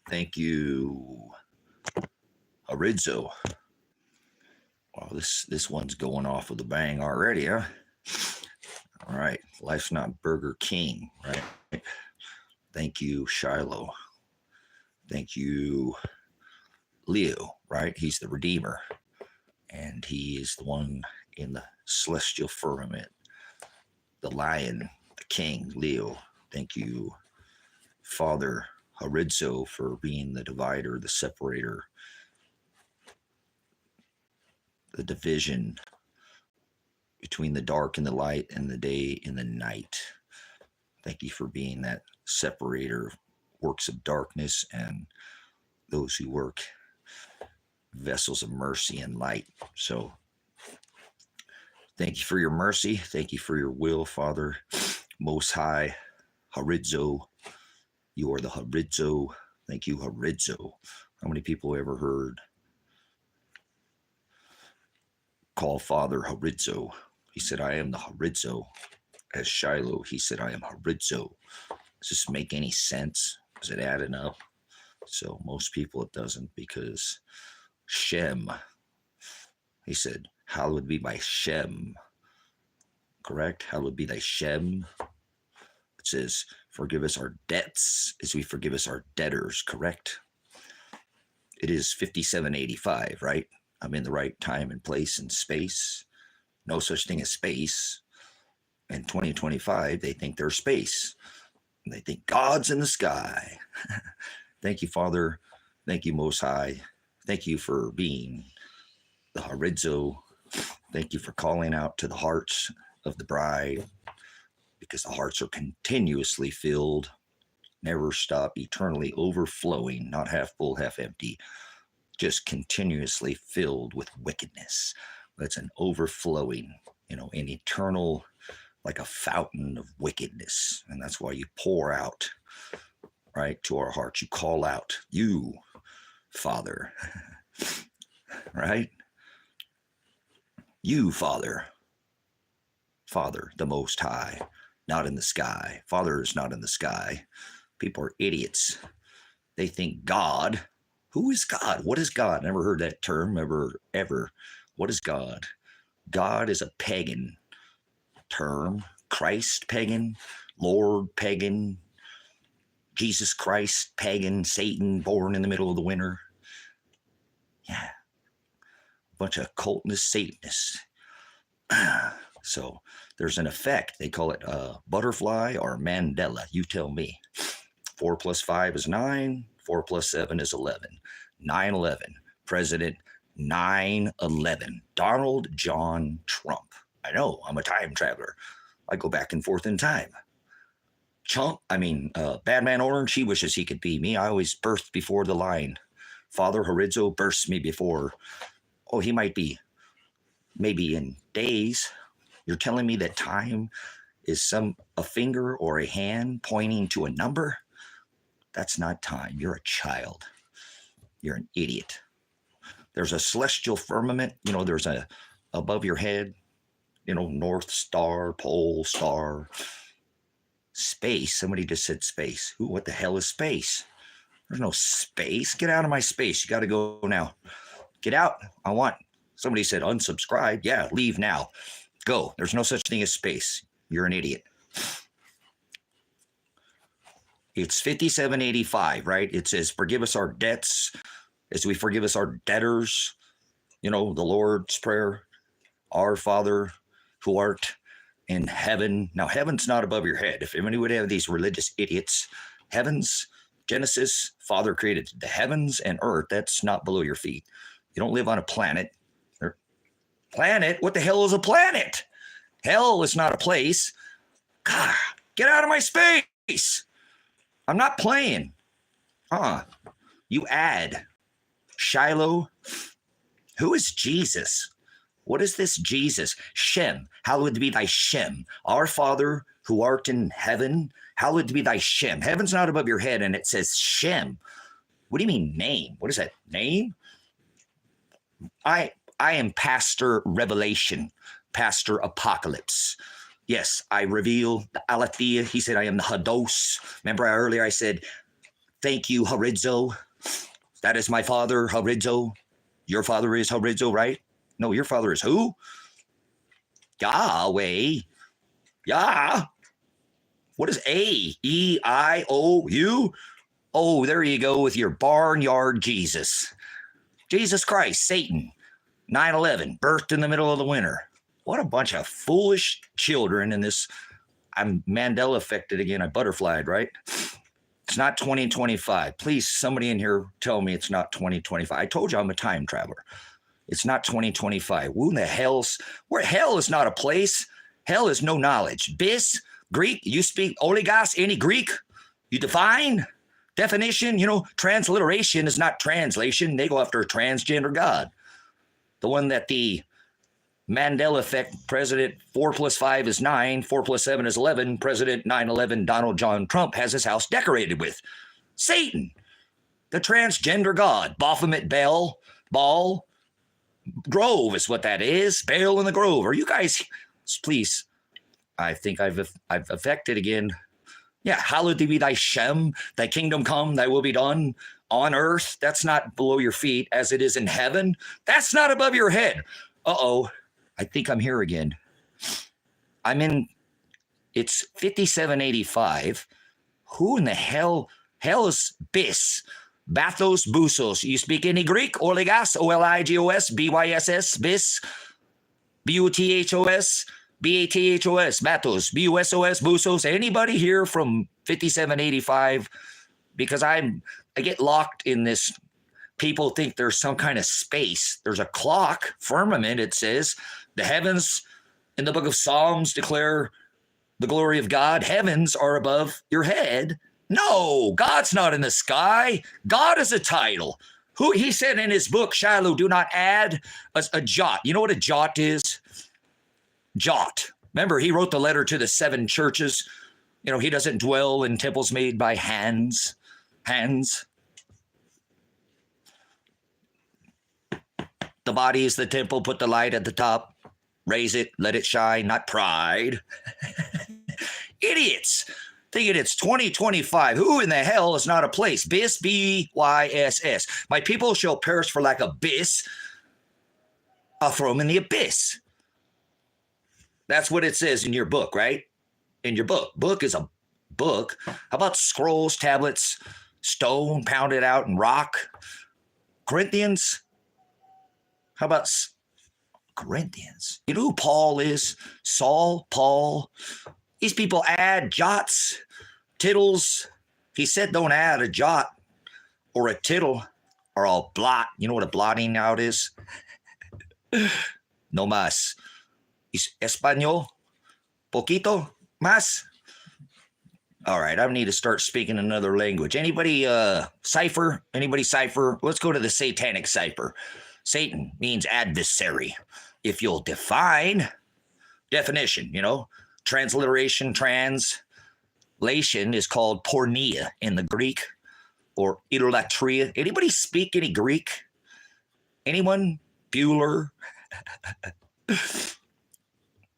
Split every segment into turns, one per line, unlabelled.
Thank you, haridzo. Wow, this one's going off with a bang already, huh? All right, life's not Burger King, right? Thank you, Shiloh. Thank you, Leo, right? He's the Redeemer, and he is the one in the celestial firmament, the Lion, the King, Leo. Thank you, Father haridzo, for being the divider, the separator, the division between the dark and the light and the day and the night. Thank you for being that separator, works of darkness and those who work vessels of mercy and light. So thank you for your mercy. Thank you for your will, Father Most High, haridzo. You are the haridzo. Thank you, haridzo. How many people ever heard call Father haridzo? He said, I am the haridzo. As Shiloh, he said, I am haridzo. Does this make any sense? Is it adding up? So most people it doesn't, because Shem, he said, hallowed be thy Shem. Correct? Hallowed be thy Shem. It says, forgive us our debts as we forgive us our debtors. Correct? It is 5785, right? I'm in the right time and place and space. No such thing as space. In 2025, they think there's space. And they think God's in the sky. Thank you, Father. Thank you, Most High. Thank you for being the haridzo. Thank you for calling out to the hearts of the bride, because the hearts are continuously filled, never stop, eternally overflowing, not half full, half empty, just continuously filled with wickedness. That's an overflowing, an eternal, like a fountain of wickedness. And that's why you pour out, right, to our hearts. You call out, you, Father, right? You, Father, the Most High, not in the sky. Father is not in the sky. People are idiots. They think God. Who is God? What is God? Never heard that term ever. What is God? God is a pagan term. Christ, pagan. Lord, pagan. Jesus Christ, pagan. Satan, born in the middle of the winter. Yeah. Bunch of cultists, Satanists. So there's an effect. They call it butterfly or mandela. You tell me. 4 plus 5 is 9. 4 plus 7 is 11. 9/11. President 9/11. Donald John Trump. I know, I'm a time traveler. I go back and forth in time. Bad Man Orange, he wishes he could be me. I always burst before the line. Father haridzo bursts me before. Oh, he might be maybe in days. You're telling me that time is a finger or a hand pointing to a number? That's not time. You're a child. You're an idiot. There's a celestial firmament. There's a above your head, North Star, Pole Star, space. Somebody just said space. What the hell is space? There's no space. Get out of my space. You got to go now. Get out. Somebody said unsubscribe. Yeah, leave now. Go. There's no such thing as space. You're an idiot. It's 5785, right? It says, forgive us our debts as we forgive us our debtors. The Lord's Prayer. Our Father who art in heaven. Now, heaven's not above your head. If anybody would have these religious idiots, heavens, Genesis, Father created the heavens and earth. That's not below your feet. You don't live on a planet. Planet? What the hell is a planet? Hell is not a place. God, get out of my space. I'm not playing. You add Shiloh. Who is Jesus? What is this Jesus? Shem. Hallowed be thy Shem. Our Father who art in heaven. Hallowed be thy Shem. Heaven's not above your head, and it says Shem. What do you mean name? What is that? Name? I am Pastor Revelation, Pastor Apocalypse. Yes, I reveal the Aletheia. He said I am the Hados. Remember earlier I said Thank you, haridzo. That is my father, haridzo. Your father is haridzo, right? No, your father is who? Yahweh. Yah. What is A? E-I-O-U? Oh, there you go with your barnyard Jesus. Jesus Christ, Satan, 9/11, birthed in the middle of the winter. What a bunch of foolish children in this. I'm Mandela affected again. I butterflied, right? It's not 2025. Please, somebody in here tell me it's not 2025. I told you I'm a time traveler. It's not 2025. Who in the hell's, where hell is not a place. Hell is no knowledge. Bis, Greek, you speak oligos, any Greek? You define? Definition, transliteration is not translation. They go after a transgender God. The one that the Mandela effect, President 4 + 5 is 9, 4 + 7 is 11, President 9/11 Donald John Trump has his house decorated with. Satan, the transgender God, Baphomet Baal Grove is what that is. Baal in the Grove. Are you guys, please, I think I've affected again. Yeah, hallowed be thy Shem, thy kingdom come, thy will be done on earth. That's not below your feet as it is in heaven. That's not above your head. Uh-oh. I think I'm here again. It's 5785. Who in the hell is Bis? Bathos Busos. You speak any Greek? Oligos, O-L-I-G-O-S, B-Y-S-S, Bis, B-U-T-H-O-S, B-A-T-H-O-S, Bathos, B-U-S-O-S, Busos. Anybody here from 5785? Because I get locked in this. People think there's some kind of space. There's a clock, firmament, it says. The heavens in the book of Psalms declare the glory of God. Heavens are above your head. No, God's not in the sky. God is a title. He said in his book, Shiloh, do not add a jot. You know what a jot is? Jot. Remember, he wrote the letter to the 7 churches. He doesn't dwell in temples made by hands. The body is the temple. Put the light at the top. Raise it. Let it shine. Not pride. Idiots. Thinking it's 2025. Who in the hell is not a place? Bis, B-Y-S-S. My people shall perish for lack of bis. I'll throw them in the abyss. That's what it says in your book, right? In your book. Book is a book. How about scrolls, tablets, stone, pounded out, and rock? Corinthians? How about Corinthians? You know who Paul is? Saul, Paul. These people add jots, tittles. He said don't add a jot or a tittle or I'll blot. You know what a blotting out is? No más. Español? Poquito más? All right, I need to start speaking another language. Anybody cipher? Anybody cipher? Let's go to the satanic cipher. Satan means adversary. If you'll define, definition, transliteration, translation is called porneia in the Greek or idolatria. Anybody speak any Greek? Anyone? Bueller?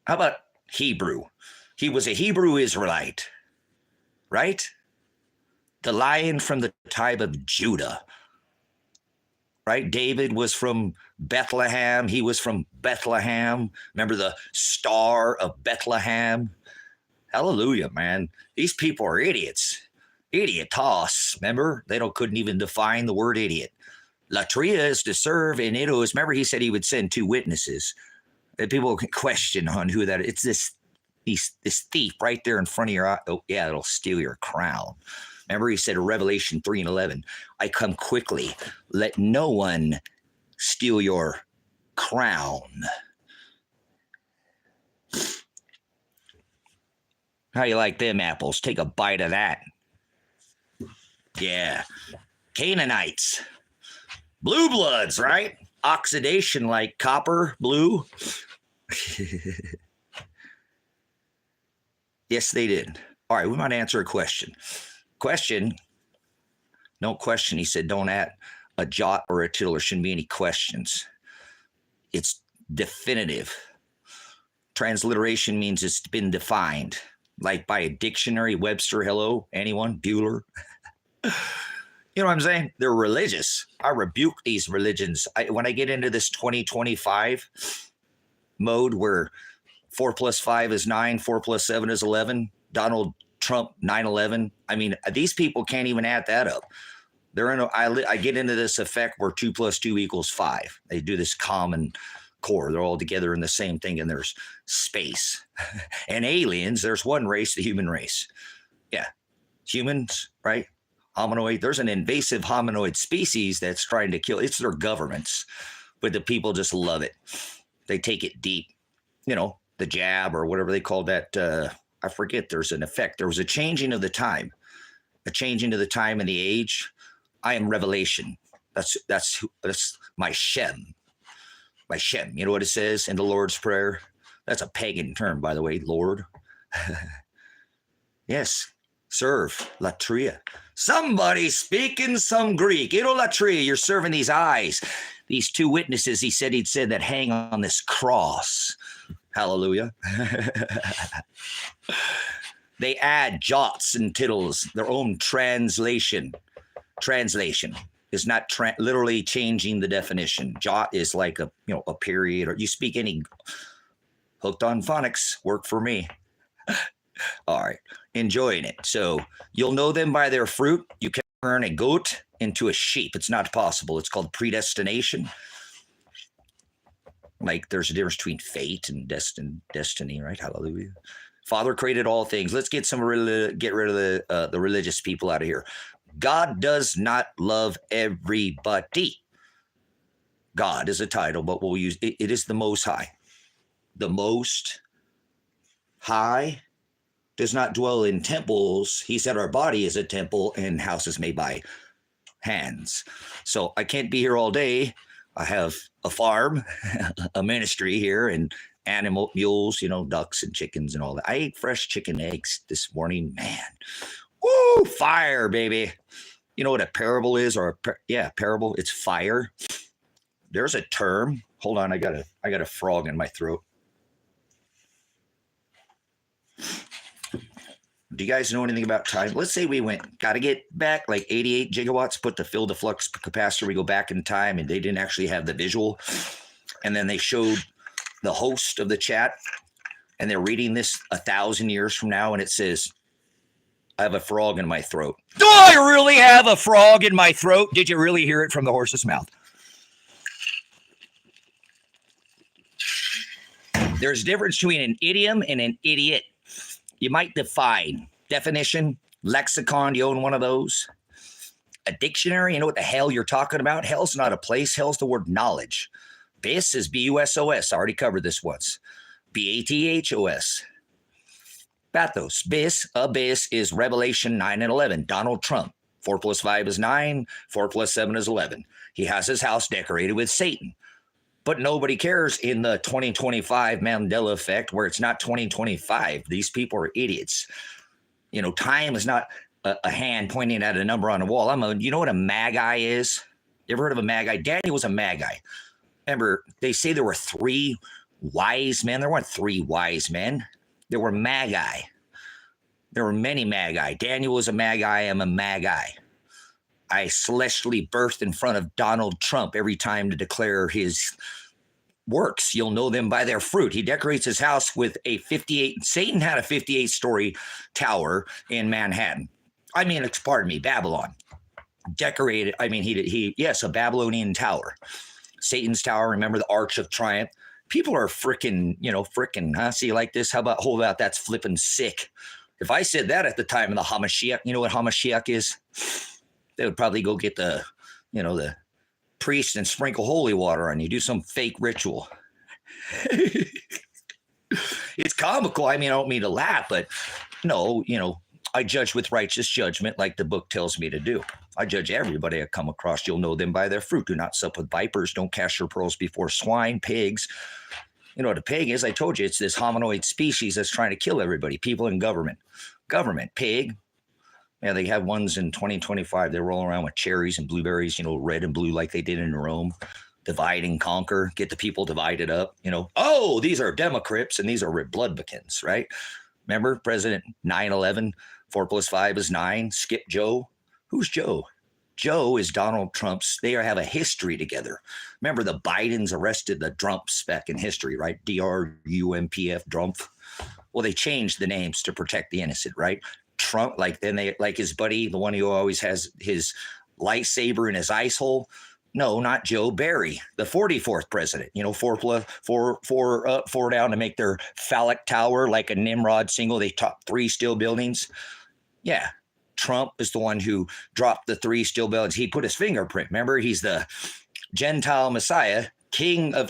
How about Hebrew? He was a Hebrew Israelite, right? The Lion from the tribe of Judah. Right? David was from Bethlehem. He was from Bethlehem. Remember the Star of Bethlehem? Hallelujah, man. These people are idiots. Idiotos. Remember? They couldn't even define the word idiot. Latria is to serve, and it was, remember he said he would send 2 witnesses. And people can question on who that is. It's this thief right there in front of your eye. Oh, yeah, it'll steal your crown. Remember, he said in Revelation 3:11, I come quickly. Let no one steal your crown. How you like them apples? Take a bite of that. Yeah. Canaanites. Blue bloods, right? Oxidation like copper, blue. Yes, they did. All right, we might answer a question. No question. He said, don't add a jot or a tittle. There shouldn't be any questions. It's definitive. Transliteration means it's been defined, like by a dictionary. Webster, hello, anyone? Bueller? You know what I'm saying? They're religious. I rebuke these religions. When I get into this 2025 mode where 4 plus 5 is 9, 4 plus 7 is 11, Donald Trump 9/11. I mean, these people can't even add that up. They're in. I get into this effect where 2 plus 2 equals 5. They do this common core. They're all together in the same thing, and there's space and aliens. There's one race, the human race. Yeah, humans, right? Hominoid. There's an invasive hominoid species that's trying to kill. It's their governments, but the people just love it. They take it deep. You know, the jab or whatever they call that. I forget. There's an effect. There was a changing of the time, a changing of the time and the age. I am revelation. That's my Shem. My Shem. You know what it says in the Lord's Prayer? That's a pagan term, by the way, Lord. Yes. Serve. Latria. Somebody speaking some Greek. You know, Latria, you're serving these eyes. These two witnesses, he'd said that hang on this cross. Hallelujah. They add jots and tittles, their own translation. Translation is not literally changing the definition. Jot is like a period, or you speak any. Hooked on phonics, work for me. All right, enjoying it. So you'll know them by their fruit. You can turn a goat into a sheep. It's not possible. It's called predestination. Like there's a difference between fate and destiny, right? Hallelujah. Father created all things. Let's get get rid of the religious people out of here. God does not love everybody. God is a title, but we'll use it. It is the Most High. The Most High does not dwell in temples. He said our body is a temple and houses made by hands. So I can't be here all day. I have a farm, a ministry here, and animal mules, ducks and chickens and all that. I ate fresh chicken eggs this morning, man. Woo, fire, baby. You know what a parable is? Parable. It's fire. There's a term. Hold on, I got a frog in my throat. Do you guys know anything about time? Let's say we got to get back like 88 gigawatts, put to fill the flux capacitor. We go back in time, and they didn't actually have the visual. And then they showed the host of the chat, and they're reading this 1,000 years from now, and it says, I have a frog in my throat. Do I really have a frog in my throat? Did you really hear it from the horse's mouth? There's a difference between an idiom and an idiot. You might define definition, lexicon. Do you own one of those? A dictionary. You know what the hell you're talking about? Hell's not a place. Hell's the word knowledge. Bis is B-U-S-O-S. I already covered this once. B-A-T-H-O-S. Bathos. Bis, abyss is Revelation 9 and 11. Donald Trump. 4 plus 5 is 9. 4 plus 7 is 11. He has his house decorated with Satan. But nobody cares in the 2025 Mandela effect where it's not 2025. These people are idiots. Time is not a hand pointing at a number on a wall. You know what a magi is? You ever heard of a magi? Daniel was a magi. Remember, they say there were 3 wise men. There weren't 3 wise men. There were magi. There were many magi. Daniel was a magi. I am a magi. I celestially birthed in front of Donald Trump every time to declare his works. You'll know them by their fruit. He decorates his house with a 58. Satan had a 58-story tower in Manhattan. Babylon. Decorated. Yes, a Babylonian tower. Satan's tower. Remember the Arch of Triumph? People are freaking, huh? See, like this? How about that's flipping sick? If I said that at the time of the Hamashiach, you know what Hamashiach is? They would probably go get the priest and sprinkle holy water on you, do some fake ritual. It's comical. I don't mean to laugh, but no, I judge with righteous judgment like the book tells me to do. I judge everybody I come across. You'll know them by their fruit. Do not sup with vipers. Don't cast your pearls before swine, pigs. You know what a pig is? I told you, it's this hominoid species that's trying to kill everybody, people in government. Government, pig. Yeah, they have ones in 2025. They roll around with cherries and blueberries, red and blue like they did in Rome. Divide and conquer, get the people divided up. Oh, these are Democrats and these are Republicans, right? Remember President 9/11, 4 plus 5 is 9. Skip Joe. Who's Joe? Joe is Donald Trump's, they have a history together. Remember the Bidens arrested the Drumps back in history, right? DRUMPF, Drumpf. Well, they changed the names to protect the innocent, right? Trump, like then they, like his buddy, the one who always has his lightsaber in his ice hole. No, not Joe Barry, the 44th president. You know, four down to make their phallic tower like a Nimrod single. They topped 3 steel buildings. Yeah, Trump is the one who dropped the 3 steel buildings. He put his fingerprint. Remember, he's the Gentile Messiah, king of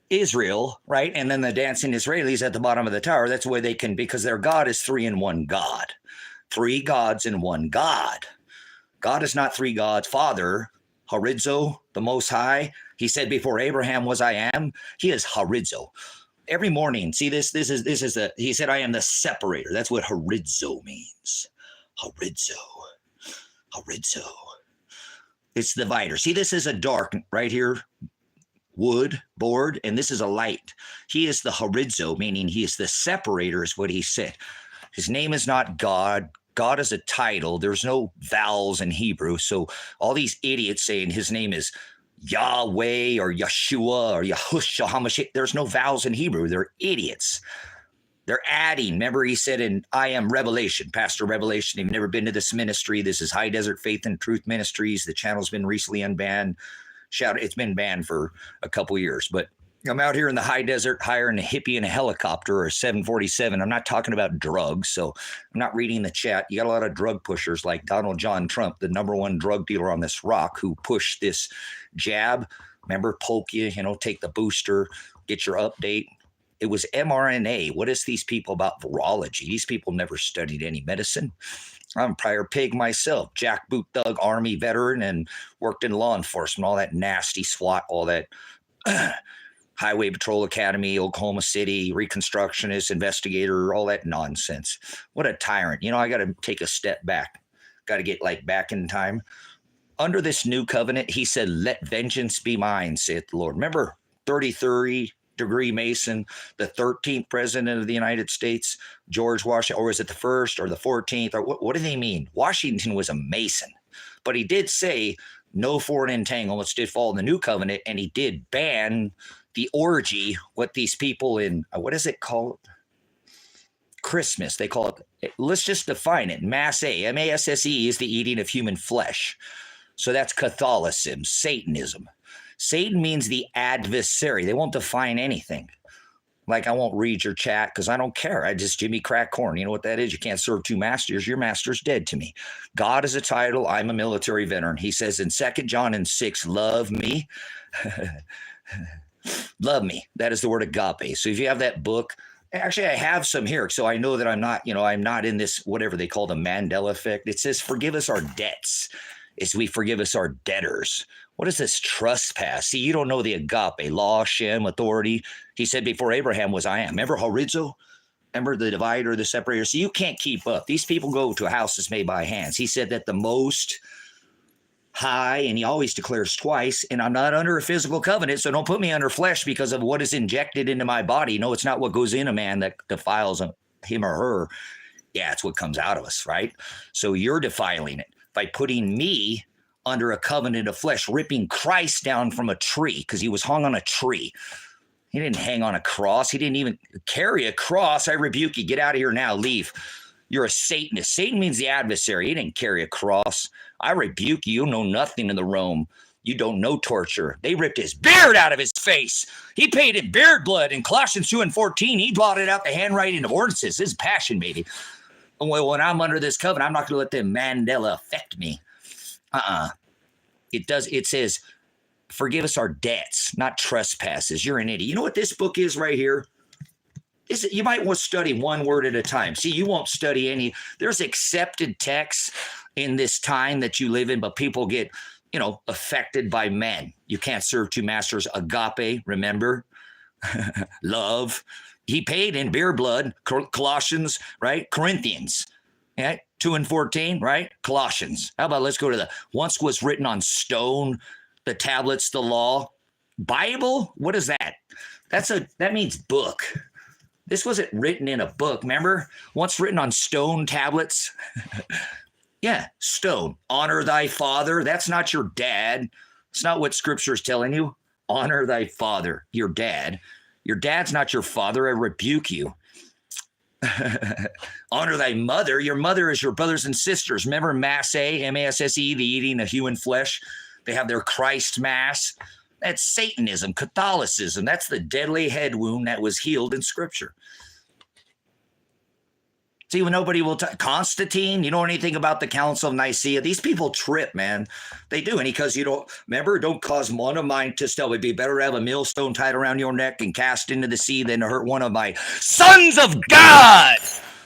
Israel, right? And then the dancing Israelis at the bottom of the tower. That's where they can, because their God is 3 in 1 God. 3 gods in 1 God. God is not 3 gods. Father, haridzo, the Most High. He said before Abraham was I am. He is haridzo. Every morning, see this is the, he said I am the separator. That's what haridzo means. Haridzo. It's the divider. See, this is a dark right here, wood board, and this is a light. He is the haridzo, meaning he is the separator, is what he said. His name is not God. God is a title. There's no vowels in Hebrew. So all these idiots saying his name is Yahweh or Yeshua or Yahushua HaMashiach, there's no vowels in Hebrew. They're idiots. They're adding. Remember, he said in I Am Revelation, Pastor Revelation, you've never been to this ministry. This is High Desert Faith and Truth Ministries. The channel's been recently unbanned. It's been banned for a couple years, but I'm out here in the high desert hiring a hippie in a helicopter or a 747. I'm not talking about drugs, so I'm not reading the chat. You got a lot of drug pushers like Donald John Trump, the #1 drug dealer on this rock, who pushed this jab. Remember, poke you, take the booster, get your update. It was mRNA. What is these people about virology? These people never studied any medicine. I'm a prior pig myself, jackboot thug, Army veteran, and worked in law enforcement, all that nasty SWAT, all that Highway Patrol Academy, Oklahoma City, Reconstructionist, investigator, all that nonsense. What a tyrant. I got to take a step back. Got to get back in time. Under this new covenant, he said, let vengeance be mine, saith the Lord. Remember 33-degree Mason, the 13th president of the United States, George Washington, or is it the 1st or the 14th? Or what do they mean? Washington was a Mason, but he did say no foreign entanglements did fall in the new covenant, and he did ban the orgy, what these people in, what is it called? Christmas, they call it, let's just define it. Masse, M-A-S-S-E, is the eating of human flesh. So that's Catholicism, Satanism. Satan means the adversary. They won't define anything. I won't read your chat because I don't care. I just Jimmy Crack Corn. You know what that is? You can't serve 2 masters. Your master's dead to me. God is a title. I'm a military veteran. He says in 2 John and 6, love me. Love me. That is the word agape. So if you have that book, actually I have some here. So I know that I'm not, I'm not in this, whatever they call the Mandela effect. It says, forgive us our debts as we forgive us our debtors. What is this trespass? See, you don't know the agape, law, Shem, authority. He said before Abraham was I am. Remember haridzo? Remember the divider, the separator? So you can't keep up. These people go to houses made by hands. He said that the Most High, and he always declares twice, and I'm not under a physical covenant, so don't put me under flesh because of what is injected into my body. No, it's not what goes in a man that defiles him or her. Yeah, it's what comes out of us, right? So you're defiling it by putting me under a covenant of flesh, ripping Christ down from a tree because he was hung on a tree. He didn't hang on a cross. He didn't even carry a cross. I rebuke you. Get out of here now. Leave. You're a Satanist. Satan means the adversary. He didn't carry a cross. I rebuke you. You know nothing in the Rome. You don't know torture. They ripped his beard out of his face. He paid in beard blood. In Colossians 2:14, he blotted out the handwriting of ordinances. His passion, maybe. Well, when I'm under this covenant, I'm not going to let the Mandela affect me. It does. It says, forgive us our debts, not trespasses. You're an idiot. You know what this book is right here? You might want to study one word at a time. See, you won't study any. There's accepted texts in this time that you live in, but people get, affected by men. You can't serve 2 masters. Agape, remember? Love. He paid in beer blood. Colossians, right? Corinthians, right? 2:14, right? Colossians. How about let's go to the once was written on stone, the tablets, the law. Bible? What is that? That means book. This wasn't written in a book, remember? Once written on stone tablets. Yeah, stone. Honor thy father. That's not your dad. It's not what scripture is telling you. Honor thy father, your dad. Your dad's not your father. I rebuke you. Honor thy mother. Your mother is your brothers and sisters. Remember Masse, M-A-S-S-E, the eating of human flesh? They have their Christ Mass. That's Satanism, Catholicism. That's the deadly head wound that was healed in Scripture. See, when nobody will Constantine, you know anything about the Council of Nicaea? These people trip, man. They do. And because you don't, remember, don't cause one of mine to still. It'd be better to have a millstone tied around your neck and cast into the sea than to hurt one of my sons of God.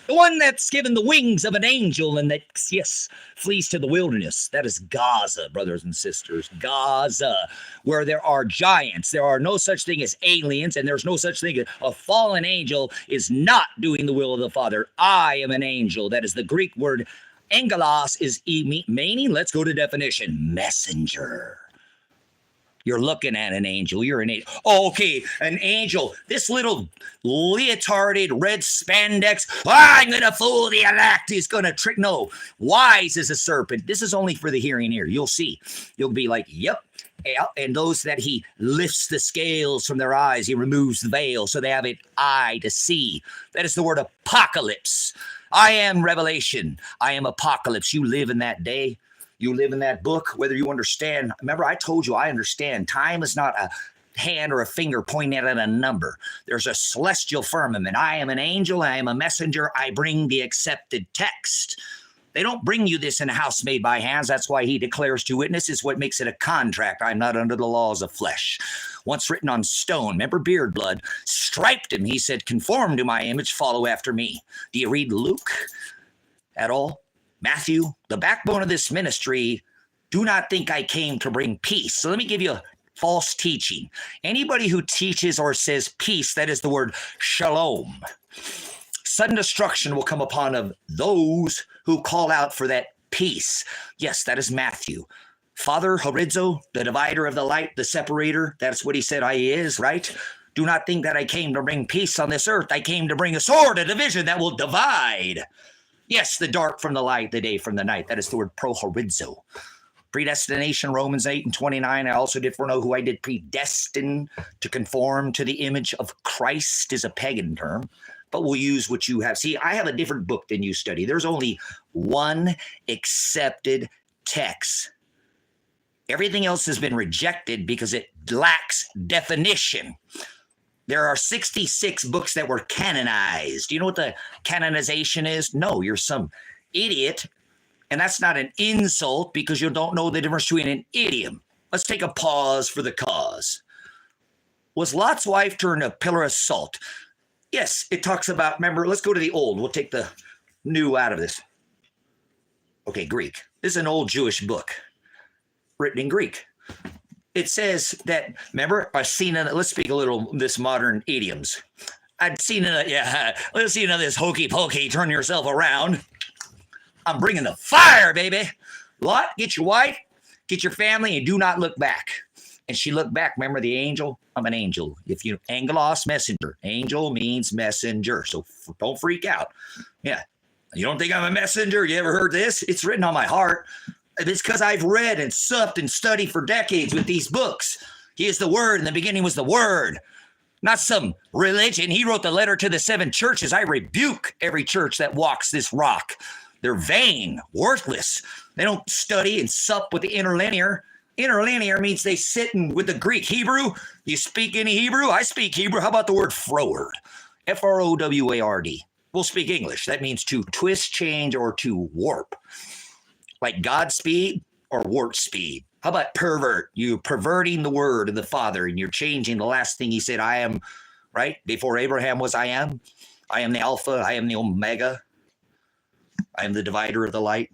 The one that's given the wings of an angel and that, yes, flees to the wilderness. That is Gaza, brothers and sisters. Gaza, where there are giants. There are no such thing as aliens, and there's no such thing as a fallen angel is not doing the will of the Father. I am an angel. That is the Greek word. Angelos is meaning, let's go to definition, messenger. You're looking at an angel. You're an angel. Oh, okay, an angel. This little leotarded red spandex. I'm going to fool the elect. He's going to trick. No, wise as a serpent. This is only for the hearing ear. You'll see. You'll be like, yep. And those that he lifts the scales from their eyes, he removes the veil so they have an eye to see. That is the word apocalypse. I am revelation. I am apocalypse. You live in that day. You live in that book, whether you understand. Remember, I told you I understand. Time is not a hand or a finger pointing at a number. There's a celestial firmament. I am an angel. I am a messenger. I bring the accepted text. They don't bring you this in a house made by hands. That's why he declares to witnesses what makes it a contract. I'm not under the laws of flesh. Once written on stone, remember beard blood, striped him. He said, conform to my image, follow after me. Do you read Luke at all? Matthew, the backbone of this ministry, do not think I came to bring peace. So let me give you a false teaching. Anybody who teaches or says peace, that is the word shalom. Sudden destruction will come upon of those who call out for that peace. Yes, that is Matthew. Father, haridzo, the divider of the light, the separator, that's what he said I is, right? Do not think that I came to bring peace on this earth. I came to bring a sword, a division that will divide. Yes, the dark from the light, the day from the night. That is the word pro-haridzo. Predestination, Romans 8:29. I also did know who I did predestine to conform to the image of Christ is a pagan term, but we'll use what you have. See, I have a different book than you study. There's only one accepted text. Everything else has been rejected because it lacks definition. There are 66 books that were canonized. Do you know what the canonization is? No, you're some idiot. And that's not an insult because you don't know the difference between an idiom. Let's take a pause for the cause. Was Lot's wife turned a pillar of salt? Yes, it talks about, remember, let's go to the old. We'll take the new out of this. Okay, Greek. This is an old Jewish book written in Greek. It says that, remember, I've seen it. Let's speak a little this modern idioms. I'd seen it. Yeah, let's see this hokey pokey. Turn yourself around. I'm bringing the fire, baby. Lot, get your wife, get your family, and do not look back. And she looked back. Remember the angel? I'm an angel. If you angelos, messenger. Angel means messenger. So don't freak out. Yeah, you don't think I'm a messenger? You ever heard this? It's written on my heart. It's because I've read and supped and studied for decades with these books. He is the Word. In the beginning was the Word. Not some religion. He wrote the letter to the 7 churches. I rebuke every church that walks this rock. They're vain, worthless. They don't study and sup with the interlinear. Interlinear means they sit in with the Greek. Hebrew, you speak any Hebrew? I speak Hebrew. How about the word froward? F-R-O-W-A-R-D. We'll speak English. That means to twist, change, or to warp. Like Godspeed or warp speed. How about pervert? You perverting the word of the Father and you're changing the last thing he said, I am, right? Before Abraham was I am. I am the Alpha. I am the Omega. I am the divider of the light.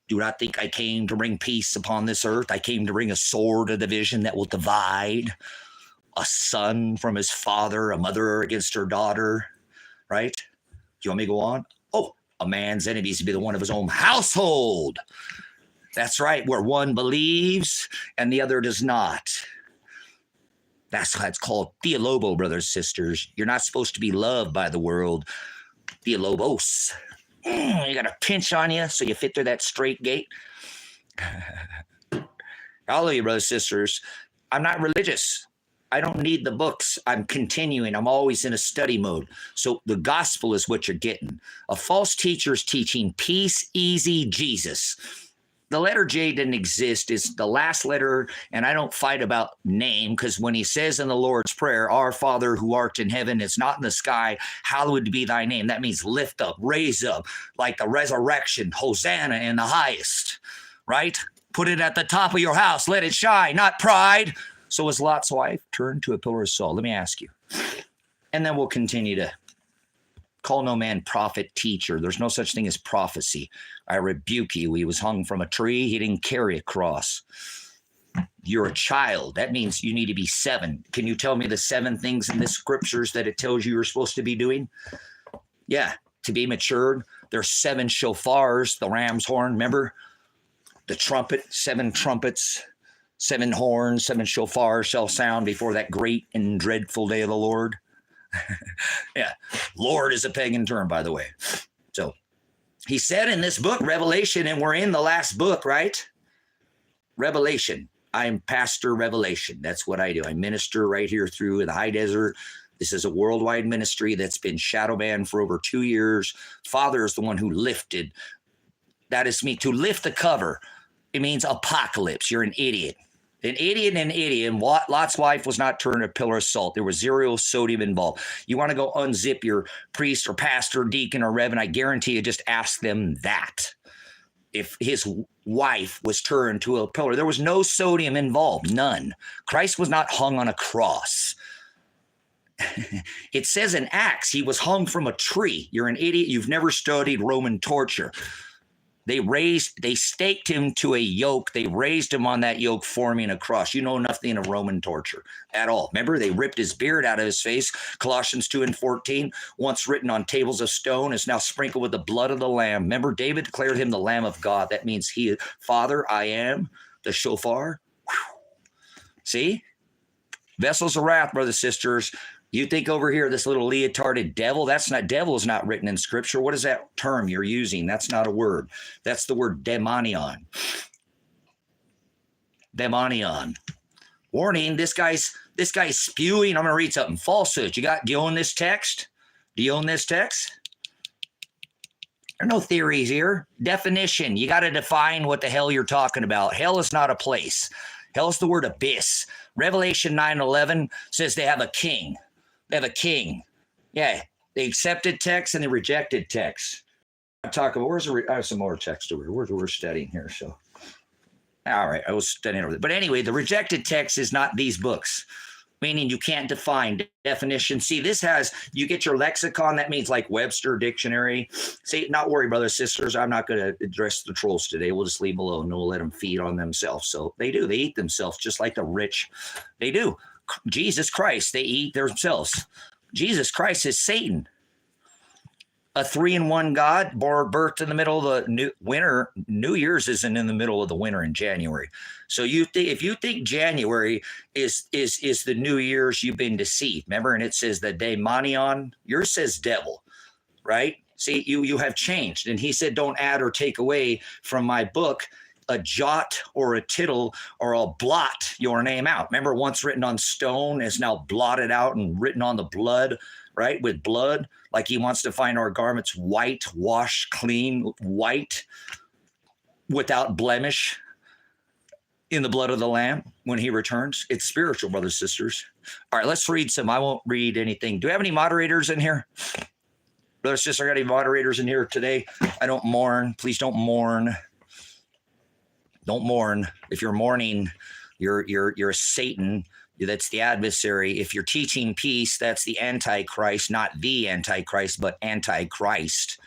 Do not think I came to bring peace upon this earth. I came to bring a sword of division that will divide a son from his father, a mother against her daughter, right? Do you want me to go on? Oh, a man's enemies to be the one of his own household. That's right, where one believes and the other does not. That's why it's called theolobo, brothers and sisters. You're not supposed to be loved by the world. Theolobos. You got a pinch on you so you fit through that straight gate. Hallelujah, brothers and sisters. I'm not religious. I don't need the books. I'm continuing. I'm always in a study mode. So the gospel is what you're getting. A false teacher is teaching peace, easy, Jesus. The letter J didn't exist. It's the last letter, and I don't fight about name, because when he says in the Lord's Prayer, our Father who art in heaven, it's not in the sky, hallowed be thy name. That means lift up, raise up, like the resurrection, Hosanna in the highest, right? Put it at the top of your house, let it shine, not pride. So was Lot's wife turned to a pillar of salt? Let me ask you. And then we'll continue to call no man prophet, teacher. There's no such thing as prophecy. I rebuke you. He was hung from a tree. He didn't carry a cross. You're a child. That means you need to be 7. Can you tell me the 7 things in the scriptures that it tells you you're supposed to be doing? Yeah, to be matured. There's 7 shofars, the ram's horn, remember? The trumpet, 7 trumpets. 7 horns, 7 shofars shall sound before that great and dreadful day of the Lord. Yeah, Lord is a pagan term, by the way. So he said in this book, Revelation, and we're in the last book, right? Revelation. I'm Pastor Revelation. That's what I do. I minister right here through the high desert. This is a worldwide ministry that's been shadow banned for over 2 years. Father is the one who lifted. That is me. To lift the cover, it means apocalypse. You're an idiot. An idiot and an idiot. And Lot's wife was not turned a pillar of salt. There was 0 sodium involved. You want to go unzip your priest or pastor, deacon or reverend, I guarantee you just ask them that. If his wife was turned to a pillar, there was no sodium involved, none. Christ was not hung on a cross. It says in Acts, he was hung from a tree. You're an idiot. You've never studied Roman torture. They staked him to a yoke. They raised him on that yoke, forming a cross. You know nothing of Roman torture at all. Remember, they ripped his beard out of his face. Colossians 2:14, once written on tables of stone, is now sprinkled with the blood of the Lamb. Remember, David declared him the Lamb of God. That means he, Father, I am the shofar. Whew. See? Vessels of wrath, brothers and sisters. You think over here, this little leotarded devil, devil is not written in scripture. What is that term you're using? That's not a word. That's the word demonion. Demonion. Warning, this guy's spewing. I'm going to read something. Falsehood. Do you own this text? Do you own this text? There are no theories here. Definition. You got to define what the hell you're talking about. Hell is not a place. Hell is the word abyss. Revelation 9:11 says they have a king. They have a king. Yeah, they accepted text and they rejected text. I'm talking about, I have some more text over here. We're studying here, so. All right, I was studying over there. But anyway, the rejected text is not these books, meaning you can't define definition. See, you get your lexicon, that means like Webster Dictionary. See, not worry, brothers, sisters, I'm not going to address the trolls today. We'll just leave them alone. We'll let them feed on themselves. So they do. They eat themselves just like the rich. They do. Jesus Christ, they eat themselves. Jesus Christ is Satan. A 3-in-1 God, birthed in the middle of the winter. New Year's isn't in the middle of the winter in January. So if you think January is the New Year's, you've been deceived. Remember, and it says the daimonion. Yours says devil, right? See, you have changed. And he said, don't add or take away from my book a jot or a tittle, or I'll blot your name out. Remember, once written on stone is now blotted out and written on the blood, right? With blood, like he wants to find our garments white, washed, clean, white, without blemish in the blood of the Lamb when he returns. It's spiritual, brothers and sisters. All right, let's read some. I won't read anything. Do we have any moderators in here? Brothers and sisters, I got any moderators in here today? I don't mourn. Please don't mourn. Don't mourn. If you're mourning, you're Satan. That's the adversary. If you're teaching peace, that's the Antichrist, not the Antichrist, but Antichrist.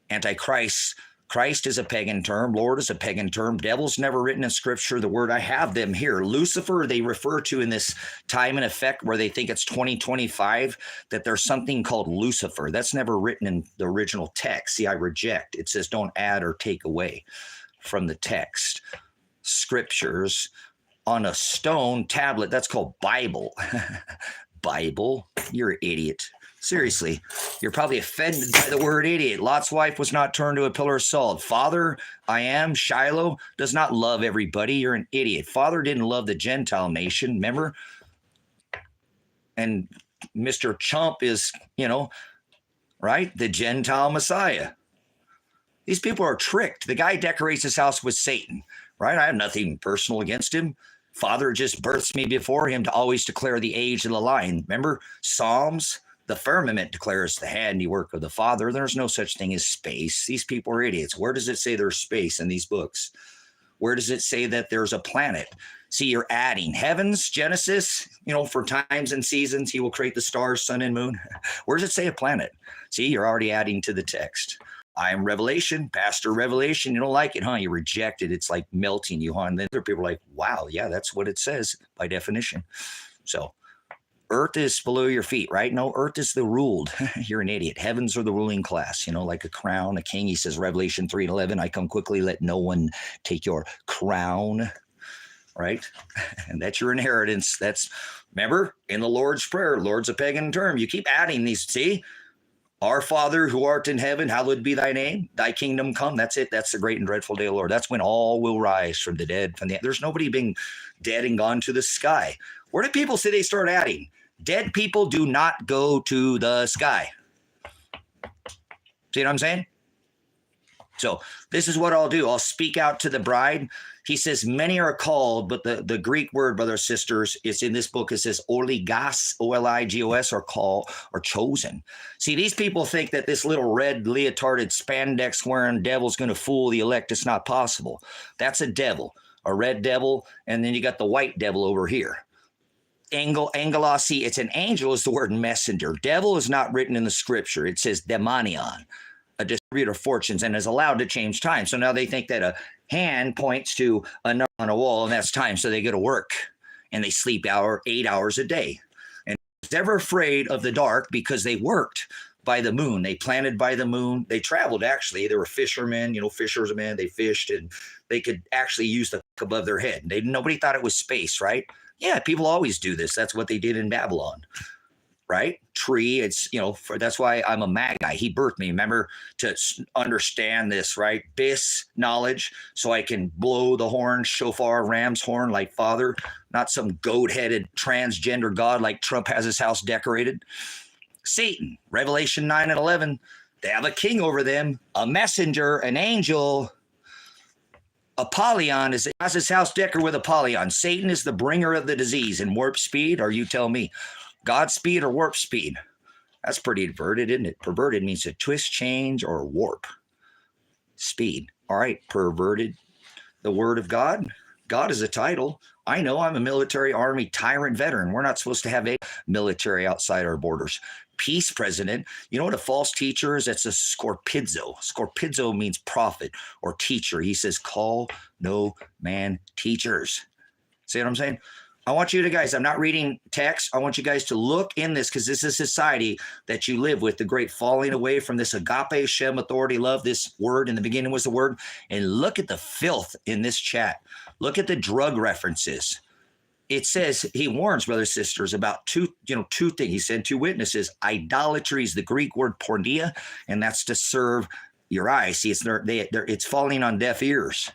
Antichrist. Christ is a pagan term. Lord is a pagan term. Devil's never written in scripture. The word, I have them here. Lucifer, they refer to in this time and effect where they think it's 2025, that there's something called Lucifer. That's never written in the original text. See, I reject. It says don't add or take away from the text. Scriptures on a stone tablet, that's called Bible. Bible? You're an idiot. Seriously, you're probably offended by the word idiot. Lot's wife was not turned to a pillar of salt. Father, I am, Shiloh, does not love everybody. You're an idiot. Father didn't love the Gentile nation, remember? And Mr. Chump is, right? The Gentile Messiah. These people are tricked. The guy decorates his house with Satan, right? I have nothing personal against him. Father just births me before him to always declare the age of the lion. Remember Psalms? The firmament declares the handiwork of the Father. There's no such thing as space. These people are idiots. Where does it say there's space in these books? Where does it say that there's a planet? See, you're adding heavens, Genesis, for times and seasons, he will create the stars, sun, and moon. Where does it say a planet? See, you're already adding to the text. I am Revelation, Pastor Revelation. You don't like it, huh? You reject it. It's like melting you, huh? And then other people are like, wow, yeah, that's what it says by definition. So earth is below your feet, right? No, earth is the ruled. You're an idiot. Heavens are the ruling class, like a crown, a king. He says, Revelation 3:11, I come quickly, let no one take your crown, right? And that's your inheritance. Remember, in the Lord's Prayer, Lord's a pagan term. You keep adding these, see? Our Father who art in heaven, hallowed be thy name. Thy kingdom come. That's it. That's the great and dreadful day of the Lord. That's when all will rise from the dead. There's nobody being dead and gone to the sky. Where do people say they start adding? Dead people do not go to the sky. See what I'm saying? So this is what I'll do. I'll speak out to the bride. He says, many are called, but the Greek word, brothers and sisters, is in this book. It says oligos, O-L-I-G-O-S, or call, or chosen. See, these people think that this little red leotarded spandex wearing devil's going to fool the elect. It's not possible. That's a devil, a red devil. And then you got the white devil over here. Angelos, see, it's an angel is the word messenger. Devil is not written in the scripture. It says demonion, a distributor of fortunes, and is allowed to change time. So now they think that a hand points to a number on a wall, and that's time. So they go to work and they sleep 8 hours a day. And they're never afraid of the dark because they worked by the moon. They planted by the moon. They traveled, actually. They were fishermen, fishermen. They fished, and they could actually use the above their head. Nobody thought it was space, right? Yeah, people always do this. That's what they did in Babylon. Right? Tree, it's, that's why I'm a magi. He birthed me, remember, to understand this, right? Bis knowledge, so I can blow the horn, shofar, ram's horn like Father, not some goat-headed transgender god like Trump has his house decorated. Satan, Revelation 9:11, they have a king over them, a messenger, an angel. Apollyon has his house decorated with Apollyon. Satan is the bringer of the disease. And warp speed, or you tell me, Godspeed or warp speed? That's pretty perverted, isn't it? Perverted means to twist, change, or warp. Speed. All right, perverted. The word of God. God is a title. I know I'm a military, army, tyrant veteran. We're not supposed to have a military outside our borders. Peace president. You know what a false teacher is? That's a scorpizzo. Scorpizzo means prophet or teacher. He says, call no man teachers. See what I'm saying? I want you to guys, I'm not reading text. I want you guys to look in this, because this is society that you live with, the great falling away from this agape, Shem, authority, love. This word in the beginning was the word. And look at the filth in this chat. Look at the drug references. It says, he warns brothers and sisters about two things. He said two witnesses. Idolatry is the Greek word porneia, and that's to serve your eyes. See, it's falling on deaf ears.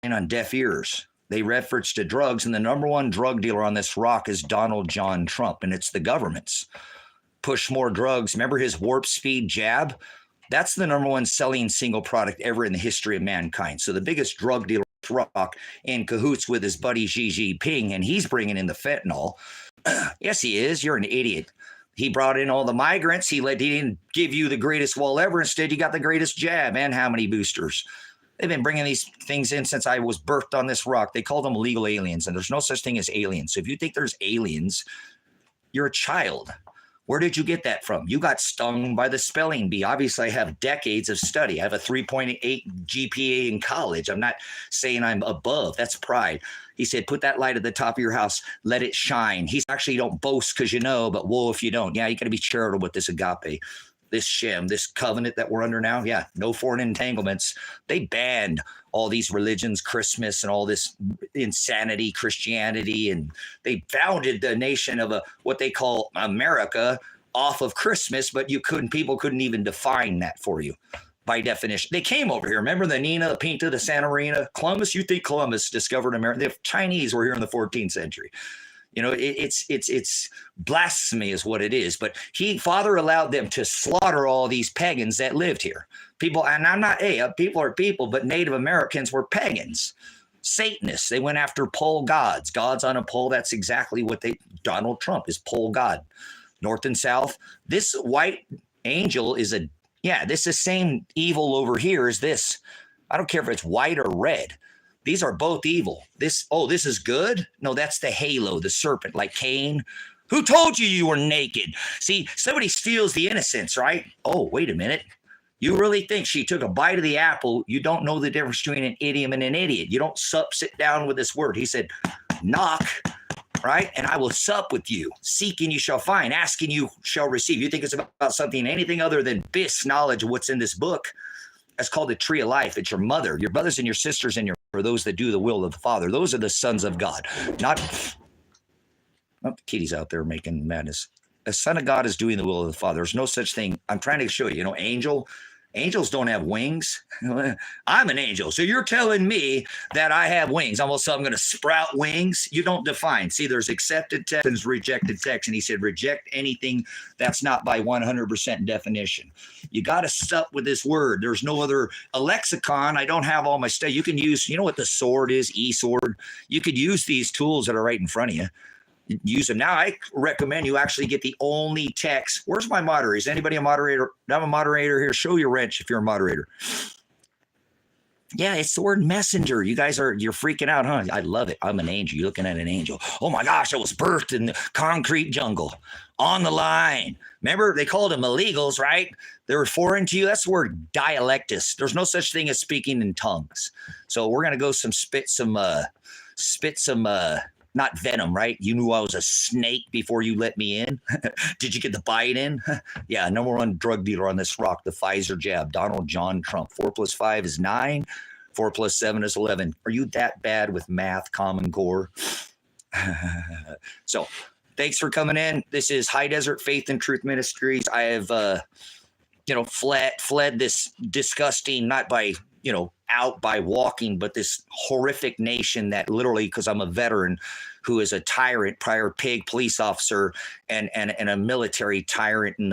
And on deaf ears. They reference to drugs, and the number one drug dealer on this rock is Donald John Trump, and it's the government's. Push more drugs. Remember his warp speed jab? That's the number one selling single product ever in the history of mankind. So the biggest drug dealer rock in cahoots with his buddy Xi Jinping, and he's bringing in the fentanyl. Yes, he is. You're an idiot. He brought in all the migrants. He didn't give you the greatest wall ever. Instead, you got the greatest jab. And how many boosters? They've been bringing these things in since I was birthed on this rock. They call them illegal aliens, and there's no such thing as aliens. So if you think there's aliens, you're a child. Where did you get that from? You got stung by the spelling bee. Obviously, I have decades of study. I have a 3.8 GPA in college. I'm not saying I'm above. That's pride. He said, put that light at the top of your house. Let it shine. He's actually, don't boast because you know, but woe if you don't. Yeah, you got to be charitable with this agape. This Shem, this covenant that we're under now, yeah, no foreign entanglements. They banned all these religions, Christmas, and all this insanity, Christianity, and they founded the nation of what they call America off of Christmas, but people couldn't even define that for you by definition. They came over here. Remember the Nina, the Pinta, the Santa Marina, Columbus? You think Columbus discovered America? The Chinese were here in the 14th century. You know, it's blasphemy is what it is. But Father allowed them to slaughter all these pagans that lived here. People, and I'm not, people are people, but Native Americans were pagans, Satanists. They went after pole gods on a pole. That's exactly what Donald Trump is, pole god, north and south. This white angel is this is the same evil over here as this. I don't care if it's white or red. These are both evil. This is good? No, that's the halo, the serpent, like Cain. Who told you were naked? See, somebody steals the innocence, right? Oh, wait a minute. You really think she took a bite of the apple? You don't know the difference between an idiom and an idiot. You don't sit down with this word. He said, knock, right? And I will sup with you. Seek and you shall find. Ask and you shall receive. You think it's about something, anything other than bis knowledge of what's in this book? That's called the tree of life. It's your mother, your brothers and your sisters, and for those that do the will of the Father. Those are the sons of God, not the kitties out there making madness. A son of God is doing the will of the Father. There's no such thing. I'm trying to show you, angels don't have wings. I'm an angel. So you're telling me that I have wings. Almost so I'm going to sprout wings. You don't define. See, there's accepted text and rejected text. And he said, reject anything that's not by 100% definition. You got to sup with this word. There's no other, a lexicon. I don't have all my stuff. You can use, you know what the sword is, e-sword. You could use these tools that are right in front of you. Use them. Now, I recommend you actually get the only text. Where's my moderator? Is anybody a moderator? I'm a moderator here. Show your wrench if you're a moderator. Yeah, it's the word messenger. You guys you're freaking out, huh? I love it. I'm an angel. You're looking at an angel. Oh my gosh, I was birthed in the concrete jungle on the line. Remember, they called them illegals, right? They were foreign to you. That's the word dialectus. There's no such thing as speaking in tongues. So we're going to go spit some not venom, right? You knew I was a snake before you let me in. Did you get the bite in? Yeah, number one drug dealer on this rock, the Pfizer jab, Donald John Trump. 4 + 5 is 9. 4 + 7 is 11. Are you that bad with math, Common Core? So thanks for coming in. This is High Desert Faith and Truth Ministries. I have, fled this disgusting, not by, out by walking, but this horrific nation that literally, because I'm a veteran who is a tyrant, prior pig police officer, and a military tyrant in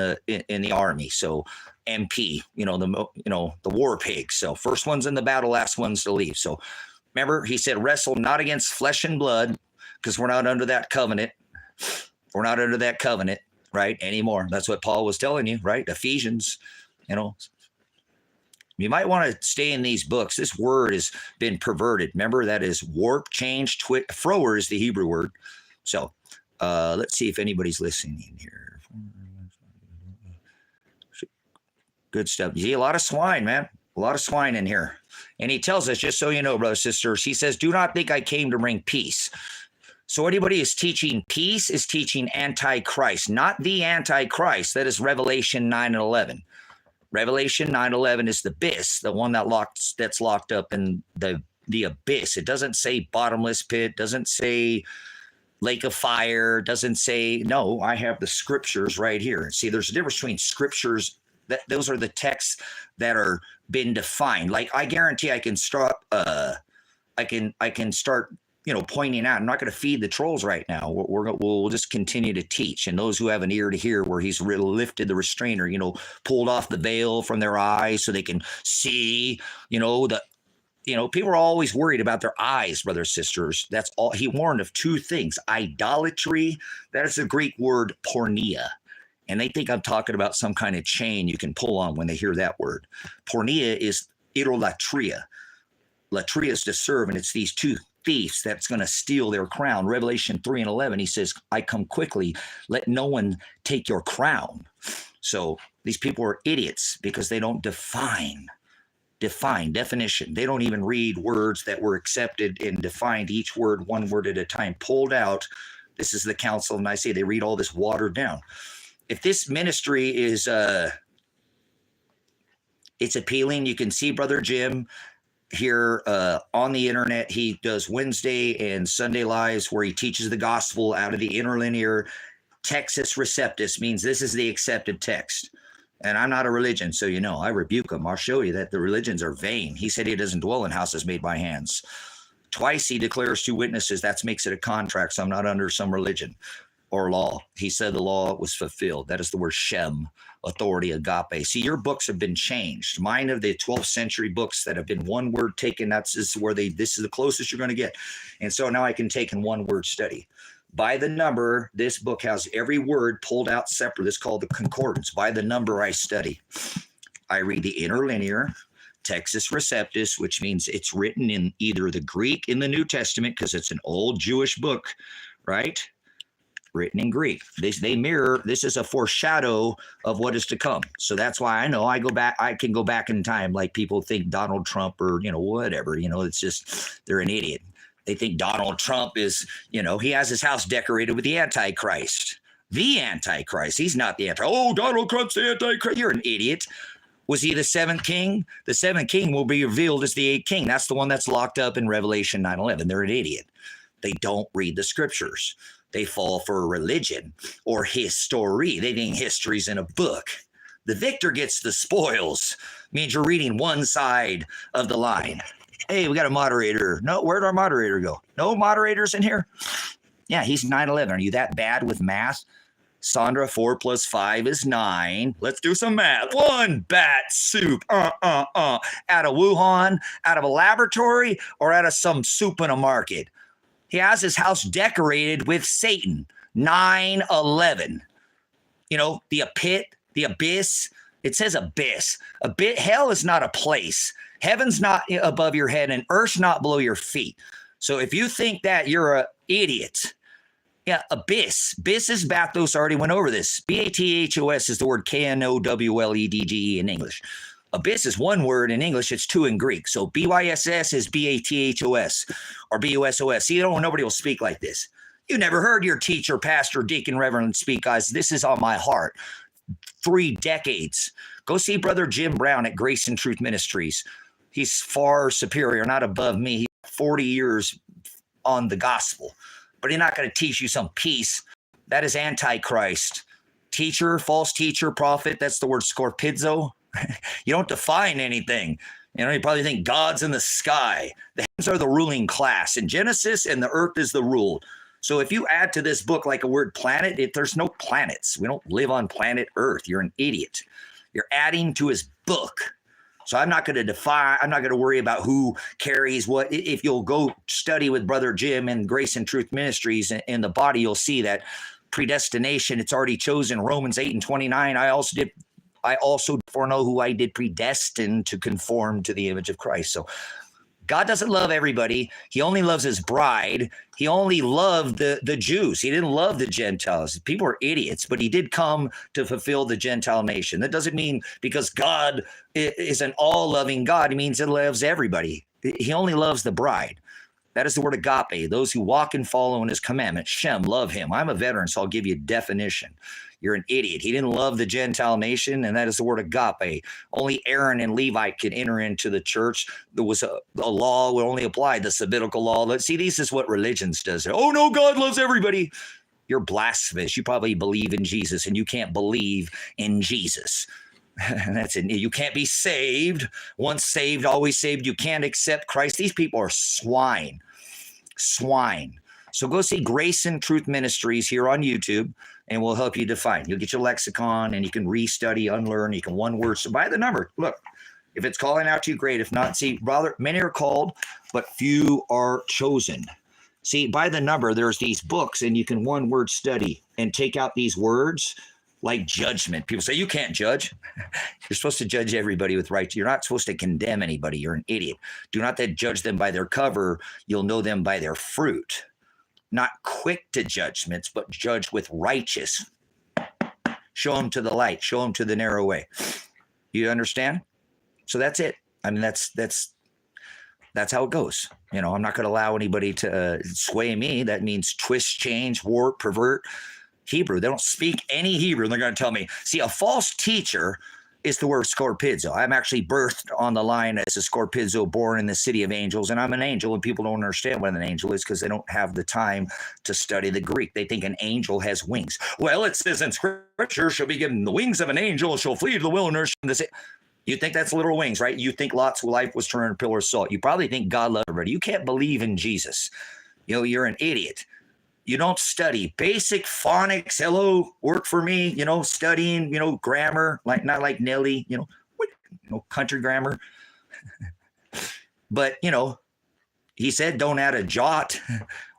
the army. So MP, the war pig. So first one's in the battle, last one's to leave. So remember, he said, wrestle not against flesh and blood, because we're not under that covenant. We're not under that covenant, right, anymore. That's what Paul was telling you, right? Ephesians, You might want to stay in these books. This word has been perverted. Remember, that is warp, change, frower is the Hebrew word. So let's see if anybody's listening in here. Good stuff. You see a lot of swine, man. A lot of swine in here. And he tells us, just so you know, brothers, sisters, he says, do not think I came to bring peace. So anybody is teaching peace is teaching antichrist, not the antichrist. That is Revelation 9 and 11. Revelation 9:11 is the abyss, the one that's locked up in the abyss. It doesn't say bottomless pit, doesn't say lake of fire, doesn't say, no, I have the scriptures right here. See, there's a difference between scriptures, those are the texts that are been defined. Like, I guarantee I can start pointing out. I'm not going to feed the trolls right now. We'll just continue to teach. And those who have an ear to hear, where he's really lifted the restrainer, pulled off the veil from their eyes so they can see, people are always worried about their eyes, brothers, sisters. That's all. He warned of two things: idolatry. That is the Greek word porneia. And they think I'm talking about some kind of chain you can pull on when they hear that word. Porneia is idolatria. Latria is to serve, and it's these two thieves that's going to steal their crown. Revelation 3 and 11, he says, I come quickly, let no one take your crown. So these people are idiots because they don't define definition. They don't even read words that were accepted and defined, each word one word at a time, pulled out. This is the Council of Nicaea. They read all this watered down. If this ministry is it's appealing, you can see Brother Jim here on the internet. He does Wednesday and Sunday lives where he teaches the gospel out of the interlinear Textus Receptus means this is the accepted text. And I'm not a religion, so you know, I rebuke him. I'll show you that the religions are vain. He said he doesn't dwell in houses made by hands. Twice he declares 2 witnesses. That makes it a contract, so I'm not under some religion or law. He said the law was fulfilled. That is the word Shem, authority, agape. See, your books have been changed. Mine are the 12th century books that have been one word taken. This is the closest you're going to get. And so now I can take in one word study. By the number, this book has every word pulled out separate. This is called the concordance. By the number I study. I read the interlinear, Textus Receptus, which means it's written in either the Greek in the New Testament, because it's an old Jewish book, right? Written in Greek. They mirror, this is a foreshadow of what is to come. So that's why I know I can go back in time, like people think Donald Trump or, whatever, it's just, they're an idiot. They think Donald Trump is, he has his house decorated with the Antichrist. The Antichrist. He's not the Antichrist. Oh, Donald Trump's the Antichrist. You're an idiot. Was he the 7th king? The 7th king will be revealed as the 8th king. That's the one that's locked up in Revelation 9:11. They're an idiot. They don't read the scriptures. They fall for religion or history. They think history's in a book. The victor gets the spoils. Means you're reading one side of the line. Hey, we got a moderator. No, where'd our moderator go? No moderators in here? Yeah, he's 9/11. Are you that bad with math? Sandra, 4 + 5 is 9. Let's do some math. 1 bat soup. Out of Wuhan, out of a laboratory, or out of some soup in a market? He has his house decorated with Satan. 9/11. The pit, the abyss. It says abyss. Hell is not a place. Heaven's not above your head and earth's not below your feet. So if you think that, you're an idiot. Yeah, abyss. Abyss is bathos. I already went over this. B-A-T-H-O-S is the word K-N-O-W-L-E-D-G-E in English. Abyss is one word in English. It's 2 in Greek. So B-Y-S-S is B-A-T-H-O-S or B-O-S-O-S. See, nobody will speak like this. You never heard your teacher, pastor, deacon, reverend speak, guys. This is on my heart. 3 decades. Go see Brother Jim Brown at Grace and Truth Ministries. He's far superior, not above me. He's 40 years on the gospel. But he's not going to teach you some peace. That is Antichrist. Teacher, false teacher, prophet, that's the word scorpizzo. You don't define anything. You probably think God's in the sky. The heavens are the ruling class in Genesis, and the earth is the ruled. So if you add to this book like a word planet, there's no planets. We don't live on planet Earth. You're an idiot. You're adding to his book. So I'm not going to worry about who carries what. If you'll go study with Brother Jim and Grace and Truth Ministries in the body, you'll see that predestination, it's already chosen. Romans 8:29. I also foreknow who I did predestine to conform to the image of Christ. So God doesn't love everybody. He only loves his bride. He only loved the Jews. He didn't love the Gentiles. People are idiots, but he did come to fulfill the Gentile nation. That doesn't mean because God is an all-loving God, it means it loves everybody. He only loves the bride. That is the word agape, those who walk and follow in his commandments. Shem, love him. I'm a veteran, so I'll give you a definition. You're an idiot. He didn't love the Gentile nation, and that is the word agape. Only Aaron and Levi could enter into the church. There was a law would only apply, the Sabbatical law. Let's see, this is what religions does. Oh, no, God loves everybody. You're blasphemous. You probably believe in Jesus, and you can't believe in Jesus. That's it. You can't be saved. Once saved, always saved. You can't accept Christ. These people are swine. So go see Grace and Truth Ministries here on YouTube, and we'll help you define. You'll get your lexicon, and you can restudy, unlearn. You can one word. So by the number, look, if it's calling out to you, great. If not, see, brother, many are called, but few are chosen. See, by the number, there's these books, and you can one word study and take out these words like judgment. People say, you can't judge. You're supposed to judge everybody with right. You're not supposed to condemn anybody. You're an idiot. Do not then judge them by their cover. You'll know them by their fruit. Not quick to judgments, but judge with righteous. Show them to the light. Show them to the narrow way. You understand? So that's it. I mean, that's how it goes. I'm not going to allow anybody to sway me. That means twist, change, warp, pervert. Hebrew. They don't speak any Hebrew. And they're going to tell me, see, a false teacher is the word scorpizzo. I'm actually birthed on the line as a scorpizzo, born in the city of angels, and I'm an angel, and people don't understand what an angel is because they don't have the time to study the Greek. They think an angel has wings. Well, it says in Scripture, she'll be given the wings of an angel, she'll flee to the wilderness. You think that's literal wings, right? You think Lot's life was turned into a pillar of salt. You probably think God loved everybody. You can't believe in Jesus. You're an idiot. You don't study basic phonics. Hello, work for me. Studying, grammar, not like Nelly, country grammar. But, he said, don't add a jot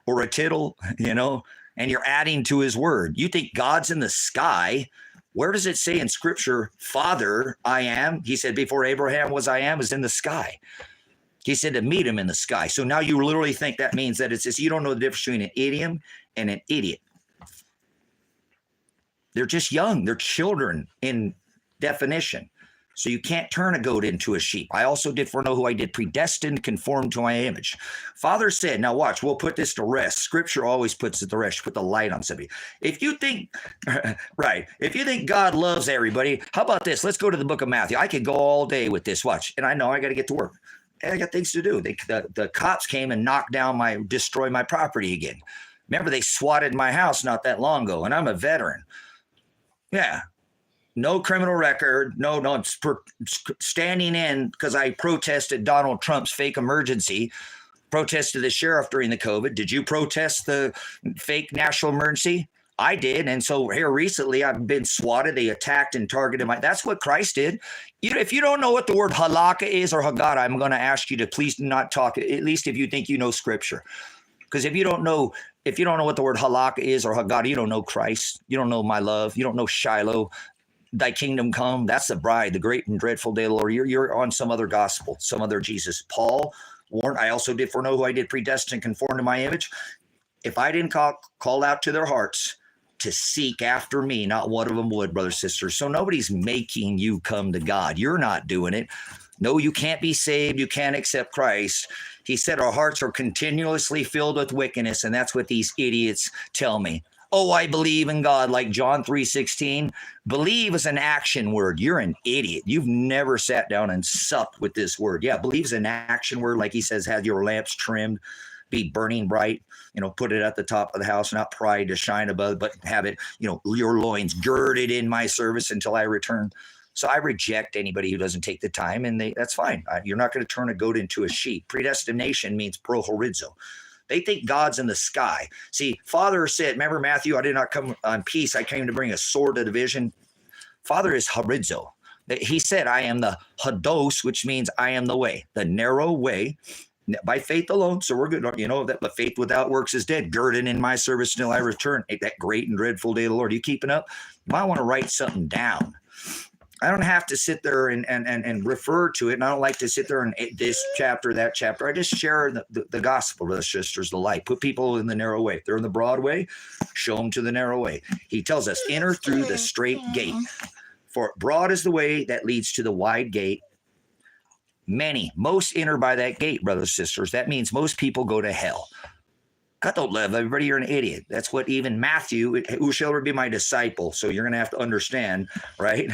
or a tittle, and you're adding to his word. You think God's in the sky. Where does it say in Scripture, Father, I am? He said, before Abraham was I am, is in the sky. He said to meet him in the sky. So now you literally think that means that it's just, you don't know the difference between an idiom and an idiot. They're just young. They're children in definition. So you can't turn a goat into a sheep. I also did foreknow who I did predestined, conform to my image. Father said, now watch, we'll put this to rest. Scripture always puts it to rest. Put the light on somebody. If you think, right, if you think God loves everybody, how about this? Let's go to the book of Matthew. I could go all day with this. Watch. And I know I got to get to work. I got things to do. The cops came and destroyed my property again. Remember, they swatted my house not that long ago, and I'm a veteran. Yeah. No criminal record. No, I'm standing in because I protested Donald Trump's fake emergency, protested the sheriff during the COVID. Did you protest the fake national emergency? I did. And so here recently, I've been swatted. They attacked and targeted that's what Christ did. If you don't know what the word halakha is or Haggadah, I'm going to ask you to please do not talk, at least if you think you know Scripture. Because if you don't know what the word halakha is or Haggadah, you don't know Christ. You don't know my love. You don't know Shiloh. Thy kingdom come. That's the bride, the great and dreadful day of the Lord. You're on some other gospel, some other Jesus. Paul warned, I also did foreknow who I did predestined, conform to my image. If I didn't call out to their hearts to seek after me, not one of them would, brothers, sisters. So nobody's making you come to God. You're not doing it. No, you can't be saved. You can't accept Christ. He said our hearts are continuously filled with wickedness, and that's what these idiots tell me. Oh, I believe in God, like John 3:16. Believe is an action word. You're an idiot. You've never sat down and supped with this word. Yeah, believe is an action word, like he says, have your lamps trimmed, be burning bright, put it at the top of the house, not pride to shine above, but have it, your loins girded in my service until I return. So I reject anybody who doesn't take the time, and that's fine. You're not going to turn a goat into a sheep. Predestination means pro haridzo. They think God's in the sky. See, Father said, remember Matthew, I did not come on peace. I came to bring a sword to division. Father is haridzo. He said, I am the hados, which means I am the way, the narrow way. By faith alone, so we're good. That the faith without works is dead. Girded in my service till I return. That great and dreadful day of the Lord. You keeping up? You might want to write something down. I don't have to sit there and refer to it. And I don't like to sit there and this chapter, that chapter. I just share the gospel, brothers and sisters, the light. Put people in the narrow way. If they're in the broad way, show them to the narrow way. He tells us, enter through the straight gate. For broad is the way that leads to the wide gate. Most enter by that gate, brothers and sisters. That means most people go to hell. God don't love everybody. You're an idiot. That's what even Matthew, who shall ever be my disciple? So you're going to have to understand, right?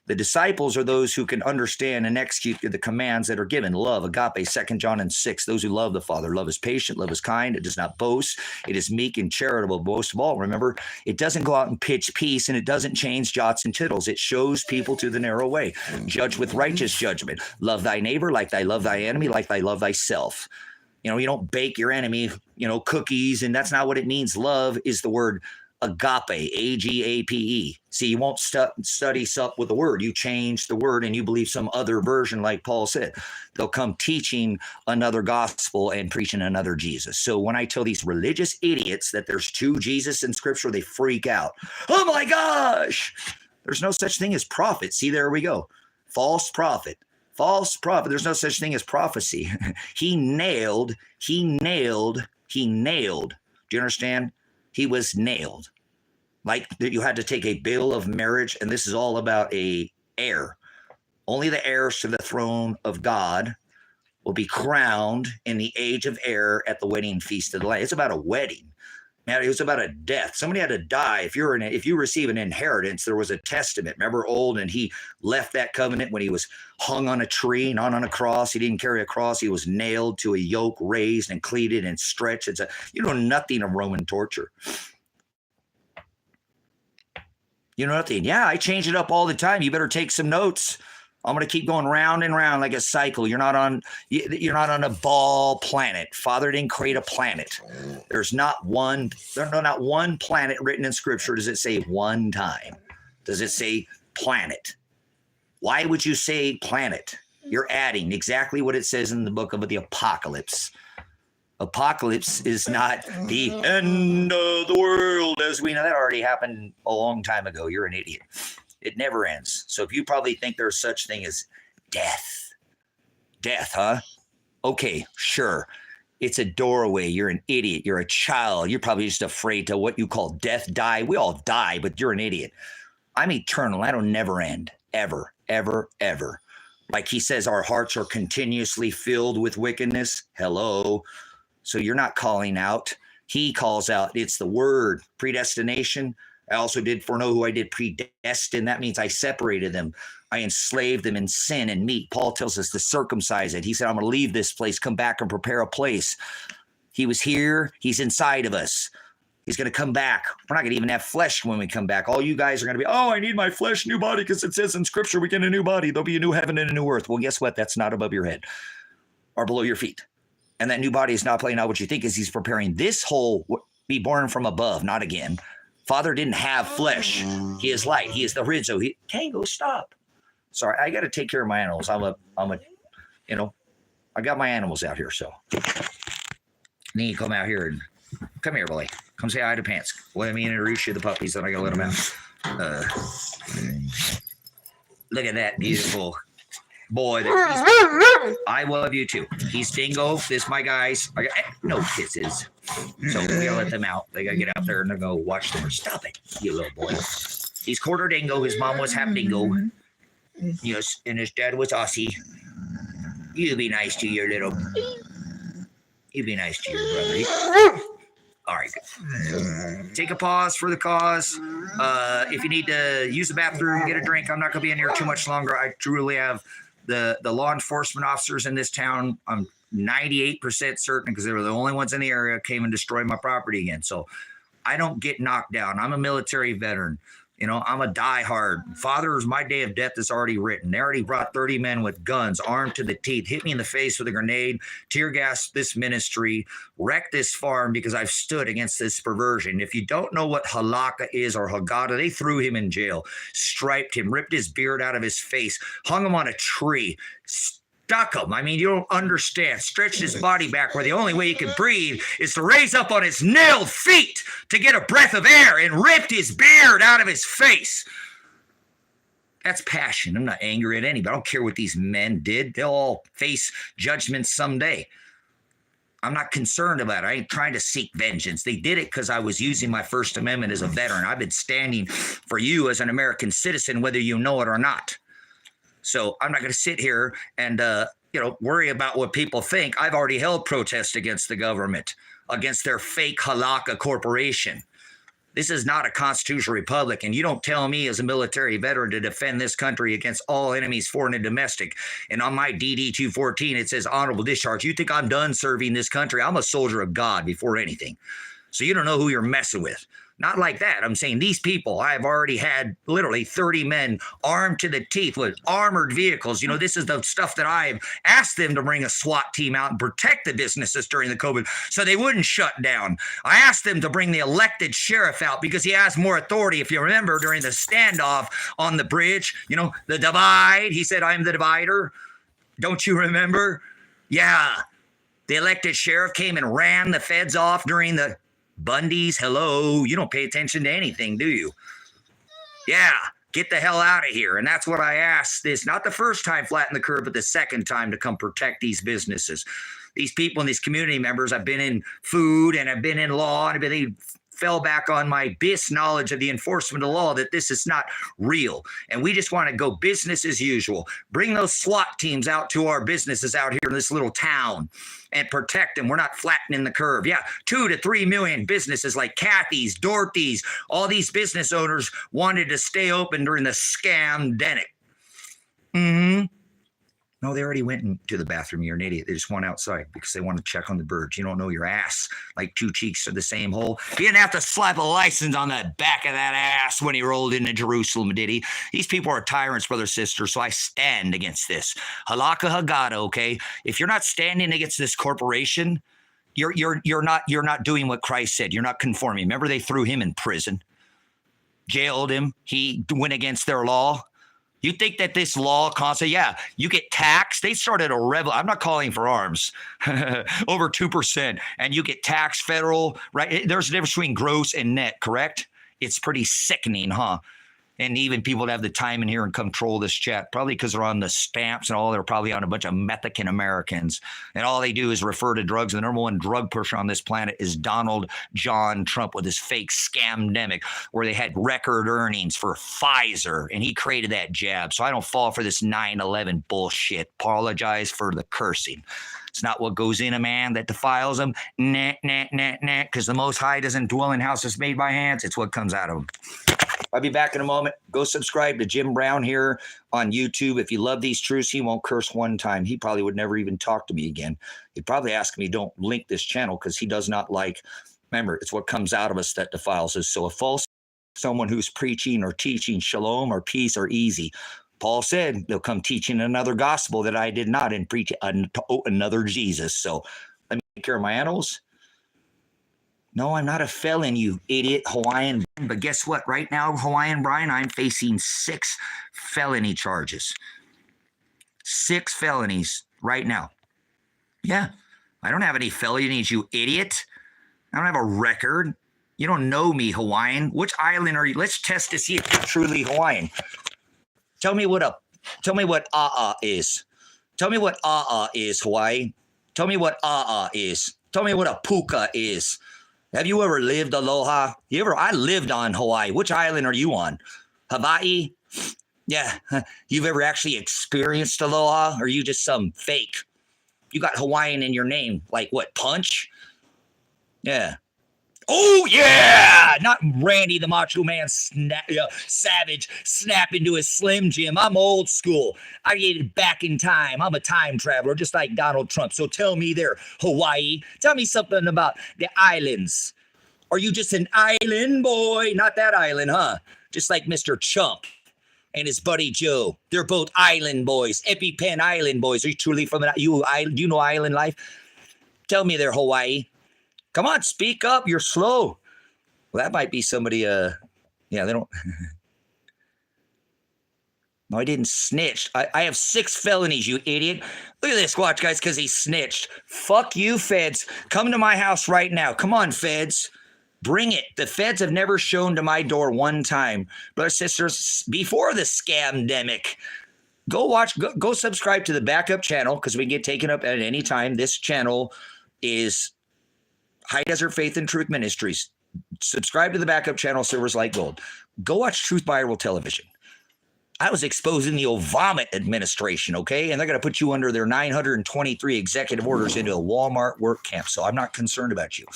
The disciples are those who can understand and execute the commands that are given. Love, agape, 2 John 6. Those who love the Father. Love is patient. Love is kind. It does not boast. It is meek and charitable. Most of all, remember, it doesn't go out and pitch peace, and it doesn't change jots and tittles. It shows people to the narrow way. Judge with righteous judgment. Love thy neighbor like thy love thy enemy, like thy love thyself. You don't bake your enemy, cookies, and that's not what it means. Love is the word agape, A-G-A-P-E. See, you won't study sup with the word. You change the word and you believe some other version, like Paul said. They'll come teaching another gospel and preaching another Jesus. So when I tell these religious idiots that there's two Jesus in Scripture, they freak out. Oh my gosh! There's no such thing as prophet. See, there we go. False prophet. False prophet. There's no such thing as prophecy. He nailed. Do you understand? He was nailed. Like you had to take a bill of marriage, and this is all about a heir. Only the heirs to the throne of God will be crowned in the age of heir at the wedding feast of the Lamb. It's about a wedding. It was about a death. Somebody had to die. If you receive an inheritance, there was a testament. Remember old, and he left that covenant when he was hung on a tree, not on a cross. He didn't carry a cross. He was nailed to a yoke, raised and cleated and stretched. You know nothing of Roman torture. You know nothing. Yeah, I change it up all the time. You better take some notes. I'm going to keep going round and round like a cycle. You're not on a ball planet. Father didn't create a planet. There's not one planet written in scripture. Does it say one time? Does it say planet? Why would you say planet? You're adding exactly what it says in the book of the Apocalypse. Apocalypse is not the end of the world as we know. That already happened a long time ago. You're an idiot. It never ends. So if you probably think there's such thing as death, huh? Okay, sure. It's a doorway. You're an idiot. You're a child. You're probably just afraid to what you call death, die. We all die, but you're an idiot. I'm eternal. I don't never end. Ever, ever, ever. Like he says, our hearts are continuously filled with wickedness. Hello. So you're not calling out. He calls out. It's the word, predestination. I also did foreknow who I did predestine. That means I separated them. I enslaved them in sin and meat. Paul tells us to circumcise it. He said, I'm going to leave this place, come back and prepare a place. He was here. He's inside of us. He's going to come back. We're not going to even have flesh when we come back. All you guys are going to be, oh, I need my flesh, new body, because it says in scripture we get a new body. There'll be a new heaven and a new earth. Well, guess what? That's not above your head or below your feet. And that new body is not playing out what you think is he's preparing this whole be born from above, not again. Father didn't have flesh. He is light. He is the haridzo. Tango, stop. Sorry, I got to take care of my animals. I got my animals out here, so. Then you come out here and, come here, boy. Come say hi to Pants. Let me introduce you to the puppies, then I got to let them out. Look at that beautiful boy. I love you too. He's Dingo. This my guys. No kisses. So we gotta let them out. They gotta get out there and go watch them. Stop it, you little boy. He's quarter Dingo. His mom was half Dingo. Yes, and his dad was Aussie. You be nice to your little. You be nice to your brother. All right, good. Take a pause for the cause. If you need to use the bathroom, get a drink. I'm not gonna be in here too much longer. I truly have the law enforcement officers in this town. I'm 98% certain, because they were the only ones in the area, came and destroyed my property again. So I don't get knocked down. I'm a military veteran. I'm a diehard. Father's my day of death is already written. They already brought 30 men with guns, armed to the teeth, hit me in the face with a grenade, tear gassed this ministry, wrecked this farm because I've stood against this perversion. If you don't know what halakha is or haggadah, they threw him in jail, striped him, ripped his beard out of his face, hung him on a tree, stuck him. I mean, you don't understand. Stretched his body back where the only way he could breathe is to raise up on his nailed feet to get a breath of air, and ripped his beard out of his face. That's passion. I'm not angry at anybody. I don't care what these men did. They'll all face judgment someday. I'm not concerned about it. I ain't trying to seek vengeance. They did it because I was using my First Amendment as a veteran. I've been standing for you as an American citizen, whether you know it or not. So I'm not going to sit here and, worry about what people think. I've already held protests against the government, against their fake halakha corporation. This is not a constitutional republic, and you don't tell me as a military veteran to defend this country against all enemies, foreign and domestic. And on my DD 214, it says honorable discharge. You think I'm done serving this country? I'm a soldier of God before anything. So you don't know who you're messing with. Not like that. I'm saying these people, I've already had literally 30 men armed to the teeth with armored vehicles. This is the stuff that I've asked them to bring a SWAT team out and protect the businesses during the COVID so they wouldn't shut down. I asked them to bring the elected sheriff out because he has more authority. If you remember during the standoff on the bridge, the divide, he said, I'm the divider. Don't you remember? Yeah. The elected sheriff came and ran the feds off during the Bundy's. Hello, you don't pay attention to anything, do you? Yeah, get the hell out of here. And that's what I asked this, not the first time flatten the curve, but the second time to come protect these businesses. These people and these community members, I've been in food and I've been in law and they fell back on my BIS knowledge of the enforcement of law that this is not real. And we just want to go business as usual. Bring those SWAT teams out to our businesses out here in this little town and protect them. We're not flattening the curve. Yeah, 2 to 3 million businesses like Kathy's, Dorothy's, all these business owners wanted to stay open during the scamdemic. Mm-hmm. No, they already went into the bathroom. You're an idiot. They just went outside because they want to check on the birds. You don't know your ass like 2 cheeks are the same hole. He didn't have to slap a license on the back of that ass when he rolled into Jerusalem, did he? These people are tyrants, brother, sister, so I stand against this. Halakha Haggadah, okay? If you're not standing against this corporation, you're not doing what Christ said. You're not conforming. Remember, they threw him in prison, jailed him. He went against their law. You think that this law constantly, yeah, you get taxed. They started a I'm not calling for arms, over 2%, and you get taxed federal, right? There's a difference between gross and net, correct? It's pretty sickening, huh? And even people that have the time in here and control this chat, probably because they're on the stamps and all, they're probably on a bunch of Mexican Americans. And all they do is refer to drugs. The number one drug pusher on this planet is Donald John Trump with his fake scamdemic, where they had record earnings for Pfizer, and he created that jab. So I don't fall for this 9/11 bullshit. Apologize for the cursing. It's not what goes in a man that defiles him. Nah, nah, nah, nah. Because the Most High doesn't dwell in houses made by hands. It's what comes out of him. I'll be back in a moment. Go subscribe to Jim Brown here on YouTube. If you love these truths, he won't curse one time. He probably would never even talk to me again. He'd probably ask me, don't link this channel, because he does not like, remember, it's what comes out of us that defiles us. So a false someone who's preaching or teaching shalom or peace are easy. Paul said they'll come teaching another gospel that I did not and preach another Jesus. So let me take care of my animals. No, I'm not a felon, you idiot Hawaiian. But guess what? Right now, Hawaiian Brian, I'm facing 6 felony charges. 6 felonies right now. Yeah, I don't have any felonies, you idiot. I don't have a record. You don't know me, Hawaiian. Which island are you? Let's test to see if you're truly Hawaiian. Tell me what a'a is. Tell me what a'a is, Hawaii. Tell me what a'a is. Tell me what a puka is. Have you ever lived aloha? I lived on Hawaii. Which island are you on? Hawaii? Yeah. You've ever actually experienced aloha? Or are you just some fake? You got Hawaiian in your name. Like what, Punch? Yeah. Oh, yeah. Not Randy the Macho Man Savage snap into his Slim Jim. I'm old school. I get it back in time. I'm a time traveler, just like Donald Trump. So tell me there, Hawaii. Tell me something about the islands. Are you just an island boy? Not that island, huh? Just like Mr. Chump and his buddy Joe. They're both island boys. EpiPen island boys. Are you truly from do you know island life? Tell me there, Hawaii. Come on, speak up. You're slow. Well, that might be somebody, yeah, they don't. No, I didn't snitch. I have 6 felonies, you idiot. Look at this. Watch, guys, because he snitched. Fuck you, feds. Come to my house right now. Come on, feds. Bring it. The feds have never shown to my door one time. Brothers, sisters, before the scamdemic, go subscribe to the backup channel, because we get taken up at any time. This channel is High Desert Faith and Truth Ministries. Subscribe to the backup channel, Silver's Like Gold. Go watch Truth Bible Television. I was exposing the Obama administration, okay? And they're going to put you under their 923 executive orders into a Walmart work camp. So I'm not concerned about you.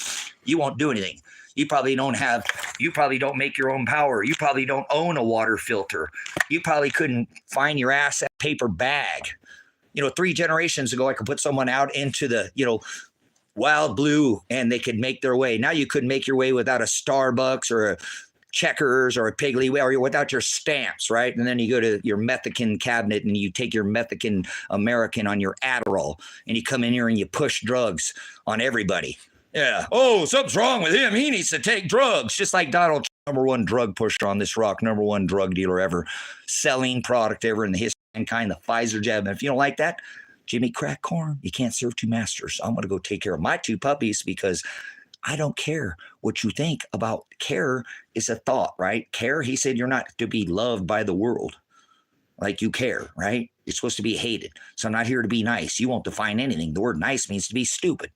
You won't do anything. You probably don't make your own power. You probably don't own a water filter. You probably couldn't find your ass a paper bag. 3 generations ago, I could put someone out into the, wild blue and they could make their way. Now you couldn't make your way without a Starbucks or a Checkers or a Piggly Wiggly, or without your stamps, right? And then you go to your Mexican cabinet and you take your Mexican American on your Adderall and you come in here and you push drugs on everybody. Yeah. Oh, something's wrong with him. He needs to take drugs. Just like Donald Trump, #1 drug pusher on this rock, #1 drug dealer ever, selling product ever in the history of mankind, the Pfizer jab. And if you don't like that, Jimmy crack corn, you can't serve 2 masters. I'm going to go take care of my 2 puppies, because I don't care what you think about care. Is a thought, right? Care, he said, you're not to be loved by the world like you care, right? You're supposed to be hated. So I'm not here to be nice. You won't define anything. The word nice means to be stupid.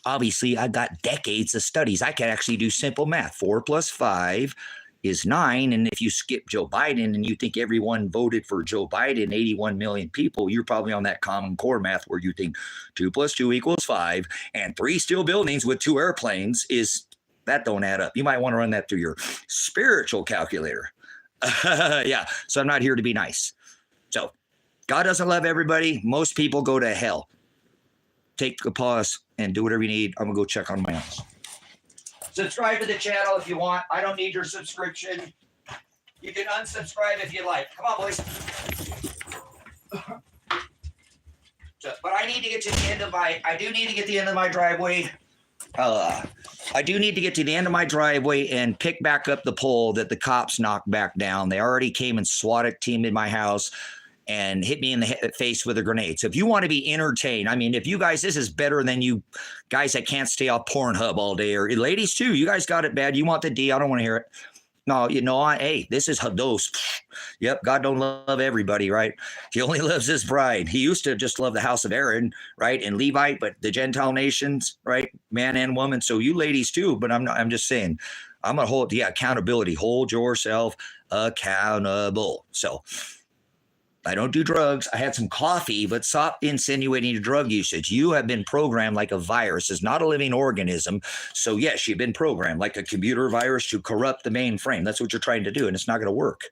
obviously I got decades of studies. I can actually do simple math. 4 plus 5 is 9. And if you skip Joe Biden and you think everyone voted for Joe Biden, 81 million people, you're probably on that Common Core math where you think 2 plus 2 equals 5 and 3 steel buildings with 2 airplanes is, that don't add up. You might want to run that through your spiritual calculator. Yeah. So I'm not here to be nice. So God doesn't love everybody. Most people go to hell. Take a pause and do whatever you need. I'm going to go check on my house. Subscribe to the channel if you want. I don't need your subscription. You can unsubscribe if you like. Come on, boys. But I need to get to the end of my, I do need to get to the end of my driveway. I do need to get to the end of my driveway and pick back up the pole that the cops knocked back down. They already came and SWAT team in my house and hit me in the face with a grenade. So if you want to be entertained, I mean, if you guys, this is better than you guys that can't stay off Pornhub all day, or ladies too, you guys got it bad. You want the D, I don't want to hear it. No, you know, hey, this is Hados. Yep, God don't love everybody, right? He only loves his bride. He used to just love the house of Aaron, right, and Levite, but the Gentile nations, right, man and woman. So you ladies too, but I'm just saying, I'm going to hold, accountability. Hold yourself accountable. So I don't do drugs. I had some coffee, but stop insinuating your drug usage. You have been programmed like a virus. It's not a living organism. So yes, you've been programmed like a computer virus to corrupt the mainframe. That's what you're trying to do, and it's not going to work.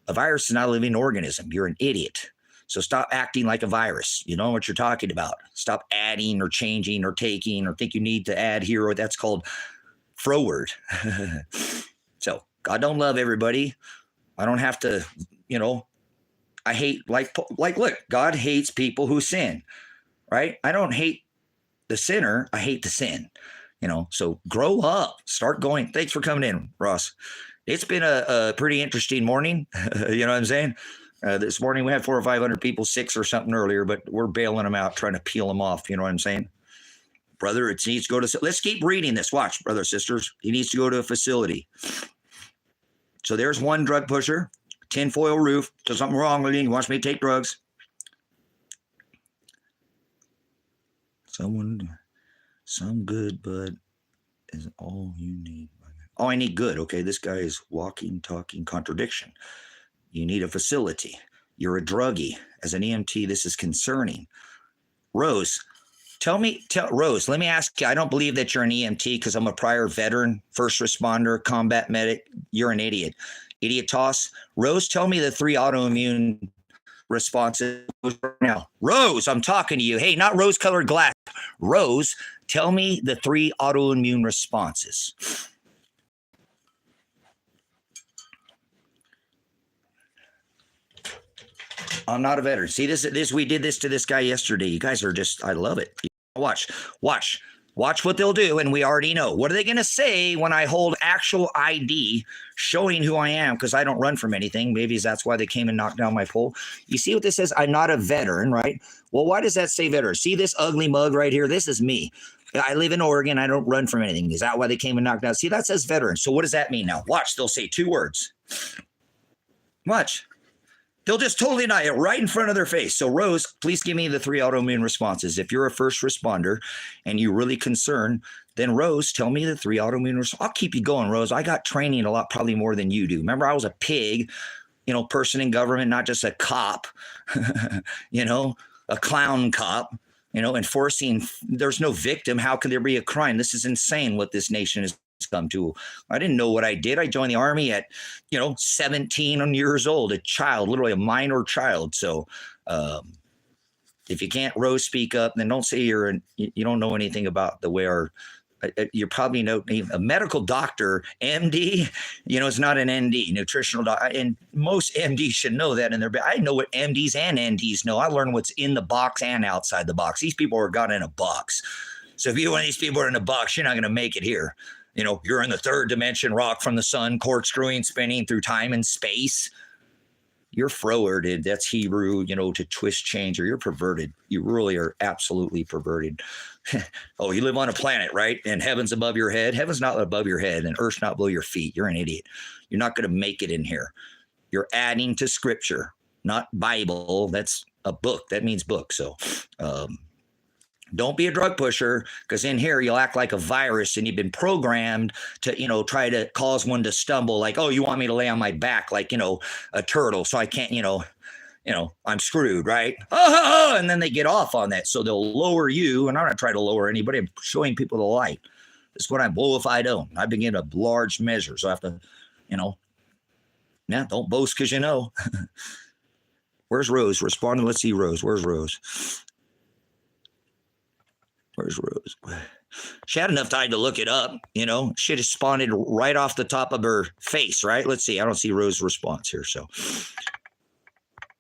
A virus is not a living organism. You're an idiot. So stop acting like a virus. You know what you're talking about. Stop adding or changing or taking or think you need to add here, or that's called forward. So God don't love everybody. I don't have to, you know, I hate, like, look, God hates people who sin, right? I don't hate the sinner. I hate the sin, you know, so grow up, start going. Thanks for coming in, Ross. It's been a pretty interesting morning. You know what I'm saying? This morning we had 400 or 500 people, 6 or something earlier, but we're bailing them out, trying to peel them off. You know what I'm saying? Brother, it needs to go to, let's keep reading this. Watch, brothers, sisters. He needs to go to a facility. So there's one drug pusher. Tinfoil roof. There's something wrong with him. He wants me to take drugs. Some good, but is all you need. Oh, I need good. Okay, this guy is walking, talking contradiction. You need a facility. You're a druggie. As an EMT, this is concerning. Rose, Rose, let me ask you, I don't believe that you're an EMT because I'm a prior veteran, first responder, combat medic. You're an idiot. Idiot toss. Rose, tell me the 3 autoimmune responses right now. Rose, I'm talking to you. Hey, not rose-colored glass. Rose, tell me the 3 autoimmune responses. I'm not a veteran. See, this we did this to this guy yesterday. You guys are just, I love it. Watch what they'll do, and we already know. What are they going to say when I hold actual ID showing who I am? Because I don't run from anything. Maybe that's why they came and knocked down my pole. You see what this says? I'm not a veteran, right? Well, why does that say veteran? See this ugly mug right here? This is me. I live in Oregon. I don't run from anything. Is that why they came and knocked down? See, that says veteran. So what does that mean now? Watch. They'll say 2 words. Watch. They'll just totally deny it right in front of their face. So, Rose, please give me the 3 autoimmune responses. If you're a first responder and you're really concerned, then, Rose, tell me the 3 autoimmune responses. I'll keep you going, Rose. I got training a lot, probably more than you do. Remember, I was a pig, you know, person in government, not just a cop, you know, a clown cop, you know, enforcing. There's no victim. How can there be a crime? This is insane what this nation is come to. I didn't know what I did. I joined the Army at, 17 years old, a child, literally a minor child. So if you can't, Rose, speak up, then don't say you don't know anything about the way you're probably a medical doctor, MD, it's not an ND, nutritional doctor. And most MDs should know that I know what MDs and NDs know. I learned what's in the box and outside the box. These people are got in a box. So if you're one of these people are in a box, you're not going to make it here. You're in the 3rd dimension, rock from the sun, corkscrewing, spinning through time and space. You're forwarded. That's Hebrew, to twist, change, or you're perverted. You really are absolutely perverted. Oh, you live on a planet, right? And heaven's above your head. Heaven's not above your head and earth's not below your feet. You're an idiot. You're not going to make it in here. You're adding to scripture, not Bible. That's a book. That means book. So, Don't be a drug pusher, because in here you'll act like a virus and you've been programmed to, try to cause one to stumble. Like, oh, you want me to lay on my back like, a turtle, so I can't, I'm screwed, right? And then they get off on that. So they'll lower you, and I'm not trying to lower anybody. I'm showing people the light. That's what I blow if I don't. I begin a large measure. So I have to, don't boast because you know. Where's Rose? Responding. Let's see Rose. Where's Rose? Where's Rose? She had enough time to look it up, She just responded right off the top of her face, right? Let's see. I don't see Rose's response here, so.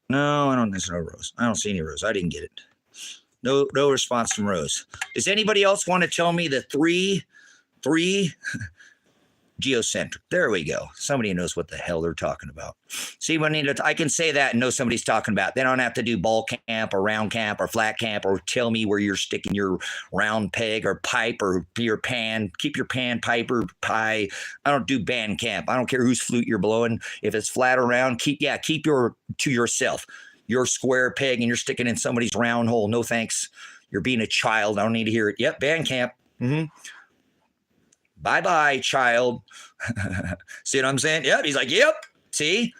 No, I don't. There's no Rose. I don't see any Rose. I didn't get it. No response from Rose. Does anybody else want to tell me the three geocentric? There we go. Somebody knows what the hell they're talking about. See, I can say that and know somebody's talking about. They don't have to do ball camp or round camp or flat camp or tell me where you're sticking your round peg or pipe or your pan. Keep your pan, pipe, or pie. I don't do band camp. I don't care whose flute you're blowing. If it's flat or round, keep your to yourself. Your square peg and you're sticking in somebody's round hole. No thanks. You're being a child. I don't need to hear it. Yep, band camp. Bye-bye, child. See what I'm saying? Yep. He's like, yep. See?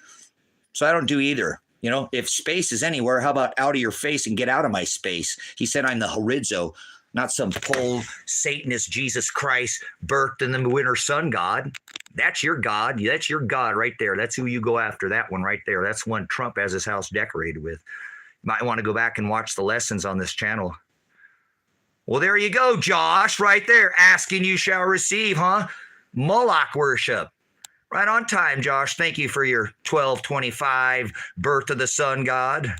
So I don't do either. If space is anywhere, how about out of your face and get out of my space? He said, I'm the haridzo, not some pole Satanist Jesus Christ birthed in the winter sun god. That's your God. That's your God right there. That's who you go after. That one right there. That's one Trump has his house decorated with. You might want to go back and watch the lessons on this channel. Well, there you go, Josh, right there. Asking you shall receive, huh? Moloch worship. Right on time, Josh. Thank you for your 1225 birth of the sun god.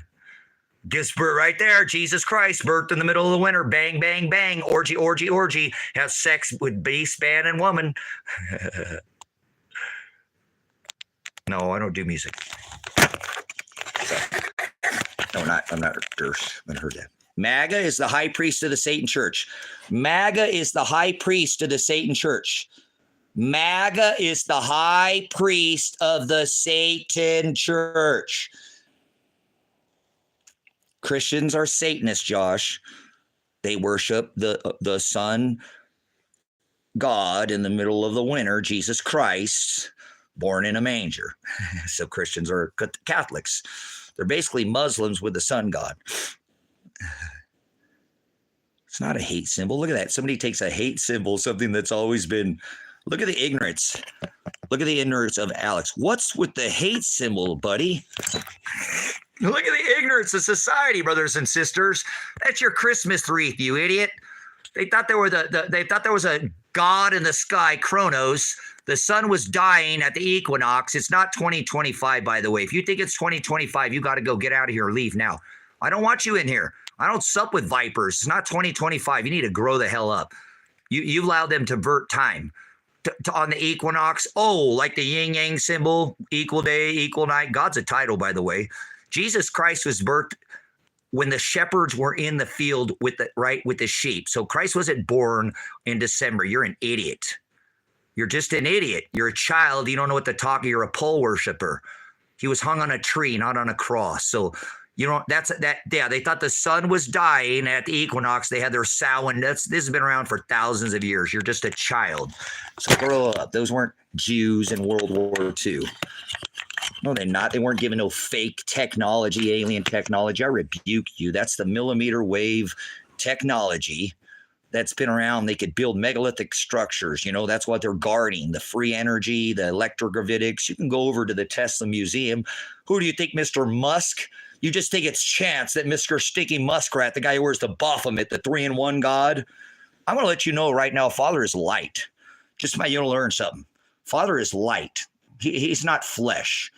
Gifts right there. Jesus Christ, birthed in the middle of the winter. Bang, bang, bang. Orgy, orgy, orgy. Have sex with beast, man, and woman. No, I don't do music. So, no, I'm not heard that. MAGA is the high priest of the Satan church. MAGA is the high priest of the Satan church. MAGA is the high priest of the Satan church. Christians are Satanists, Josh. They worship the sun God in the middle of the winter, Jesus Christ, born in a manger. So Christians are Catholics. They're basically Muslims with the sun god. It's not a hate symbol. Look at that. Somebody takes a hate symbol, something that's always been. Look at the ignorance. Look at the ignorance of Alex. What's with the hate symbol, buddy? Look at the ignorance of society, brothers and sisters. That's your Christmas wreath, you idiot. They thought there was a god in the sky, Kronos. The sun was dying at the equinox. It's not 2025, by the way. If you think it's 2025, you got to go get out of here. Leave now. I don't want you in here. I don't sup with vipers. It's not 2025. You need to grow the hell up. You allowed them to vert time on the equinox. Oh, like the yin yang symbol, equal day, equal night. God's a title, by the way. Jesus Christ was birthed when the shepherds were in the field with the sheep. So Christ wasn't born in December. You're an idiot. You're just an idiot. You're a child. You don't know what to talk. You're a pole worshiper. He was hung on a tree, not on a cross. So they thought the sun was dying at the equinox. They had their Samhain. This has been around for thousands of years. You're just a child. So grow up. Those weren't Jews in World War II. No, they're not. They weren't given no fake technology, alien technology. I rebuke you. That's the millimeter wave technology that's been around. They could build megalithic structures. That's what they're guarding, the free energy, the electrogravitics. You can go over to the Tesla Museum. Who do you think, Mr. Musk? You just think it's chance that Mr. Sticky Muskrat, the guy who wears the Baphomet, the 3-in-1 God. I'm going to let you know right now, Father is light. Just might you learn something. Father is light. He's not flesh.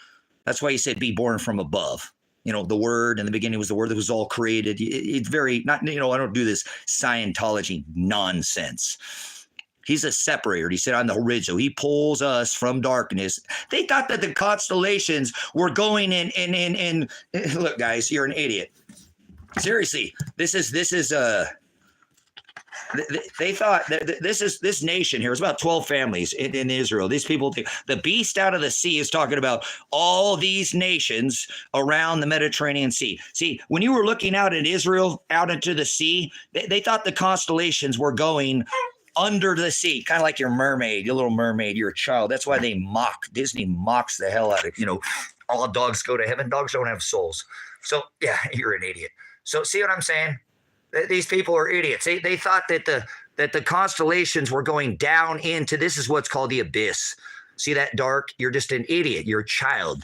That's why he said, be born from above. The word in the beginning was the word that was all created. It's very, not, I don't do this Scientology nonsense. He's a separator. He said, I'm the haridzo. He pulls us from darkness. They thought that the constellations were going in. Look, guys, you're an idiot. Seriously, this is They thought that this nation here is about 12 families in Israel. These people, the beast out of the sea is talking about all these nations around the Mediterranean Sea. See, when you were looking out at Israel, out into the sea, they thought the constellations were going under the sea, kind of like your mermaid, your little mermaid, you're a child. That's why they mock. Disney mocks the hell out of, all dogs go to heaven. Dogs don't have souls. So yeah, you're an idiot. So see what I'm saying? These people are idiots. They thought that the constellations were going down into, this is what's called the abyss. See that dark? You're just an idiot. You're a child.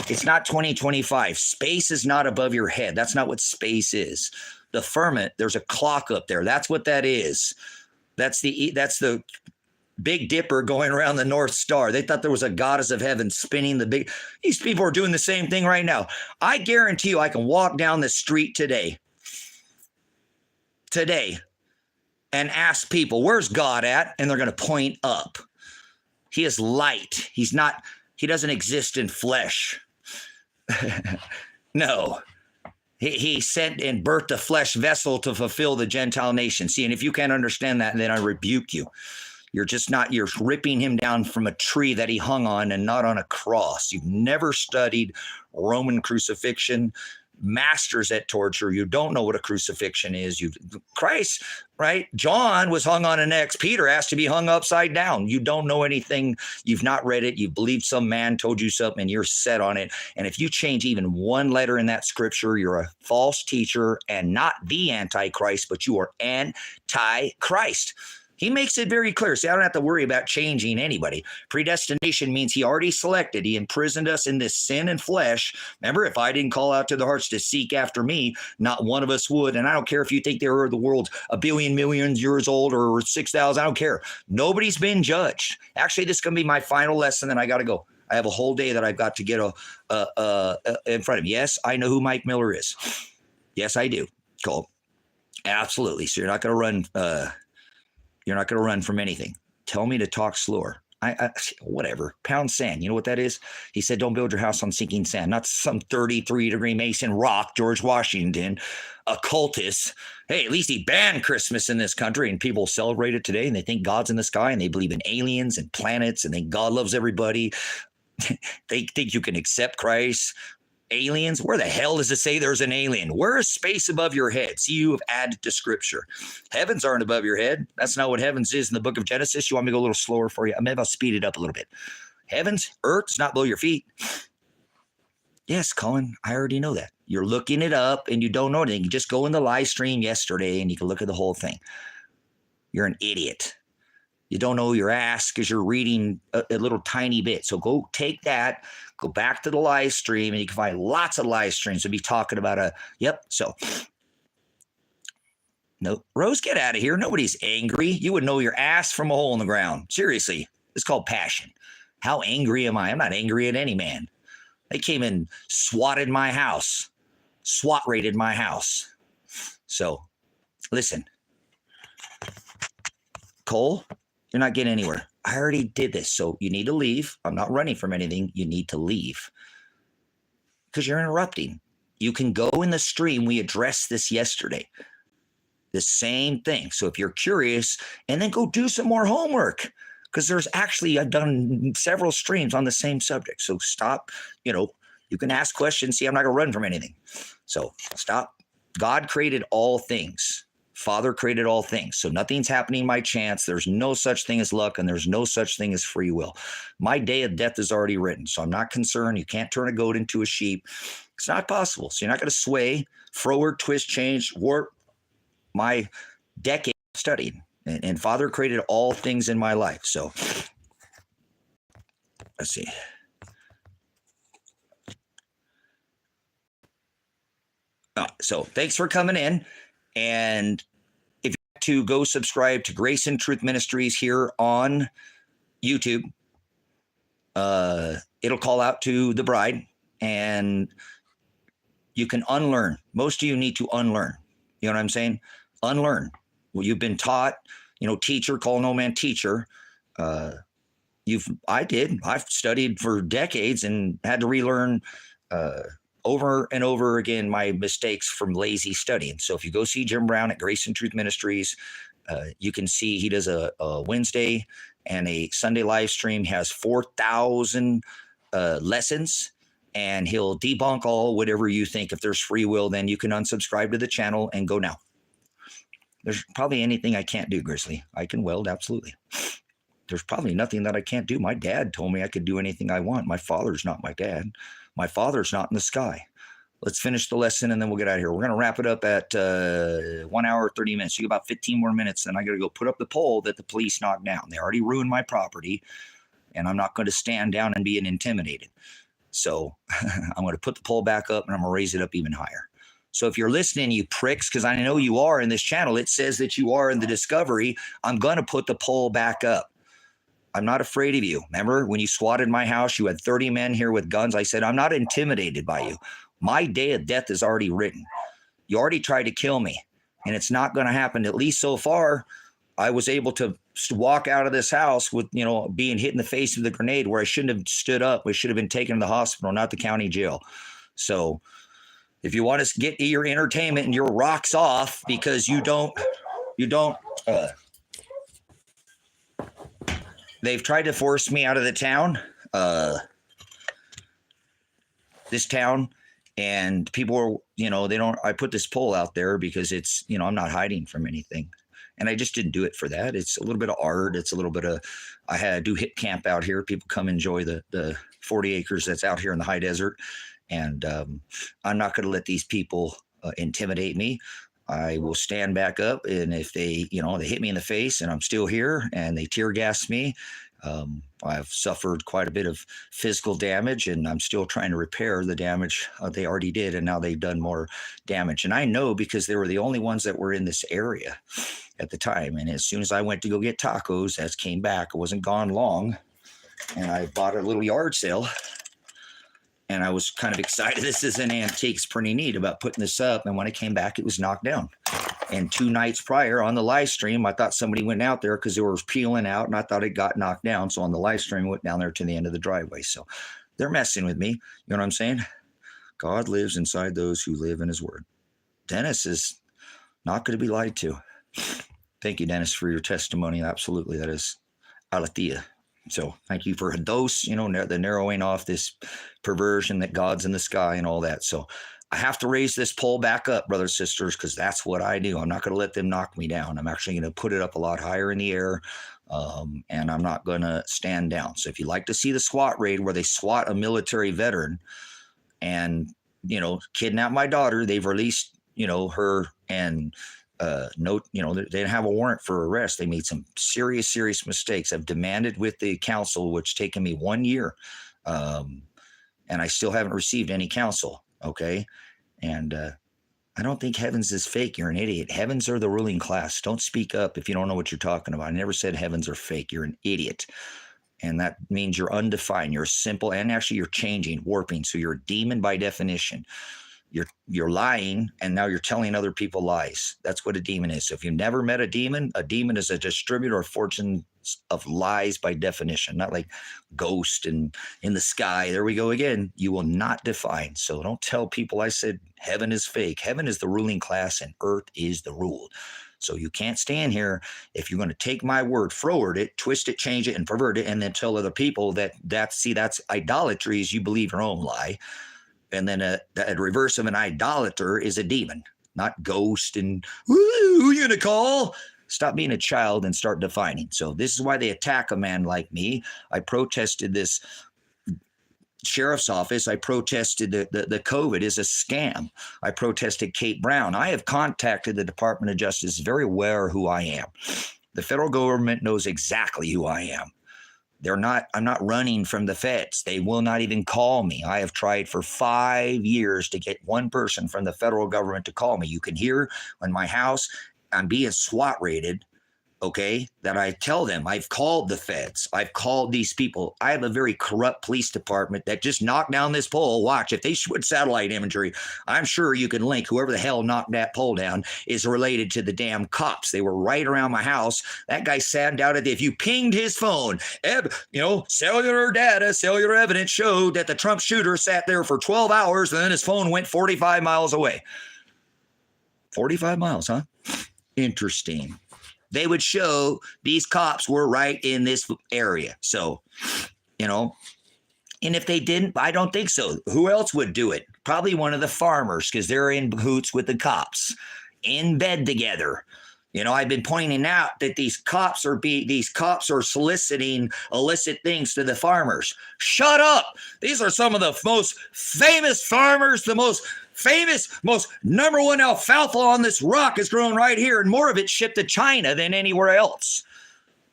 It's not 2025. Space is not above your head. That's not what space is. The firmament, there's a clock up there. That's what that is. That's the Big Dipper going around the North Star. They thought there was a goddess of heaven spinning the big. These people are doing the same thing right now. I guarantee you I can walk down the street today, and ask people, where's God at? And they're going to point up. He is light. He doesn't exist in flesh. No. He sent and birthed a flesh vessel to fulfill the Gentile nation. See, and if you can't understand that, then I rebuke you. You're ripping him down from a tree that he hung on and not on a cross. You've never studied Roman crucifixion, masters at torture. You don't know what a crucifixion is. Christ, right? John was hung on an X. Peter asked to be hung upside down. You don't know anything. You've not read it. You believe some man told you something and you're set on it. And if you change even one letter in that scripture, you're a false teacher and not the Antichrist, but you are anti-Christ. He makes it very clear. See, I don't have to worry about changing anybody. Predestination means he already selected. He imprisoned us in this sin and flesh. Remember, if I didn't call out to the hearts to seek after me, not one of us would. And I don't care if you think the world's a billion millions years old or 6,000. I don't care. Nobody's been judged. Actually, this is going to be my final lesson, and I got to go. I have a whole day that I've got to get in front of me. Yes, I know who Mike Miller is. Yes, I do. Cool. Absolutely. So you're not going to run... You're not going to run from anything. Tell me to talk slower. Whatever. Pound sand. You know what that is? He said, don't build your house on sinking sand. Not some 33-degree Mason rock, George Washington, occultist. Hey, at least he banned Christmas in this country and people celebrate it today and they think God's in the sky and they believe in aliens and planets and think God loves everybody. They think you can accept Christ. Aliens? Where the hell does it say there's an alien? Where is space above your head? See, you have added to scripture. Heavens aren't above your head. That's not what heavens is in the book of Genesis. You want me to go a little slower for you? Maybe I'll speed it up a little bit. Heavens, earth is not below your feet. Yes, Colin, I already know that. You're looking it up and you don't know anything. You just go in the live stream yesterday and you can look at the whole thing. You're an idiot. You don't know your ass because you're reading a little tiny bit. So go take that, go back to the live stream, and you can find lots of live streams. We'll be talking about so. No, Rose, get out of here. Nobody's angry. You would know your ass from a hole in the ground. Seriously, it's called passion. How angry am I? I'm not angry at any man. They came and swatted my house, SWAT raided my house. So, listen, Cole, you're not getting anywhere. I already did this, so you need to leave. I'm not running from anything. You need to leave because you're interrupting. You can go in the stream. We addressed this yesterday. The same thing. So if you're curious, and then go do some more homework because I've done several streams on the same subject. So stop, you can ask questions. See, I'm not going to run from anything. So stop. God created all things. Father created all things. So nothing's happening by chance. There's no such thing as luck, and there's no such thing as free will. My day of death is already written, so I'm not concerned. You can't turn a goat into a sheep. It's not possible. So you're not going to sway, forward, twist, change, warp my decade of studying. And Father created all things in my life. So let's see. So thanks for coming in. And if you want to go subscribe to Grace and Truth Ministries here on YouTube, it'll call out to the bride and you can unlearn. Most of you need to unlearn. You know what I'm saying? Unlearn. Well, you've been taught, teacher, call no man teacher. I've studied for decades and had to relearn, over and over again my mistakes from lazy studying. So if you go see Jim Brown at Grace and Truth Ministries, You can see he does a Wednesday and a Sunday live stream. He has 4,000 lessons, and he'll debunk all whatever you think. If there's free will, then you can unsubscribe to the channel and go now. There's probably anything I can't do, Grizzly. I can weld, absolutely. There's probably nothing that I can't do. My dad told me I could do anything I want. My father's not my dad. My father's not in the sky. Let's finish the lesson, and then we'll get out of here. We're going to wrap it up at 1 hour, 30 minutes. You got about 15 more minutes, and I got to go put up the pole that the police knocked down. They already ruined my property, and I'm not going to stand down and be intimidated. So I'm going to put the pole back up, and I'm going to raise it up even higher. So if you're listening, you pricks, because I know you are in this channel, it says that you are in the Discovery. I'm going to put the pole back up. I'm not afraid of you. Remember when you swatted my house, you had 30 men here with guns. I said, I'm not intimidated by you. My day of death is already written. You already tried to kill me, and it's not going to happen. At least so far, I was able to walk out of this house with, being hit in the face with a grenade where I shouldn't have stood up. We should have been taken to the hospital, not the county jail. So if you want to get your entertainment and your rocks off because they've tried to force me out of the town, this town, and people are, I put this poll out there because it's, I'm not hiding from anything. And I just didn't do it for that. It's a little bit of art. It's a little bit of, I do hit camp out here. People come enjoy the 40 acres that's out here in the high desert. And I'm not going to let these people intimidate me. I will stand back up. And if they hit me in the face and I'm still here and they tear gas me, I've suffered quite a bit of physical damage, and I'm still trying to repair the damage they already did, and now they've done more damage. And I know because they were the only ones that were in this area at the time. And as soon as I went to go get tacos, as came back, I wasn't gone long, and I bought a little yard sale. And I was kind of excited. This is an antique. It's pretty neat about putting this up. And when I came back, it was knocked down. And 2 nights prior on the live stream, I thought somebody went out there because they were peeling out, and I thought it got knocked down. So on the live stream, I went down there to the end of the driveway. So they're messing with me. You know what I'm saying? God lives inside those who live in his word. Dennis is not going to be lied to. Thank you, Dennis, for your testimony. Absolutely. That is aletheia. So thank you for those, the narrowing off this perversion that God's in the sky and all that. So I have to raise this pole back up, brothers and sisters, because that's what I do. I'm not going to let them knock me down. I'm actually going to put it up a lot higher in the air, and I'm not going to stand down. So if you like to see the SWAT raid where they SWAT a military veteran and, kidnap my daughter, they've released, her and they didn't have a warrant for arrest. They made some serious mistakes. I've demanded with the council, which taken me 1 year, and I still haven't received any counsel. Okay, and I don't think heavens is fake. You're an idiot. Heavens are the ruling class. Don't speak up if you don't know what you're talking about. I never said heavens are fake. You're an idiot, and that means you're undefined. You're simple, and actually you're changing, warping. So you're a demon by definition. You're lying, and now you're telling other people lies. That's what a demon is. So if you've never met a demon is a distributor of fortune of lies by definition, not like ghost and in the sky. There we go again. You will not define. So don't tell people I said heaven is fake. Heaven is the ruling class, and earth is the ruled. So you can't stand here if you're going to take my word, forward it, twist it, change it, and pervert it, and then tell other people that's idolatry is you believe your own lie. And then a reverse of an idolater is a demon, not ghost and who you gonna call? Stop being a child and start defining. So this is why they attack a man like me. I protested this sheriff's office. I protested the COVID is a scam. I protested Kate Brown. I have contacted the Department of Justice, very aware who I am. The federal government knows exactly who I am. I'm not running from the feds. They will not even call me. I have tried for 5 years to get one person from the federal government to call me. You can hear on my house, I'm being SWAT raided, okay, that I tell them I've called the feds. I've called these people. I have a very corrupt police department that just knocked down this pole. Watch, if they shoot satellite imagery, I'm sure you can link whoever the hell knocked that pole down is related to the damn cops. They were right around my house. That guy sat down if you pinged his phone, cellular data, cellular evidence showed that the Trump shooter sat there for 12 hours and then his phone went 45 miles away. 45 miles, huh? Interesting. they would show these cops were right in this area. So, you know, and if they didn't, I don't think so. Who else would do it? Probably one of the farmers, because they're in cahoots with the cops, in bed together. You know, I've been pointing out that these cops are soliciting illicit things to the farmers. Shut up! These are some of the most famous farmers, the most famous, most number one alfalfa on this rock is grown right here, and more of it shipped to China than anywhere else.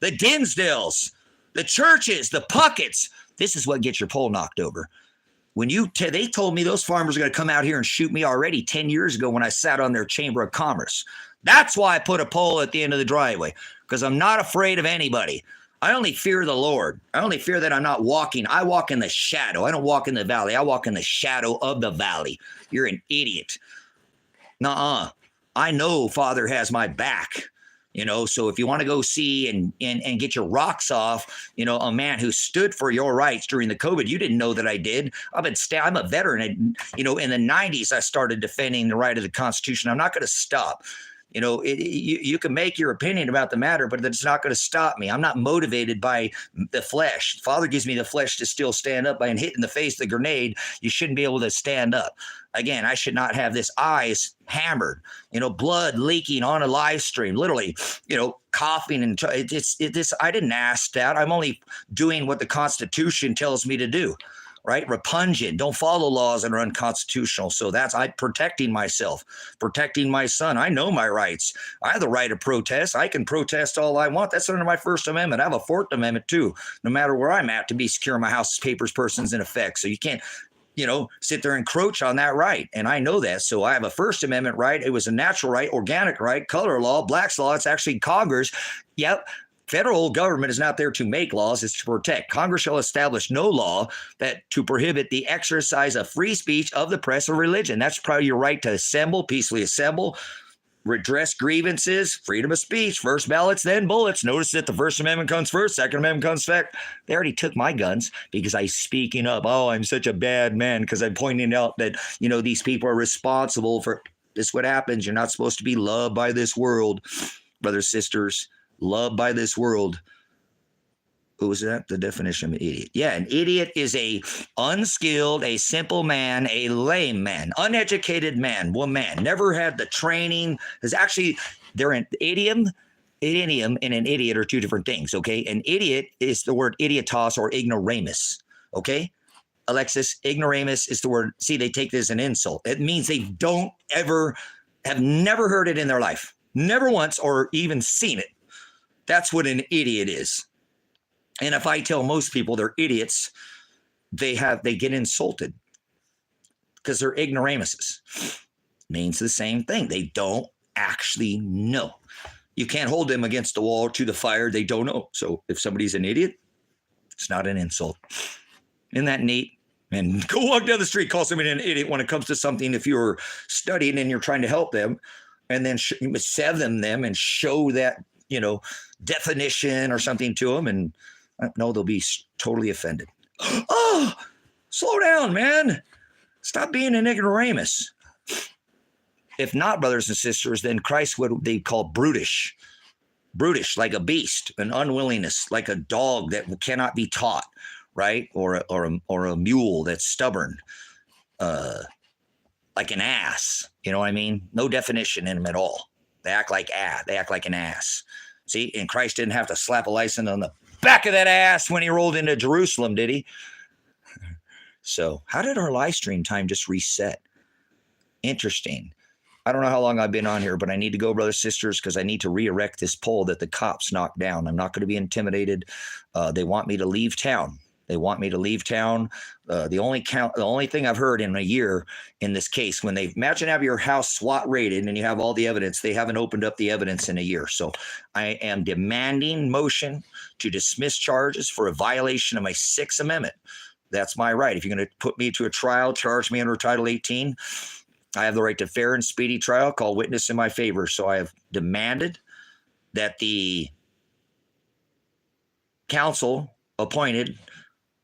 The Dinsdales, the Churches, the Pucketts. This is what gets your pole knocked over. When they told me those farmers are going to come out here and shoot me already 10 years ago when I sat on their Chamber of Commerce. That's why I put a pole at the end of the driveway, because I'm not afraid of anybody. I only fear the Lord. I only fear that I'm not walking. I walk in the shadow. I don't walk in the valley. I walk in the shadow of the valley. You're an idiot. Nuh-uh. I know Father has my back. You know, so if you want to go see and get your rocks off, you know, a man who stood for your rights during the COVID, you didn't know that I did. I'm a veteran. You know, in the 90s, I started defending the right of the Constitution. I'm not going to stop. You know, you can make your opinion about the matter, but it's not going to stop me. I'm not motivated by the flesh. Father gives me the flesh to still stand up. By hitting the face with a grenade, you shouldn't be able to stand up. Again, I should not have this eyes hammered, you know, blood leaking on a live stream, literally, you know, coughing. And I didn't ask that. I'm only doing what the Constitution tells me to do. Right? Repugnant. Don't follow laws that are unconstitutional. So I'm protecting myself, protecting my son. I know my rights. I have the right to protest. I can protest all I want. That's under my First Amendment. I have a Fourth Amendment too, no matter where I'm at, to be secure in my house, papers, persons, and effects. So you can't, you know, sit there and encroach on that right. And I know that. So I have a First Amendment right. It was a natural right, organic right, color law, Black's law. It's actually Congress. Yep. Federal government is not there to make laws, it's to protect. Congress shall establish no law that to prohibit the exercise of free speech of the press or religion. That's probably your right to assemble, peacefully assemble, redress grievances, freedom of speech, first ballots, then bullets. Notice that the First Amendment comes first, Second Amendment comes second. They already took my guns because I'm speaking up. Oh, I'm such a bad man because I'm pointing out that, you know, these people are responsible for this. What happens? You're not supposed to be loved by this world, brothers, sisters. Loved by this world. What was that? The definition of an idiot. Yeah, an idiot is a unskilled, a simple man, a lame man, uneducated man, woman, never had the training. Is actually, they're an idiom and an idiot are two different things, okay? An idiot is the word idiotos or ignoramus, okay? Alexis, ignoramus is the word, see, they take this as an insult. It means they have never heard it in their life. Never once or even seen it. That's what an idiot is. And if I tell most people they're idiots, they get insulted because they're ignoramuses. Means the same thing. They don't actually know. You can't hold them against the wall or to the fire. They don't know. So if somebody's an idiot, it's not an insult. Isn't that neat? And go walk down the street, call somebody an idiot when it comes to something. If you're studying and you're trying to help them, and then seven them and show that, you know, definition or something to them, and no, they'll be totally offended. Oh, slow down, man. Stop being an ignoramus. If not, brothers and sisters, then Christ would they call brutish, like a beast, an unwillingness, like a dog that cannot be taught, right? Or a mule that's stubborn, like an ass. You know what I mean? No definition in them at all. They act like an ass. See, and Christ didn't have to slap a license on the back of that ass when he rolled into Jerusalem, did he? So how did our live stream time just reset? Interesting. I don't know how long I've been on here, but I need to go, brothers, sisters, because I need to re-erect this pole that the cops knocked down. I'm not going to be intimidated. They want me to leave town. The only thing I've heard in a year in this case, when they imagine have your house SWAT raided and you have all the evidence, they haven't opened up the evidence in a year. So I am demanding motion to dismiss charges for a violation of my Sixth Amendment. That's my right. If you're going to put me to a trial, charge me under Title 18, I have the right to fair and speedy trial, call witness in my favor. So I have demanded that the counsel appointed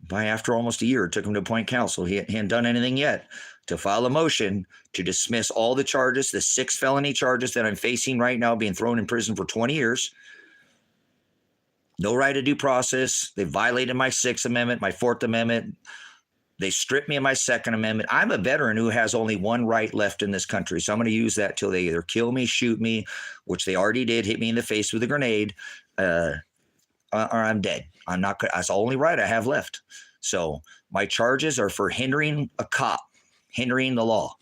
By after almost a year, it took him to appoint counsel. He hadn't done anything yet to file a motion to dismiss all the charges, the 6 felony charges that I'm facing right now, being thrown in prison for 20 years. No right of due process. They violated my 6th Amendment, my 4th Amendment. They stripped me of my 2nd Amendment. I'm a veteran who has only one right left in this country. So I'm going to use that till they either kill me, shoot me, which they already did, hit me in the face with a grenade, or I'm dead. I'm not. That's the only right I have left. So my charges are for hindering a cop, hindering the law.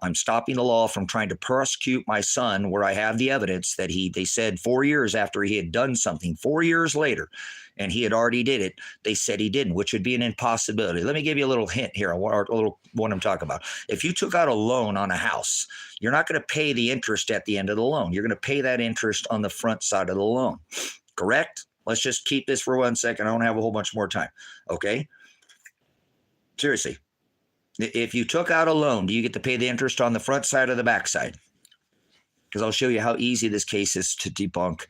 I'm stopping the law from trying to prosecute my son where I have the evidence that they said 4 years after he had done something, 4 years later, and he had already did it, they said he didn't, which would be an impossibility. Let me give you a little hint here on what I'm talking about. If you took out a loan on a house, you're not going to pay the interest at the end of the loan. You're going to pay that interest on the front side of the loan, correct? Let's just keep this for 1 second. I don't have a whole bunch more time, okay? Seriously. If you took out a loan, do you get to pay the interest on the front side or the back side? Because I'll show you how easy this case is to debunk.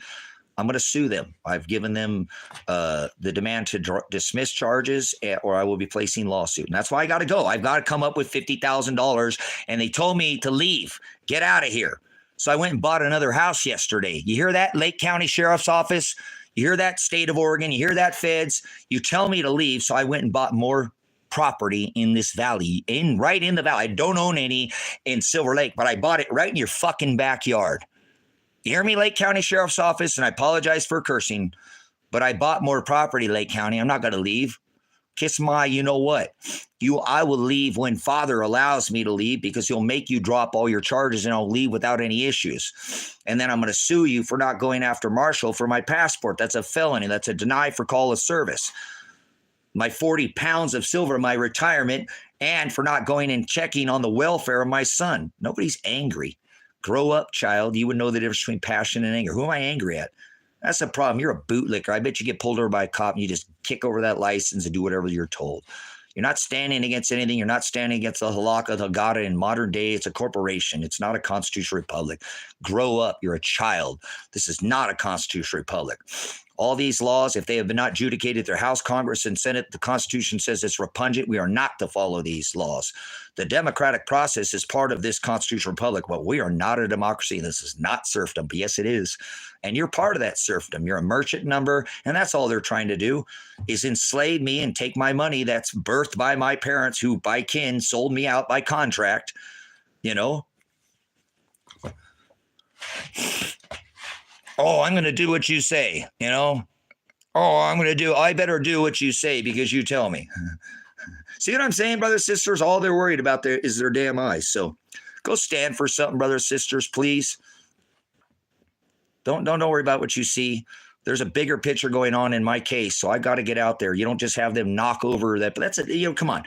I'm going to sue them. I've given them the demand to dismiss charges, or I will be placing lawsuit. And that's why I got to go. I've got to come up with $50,000. And they told me to leave. Get out of here. So I went and bought another house yesterday. You hear that, Lake County Sheriff's Office? You hear that, State of Oregon? You hear that, feds? You tell me to leave. So I went and bought more property in this valley, right in the valley. I don't own any in Silver Lake, but I bought it right in your fucking backyard. You hear me, Lake County Sheriff's Office? And I apologize for cursing, but I bought more property, Lake County. I'm not going to leave. Kiss my, you know what? I will leave when Father allows me to leave, because he'll make you drop all your charges and I'll leave without any issues. And then I'm going to sue you for not going after Marshall for my passport. That's a felony. That's a deny for call of service. My 40 pounds of silver, my retirement, and for not going and checking on the welfare of my son. Nobody's angry. Grow up, child. You would know the difference between passion and anger. Who am I angry at? That's the problem. You're a bootlicker. I bet you get pulled over by a cop and you just kick over that license and do whatever you're told. You're not standing against anything. You're not standing against the halakha, the Agata. In modern day, it's a corporation. It's not a constitutional republic. Grow up. You're a child. This is not a constitutional republic. All these laws, if they have been not adjudicated through House, Congress, and Senate, the Constitution says it's repugnant. We are not to follow these laws. The democratic process is part of this constitutional republic, but we are not a democracy. This is not serfdom. But yes, it is. And you're part of that serfdom. You're a merchant number, and that's all they're trying to do is enslave me and take my money that's birthed by my parents who, by kin, sold me out by contract, you know. Oh, I'm going to do what you say, you know. Oh, I better do what you say because you tell me. See what I'm saying, brothers, sisters? All they're worried about is their damn eyes. So go stand for something, brothers, sisters, please. Don't worry about what you see. There's a bigger picture going on in my case, so I got to get out there. You don't just have them knock over that. But that's it. You know, come on.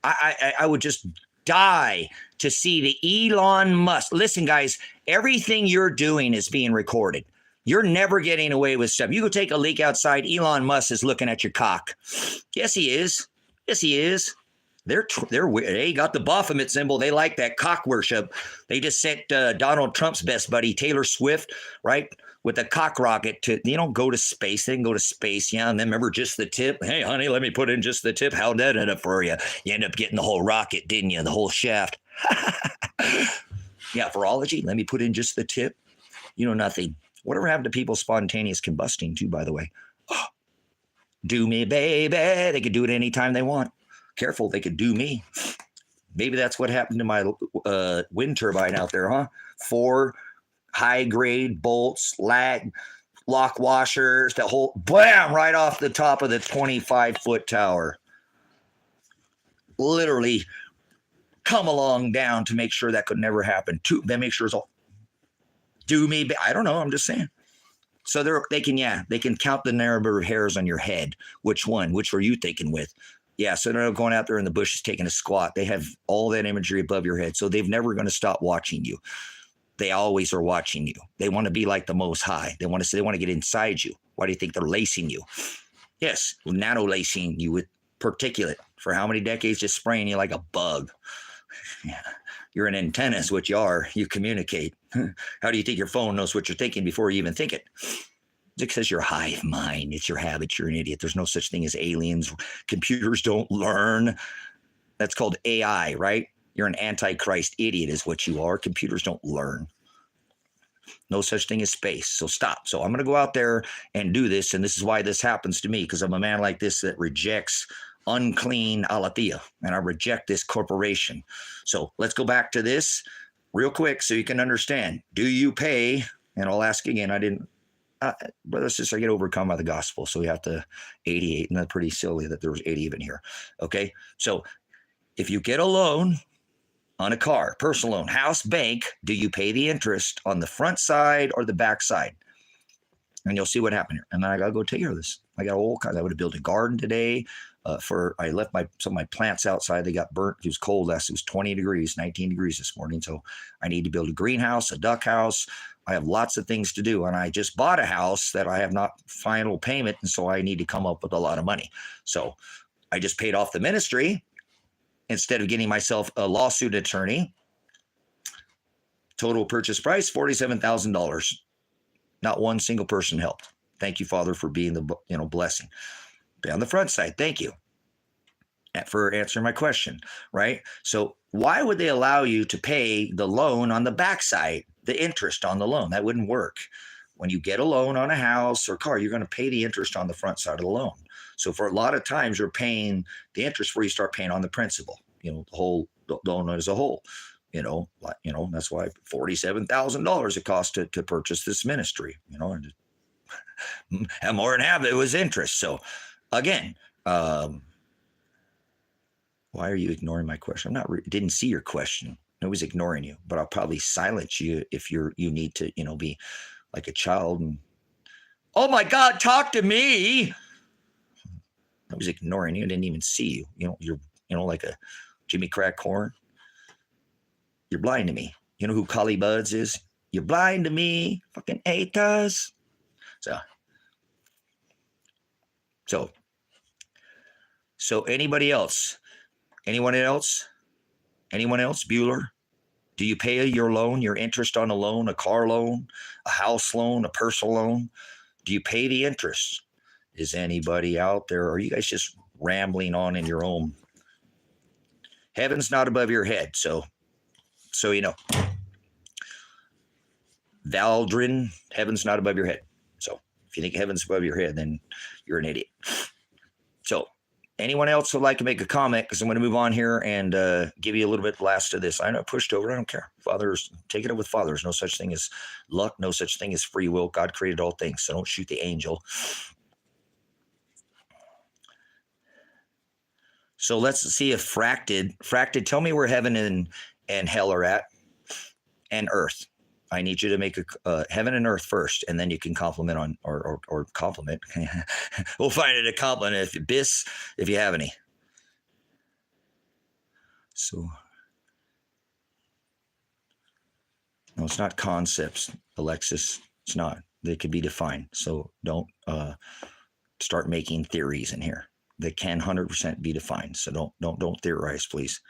I would just die to see the Elon Musk. Listen, guys, everything you're doing is being recorded. You're never getting away with stuff. You go take a leak outside, Elon Musk is looking at your cock. Yes, he is. Yes, he is. They got the Baphomet symbol. They like that cock worship. They just sent Donald Trump's best buddy, Taylor Swift, right, with the cock rocket to, you don't go to space. They can go to space, yeah. And then remember just the tip. Hey, honey, let me put in just the tip. How'd that end up for you? You end up getting the whole rocket, didn't you? The whole shaft. Yeah, virology. Let me put in just the tip. You know nothing. Whatever happened to people's spontaneous combusting too, by the way? Oh, do me, baby. They could do it anytime they want. Careful, they could do me. Maybe that's what happened to my wind turbine out there, huh? 4 high-grade bolts, lock washers, the whole, bam, right off the top of the 25-foot tower. Literally come along down to make sure that could never happen. Then make sure it's all, do me, I don't know, I'm just saying. So they can count the number of hairs on your head. Which one? Which were you thinking with? Yeah, so they're going out there in the bushes taking a squat. They have all that imagery above your head. So they're never going to stop watching you. They always are watching you. They want to be like the Most High. They want to get inside you. Why do you think they're lacing you? Yes, nano-lacing you with particulate for how many decades, just spraying you like a bug. Yeah. You're an antenna is what you are. You communicate. How do you think your phone knows what you're thinking before you even think it? because you're hive mind. It's your habit. You're an idiot. There's no such thing as aliens. Computers don't learn. That's called AI, right? You're an antichrist idiot is what you are. Computers don't learn. No such thing as space. So stop. So I'm going to go out there and do this. And this is why this happens to me, because I'm a man like this that rejects unclean aletheia. And I reject this corporation. So let's go back to this real quick so you can understand. Do you pay? And I'll ask again. I didn't. Brother, sister, I get overcome by the gospel. So we have to 88. And that's pretty silly that there was 80 even here. Okay. So if you get a loan on a car, personal loan, house, bank, do you pay the interest on the front side or the back side? And you'll see what happened here. And then I got to go take care of this. I got all kinds. I would have built a garden today. I left some of my plants outside. They got burnt. It was cold. It was 20 degrees, 19 degrees this morning. So I need to build a greenhouse, a duck house. I have lots of things to do. And I just bought a house that I have not final payment. And so I need to come up with a lot of money. So I just paid off the ministry instead of getting myself a lawsuit attorney. Total purchase price, $47,000. Not one single person helped. Thank you, Father, for being the blessing. Pay on the front side. Thank you for answering my question, right? So why would they allow you to pay the loan on the back side, the interest on the loan? That wouldn't work. When you get a loan on a house or car, you're going to pay the interest on the front side of the loan. So for a lot of times, you're paying the interest before you start paying on the principal, the whole loan as a whole. That's why $47,000 it cost to purchase this ministry, and more than half of it was interest. So again, why are you ignoring my question? Didn't see your question. Nobody's ignoring you, but I'll probably silence you if you need to, be like a child and, oh my God, talk to me. Nobody's ignoring you. I didn't even see you. You're, like a Jimmy Crack Corn. You're blind to me. You know who Collie Buds is? You're blind to me. Fucking haters. So anybody else? Anyone else? Bueller? Do you pay your loan, your interest on a loan, a car loan, a house loan, a personal loan? Do you pay the interest? Is anybody out there? Or are you guys just rambling on in your own? Heaven's not above your head, so Valdrin, heaven's not above your head. So if you think heaven's above your head, then you're an idiot. So anyone else would like to make a comment? Because I'm going to move on here and give you a little bit last of this. I know I pushed over. I don't care. Fathers, take it up with fathers. No such thing as luck. No such thing as free will. God created all things. So don't shoot the angel. So let's see if fracted, tell me where heaven and hell are at, and earth. I need you to make a heaven and earth first, and then you can compliment on or compliment. We'll find it a compliment if you have any. So no, it's not concepts, Alexis. It's not. They could be defined. So don't start making theories in here. They can 100% be defined. So don't theorize, please.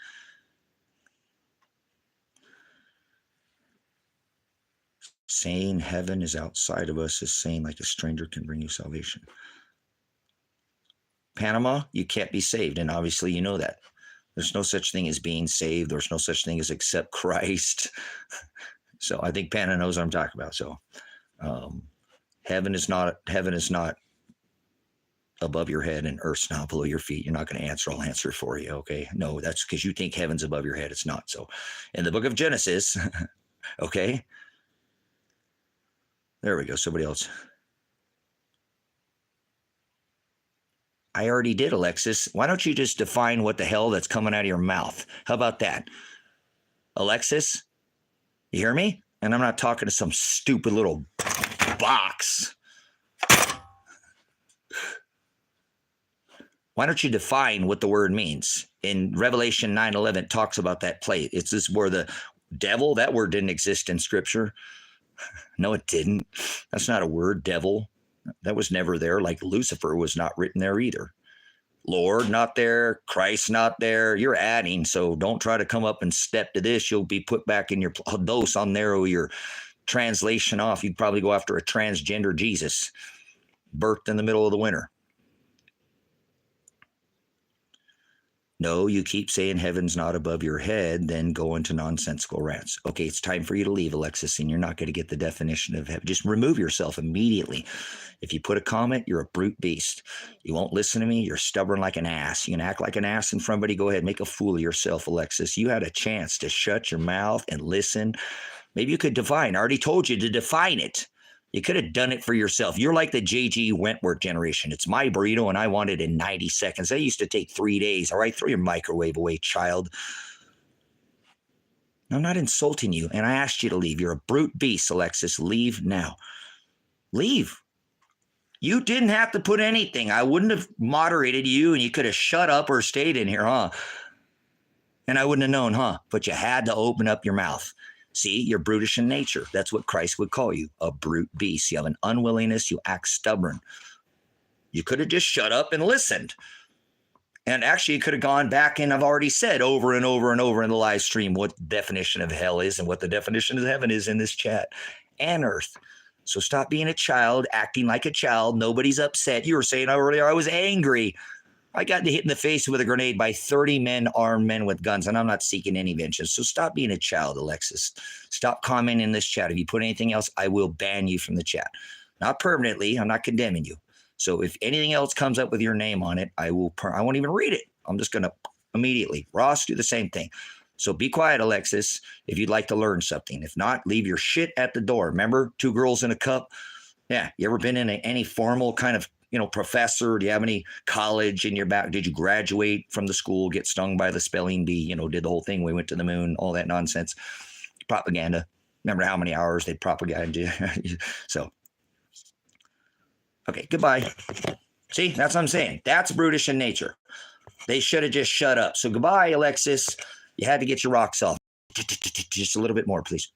Saying heaven is outside of us is saying like a stranger can bring you salvation. Panama, you can't be saved. And obviously you know that. There's no such thing as being saved. There's no such thing as accept Christ. So I think Panama knows what I'm talking about. So heaven is not above your head and earth's not below your feet. You're not going to answer. I'll answer for you. Okay. No, that's because you think heaven's above your head. It's not. So in the book of Genesis, okay. There we go. Somebody else. I already did, Alexis. Why don't you just define what the hell that's coming out of your mouth? How about that? Alexis, you hear me? And I'm not talking to some stupid little box. Why don't you define what the word means? In Revelation 9:11, it talks about that plate. It's this where the devil, that word didn't exist in Scripture. No, it didn't. That's not a word, devil. That was never there. Like Lucifer was not written there either. Lord, not there. Christ, not there. You're adding, so don't try to come up and step to this. You'll be put back in your dos on narrow your translation off, you'd probably go after a transgender Jesus, birthed in the middle of the winter. No, you keep saying heaven's not above your head, then go into nonsensical rants. Okay, it's time for you to leave, Alexis, and you're not going to get the definition of heaven. Just remove yourself immediately. If you put a comment, you're a brute beast. You won't listen to me. You're stubborn like an ass. You can act like an ass in front of somebody. Go ahead, make a fool of yourself, Alexis. You had a chance to shut your mouth and listen. Maybe you could define. I already told you to define it. You could have done it for yourself. You're like the J.G. Wentworth generation. It's my burrito, and I want it in 90 seconds. That used to take 3 days. All right, throw your microwave away, child. I'm not insulting you, and I asked you to leave. You're a brute beast, Alexis. Leave now. Leave. You didn't have to put anything. I wouldn't have moderated you, and you could have shut up or stayed in here, huh? And I wouldn't have known, huh? But you had to open up your mouth. See, you're brutish in nature. That's what Christ would call you, a brute beast. You have an unwillingness. You act stubborn. You could have just shut up and listened. And actually, you could have gone back, and I've already said over and over and over in the live stream what the definition of hell is and what the definition of heaven is in this chat and earth. So stop being a child, acting like a child. Nobody's upset. You were saying earlier I was angry. I got hit in the face with a grenade by 30 men, armed men with guns, and I'm not seeking any vengeance. So stop being a child, Alexis. Stop commenting in this chat. If you put anything else, I will ban you from the chat. Not permanently. I'm not condemning you. So if anything else comes up with your name on it, I won't even read it. I'm just going to immediately. Ross, do the same thing. So be quiet, Alexis, if you'd like to learn something. If not, leave your shit at the door. Remember, 2 girls in a cup? Yeah. You ever been in any formal kind of professor? Do you have any college in your back? Did you graduate from the school, get stung by the spelling bee, did the whole thing? We went to the moon, all that nonsense. Propaganda. Remember how many hours they propaganda? So, okay, goodbye. See, that's what I'm saying. That's brutish in nature. They should have just shut up. So goodbye, Alexis. You had to get your rocks off. Just a little bit more, please.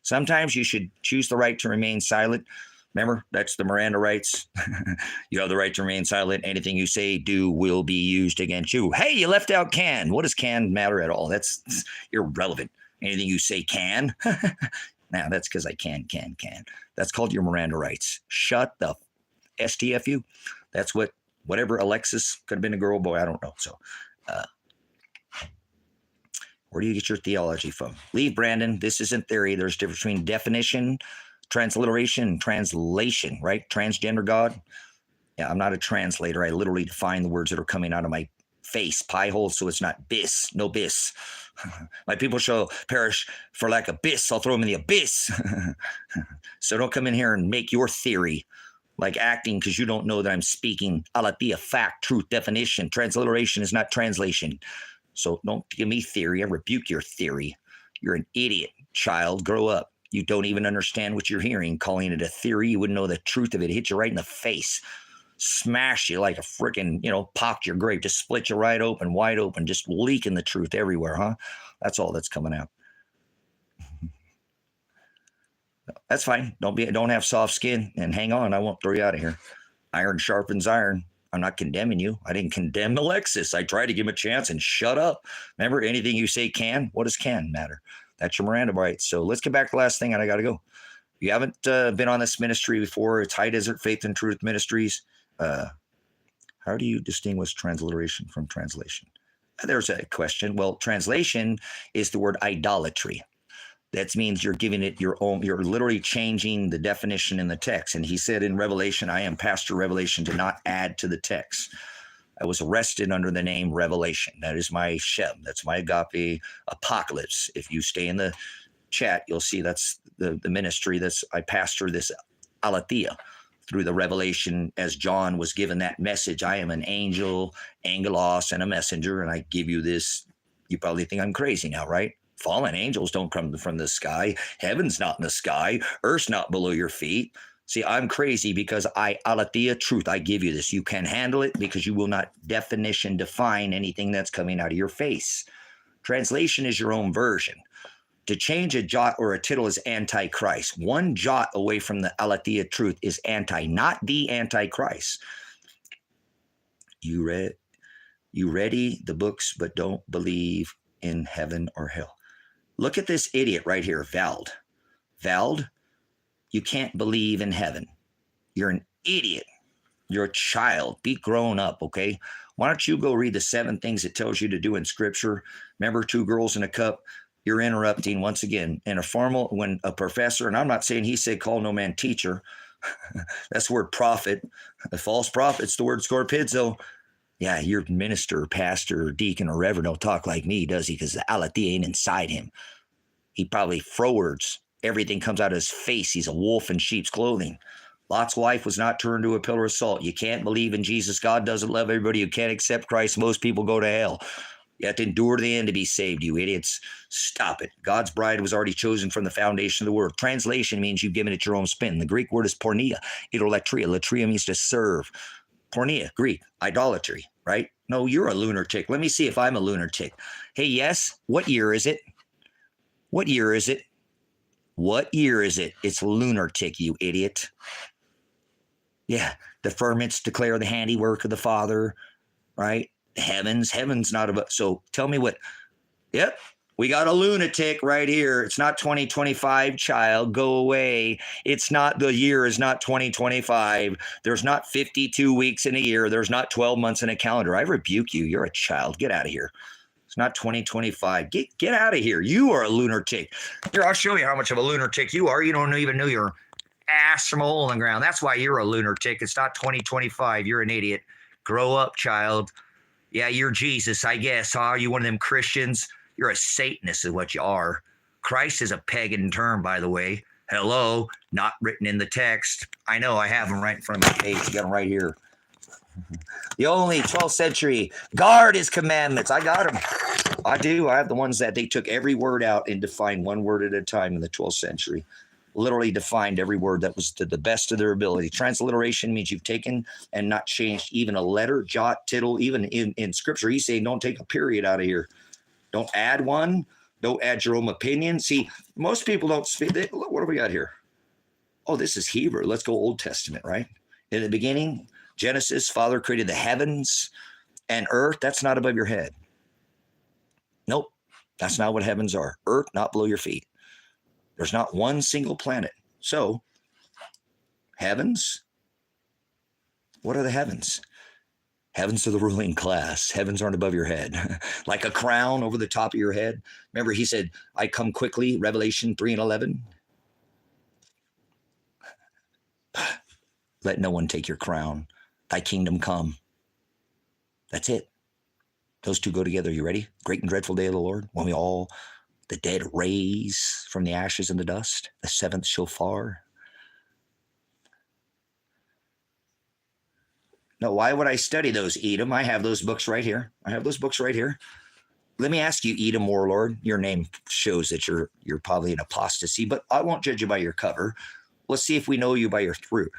Sometimes you should choose the right to remain silent. Remember, that's the Miranda rights. You have the right to remain silent. Anything you say, do, will be used against you. Hey, you left out can. What does can matter at all? That's irrelevant. Anything you say can. Now, that's because I can. That's called your Miranda rights. Shut the STFU. That's whatever Alexis could have been a girl, boy, I don't know. So, where do you get your theology from? Leave, Brandon. This isn't theory. There's a difference between definition, transliteration, and translation, right? Transgender God. Yeah, I'm not a translator. I literally define the words that are coming out of my face, pie hole, so it's not bis, no bis. My people shall perish for lack of bis. I'll throw them in the abyss. So don't come in here and make your theory like acting because you don't know that I'm speaking aletheia, fact, truth, definition. Transliteration is not translation. So don't give me theory. I rebuke your theory. You're an idiot, child. Grow up. You don't even understand what you're hearing. Calling it a theory, you wouldn't know the truth of it. Hit you right in the face. Smash you like a freaking, popped your grape. Just split you right open, wide open. Just leaking the truth everywhere, huh? That's all that's coming out. That's fine. Don't have soft skin and hang on. I won't throw you out of here. Iron sharpens iron. I'm not condemning you. I didn't condemn Alexis. I tried to give him a chance and shut up. Remember, anything you say can. What does can matter? That's your Miranda rights. So let's get back to the last thing, and I got to go. You haven't been on this ministry before. It's High Desert Faith and Truth Ministries. How do you distinguish transliteration from translation? There's a question. Well, translation is the word idolatry. That means you're giving it your own, you're literally changing the definition in the text. And he said in Revelation, I am Pastor Revelation, to not add to the text. I was arrested under the name Revelation. That is my Shem. That's my Agape Apocalypse. If you stay in the chat, you'll see that's the ministry I pastor this aletheia through the revelation as John was given that message. I am an angel, angelos, and a messenger, and I give you this. You probably think I'm crazy now, right? Fallen angels don't come from the sky. Heaven's not in the sky. Earth's not below your feet. See, I'm crazy because I, aletheia, truth, I give you this. You can handle it because you will not define anything that's coming out of your face. Translation is your own version. To change a jot or a tittle is antichrist. One jot away from the aletheia truth is not the antichrist. You ready the books, but don't believe in heaven or hell. Look at this idiot right here, Vald. Vald, you can't believe in heaven. You're an idiot. You're a child. Be grown up, okay? Why don't you go read the 7 things it tells you to do in Scripture? Remember 2 girls in a cup? You're interrupting once again. In a formal, when a professor, and I'm not saying he said call no man teacher. That's the word prophet. The false prophet's the word scorpizzo. Yeah, your minister, pastor, or deacon, or reverend don't talk like me, does he? Because the alati ain't inside him. He probably forwards. Everything comes out of his face. He's a wolf in sheep's clothing. Lot's wife was not turned to a pillar of salt. You can't believe in Jesus. God doesn't love everybody. You can't accept Christ. Most people go to hell. You have to endure to the end to be saved, you idiots. Stop it. God's bride was already chosen from the foundation of the world. Translation means you've given it your own spin. The Greek word is porneia, idolatria. Latria means to serve. Porneia, Greek, idolatry, right? No, you're a lunatic. Let me see if I'm a lunatic. Hey, yes, what year is it? What year is it? What year is it? It's lunatic, you idiot. Yeah, the firmaments declare the handiwork of the Father, right? Heaven's not about. So tell me what. Yep, we got a lunatic right here. It's not 2025, child. Go away. It's not, the year is not 2025. There's not 52 weeks in a year. There's not 12 months in a calendar. I rebuke you. You're a child. Get out of here. It's not 2025. Get out of here. You are a lunatic. Here, I'll show you how much of a lunatic you are. You don't even know your ass from a hole in the ground. That's why you're a lunatic. It's not 2025. You're an idiot. Grow up, child. Yeah, you're Jesus, I guess. Are you one of them Christians? You're a Satanist is what you are. Christ is a pagan term, by the way. Hello, not written in the text. I know, I have them right in front of my face. You got them right here. The only 12th century, guard his commandments. I got them. I do. I have the ones that they took every word out and defined one word at a time in the 12th century. Literally defined every word that was to the best of their ability. Transliteration means you've taken and not changed even a letter, jot, tittle. Even in Scripture, he's saying don't take a period out of here. Don't add one. Don't add your own opinion. See, most people don't speak. What do we got here? Oh, this is Hebrew. Let's go Old Testament, right? In the beginning, Genesis, Father created the heavens and earth. That's not above your head. Nope. That's not what heavens are. Earth, not below your feet. There's not one single planet. So, heavens, what are the heavens? Heavens are the ruling class. Heavens aren't above your head. Like a crown over the top of your head. Remember, he said, I come quickly, Revelation 3:11. Let no one take your crown. Thy kingdom come. That's it. Those two go together. You ready? Great and dreadful day of the Lord, when we all, the dead, raise from the ashes and the dust, the 7th shofar. No, why would I study those, Edom? I have those books right here. Let me ask you, Edom warlord, your name shows that you're probably an apostasy, but I won't judge you by your cover. Let's see if we know you by your fruit.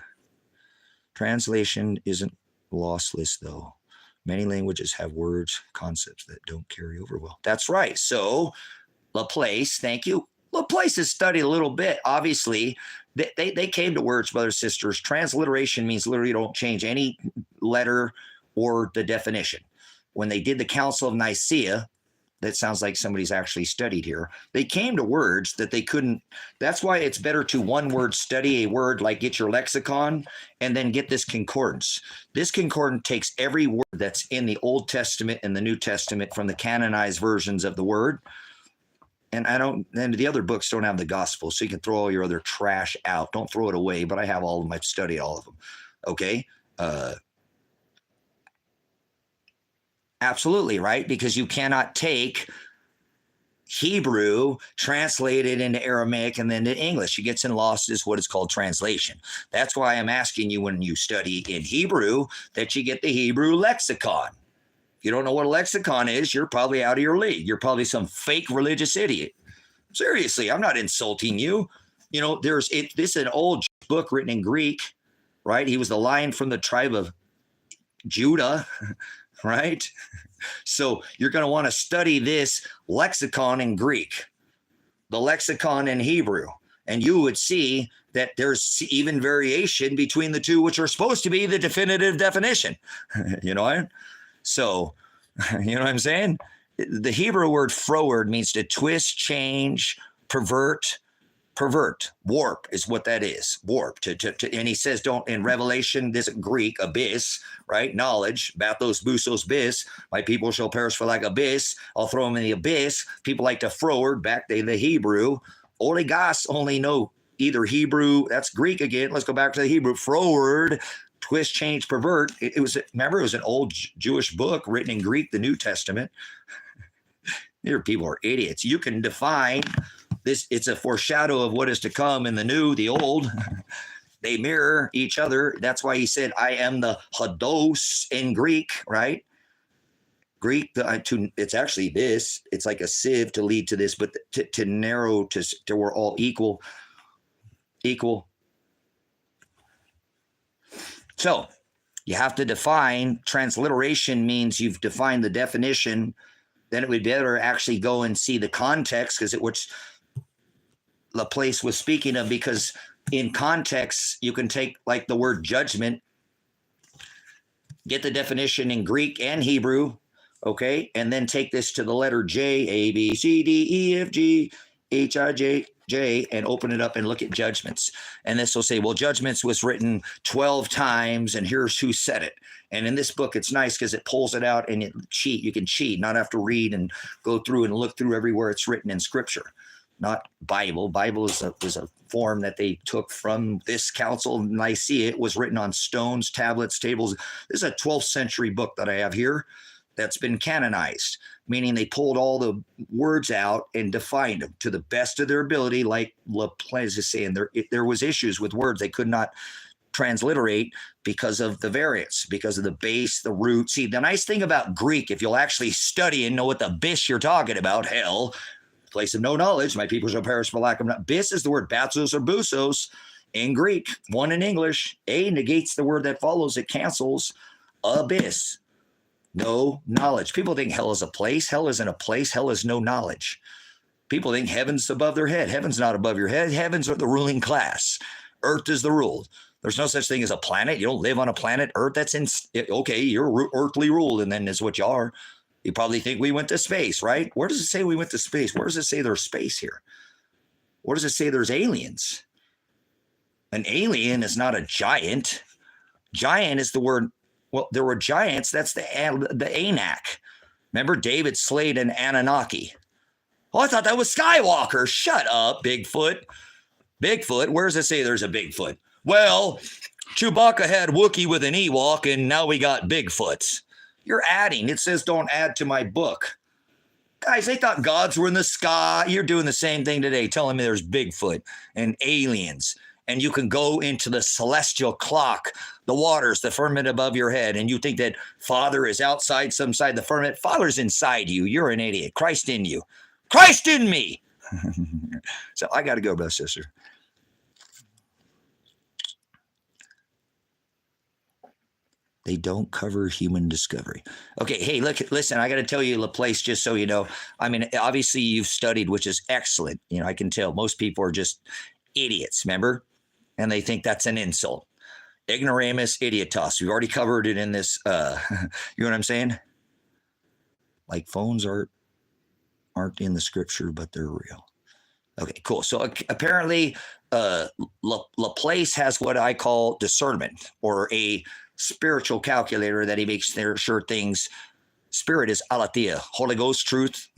Translation isn't lossless, though. Many languages have words, concepts that don't carry over well. That's right. So, Laplace, thank you. Laplace has studied a little bit. Obviously, they came to words, brothers, sisters. Transliteration means literally you don't change any letter or the definition. When they did the Council of Nicaea, that sounds like somebody's actually studied here. They came to words that they couldn't. That's why it's better to one word study a word, like get your lexicon and then get this concordance. This concordance takes every word that's in the Old Testament and the New Testament from the canonized versions of the word. And the other books don't have the gospel, so you can throw all your other trash out. Don't throw it away, but I have all of them. I've studied all of them. Okay? Absolutely, right? Because you cannot take Hebrew, translate it into Aramaic, and then to English. It gets lost is what is called translation. That's why I'm asking you when you study in Hebrew that you get the Hebrew lexicon. If you don't know what a lexicon is, you're probably out of your league. You're probably some fake religious idiot. Seriously, I'm not insulting you. You know, this is an old book written in Greek, right? He was the lion from the tribe of Judah, right? So you're going to want to study this lexicon in Greek, the lexicon in Hebrew, and you would see that there's even variation between the two, which are supposed to be the definitive definition. You know, so you know what I'm saying? The Hebrew word froward means to twist, change, pervert, pervert, warp is what that is. Warp. And he says, don't, in Revelation, this Greek, abyss, right? Knowledge, bathos, busos, bis. My people shall perish for like abyss. I'll throw them in the abyss. People like to forward, back to the Hebrew. Oligos only know either Hebrew, that's Greek again. Let's go back to the Hebrew. Forward, twist, change, pervert. It was, remember, it was an old Jewish book written in Greek, the New Testament. Here, people are idiots. You can define this. It's a foreshadow of what is to come in the new, the old. They mirror each other. That's why he said, I am the hados in Greek, right? Greek, it's actually this. It's like a sieve to lead to this, but to narrow to we're all equal. So you have to define. Transliteration means you've defined the definition. Then it would be better actually go and see the context, because which Laplace was speaking of, because in context, you can take like the word judgment, get the definition in Greek and Hebrew, okay, and then take this to the letter J, A, B, C, D, E, F, G, H, I, J, and open it up and look at judgments. And this will say, well, judgments was written 12 times, and here's who said it. And in this book, it's nice because it pulls it out and you can cheat, not have to read and go through and look through everywhere it's written in Scripture. Not Bible. Bible is a form that they took from this council of Nicaea. It was written on stones, tablets, tables. This is a 12th century book that I have here that's been canonized, meaning they pulled all the words out and defined them to the best of their ability. Like Laplace is saying, there was issues with words they could not transliterate because of the variants, because of the base, the root. See, the nice thing about Greek, if you'll actually study and know what the bis you're talking about, hell, place of no knowledge, my people shall perish for lack of knowledge. Bis is the word bathos or busos in Greek, one in English. A negates the word that follows, it cancels. Abyss, no knowledge. People think hell is a place. Hell isn't a place. Hell is no knowledge. People think heaven's above their head. Heaven's not above your head. Heavens are the ruling class. Earth is the rule. There's no such thing as a planet. You don't live on a planet Earth. That's okay. You're earthly ruled, and then is what you are. You probably think we went to space, right? Where does it say we went to space? Where does it say there's space here? Where does it say there's aliens? An alien is not a giant. Giant is the word. Well, there were giants. That's the Anak. Remember, David slayed an Anunnaki. Oh, I thought that was Skywalker. Shut up, Bigfoot. Bigfoot. Where does it say there's a Bigfoot? Well, Chewbacca had Wookiee with an Ewok, and now we got Bigfoots. You're adding. It says don't add to my book. Guys, they thought gods were in the sky. You're doing the same thing today, telling me there's Bigfoot and aliens. And you can go into the celestial clock, the waters, the firmament above your head, and you think that Father is outside some side the firmament. Father's inside you. You're an idiot. Christ in you. Christ in me. So I got to go, brother, sister. They don't cover human discovery. Okay, hey, look, listen, I got to tell you, Laplace, just so you know, I mean, obviously you've studied, which is excellent. You know, I can tell most people are just idiots, remember? And they think that's an insult. Ignoramus idiotos. We've already covered it in this, you know what I'm saying? Like phones aren't in the Scripture, but they're real. Okay, cool. So apparently Laplace has what I call discernment, or a spiritual calculator that he makes sure things. Spirit is aletheia, Holy Ghost truth.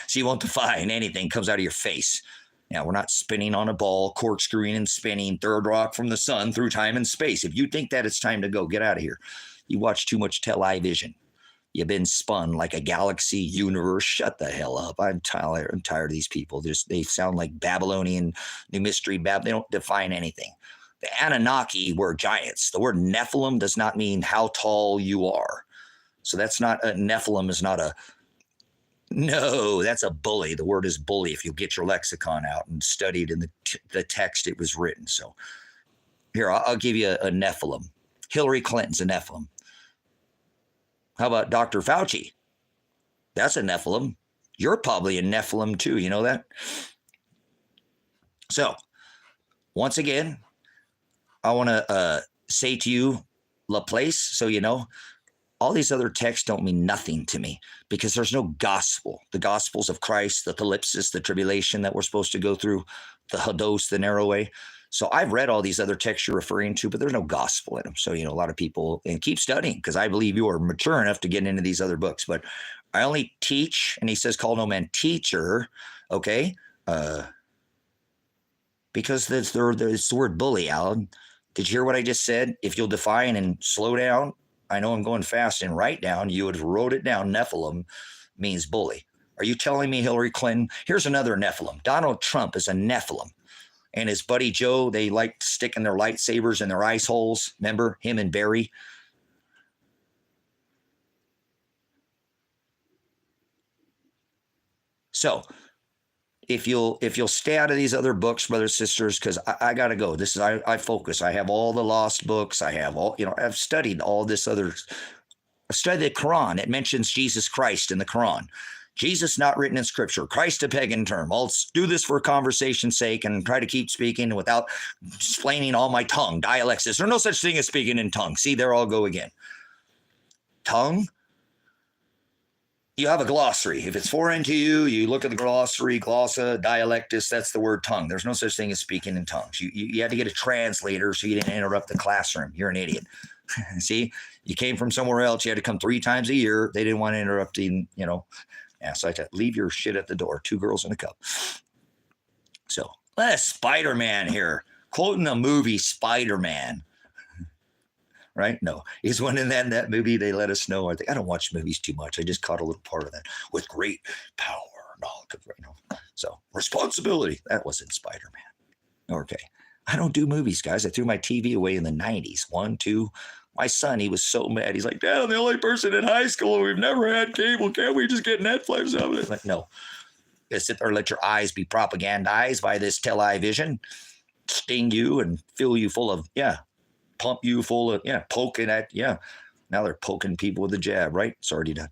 So you won't define anything comes out of your face. Now, we're not spinning on a ball, corkscrewing and spinning, third rock from the sun through time and space. If you think that it's time to go, get out of here. You watch too much television. You've been spun like a galaxy universe. Shut the hell up. I'm tired of these people. They sound like Babylonian new mystery. They don't define anything. The Anunnaki were giants. The word Nephilim does not mean how tall you are. So that's not a Nephilim is not a, no, that's a bully. The word is bully if you get your lexicon out and studied in the text it was written. So here, I'll give you a Nephilim. Hillary Clinton's a Nephilim. How about Dr. Fauci? That's a Nephilim. You're probably a Nephilim too. You know that? So once again, I want to say to you, Laplace, so you know, all these other texts don't mean nothing to me because there's no gospel. The gospels of Christ, the thalipsis, the tribulation that we're supposed to go through, the hados, the narrow way. So I've read all these other texts you're referring to, but there's no gospel in them. So, a lot of people, and keep studying because I believe you are mature enough to get into these other books. But I only teach, and he says, call no man teacher, okay? Because there's the word bully, Alan. Did you hear what I just said? If you'll define and slow down, I know I'm going fast, and write down, you would have wrote it down, Nephilim means bully. Are you telling me Hillary Clinton? Here's another Nephilim. Donald Trump is a Nephilim. And his buddy Joe, they like sticking their lightsabers in their ice holes. Remember him and Barry? So if you'll stay out of these other books, brothers, sisters, because I got to go. This is, I focus. I have all the lost books. I have all, I've studied all this other. I studied the Quran. It mentions Jesus Christ in the Quran. Jesus not written in scripture. Christ a pagan term. I'll do this for conversation's sake and try to keep speaking without explaining all my tongue. Dialects. There's no such thing as speaking in tongue. See, there I'll go again. Tongue. You have a glossary. If it's foreign to you, you look at the glossary, glossa, dialectus, that's the word tongue. There's no such thing as speaking in tongues. You had to get a translator so you didn't interrupt the classroom. You're an idiot. See, you came from somewhere else. You had to come 3 times a year. They didn't want to interrupt, Yeah, so I had to leave your shit at the door. 2 girls in a cup. So, Spider-Man here. Quoting the movie Spider-Man. Right? No. He's one in that movie. They let us know. I don't watch movies too much. I just caught a little part of that. With great power. So, responsibility. That wasn't Spider-Man. Okay. I don't do movies, guys. I threw my TV away in the 90s. 1, 2. My son, he was so mad. He's like, Dad, I'm the only person in high school. We've never had cable. Can't we just get Netflix of it? Like, no. You sit there and let your eyes be propagandized by this television, sting you and fill you full of, pump you full of, poking at, Now they're poking people with a jab, right? It's already done.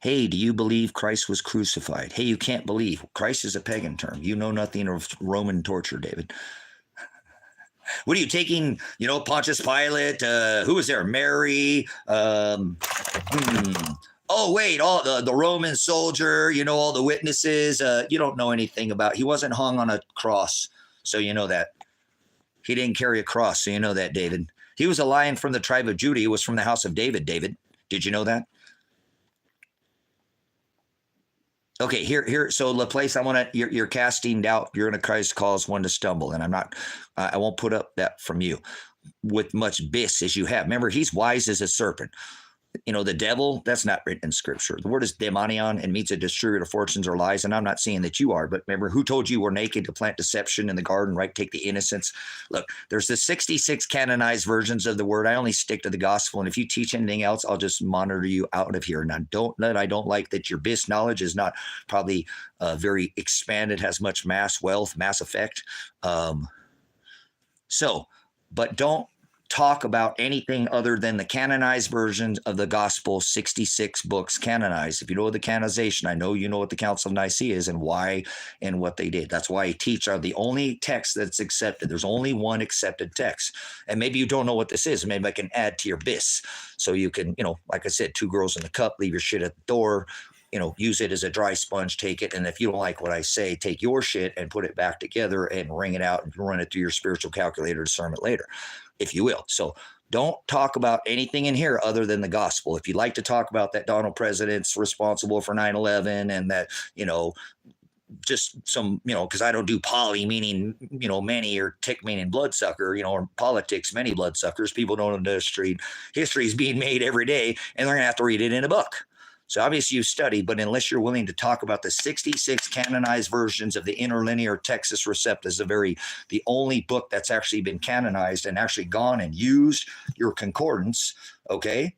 Hey, do you believe Christ was crucified? Hey, you can't believe. Christ is a pagan term. You know nothing of Roman torture, David. What are you taking, Pontius Pilate? Who was there? Mary? Oh, wait, all the Roman soldier, all the witnesses. You don't know anything about. He wasn't hung on a cross, so you know that. He didn't carry a cross, so you know that, David. He was a lion from the tribe of Judah. He was from the house of David, David. Did you know that? Okay, here. So Laplace, I want to. You're casting doubt. You're going to cause one to stumble, and I'm not. I won't put up that from you with much bis as you have. Remember, he's wise as a serpent. The devil, that's not written in scripture. The word is demonion and means a distributor of fortunes or lies. And I'm not saying that you are, but remember, who told you we're naked to plant deception in the garden, right? Take the innocence. Look, there's the 66 canonized versions of the word. I only stick to the gospel. And if you teach anything else, I'll just monitor you out of here. Now, I don't like that your bis knowledge is not probably very expanded, has much mass effect. But don't talk about anything other than the canonized versions of the gospel, 66 books canonized. If you know the canonization, I know you know what the Council of Nicaea is and why and what they did. That's why I teach are the only text that's accepted. There's only one accepted text. And maybe you don't know what this is. Maybe I can add to your bis. So you can, like I said, 2 girls in the cup, leave your shit at the door, use it as a dry sponge, take it. And if you don't like what I say, take your shit and put it back together and wring it out and run it through your spiritual calculator discernment later, if you will. So don't talk about anything in here other than the gospel. If you'd like to talk about that Donald president's responsible for 9/11 and that, just some, because I don't do poly meaning, many, or tick meaning bloodsucker, or politics, many bloodsuckers. People don't understand history is being made every day and they're going to have to read it in a book. So obviously you study, but unless you're willing to talk about the 66 canonized versions of the interlinear Textus Receptus, the only book that's actually been canonized and actually gone and used your concordance, okay?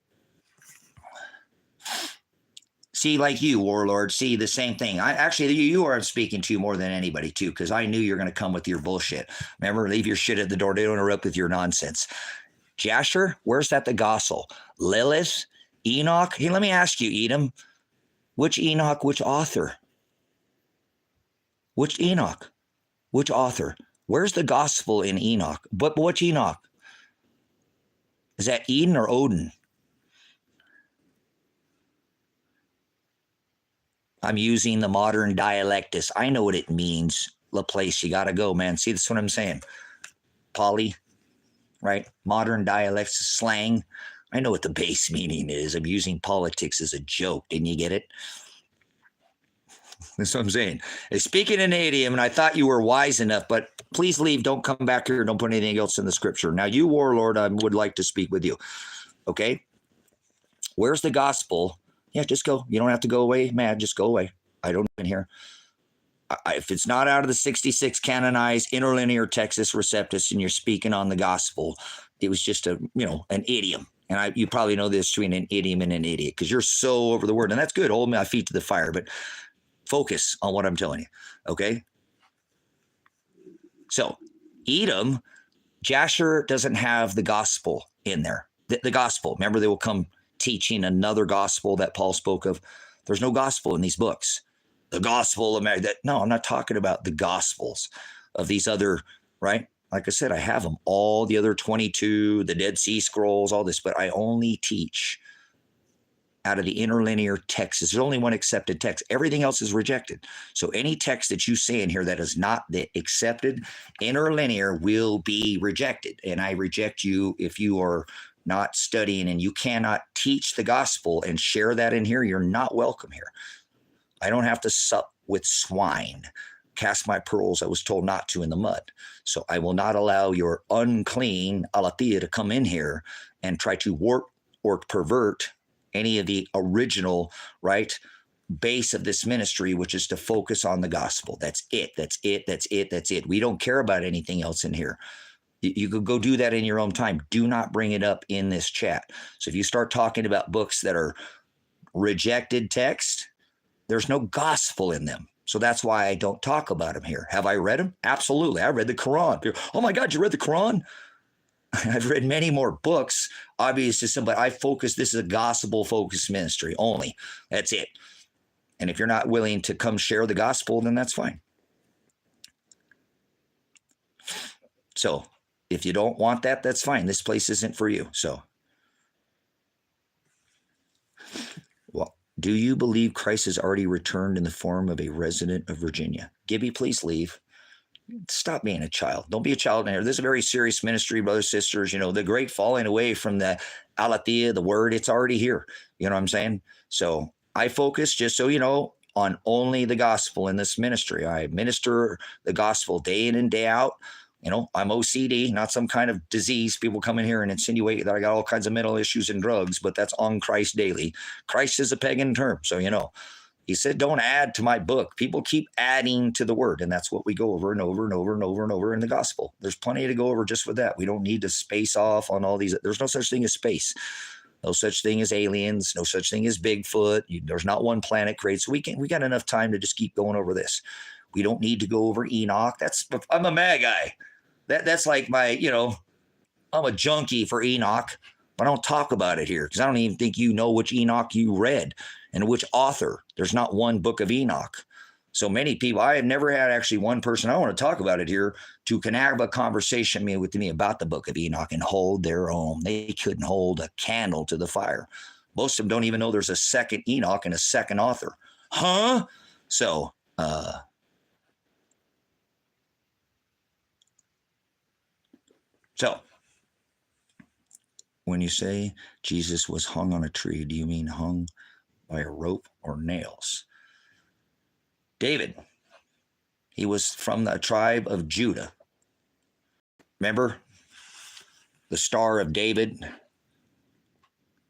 See, like you, Warlord, see the same thing. You are speaking to more than anybody too, because I knew you're going to come with your bullshit. Remember, leave your shit at the door. They don't interrupt with your nonsense. Jasher, where's that the gospel? Lilith? Enoch? Hey, let me ask you, Edom, which Enoch, which author? Which Enoch? Which author? Where's the gospel in Enoch? But which Enoch? Is that Eden or Odin? I'm using the modern dialectus. I know what it means. Laplace, you got to go, man. See, that's what I'm saying. Poly, right? Modern dialects, slang. I know what the base meaning is. I'm using politics as a joke. Didn't you get it? That's what I'm saying. Speaking in idiom, and I thought you were wise enough, but please leave. Don't come back here. Don't put anything else in the scripture. Now, you, warlord, I would like to speak with you. Okay? Where's the gospel? Yeah, just go. You don't have to go away mad. Just go away. I don't even hear. If it's not out of the 66 canonized interlinear Textus Receptus and you're speaking on the gospel, it was just an idiom. And you probably know this between an idiom and an idiot because you're so over the word. And that's good. Hold my feet to the fire. But focus on what I'm telling you. Okay? So, Edom, Jasher doesn't have the gospel in there. The gospel. Remember, they will come teaching another gospel that Paul spoke of. There's no gospel in these books. The gospel of that. No, I'm not talking about the gospels of these other, right? Like I said, I have them, all the other 22, the Dead Sea Scrolls, all this, but I only teach out of the interlinear texts. There's only one accepted text. Everything else is rejected. So any text that you say in here that is not the accepted interlinear will be rejected. And I reject you if you are not studying and you cannot teach the gospel and share that in here. You're not welcome here. I don't have to sup with swine, cast my pearls, I was told not to, in the mud. So I will not allow your unclean aletheia to come in here and try to warp or pervert any of the original, right, base of this ministry, which is to focus on the gospel. That's it. That's it. That's it. That's it. We don't care about anything else in here. You could go do that in your own time. Do not bring it up in this chat. So if you start talking about books that are rejected text, there's no gospel in them. So that's why I don't talk about them here. Have I read them? Absolutely. I read the Quran. Oh my God, you read the Quran? I've read many more books. Obviously, but I focus, this is a gospel-focused ministry only. That's it. And if you're not willing to come share the gospel, then that's fine. So if you don't want that, that's fine. This place isn't for you. So, well, do you believe Christ has already returned in the form of a resident of Virginia? Gibby, please leave. Stop being a child. Don't be a child in here. This is a very serious ministry, brothers, sisters. The great falling away from the aletheia, the word, it's already here. You know what I'm saying? So I focus, just so you know, on only the gospel in this ministry. I minister the gospel day in and day out. I'm OCD, not some kind of disease. People come in here and insinuate that I got all kinds of mental issues and drugs, but that's on Christ daily. Christ is a pagan term, so He said, don't add to my book. People keep adding to the word, and that's what we go over and over and over and over and over in the gospel. There's plenty to go over just with that. We don't need to space off on all these. There's no such thing as space. No such thing as aliens. No such thing as Bigfoot. There's not one planet created. So we got enough time to just keep going over this. We don't need to go over Enoch. I'm a mad guy. That's like my, I'm a junkie for Enoch. But I don't talk about it here because I don't even think you know which Enoch you read and which author. There's not one book of Enoch. So many people, I have never had actually one person, I want to talk about it here, to can have a conversation with me about the book of Enoch and hold their own. They couldn't hold a candle to the fire. Most of them don't even know there's a second Enoch and a second author. Huh? So, when you say Jesus was hung on a tree, do you mean hung by a rope or nails? David, he was from the tribe of Judah. Remember? The Star of David,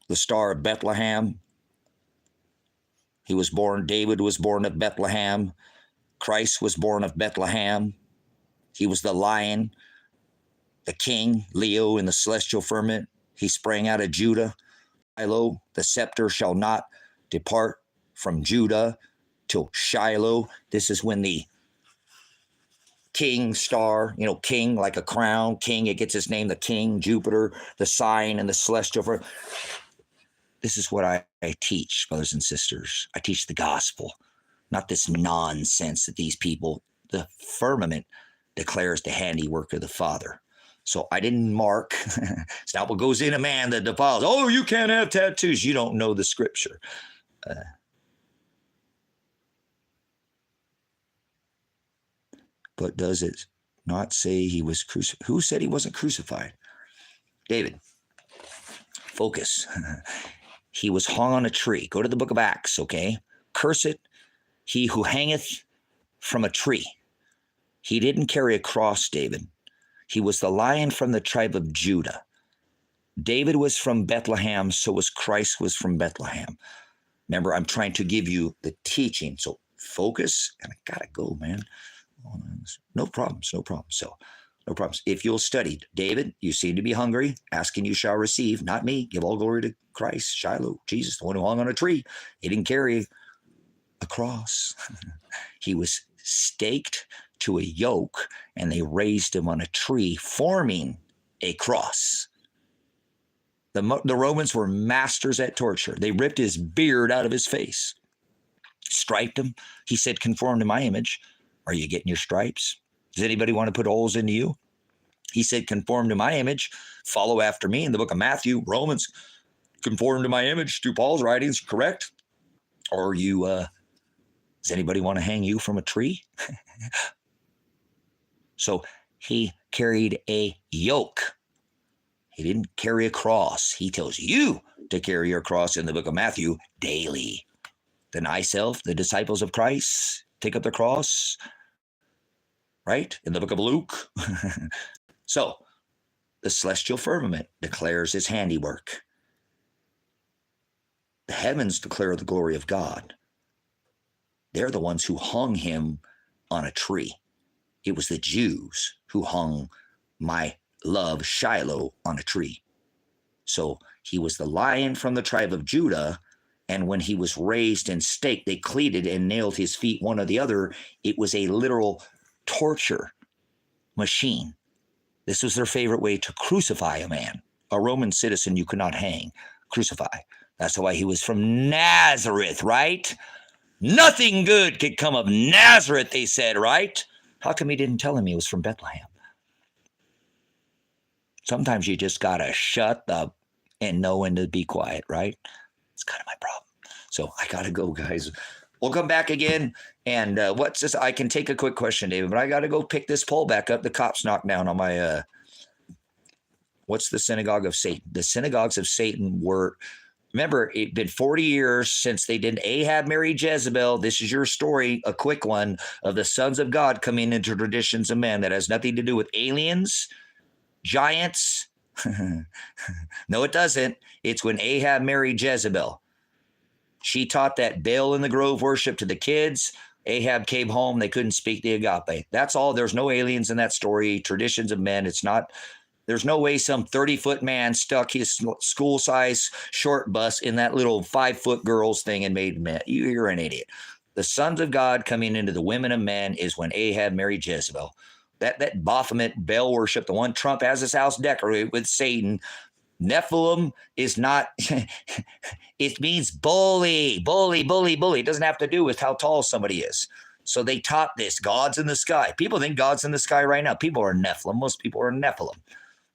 the Star of Bethlehem. David was born of Bethlehem. Christ was born of Bethlehem. He was the lion, the king, Leo in the celestial firmament. He sprang out of Judah. Shiloh, the scepter shall not depart from Judah till Shiloh. This is when the king star, king like a crown, king, it gets its name, the king, Jupiter, the sign and the celestial firmament. This is what I teach, brothers and sisters. I teach the gospel, not this nonsense that these people, the firmament declares the handiwork of the Father. So I didn't mark. It's not what goes in a man that defiles. Oh, you can't have tattoos. You don't know the scripture. But does it not say he was crucified? Who said he wasn't crucified? David, focus. He was hung on a tree. Go to the book of Acts, okay? Cursed he who hangeth from a tree. He didn't carry a cross, David. He was the Lion from the tribe of Judah. David was from Bethlehem, so was Christ was from Bethlehem. Remember, I'm trying to give you the teaching. So focus, and I gotta go, man. No problems, no problems. So, no problems. If you'll study, David, you seem to be hungry. Asking you shall receive. Not me. Give all glory to Christ, Shiloh, Jesus, the one who hung on a tree. He didn't carry a cross. He was staked to a yoke, and they raised him on a tree, forming a cross. The Romans were masters at torture. They ripped his beard out of his face, striped him. He said, conform to my image. Are you getting your stripes? Does anybody want to put holes into you? He said, conform to my image. Follow after me. In the book of Matthew, Romans, conform to my image. To Paul's writings, correct? Or does anybody want to hang you from a tree? So he carried a yoke. He didn't carry a cross. He tells you to carry your cross in the book of Matthew daily. Deny self, the disciples of Christ, take up the cross, right? In the book of Luke. So the celestial firmament declares his handiwork. The heavens declare the glory of God. They're the ones who hung him on a tree. It was the Jews who hung my love Shiloh on a tree. So he was the Lion from the tribe of Judah, and when he was raised and staked, they cleated and nailed his feet one or the other. It was a literal torture machine. This was their favorite way to crucify a man. A Roman citizen you could not hang, crucify. That's why he was from Nazareth, right? Nothing good could come of Nazareth, they said, right? How come he didn't tell him he was from Bethlehem? Sometimes you just got to shut up and know when to be quiet, right? It's kind of my problem. So I got to go, guys. We'll come back again. And what's this? I can take a quick question, David, but I got to go pick this pole back up. The cops knocked down on my, what's the synagogue of Satan? The synagogues of Satan were, remember, it'd been 40 years since they did Ahab marry Jezebel. This is your story, a quick one, of the sons of God coming into traditions of men that has nothing to do with aliens, giants. No, it doesn't. It's when Ahab married Jezebel. She taught that Baal in the Grove worship to the kids. Ahab came home. They couldn't speak the Agape. That's all. There's no aliens in that story. Traditions of men. It's not. There's no way some 30-foot man stuck his school-size short bus in that little 5-foot girl's thing and made men. You're an idiot. The sons of God coming into the women of men is when Ahab married Jezebel. That Baphomet Baal worship, the one Trump has his house decorated with Satan. Nephilim is not, it means bully. It doesn't have to do with how tall somebody is. So they taught this, God's in the sky. People think God's in the sky right now. People are Nephilim. Most people are Nephilim.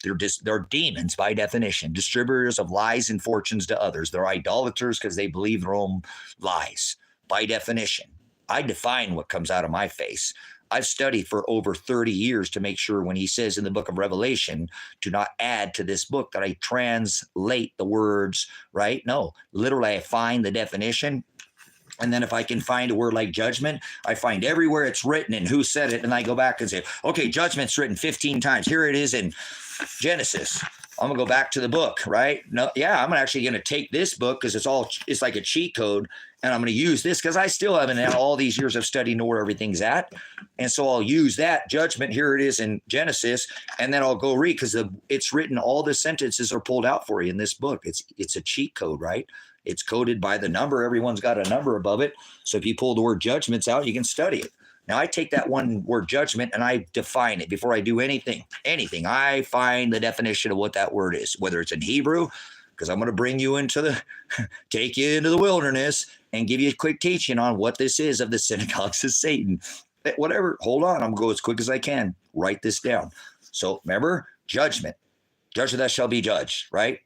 They're demons by definition, distributors of lies and fortunes to others. They're idolaters because they believe their own lies by definition. I define what comes out of my face. I've studied for over 30 years to make sure when he says in the book of Revelation, do not add to this book, that I translate the words, right? No, literally I find the definition. And then if I can find a word like judgment, I find everywhere it's written and who said it. And I go back and say, okay, judgment's written 15 times. Here it is in Genesis. I'm going to go back to the book, right? No, yeah, I'm actually going to take this book because it's like a cheat code. And I'm going to use this because I still haven't had all these years of study know where everything's at. And so I'll use that judgment. Here it is in Genesis. And then I'll go read because it's written. All the sentences are pulled out for you in this book. It's a cheat code, right? It's coded by the number. Everyone's got a number above it. So if you pull the word judgments out, you can study it. Now I take that one word judgment and I define it before I do anything. I find the definition of what that word is, whether it's in Hebrew, because I'm going to bring you take you into the wilderness and give you a quick teaching on what this is of the synagogues of Satan. Whatever. Hold on. I'm going to go as quick as I can. Write this down. So remember, judgment. Judge thou shalt be judged, right?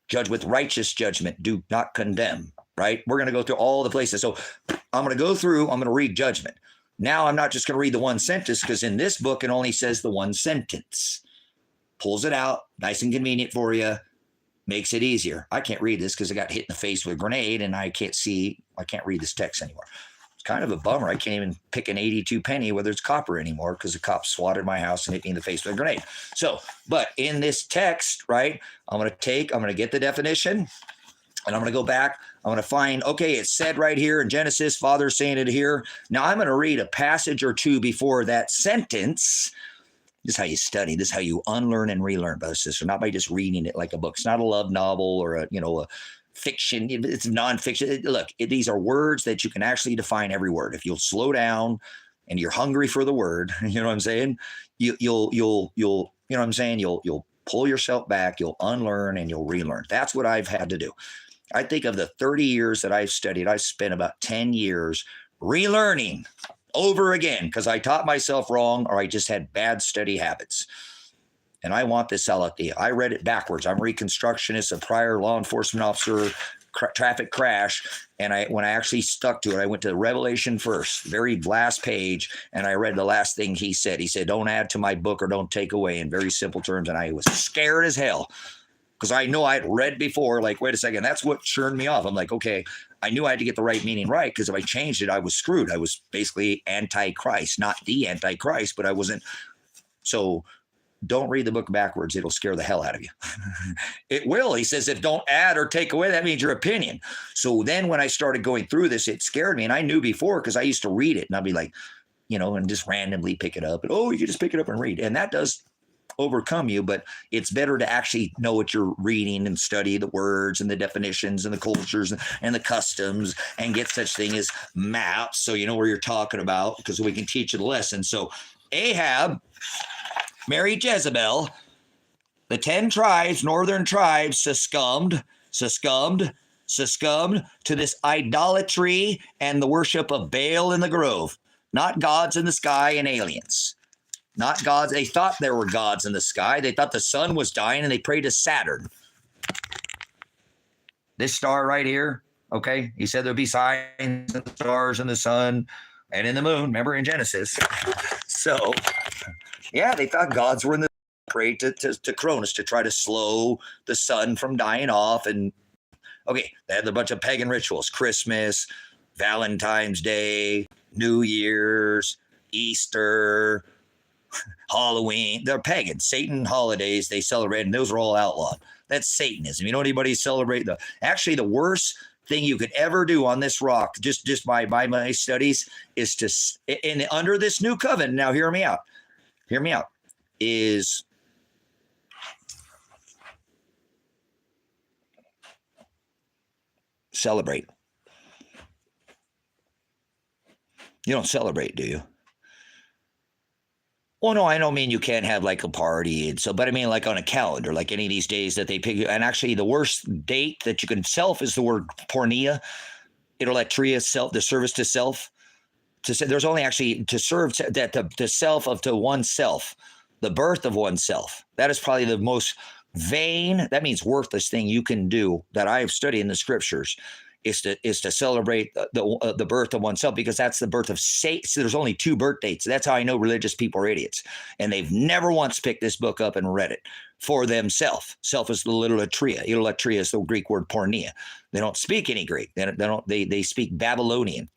Judge with righteous judgment. Do not condemn, right? We're going to go through all the places. So I'm going to go through, I'm going to read judgment. Now I'm not just going to read the one sentence, because in this book, it only says the one sentence. Pulls it out, nice and convenient for you, makes it easier. I can't read this because I got hit in the face with a grenade and I can't read this text anymore. It's kind of a bummer. I can't even pick an 82 penny, whether it's copper anymore, because the cops swatted my house and hit me in the face with a grenade. So, but in this text, right, I'm going to get the definition, and I'm going to go back. I'm going to find, okay, it's said right here in Genesis, Father's saying it here. Now I'm going to read a passage or two before that sentence. This is how you study. This is how you unlearn and relearn, brother, sister, not by just reading it like a book. It's not a love novel or a fiction. It's nonfiction. Look, these are words that you can actually define every word. If you'll slow down and you're hungry for the word, you know what I'm saying? You'll you know what I'm saying? You'll pull yourself back, you'll unlearn and you'll relearn. That's what I've had to do. I think of the 30 years that I've studied, I've spent about 10 years relearning over again, because I taught myself wrong or I just had bad study habits. And I want this out there. I read it backwards. I'm a Reconstructionist, a prior law enforcement officer, traffic crash. And when I actually stuck to it, I went to Revelation first, very last page, and I read the last thing he said. He said, don't add to my book or don't take away, in very simple terms. And I was scared as hell, because I know I'd read before, like, wait a second, that's what turned me off. I'm like, okay, I knew I had to get the right meaning right, because if I changed it, I was screwed. I was basically anti-Christ, not the anti-Christ, but I wasn't. So don't read the book backwards. It'll scare the hell out of you. It will. He says, if don't add or take away, that means your opinion. So then when I started going through this, it scared me. And I knew before, because I used to read it and I'd be like, and just randomly pick it up. And, you can just pick it up and read. And that does overcome you, but it's better to actually know what you're reading and study the words and the definitions and the cultures and the customs, and get such thing as maps, so you know where you're talking about, because we can teach you the lesson. So Ahab married Jezebel. The 10 tribes, northern tribes, succumbed to this idolatry and the worship of Baal in the grove, not gods in the sky and aliens. Not gods. They thought there were gods in the sky. They thought the sun was dying, and they prayed to Saturn. This star right here, okay? He said there'd be signs in the stars and the sun and in the moon. Remember in Genesis? So, yeah, they thought gods were in the prayed to Cronus to try to slow the sun from dying off. And, okay, they had a bunch of pagan rituals. Christmas, Valentine's Day, New Year's, Easter, Halloween. They're pagan. Satan holidays they celebrate, and those are all outlawed. That's Satanism. You know anybody celebrate actually the worst thing you could ever do on this rock, just by my studies, is to under this new covenant. Now hear me out, is celebrate. You don't celebrate, do you? Well, no, I don't mean you can't have like a party, and so, but I mean like on a calendar, like any of these days that they pick. And actually, the worst date that you can self is the word pornea, idolatria, self, the service to self. To say there's only actually to serve that the self of to oneself, the birth of oneself. That is probably the most vain. That means worthless thing you can do that I have studied in the scriptures. Is to celebrate the birth of oneself, because that's the birth of Satan. So there's only 2 birth dates. That's how I know religious people are idiots, and they've never once picked this book up and read it for themselves. Self is the idolatria. Idolatria is the Greek word pornea. They don't speak any Greek. They speak Babylonian.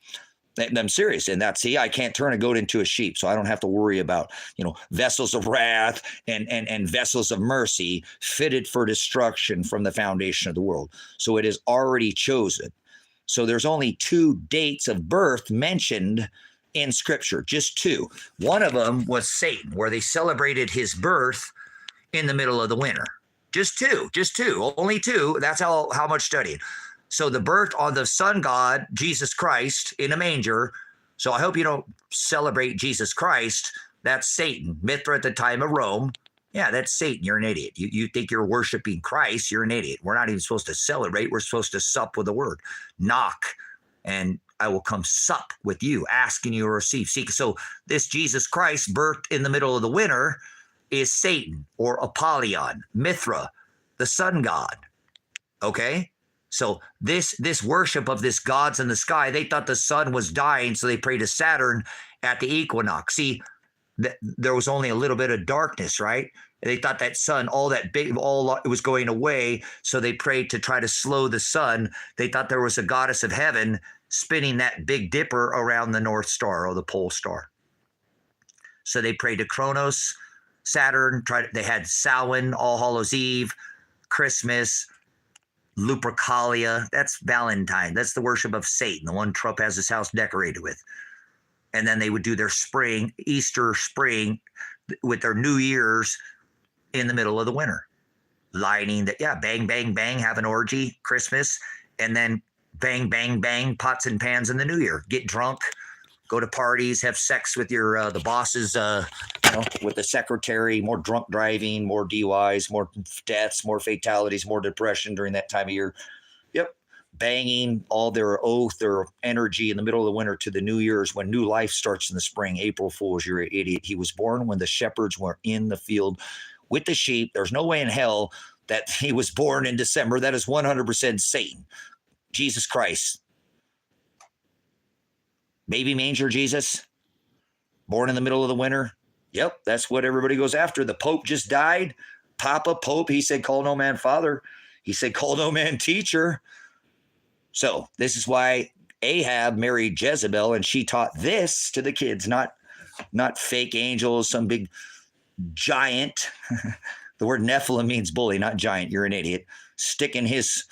I'm serious. And I can't turn a goat into a sheep, so I don't have to worry about, vessels of wrath and vessels of mercy fitted for destruction from the foundation of the world. So it is already chosen. So there's only 2 dates of birth mentioned in Scripture, just 2. One of them was Satan, where they celebrated his birth in the middle of the winter. Just two, only 2. That's how much studied. So the birth of the sun god, Jesus Christ, in a manger. So I hope you don't celebrate Jesus Christ. That's Satan. Mithra at the time of Rome. Yeah, that's Satan. You're an idiot. You think you're worshiping Christ. You're an idiot. We're not even supposed to celebrate. We're supposed to sup with the word. Knock, and I will come sup with you. Ask and you will receive. Seek. So this Jesus Christ, birthed in the middle of the winter, is Satan or Apollyon, Mithra, the sun god. Okay? So this worship of this gods in the sky, they thought the sun was dying, so they prayed to Saturn at the equinox. See, there was only a little bit of darkness, right? They thought that sun, it was going away, so they prayed to try to slow the sun. They thought there was a goddess of heaven spinning that Big Dipper around the North Star or the Pole Star. So they prayed to Kronos, Saturn. They had Samhain, All Hallows Eve, Christmas, Lupercalia. That's Valentine. That's the worship of Satan, the one Trump has his house decorated with. And then they would do their Easter spring, with their New Year's in the middle of the winter. Lighting that, bang, bang, bang, have an orgy, Christmas, and then bang, bang, bang, pots and pans in the New Year. Get drunk, go to parties, have sex with the bosses, with the secretary, more drunk driving, more DUIs, more deaths, more fatalities, more depression during that time of year. Yep. Banging all their energy in the middle of the winter to the New Year's, when new life starts in the spring. April Fool's, you're an idiot. He was born when the shepherds were in the field with the sheep. There's no way in hell that he was born in December. That is 100% Satan. Jesus Christ. Baby manger Jesus, born in the middle of the winter. Yep, that's what everybody goes after. The Pope just died. Papa Pope, he said, call no man father. He said, call no man teacher. So this is why Ahab married Jezebel, and she taught this to the kids, not fake angels, some big giant. The word Nephilim means bully, not giant. You're an idiot. Sticking his,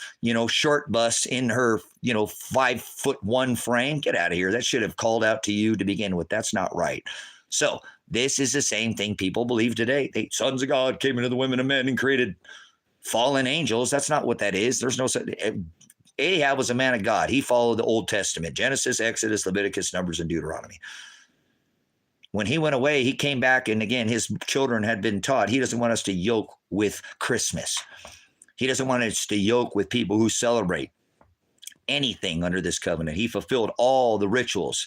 short bus in her, 5'1" frame. Get out of here. That should have called out to you to begin with. That's not right. So this is the same thing people believe today. The sons of God came into the women of men and created fallen angels. That's not what that is. There's no such. Ahab was a man of God. He followed the Old Testament, Genesis, Exodus, Leviticus, Numbers, and Deuteronomy. When he went away, he came back, and again, his children had been taught. He doesn't want us to yoke with Christmas. He doesn't want us to yoke with people who celebrate anything under this covenant. He fulfilled all the rituals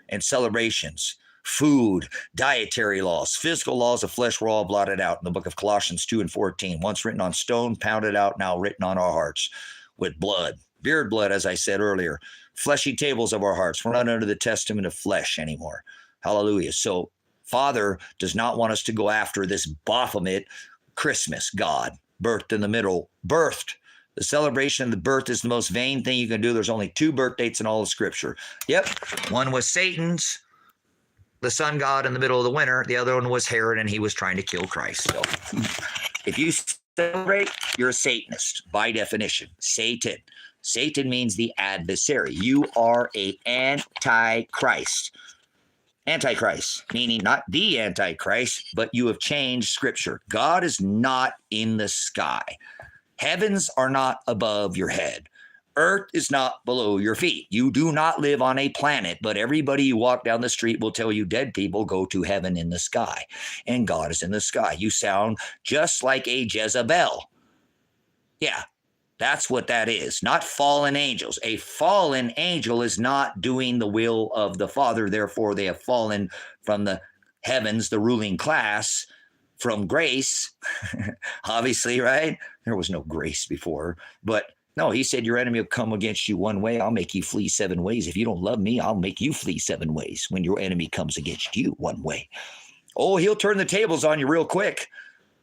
and celebrations, food, dietary laws, physical laws of flesh were all blotted out in the book of Colossians 2:14. Once written on stone, pounded out, now written on our hearts with blood. Beard blood, as I said earlier. Fleshy tables of our hearts. We're not under the testament of flesh anymore. Hallelujah. So Father does not want us to go after this Baphomet Christmas God, birthed in the middle. Birthed. The celebration of the birth is the most vain thing you can do. There's only 2 birth dates in all of Scripture. Yep. One was Satan's, the sun god in the middle of the winter. The other one was Herod, and he was trying to kill Christ. So if you celebrate, you're a Satanist by definition. Satan. Satan means the adversary. You are an antichrist. Antichrist, meaning not the Antichrist, but you have changed Scripture. God is not in the sky. Heavens are not above your head. Earth is not below your feet. You do not live on a planet, but everybody you walk down the street will tell you dead people go to heaven in the sky, and God is in the sky. You sound just like a Jezebel. Yeah, that's what that is, not fallen angels. A fallen angel is not doing the will of the Father. Therefore, they have fallen from the heavens, the ruling class, from grace. Obviously, right? There was no grace before, but no, he said, your enemy will come against you one way. I'll make you flee 7 ways. If you don't love me, I'll make you flee 7 ways when your enemy comes against you one way. Oh, he'll turn the tables on you real quick.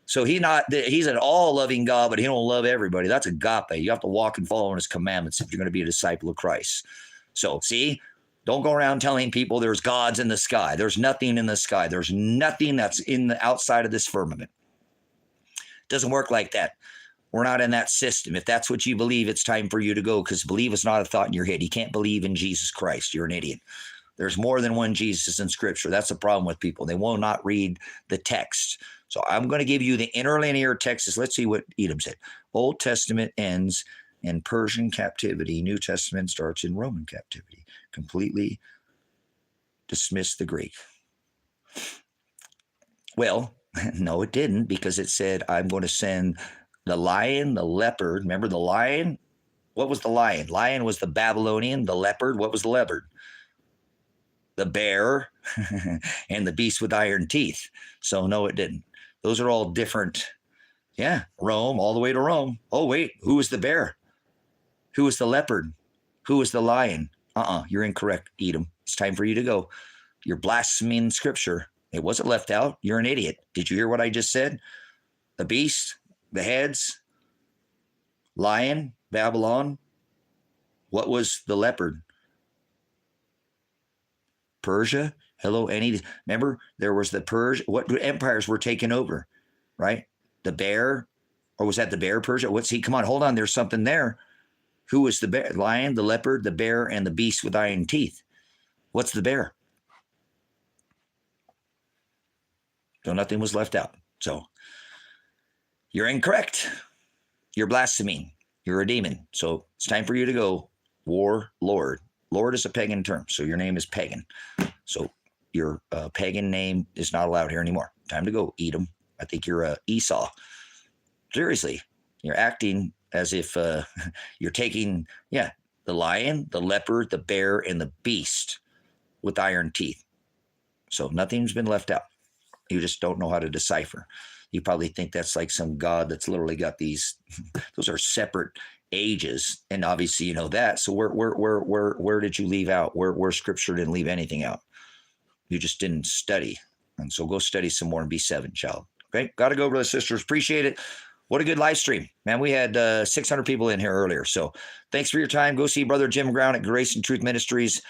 So he's an all-loving God, but he don't love everybody. That's agape. You have to walk and follow in his commandments if you're going to be a disciple of Christ. So see, don't go around telling people there's gods in the sky. There's nothing in the sky. There's nothing that's in the outside of this firmament. It doesn't work like that. We're not in that system. If that's what you believe, it's time for you to go, because believe is not a thought in your head. You can't believe in Jesus Christ. You're an idiot. There's more than one Jesus in Scripture. That's the problem with people. They will not read the text. So I'm going to give you the interlinear texts. Let's see what Edom said. Old Testament ends in Persian captivity. New Testament starts in Roman captivity. Completely dismiss the Greek. Well, no, it didn't, because it said, I'm going to send the lion, the leopard. Remember the lion? What was the lion? Lion was the Babylonian. The leopard, what was the leopard? The bear and the beast with iron teeth. So no, it didn't. Those are all different. Yeah, Rome, all the way to Rome. Oh, wait, who was the bear? Who was the leopard? Who was the lion? You're incorrect, Edom. It's time for you to go. You're blaspheming scripture. It wasn't left out. You're an idiot. Did you hear what I just said? The beast, the heads, lion, Babylon. What was the leopard? Persia. Hello, remember there was the Persia. What empires were taken over, right? The bear, or was that the bear, Persia? Come on, hold on. There's something there. Who was the bear? Lion, the leopard, the bear, and the beast with iron teeth. What's the bear? So nothing was left out. So you're incorrect. You're blaspheming. You're a demon. So it's time for you to go. War Lord. Lord is a pagan term, so your name is pagan. So your pagan name is not allowed here anymore. Time to go, Edom. I think you're Esau. Seriously, you're acting as if you're taking, the lion, the leopard, the bear, and the beast with iron teeth. So nothing's been left out. You just don't know how to decipher. You probably think that's like some god that's literally got these. Those are separate ages, and obviously you know that. So where did you leave out? Where scripture didn't leave anything out? You just didn't study, and so go study some more and be 7, child. Okay, got to go, brothers and sisters. Appreciate it. What a good live stream, man. We had 600 people in here earlier, so thanks for your time. Go see Brother Jim Brown at Grace and Truth Ministries.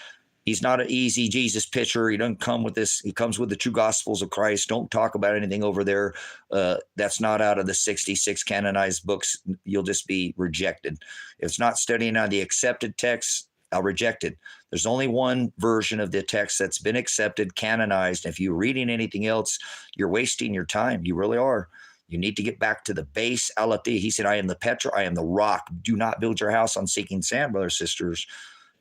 He's not an easy Jesus pitcher. He doesn't come with this. He comes with the true gospels of Christ. Don't talk about anything over there that's not out of the 66 canonized books. You'll just be rejected. If it's not studying on the accepted text, I'll reject it. There's only one version of the text that's been accepted, canonized. If you're reading anything else, you're wasting your time. You really are. You need to get back to the base alati. He said, I am the Petra, I am the rock. Do not build your house on sinking sand, brothers and sisters.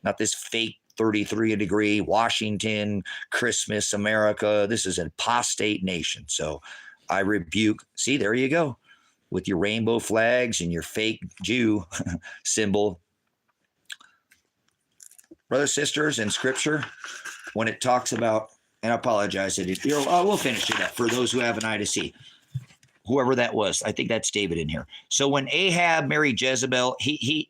Not this fake 33 degree, Washington, Christmas, America. This is an apostate nation. So I rebuke. See, there you go. With your rainbow flags and your fake Jew symbol. Brothers, sisters, in scripture, when it talks about, and I apologize, we'll finish it up for those who have an eye to see. Whoever that was, I think that's David in here. So when Ahab married Jezebel, he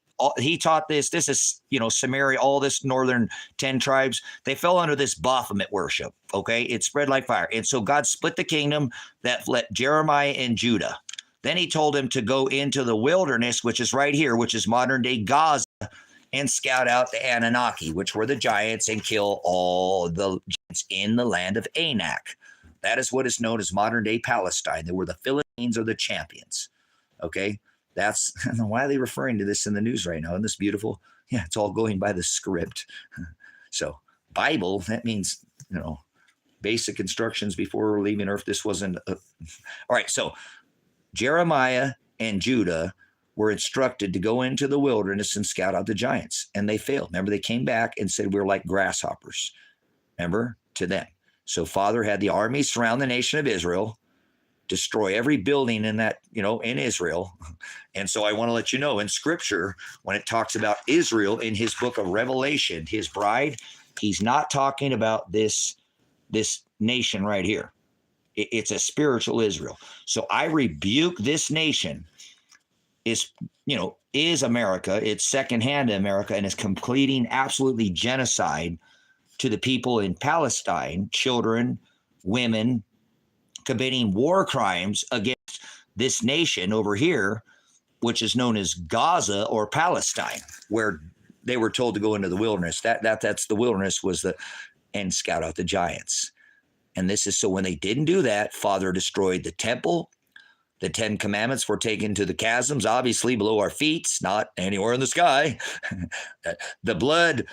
taught this. This is, Samaria, all this northern 10 tribes. They fell under this Baphomet worship. Okay, it spread like fire, and so God split the kingdom that let Jeremiah and Judah. Then he told him to go into the wilderness, which is right here, which is modern day Gaza, and scout out the Anunnaki, which were the giants, and kill all the giants in the land of Anak. That is what is known as modern day Palestine. They were the Philistines or the champions. Okay, that's why are they referring to this in the news right now? Isn't this beautiful? Yeah, it's all going by the script. So Bible, that means, basic instructions before leaving earth. This wasn't. All right, so Jeremiah and Judah were instructed to go into the wilderness and scout out the giants, and they failed. Remember, they came back and said, we're like grasshoppers. Remember, to them. So Father had the army surround the nation of Israel, destroy every building in that, in Israel. And so I want to let you know, in scripture, when it talks about Israel in his book of Revelation, his bride, he's not talking about this nation right here. It's a spiritual Israel. So I rebuke this nation is America. It's secondhand America, and is completing absolutely genocide to the people in Palestine, children, women, committing war crimes against this nation over here, which is known as Gaza or Palestine, where they were told to go into the wilderness. That's the wilderness and scout out the giants. And this is so when they didn't do that, Father destroyed the temple. The 10 commandments were taken to the chasms, obviously below our feet, not anywhere in the sky. The blood,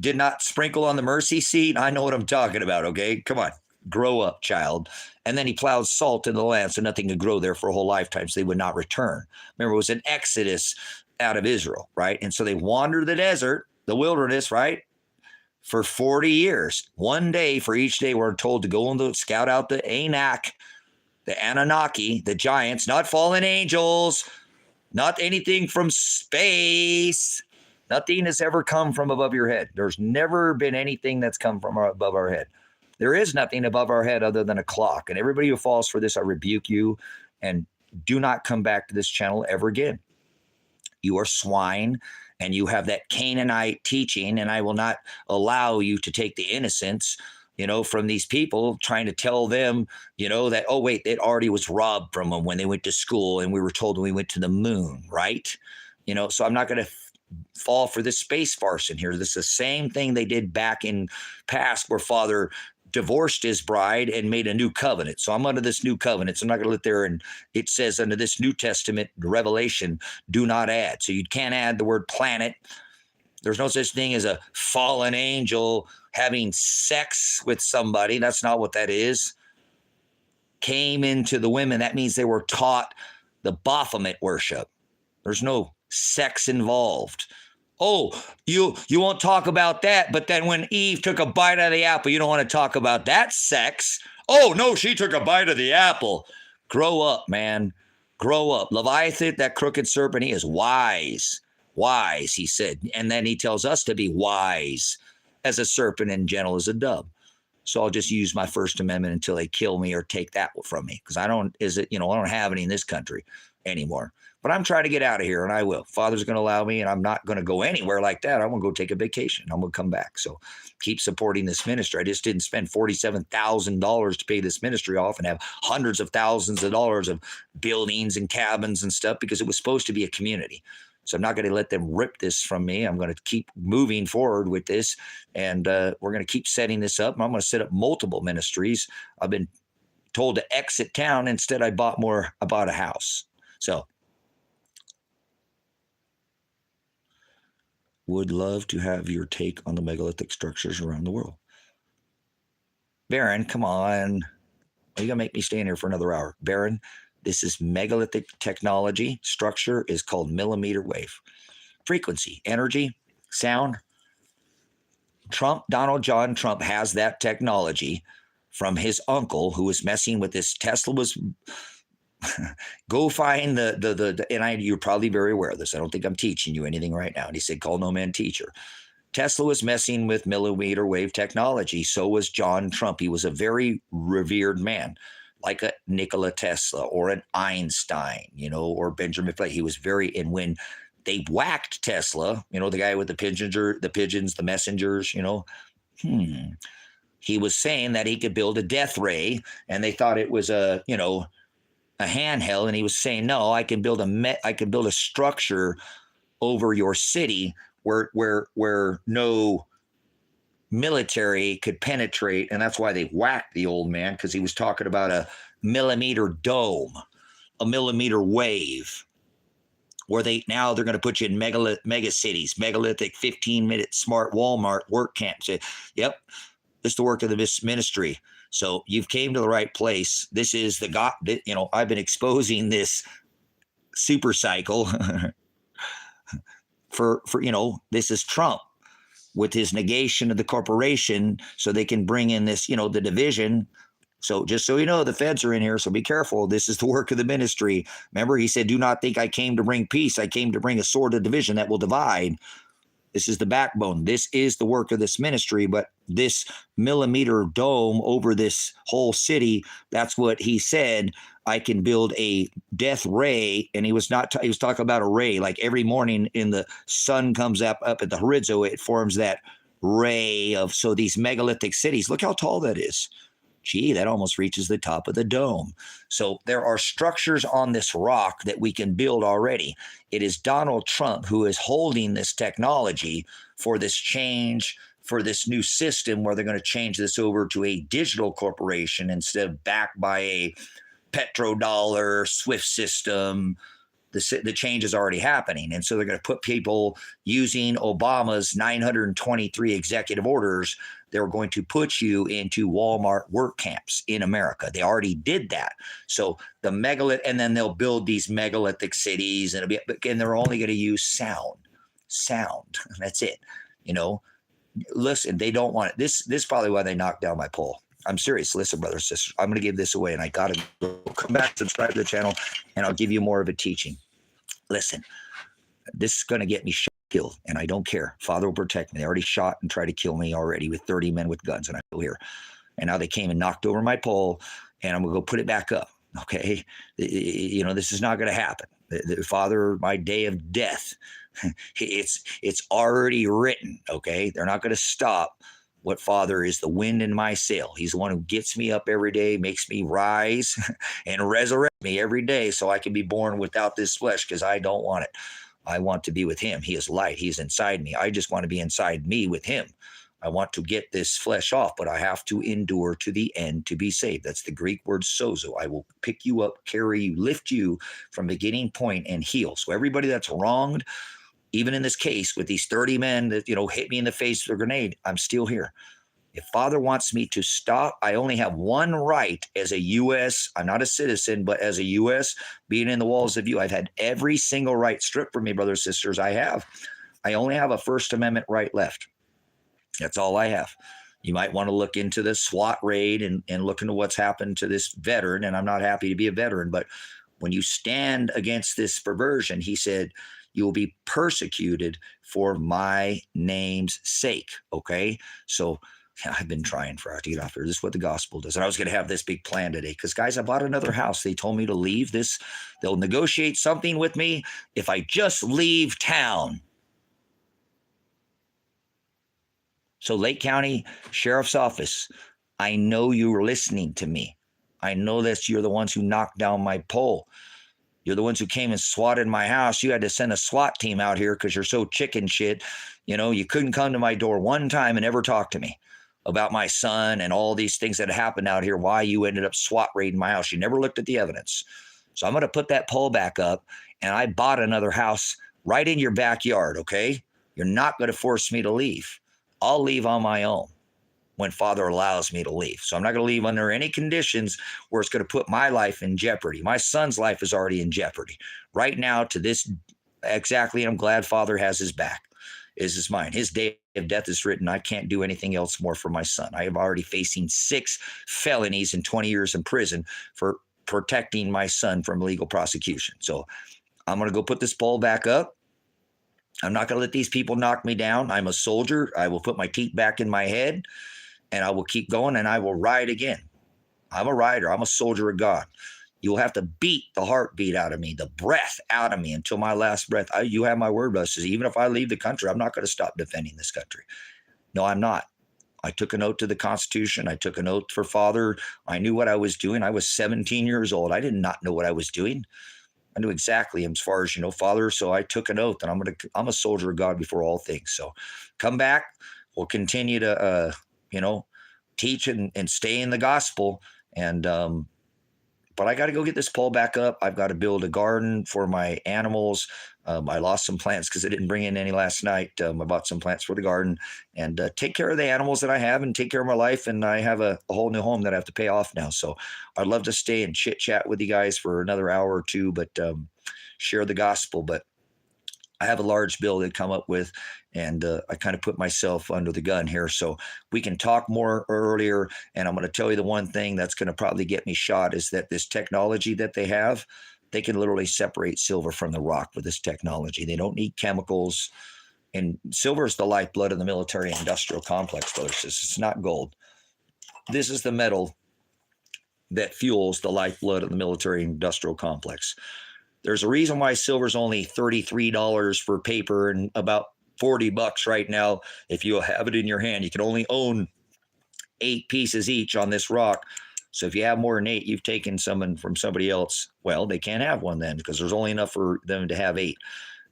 did not sprinkle on the mercy seat. I know what I'm talking about, okay? Come on, grow up, child. And then he plowed salt in the land so nothing could grow there for a whole lifetime, so they would not return. Remember, it was an exodus out of Israel, right? And so they wandered the desert, the wilderness, right, for 40 years. One day for each day, we're told to go and scout out the Anak, the Anunnaki, the giants, not fallen angels, not anything from space. Nothing has ever come from above your head. There's never been anything that's come from above our head. There is nothing above our head other than a clock. And everybody who falls for this, I rebuke you, and do not come back to this channel ever again. You are swine, and you have that Canaanite teaching, and I will not allow you to take the innocence, from these people trying to tell them, that, oh, wait, it already was robbed from them when they went to school, and we were told when we went to the moon, right? So I'm not going to fall for this space farce in here. This is the same thing they did back in past, where Father divorced his bride and made a new covenant. So I'm under this new covenant. So I'm not going to let there, and it says under this New Testament revelation, do not add. So you can't add the word planet. There's no such thing as a fallen angel having sex with somebody. That's not what that is. Came into the women. That means they were taught the Baphomet worship. There's no sex involved. Oh, you won't talk about that, but then when Eve took a bite out of the apple, you don't want to talk about that sex. Oh, no, she took a bite of the apple. Grow up, man. Grow up. Leviathan, that crooked serpent, he is wise. Wise, he said. And then he tells us to be wise as a serpent and gentle as a dove. So I'll just use my First Amendment until they kill me or take that from me, because I don't have any in this country anymore. But I'm trying to get out of here, and I will. Father's going to allow me, and I'm not going to go anywhere like that. I'm going to go take a vacation. I'm going to come back. So keep supporting this ministry. I just didn't spend $47,000 to pay this ministry off and have hundreds of thousands of dollars of buildings and cabins and stuff, because it was supposed to be a community. So I'm not going to let them rip this from me. I'm going to keep moving forward with this, and we're going to keep setting this up. I'm going to set up multiple ministries. I've been told to exit town. Instead, I bought a house. So would love to have your take on the megalithic structures around the world. Baron, come on. Are you going to make me stay in here for another hour? Baron, this is megalithic technology. Structure is called millimeter wave. Frequency, energy, sound. Donald John Trump has that technology from his uncle, who was messing with this. Tesla was... Go find you're probably very aware of this. I don't think I'm teaching you anything right now. And he said, call no man teacher. Tesla was messing with millimeter wave technology. So was John Trump. He was a very revered man, like a Nikola Tesla or an Einstein, or Benjamin Franklin. He was and when they whacked Tesla, the guy with the pigeons, the messengers, he was saying that he could build a death ray, and they thought it was a handheld, and he was saying, no, I can build a structure over your city where no military could penetrate. And that's why they whacked the old man, because he was talking about a millimeter dome, a millimeter wave, where they're going to put you in mega cities, megalithic 15-minute smart Walmart work camps. Yep, this is the work of this ministry. So you've came to the right place. This is the God, I've been exposing this super cycle for this is Trump with his negation of the corporation, so they can bring in this, the division. So just so you know, the feds are in here, so be careful. This is the work of the ministry. Remember, he said, do not think I came to bring peace. I came to bring a sword of division that will divide. This is the backbone. This is the work of this ministry. But this millimeter dome over this whole city, that's what he said. I can build a death ray. And he was talking about a ray. Like every morning the sun comes up at the haridzo, it forms that ray of, so these megalithic cities, look how tall that is. Gee, that almost reaches the top of the dome. So there are structures on this rock that we can build already. It is Donald Trump who is holding this technology for this change, for this new system where they're going to change this over to a digital corporation instead of backed by a petrodollar SWIFT system. The change is already happening. And so they're going to put people using Obama's 923 executive orders. They're going to put you into Walmart work camps in America. They already did that. So the and then they'll build these megalithic cities, and they're only going to use sound. That's it. Listen, they don't want it. This is probably why they knocked down my poll. I'm serious. Listen, brothers and sisters, I'm going to give this away, and I got to go. Come back, subscribe to the channel, and I'll give you more of a teaching. Listen, this is going to get me killed, and I don't care. Father will protect me. They already shot and tried to kill me already with 30 men with guns, and I'm still here. And now they came and knocked over my pole, and I'm going to go put it back up. Okay. This is not going to happen. Father, my day of death, it's already written. Okay. They're not going to stop what Father is the wind in my sail. He's the one who gets me up every day, makes me rise and resurrect me every day so I can be born without this flesh, because I don't want it. I want to be with him. He is light. He's inside me. I just want to be inside me with him. I want to get this flesh off, but I have to endure to the end to be saved. That's the Greek word sozo. I will pick you up, carry you, lift you from beginning point and heal. So everybody that's wronged, even in this case with these 30 men that, hit me in the face with a grenade, I'm still here. If Father wants me to stop, I only have one right as a U.S. I'm not a citizen, but as a U.S. being in the walls of you, I've had every single right stripped from me, brothers and sisters. I only have a First Amendment right left. That's all I have. You might want to look into the SWAT raid and look into what's happened to this veteran. And I'm not happy to be a veteran, but when you stand against this perversion, he said, you will be persecuted for my name's sake. Okay. So I've been trying for to get off here. This is what the gospel does. And I was going to have this big plan today because, guys, I bought another house. They told me to leave this. They'll negotiate something with me if I just leave town. So Lake County Sheriff's Office, I know you were listening to me. I know that you're the ones who knocked down my pole. You're the ones who came and swatted my house. You had to send a SWAT team out here because you're so chicken shit. You couldn't come to my door one time and ever talk to me about my son and all these things that happened out here, why you ended up SWAT raiding my house. You never looked at the evidence. So I'm going to put that pole back up, and I bought another house right in your backyard, okay? You're not going to force me to leave. I'll leave on my own when Father allows me to leave. So I'm not going to leave under any conditions where it's going to put my life in jeopardy. My son's life is already in jeopardy. Right now, to this exactly, I'm glad Father has his back. Is mine. His day of death is written. I can't do anything else more for my son. I am already facing 6 felonies and 20 years in prison for protecting my son from legal prosecution. So I'm going to go put this pole back up. I'm not going to let these people knock me down. I'm a soldier. I will put my teeth back in my head, and I will keep going, and I will ride again. I'm a rider. I'm a soldier of God. You will have to beat the heartbeat out of me, the breath out of me until my last breath. You have my word, brothers. Even if I leave the country, I'm not going to stop defending this country. No, I'm not. I took an oath to the Constitution. I took an oath for Father. I knew what I was doing. I was 17 years old. I did not know what I was doing. I knew exactly as far as, Father. So I took an oath, and I'm a soldier of God before all things. So come back. We'll continue to, teach and stay in the gospel. And, but I got to go get this pole back up. I've got to build a garden for my animals. I lost some plants because I didn't bring in any last night. I bought some plants for the garden and take care of the animals that I have and take care of my life. And I have a whole new home that I have to pay off now. So I'd love to stay and chit chat with you guys for another hour or two, but share the gospel. But I have a large bill to come up with, and I kind of put myself under the gun here. So we can talk more earlier, and I'm going to tell you the one thing that's going to probably get me shot is that this technology that they have, they can literally separate silver from the rock with this technology. They don't need chemicals, and silver is the lifeblood of the military-industrial complex, brothers. It's not gold. This is the metal that fuels the lifeblood of the military-industrial complex. There's a reason why silver is only $33 for paper and about $40 right now. If you have it in your hand, you can only own 8 pieces each on this rock. So if you have more than 8, you've taken some from somebody else. Well, they can't have one then because there's only enough for them to have 8.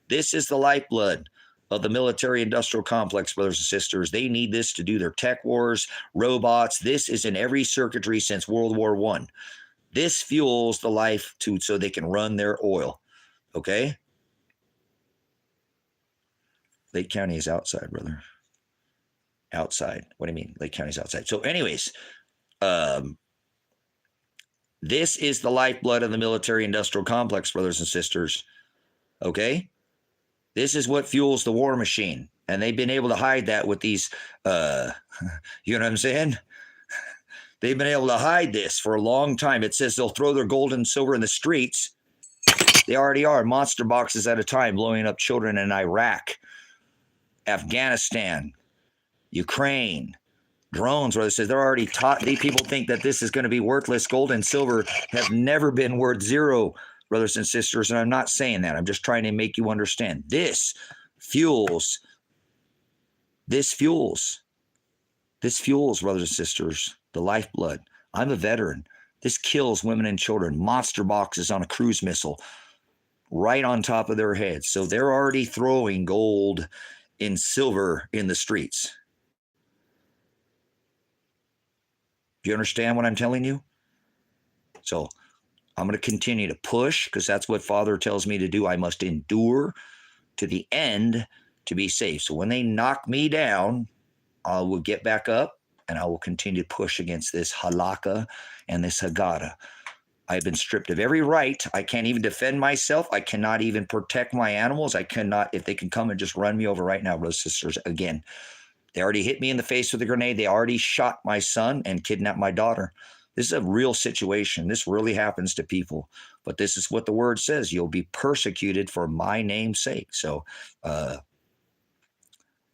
This is the lifeblood of the military-industrial complex, brothers and sisters. They need this to do their tech wars, robots. This is in every circuitry since World War I. This fuels the life so they can run their oil. Okay? Lake County is outside, brother. Outside. What do you mean? Lake County is outside. So anyways, this is the lifeblood of the military-industrial complex, brothers and sisters. Okay? This is what fuels the war machine. And they've been able to hide that with these, you know what I'm saying? They've been able to hide this for a long time. It says they'll throw their gold and silver in the streets. They already are. Monster boxes at a time blowing up children in Iraq, Afghanistan, Ukraine, Drones, where it says they're already taught. These people think that this is going to be worthless. Gold and silver have never been worth zero, brothers and sisters. And I'm not saying that. I'm just trying to make you understand. This fuels, brothers and sisters, the lifeblood. I'm a veteran. This kills women and children. Monster boxes on a cruise missile right on top of their heads. So they're already throwing gold and silver in the streets. Do you understand what I'm telling you? So I'm going to continue to push because that's what Father tells me to do. I must endure to the end to be safe. So when they knock me down, I will get back up and I will continue to push against this halakha and this haggadah. I've been stripped of every right. I can't even defend myself. I cannot even protect my animals. I cannot, if they can come and just run me over right now, brothers and sisters, again. They already hit me in the face with a grenade. They already shot my son and kidnapped my daughter. This is a real situation. This really happens to people. But this is what the word says. You'll be persecuted for my name's sake. So,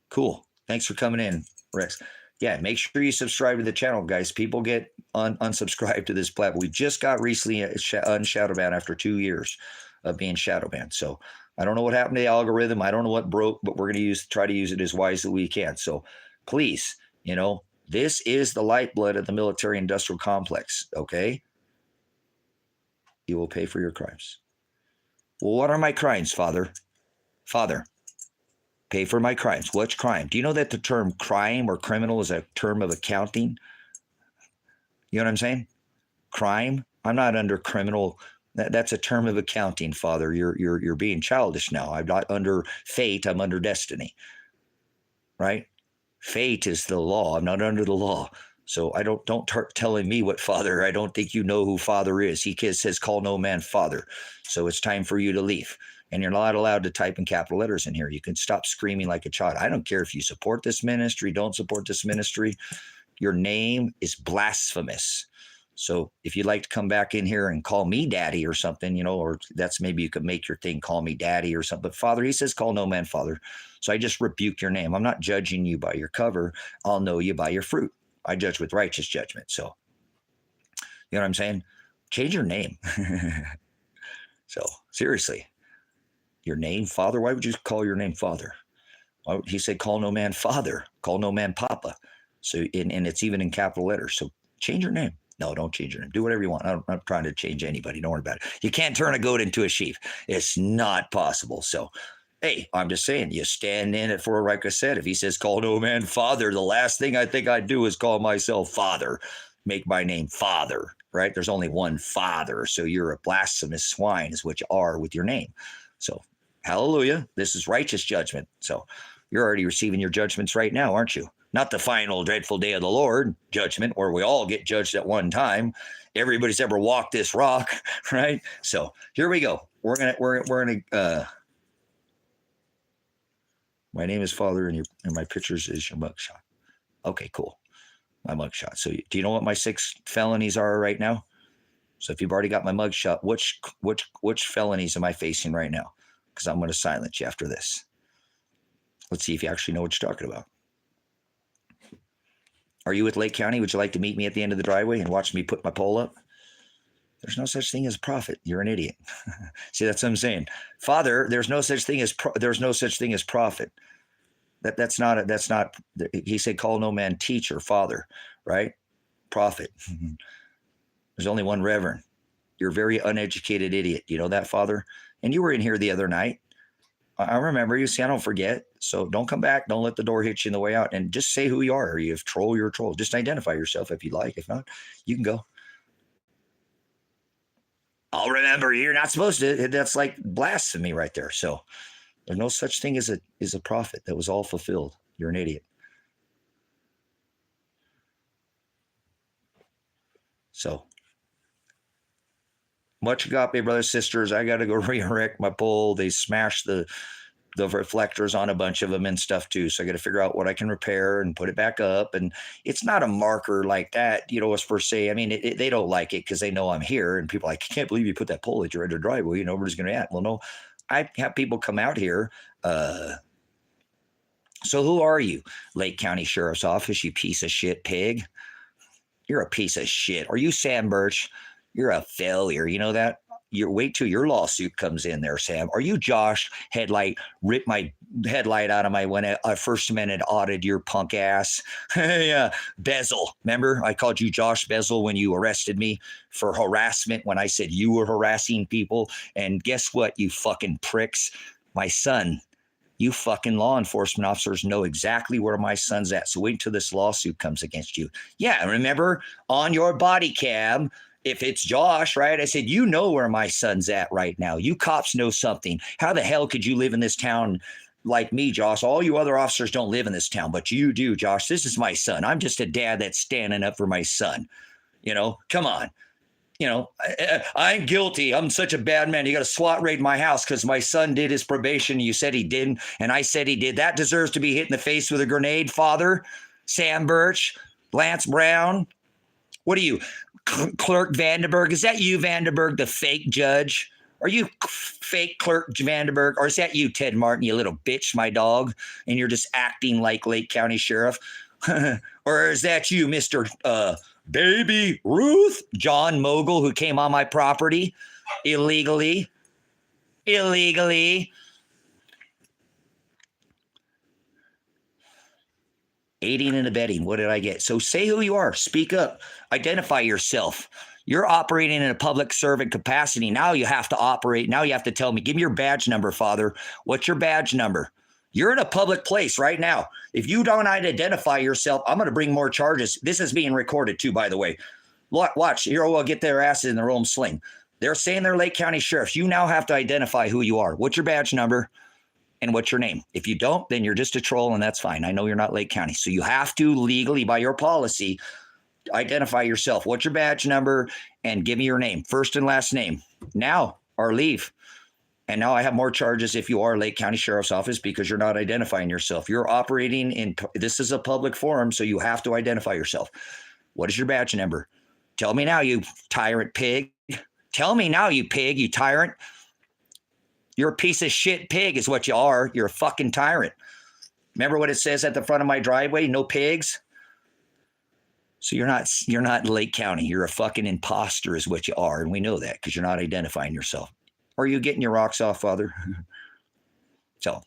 cool. Thanks for coming in, Rex. Yeah, make sure you subscribe to the channel, guys. People get unsubscribed to this platform. We just got recently unshadow banned after 2 years of being shadow banned. So I don't know what happened to the algorithm. I don't know what broke, but we're going to try to use it as wisely as we can. So please, this is the lifeblood of the military-industrial complex, okay? You will pay for your crimes. Well, what are my crimes, Father? Father, pay for my crimes. Which crime? Do you know that the term crime or criminal is a term of accounting? You know what I'm saying? Crime. I'm not under criminal. That's a term of accounting, Father. You're being childish now. I'm not under fate. I'm under destiny. Right? Fate is the law. I'm not under the law. So I don't telling me what Father. I don't think you know who Father is. He says, "Call no man Father." So it's time for you to leave. And you're not allowed to type in capital letters in here. You can stop screaming like a child. I don't care if you support this ministry, don't support this ministry. Your name is blasphemous. So if you'd like to come back in here and call me daddy or something, or that's maybe you could make your thing, call me daddy or something. But Father, he says, call no man Father. So I just rebuke your name. I'm not judging you by your cover. I'll know you by your fruit. I judge with righteous judgment. So, you know what I'm saying? Change your name. So seriously, your name, Father, why would you call your name Father? He said, call no man Father, call no man Papa. So, and it's even in capital letters. So change your name. No, don't change your name. Do whatever you want. I'm not trying to change anybody. Don't worry about it. You can't turn a goat into a sheep. It's not possible. So, hey, I'm just saying, you stand in it for, like I said, if he says, call no man Father, the last thing I think I'd do is call myself Father, make my name Father, right? There's only one Father. So you're a blasphemous swine is what you are with your name. So, hallelujah. This is righteous judgment. So you're already receiving your judgments right now, aren't you? Not the final dreadful day of the Lord judgment where we all get judged at one time. Everybody's ever walked this rock, right? So here we go. We're gonna my name is Father and my pictures is your mugshot. Okay, cool. My mugshot. So do you know what my 6 felonies are right now? So if you've already got my mugshot, which felonies am I facing right now? Because I'm going to silence you after this. Let's see if you actually know what you're talking about. Are you with Lake County? Would you like to meet me at the end of the driveway and watch me put my pole up? There's no such thing as prophet. You're an idiot. See, that's what I'm saying. Father, there's no such thing as prophet. That's not. He said, call no man teacher, Father, right? Prophet. There's only one reverend. You're a very uneducated idiot. You know that, Father? And you were in here the other night. I remember you. See, I don't forget. So don't come back. Don't let the door hit you in the way out. And just say who you are. Are you a troll? You're a troll. Just identify yourself if you'd like. If not, you can go. I'll remember. You're not supposed to. That's like blasphemy right there. So there's no such thing as a prophet. That was all fulfilled. You're an idiot. So much agape, brothers, sisters. I got to go re-erect my pole. They smashed the reflectors on a bunch of them and stuff too. So I got to figure out what I can repair and put it back up. And it's not a marker like that, as per se. I mean, they don't like it because they know I'm here. And people are like, I can't believe you put that pole at your end of the driveway. Nobody's going to react. Well, no, I have people come out here So who are you? Lake County Sheriff's Office, you piece of shit pig. You're a piece of shit. Are you Sam Birch? You're a failure. You know that? You wait till your lawsuit comes in there, Sam. Are you Josh Headlight? Ripped my headlight out of my when I First Amendment audited your punk ass. Yeah, Bezel. Remember, I called you Josh Bezel when you arrested me for harassment when I said you were harassing people. And guess what, you fucking pricks? My son. You fucking law enforcement officers know exactly where my son's at. So wait until this lawsuit comes against you. Yeah, remember on your body cam, if it's Josh, right? I said, you know where my son's at right now. You cops know something. How the hell could you live in this town like me, Josh? All you other officers don't live in this town, but you do, Josh. This is my son. I'm just a dad that's standing up for my son. You know, come on. You know, I'm guilty. I'm such a bad man. You got to SWAT raid my house because my son did his probation. You said he didn't, and I said he did. That deserves to be hit in the face with a grenade, Father. Sam Birch, Lance Brown. What are you, Clerk Vandenberg? Is that you, Vandenberg, the fake judge? Are you fake Clerk Vandenberg? Or is that you, Ted Martin, you little bitch, my dog, and you're just acting like Lake County Sheriff? Or is that you, Mr. Baby Ruth, John Mogul, who came on my property illegally? Aiding and abetting. What did I get? So say who you are. Speak up. Identify yourself. You're operating in a public servant capacity. Now you have to operate. Now you have to tell me, give me your badge number, Father. What's your badge number? You're in a public place right now. If you don't identify yourself, I'm going to bring more charges. This is being recorded too, by the way. Watch. Here we'll get their asses in their own sling. They're saying they're Lake County sheriffs. You now have to identify who you are. What's your badge number? And what's your name? If you don't, then you're just a troll, and that's fine. I know you're not Lake County. So you have to legally, by your policy, identify yourself. What's your badge number? And give me your name, first and last name. Now, or leave. And now I have more charges if you are Lake County Sheriff's Office because you're not identifying yourself. You're operating in, this is a public forum, so you have to identify yourself. What is your badge number? Tell me now, you tyrant pig. Tell me now, you pig, you tyrant. You're a piece of shit pig is what you are. You're a fucking tyrant. Remember what it says at the front of my driveway? No pigs. So you're not Lake County. You're a fucking imposter is what you are. And we know that because you're not identifying yourself. Are you getting your rocks off, Father? So,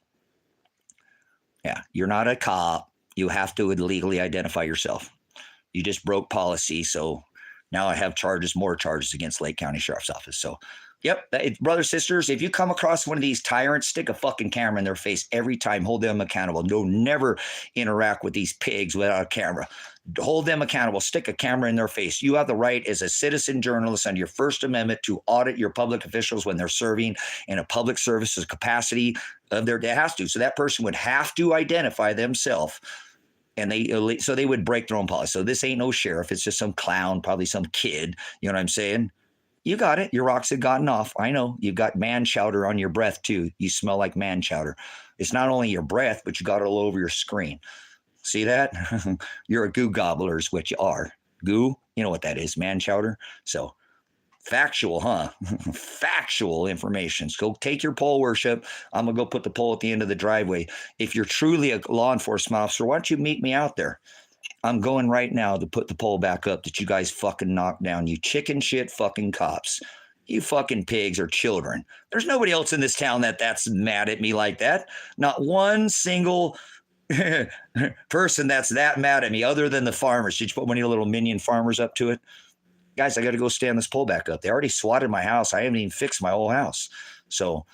yeah, you're not a cop. You have to legally identify yourself. You just broke policy. So now I have more charges against Lake County Sheriff's Office. So, yep, brothers, sisters, if you come across one of these tyrants, stick a fucking camera in their face every time. Hold them accountable. No, never interact with these pigs without a camera. Hold them accountable. Stick a camera in their face. You have the right as a citizen journalist under your First Amendment to audit your public officials when they're serving in a public services capacity of their, it has to. So that person would have to identify themselves. And so they would break their own policy. So this ain't no sheriff. It's just some clown, probably some kid. You know what I'm saying? You got it. Your rocks had gotten off. I know. You've got man chowder on your breath, too. You smell like man chowder. It's not only your breath, but you got it all over your screen. See that? You're a goo gobbler is what you are. Goo, you know what that is, man chowder. So factual, huh? Factual information. So go take your pole worship. I'm going to go put the pole at the end of the driveway. If you're truly a law enforcement officer, why don't you meet me out there? I'm going right now to put the pole back up that you guys fucking knocked down. You chicken shit fucking cops. You fucking pigs are children. There's nobody else in this town that's mad at me like that. Not one single person that's that mad at me other than the farmers. Did you put one of your little minion farmers up to it? Guys, I got to go stand this pole back up. They already swatted my house. I haven't even fixed my whole house. So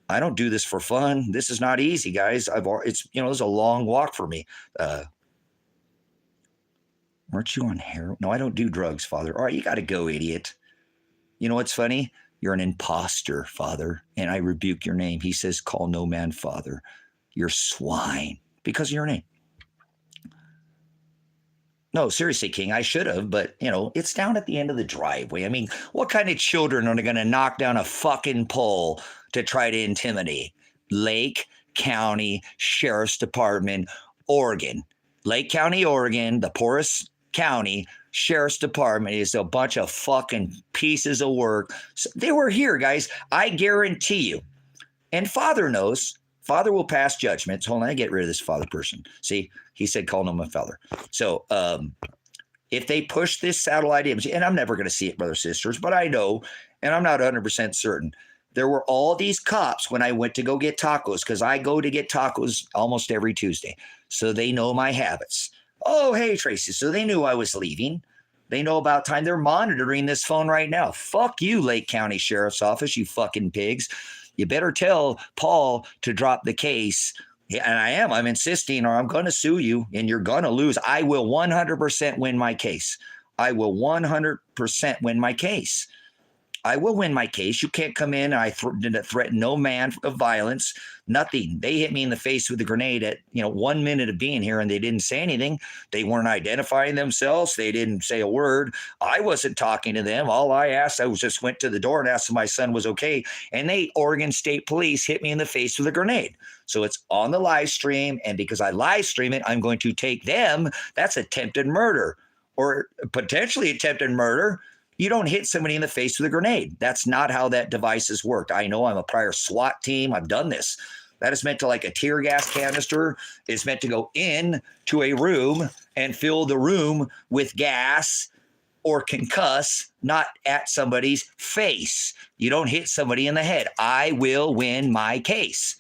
I don't do this for fun. This is not easy, guys. It's a long walk for me. Weren't you on heroin? No, I don't do drugs, Father. All right, you got to go, idiot. You know what's funny? You're an imposter, Father, and I rebuke your name. He says, call no man Father. You're swine because of your name. No, seriously, King, I should have, but, it's down at the end of the driveway. I mean, what kind of children are going to knock down a fucking pole to try to intimidate? Lake County Sheriff's Department, Oregon. Lake County, Oregon, the poorest county sheriff's department is a bunch of fucking pieces of work. So they were here, guys. I guarantee you. And Father knows, Father will pass judgments. Hold on, I get rid of this father person. See, he said call him a father. So if they push this satellite image, and I'm never going to see it, brothers and sisters, but I know, and I'm not 100% certain, there were all these cops when I went to go get tacos, because I go to get tacos almost every Tuesday. So they know my habits. Oh, hey, Tracy. So they knew I was leaving. They know about time. They're monitoring this phone right now. Fuck you, Lake County Sheriff's Office, you fucking pigs. You better tell Paul to drop the case. Yeah, and I am. I'm insisting, or I'm going to sue you, and you're going to lose. I will 100% win my case. I will 100% win my case. I will win my case. You can't come in. I threaten no man of violence, nothing. They hit me in the face with a grenade at 1 minute of being here, and they didn't say anything. They weren't identifying themselves. They didn't say a word. I wasn't talking to them. All I asked, I just went to the door and asked if my son was okay, and Oregon State Police hit me in the face with a grenade. So it's on the live stream, and because I live stream it, I'm going to take them. That's attempted murder or potentially attempted murder. You don't hit somebody in the face with a grenade. That's not how that device has worked. I know. I'm a prior SWAT team. I've done this. That is meant to, like a tear gas canister, is meant to go in to a room and fill the room with gas or concuss, not at somebody's face. You don't hit somebody in the head. I will win my case.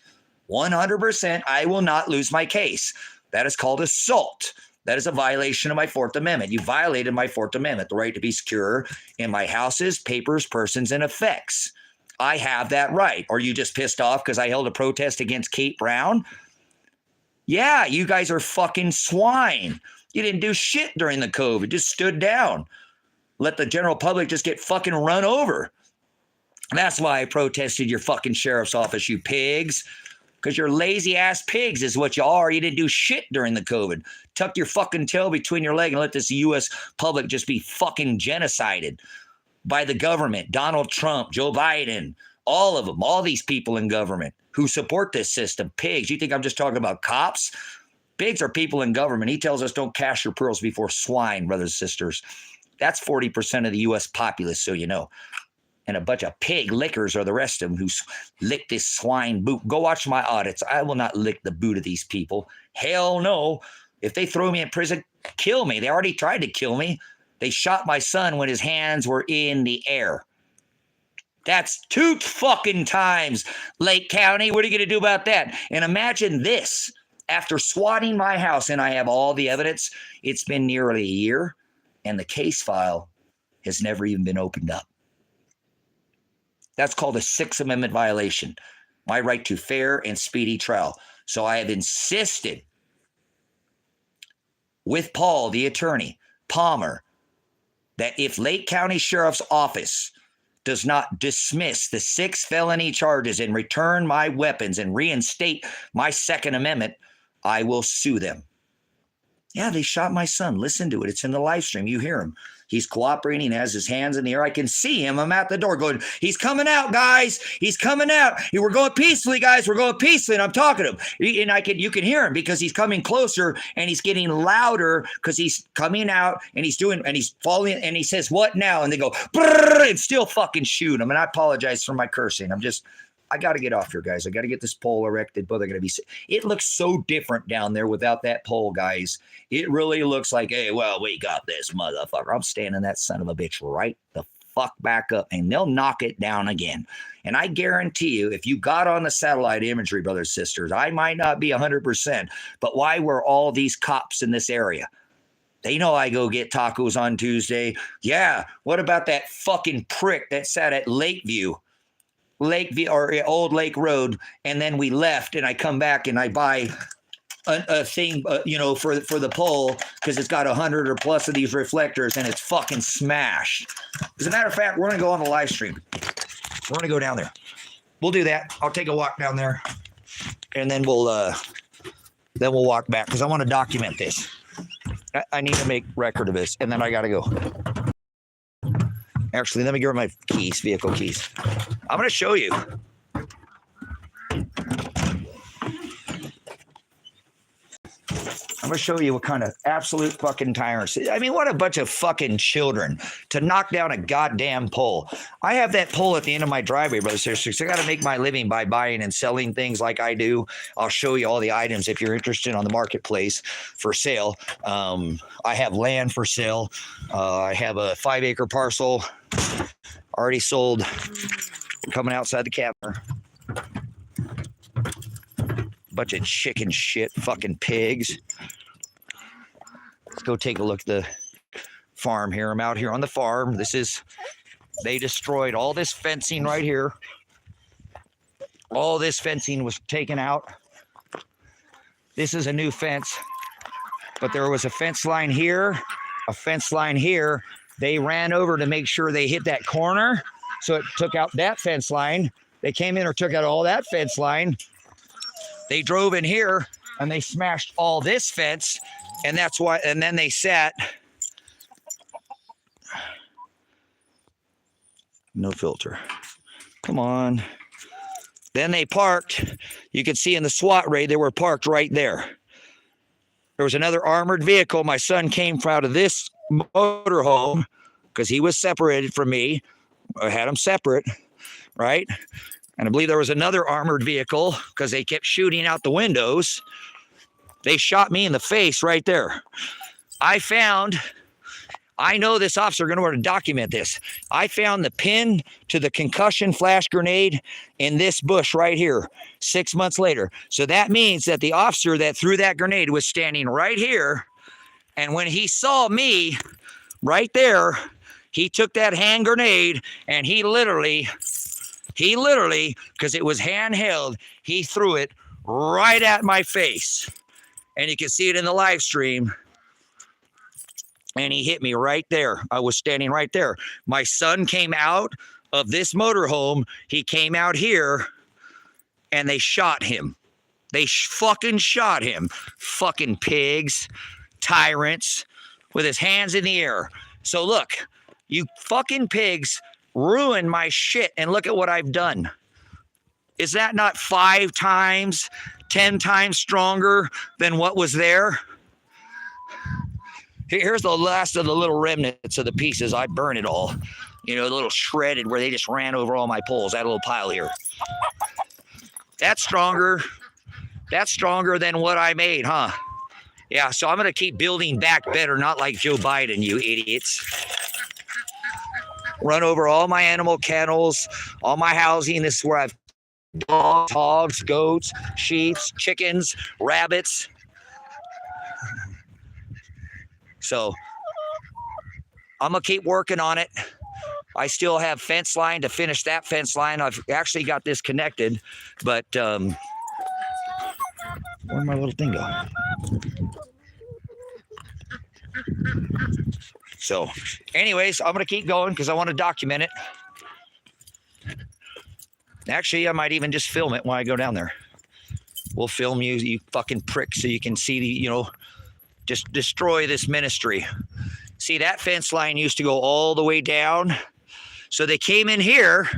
100%, I will not lose my case. That is called assault. That is a violation of my Fourth Amendment. You violated my Fourth Amendment, the right to be secure in my houses, papers, persons, and effects. I have that right. Are you just pissed off because I held a protest against Kate Brown? Yeah, you guys are fucking swine. You didn't do shit during the COVID. Just stood down. Let the general public just get fucking run over. That's why I protested your fucking sheriff's office, you pigs. Because you're lazy ass pigs is what you are. You didn't do shit during the COVID. Tuck your fucking tail between your legs and let this U.S. public just be fucking genocided by the government. Donald Trump, Joe Biden, all of them, all these people in government who support this system. Pigs. You think I'm just talking about cops? Pigs are people in government. He tells us don't cast your pearls before swine, brothers and sisters. That's 40% of the U.S. populace, so you know. And a bunch of pig lickers are the rest of them who lick this swine boot. Go watch my audits. I will not lick the boot of these people. Hell no. If they throw me in prison, kill me. They already tried to kill me. They shot my son when his hands were in the air. That's 2 fucking times, Lake County. What are you going to do about that? And imagine this. After swatting my house, and I have all the evidence, it's been nearly a year, and the case file has never even been opened up. That's called a Sixth Amendment violation, my right to fair and speedy trial. So I have insisted with Paul, the attorney, Palmer, that if Lake County Sheriff's Office does not dismiss the 6 felony charges and return my weapons and reinstate my Second Amendment, I will sue them. Yeah, they shot my son. Listen to it. It's in the live stream. You hear him. He's cooperating, has his hands in the air. I can see him. I'm at the door going, he's coming out, guys. He's coming out. We're going peacefully, guys. We're going peacefully. And I'm talking to him. And you can hear him because he's coming closer and he's getting louder because he's coming out and he's falling and he says, what now? And they go, brrr, and still fucking shoot him. And I apologize for my cursing. I got to get off here, guys. I got to get this pole erected. But they're going to be. It looks so different down there without that pole, guys. It really looks like, hey, well, we got this motherfucker. I'm standing that son of a bitch right the fuck back up, and they'll knock it down again. And I guarantee you, if you got on the satellite imagery, brothers and sisters, I might not be 100%, but why were all these cops in this area? They know I go get tacos on Tuesday. Yeah. What about that fucking prick that sat at Lakeview or Old Lake Road, and then we left, and I come back and I buy a thing, for the pole because it's got 100 or plus of these reflectors, and it's fucking smashed. As a matter of fact, we're gonna go on the live stream. We're gonna go down there. We'll do that. I'll take a walk down there, and then we'll walk back because I want to document this. I need to make record of this, and then I gotta go. Actually, let me get my keys, vehicle keys. I'm going to show you. I'm going to show you what kind of absolute fucking tyrants. I mean, what a bunch of fucking children to knock down a goddamn pole. I have that pole at the end of my driveway, brothers and sisters. I got to make my living by buying and selling things like I do. I'll show you all the items if you're interested on the marketplace for sale. I have land for sale. I have a 5-acre parcel already sold. Coming outside the cabin. Bunch of chicken shit, fucking pigs. Let's go take a look at the farm here. I'm out here on the farm. They destroyed all this fencing right here. All this fencing was taken out. This is a new fence, but there was a fence line here, a fence line here. They ran over to make sure they hit that corner, so it took out that fence line. They came in or took out all that fence line. They drove in here and they smashed all this fence, and that's why. And then they sat. No filter. Come on. Then they parked. You can see in the SWAT raid, they were parked right there. There was another armored vehicle. My son came out of this motorhome because he was separated from me. I had him separate, right? And I believe there was another armored vehicle because they kept shooting out the windows. They shot me in the face right there. I know this officer going to want to document this. I found the pin to the concussion flash grenade in this bush right here 6 months later. So that means that the officer that threw that grenade was standing right here. And when he saw me right there, he took that hand grenade and he literally, because it was handheld, he threw it right at my face. And you can see it in the live stream. And he hit me right there. I was standing right there. My son came out of this motorhome. He came out here and they shot him. They fucking shot him. Fucking pigs, tyrants, with his hands in the air. So look, you fucking pigs ruined my shit, and look at what I've done. Is that not 5 times, 10 times stronger than what was there? Here's the last of the little remnants of the pieces. I burned it all. You know, a little shredded where they just ran over all my poles. That little pile here. That's stronger. That's stronger than what I made, huh? Yeah, so I'm going to keep building back better, not like Joe Biden, you idiots. Run over all my animal kennels, all my housing. This is where I've dogs, hogs, goats, sheep, chickens, rabbits. So I'm going to keep working on it. I still have fence line to finish that fence line. I've actually got this connected, but where'd my little thing go? So anyways, I'm going to keep going because I want to document it. Actually, I might even just film it when I go down there. We'll film you, you fucking prick, so you can see the, you know, just destroy this ministry. See, that fence line used to go all the way down. So they came in here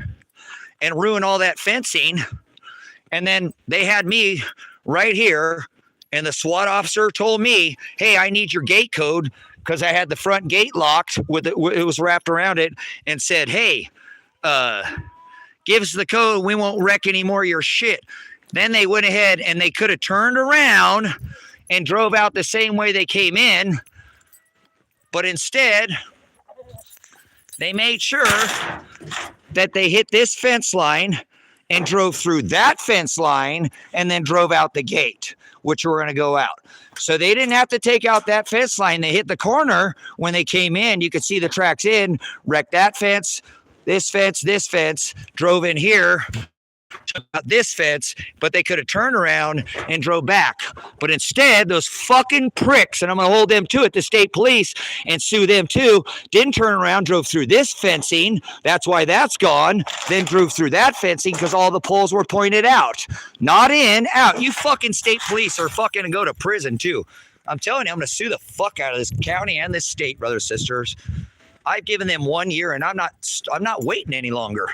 and ruined all that fencing. And then they had me right here. And the SWAT officer told me, hey, I need your gate code, because I had the front gate locked with it was wrapped around it, and said, hey, give us the code. We won't wreck any more of your shit. Then they went ahead and they could have turned around and drove out the same way they came in. But instead, they made sure that they hit this fence line and drove through that fence line and then drove out the gate, which we're going to go out. So they didn't have to take out that fence line. They hit the corner when they came in. You could see the tracks in, wrecked that fence, this fence, drove in here, took out this fence, but they could have turned around and drove back. But instead, those fucking pricks, and I'm going to hold them to it, the state police, and sue them too, didn't turn around, drove through this fencing. That's why that's gone. Then drove through that fencing because all the poles were pointed out. Not in, out. You fucking state police are fucking going to go to prison too. I'm telling you, I'm going to sue the fuck out of this county and this state, brothers and sisters. I've given them 1 year, and I'm not waiting any longer.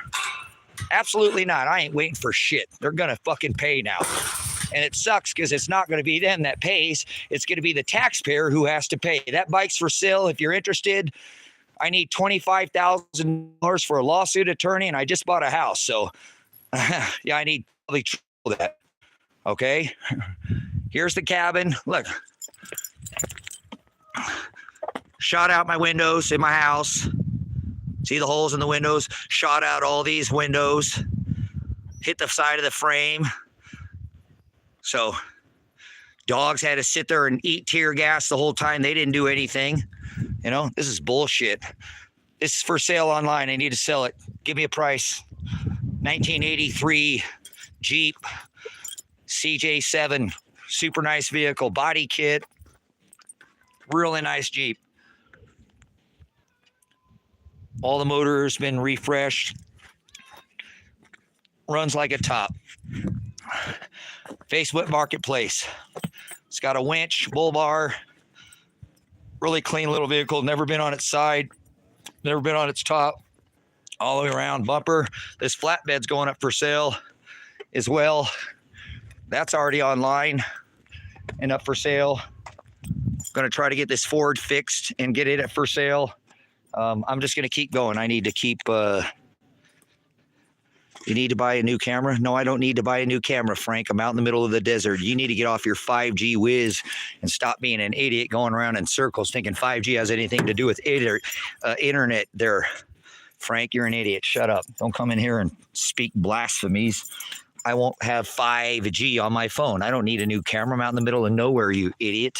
Absolutely not. I ain't waiting for shit. They're going to fucking pay now.
And it sucks because it's not going to be them that pays. It's going to be the taxpayer who has to pay. That bike's for sale. If you're interested, I need $25,000 for a lawsuit attorney, and I just bought a house. So, yeah, I need probably triple that. Okay. Here's the cabin. Look. Shot out my windows in my house. See the holes in the windows? Shot out all these windows. Hit the side of the frame. So dogs had to sit there and eat tear gas the whole time. They didn't do anything. You know, this is bullshit. This is for sale online. I need to sell it. Give me a price. 1983 Jeep CJ7. Super nice vehicle. Body kit. Really nice Jeep. All the motors been refreshed. Runs like a top. Facebook Marketplace. It's got a winch, bull bar. Really clean little vehicle. Never been on its side. Never been on its top. All the way around. Bumper. This flatbed's going up for sale as well. That's already online and up for sale. Going to try to get this Ford fixed and get it for sale. I'm just going to keep going. I need to keep... You need to buy a new camera? No, I don't need to buy a new camera, Frank. I'm out in the middle of the desert. You need to get off your 5G whiz and stop being an idiot going around in circles thinking 5G has anything to do with internet there. Frank, you're an idiot. Shut up. Don't come in here and speak blasphemies. I won't have 5G on my phone. I don't need a new camera. I'm out in the middle of nowhere, you idiot.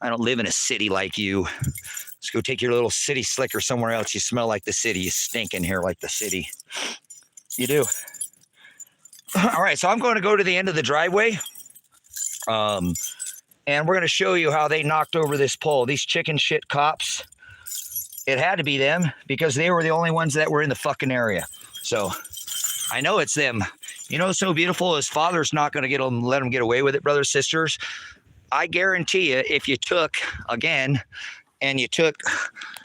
I don't live in a city like you. Let's go take your little city slicker somewhere else. You smell like the city. You stink in here like the city. You do. All right, so I'm going to go to the end of the driveway. And we're going to show you how they knocked over this pole. These chicken shit cops. It had to be them because they were the only ones that were in the fucking area. So I know it's them. You know, so beautiful. His father's not going to let him get away with it, brothers, sisters. I guarantee you, if you took, again, and you took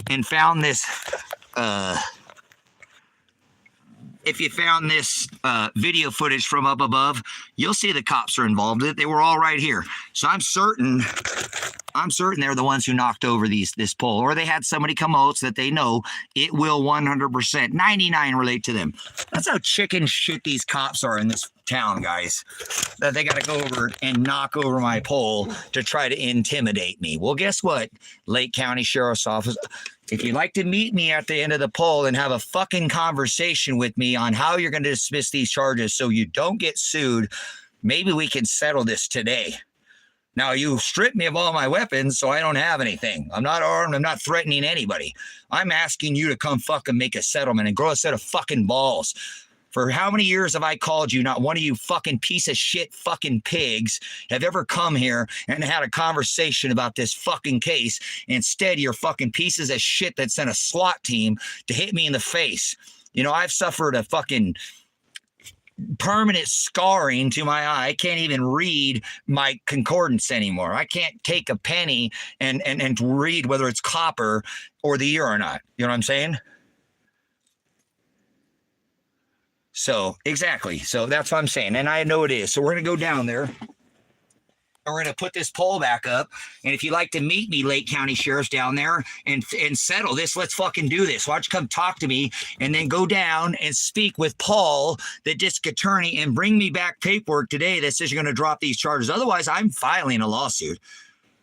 and found this, if you found this video footage from up above, you'll see the cops are involved. They were all right here. So I'm certain they're the ones who knocked over this pole, or they had somebody come out so that they know it will 100%, 99 relate to them. That's how chicken shit these cops are in this town, guys, that they got to go over and knock over my pole to try to intimidate me. Well, guess what, Lake County Sheriff's Office? If you'd like to meet me at the end of the poll and have a fucking conversation with me on how you're going to dismiss these charges so you don't get sued, maybe we can settle this today. Now, you stripped me of all my weapons, so I don't have anything. I'm not armed. I'm not threatening anybody. I'm asking you to come fucking make a settlement and grow a set of fucking balls. For how many years have I called you? Not one of you fucking piece of shit fucking pigs have ever come here and had a conversation about this fucking case. Instead, you're fucking pieces of shit that sent a SWAT team to hit me in the face. You know, I've suffered a fucking permanent scarring to my eye. I can't even read my concordance anymore. I can't take a penny and read whether it's copper or the year or not. You know what I'm saying? So, exactly. So that's what I'm saying. And I know it is. So we're going to go down there. And we're going to put this pole back up. And if you'd like to meet me, Lake County Sheriff's down there, and settle this, let's fucking do this. Why don't you come talk to me and then go down and speak with Paul, the district attorney, and bring me back paperwork today that says you're going to drop these charges. Otherwise, I'm filing a lawsuit.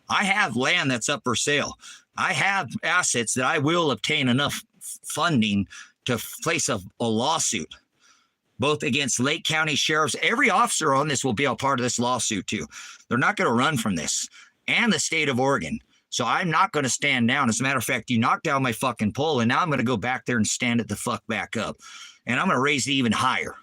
I have land that's up for sale. I have assets that I will obtain enough funding to place a lawsuit, both against Lake County Sheriffs. Every officer on this will be a part of this lawsuit too. They're not going to run from this, and the state of Oregon. So I'm not going to stand down. As a matter of fact, you knocked down my fucking pole, and now I'm going to go back there and stand it the fuck back up. And I'm going to raise it even higher.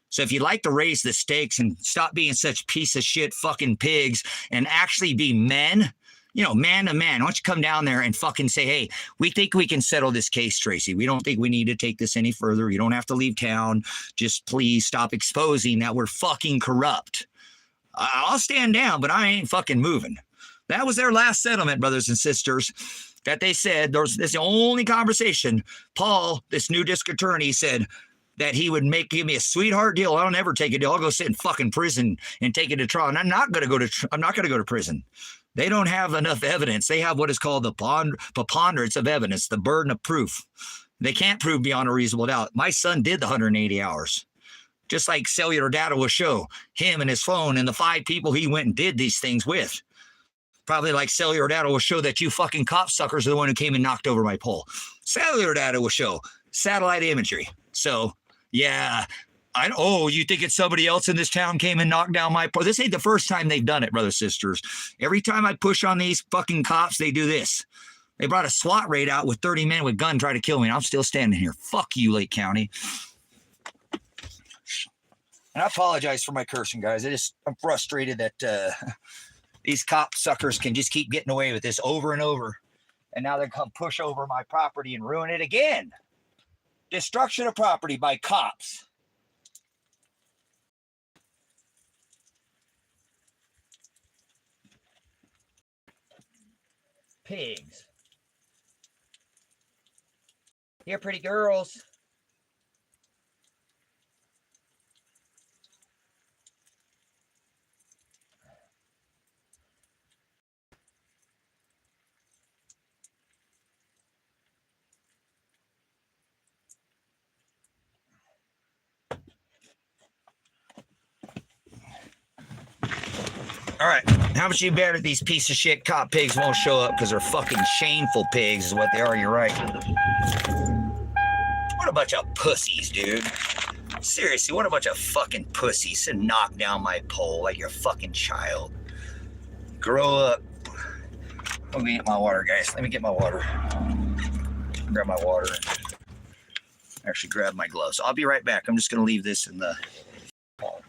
So if you'd like to raise the stakes and stop being such piece of shit fucking pigs and actually be men, you know, man to man, why don't you come down there and fucking say, hey, we think we can settle this case, Tracy. We don't think we need to take this any further. You don't have to leave town. Just please stop exposing that we're fucking corrupt. I'll stand down, but I ain't fucking moving. That was their last settlement, brothers and sisters, that they said, this is the only conversation. Paul, this new district attorney, said, that he would give me a sweetheart deal. I don't ever take a deal. I'll go sit in fucking prison and take it to trial. And I'm not going to go to prison. They don't have enough evidence. They have what is called the preponderance of evidence, the burden of proof. They can't prove beyond a reasonable doubt. My son did the 180 hours. Just like cellular data will show, him and his phone and the 5 people he went and did these things with. Probably like cellular data will show that you fucking cop suckers are the one who came and knocked over my pole. Cellular data will show satellite imagery. So, yeah, you think it's somebody else in this town came and knocked down my pole? This ain't the first time they've done it, brothers, sisters. Every time I push on these fucking cops, they do this. They brought a SWAT raid out with 30 men with guns trying to kill me. And I'm still standing here. Fuck you, Lake County. And I apologize for my cursing, guys. I'm frustrated that these cop suckers can just keep getting away with this over and over. And now they come push over my property and ruin it again. Destruction of property by cops. Pigs. Here, pretty girls. All right, how much you bet that these piece of shit cop pigs won't show up because they're fucking shameful pigs is what they are, you're right. What a bunch of pussies, dude. Seriously, what a bunch of fucking pussies and knock down my pole like you're a fucking child. Grow up. Let me get my water, guys. Let me get my water. Grab my water. Actually grab my gloves. I'll be right back. I'm just going to leave this in the hall.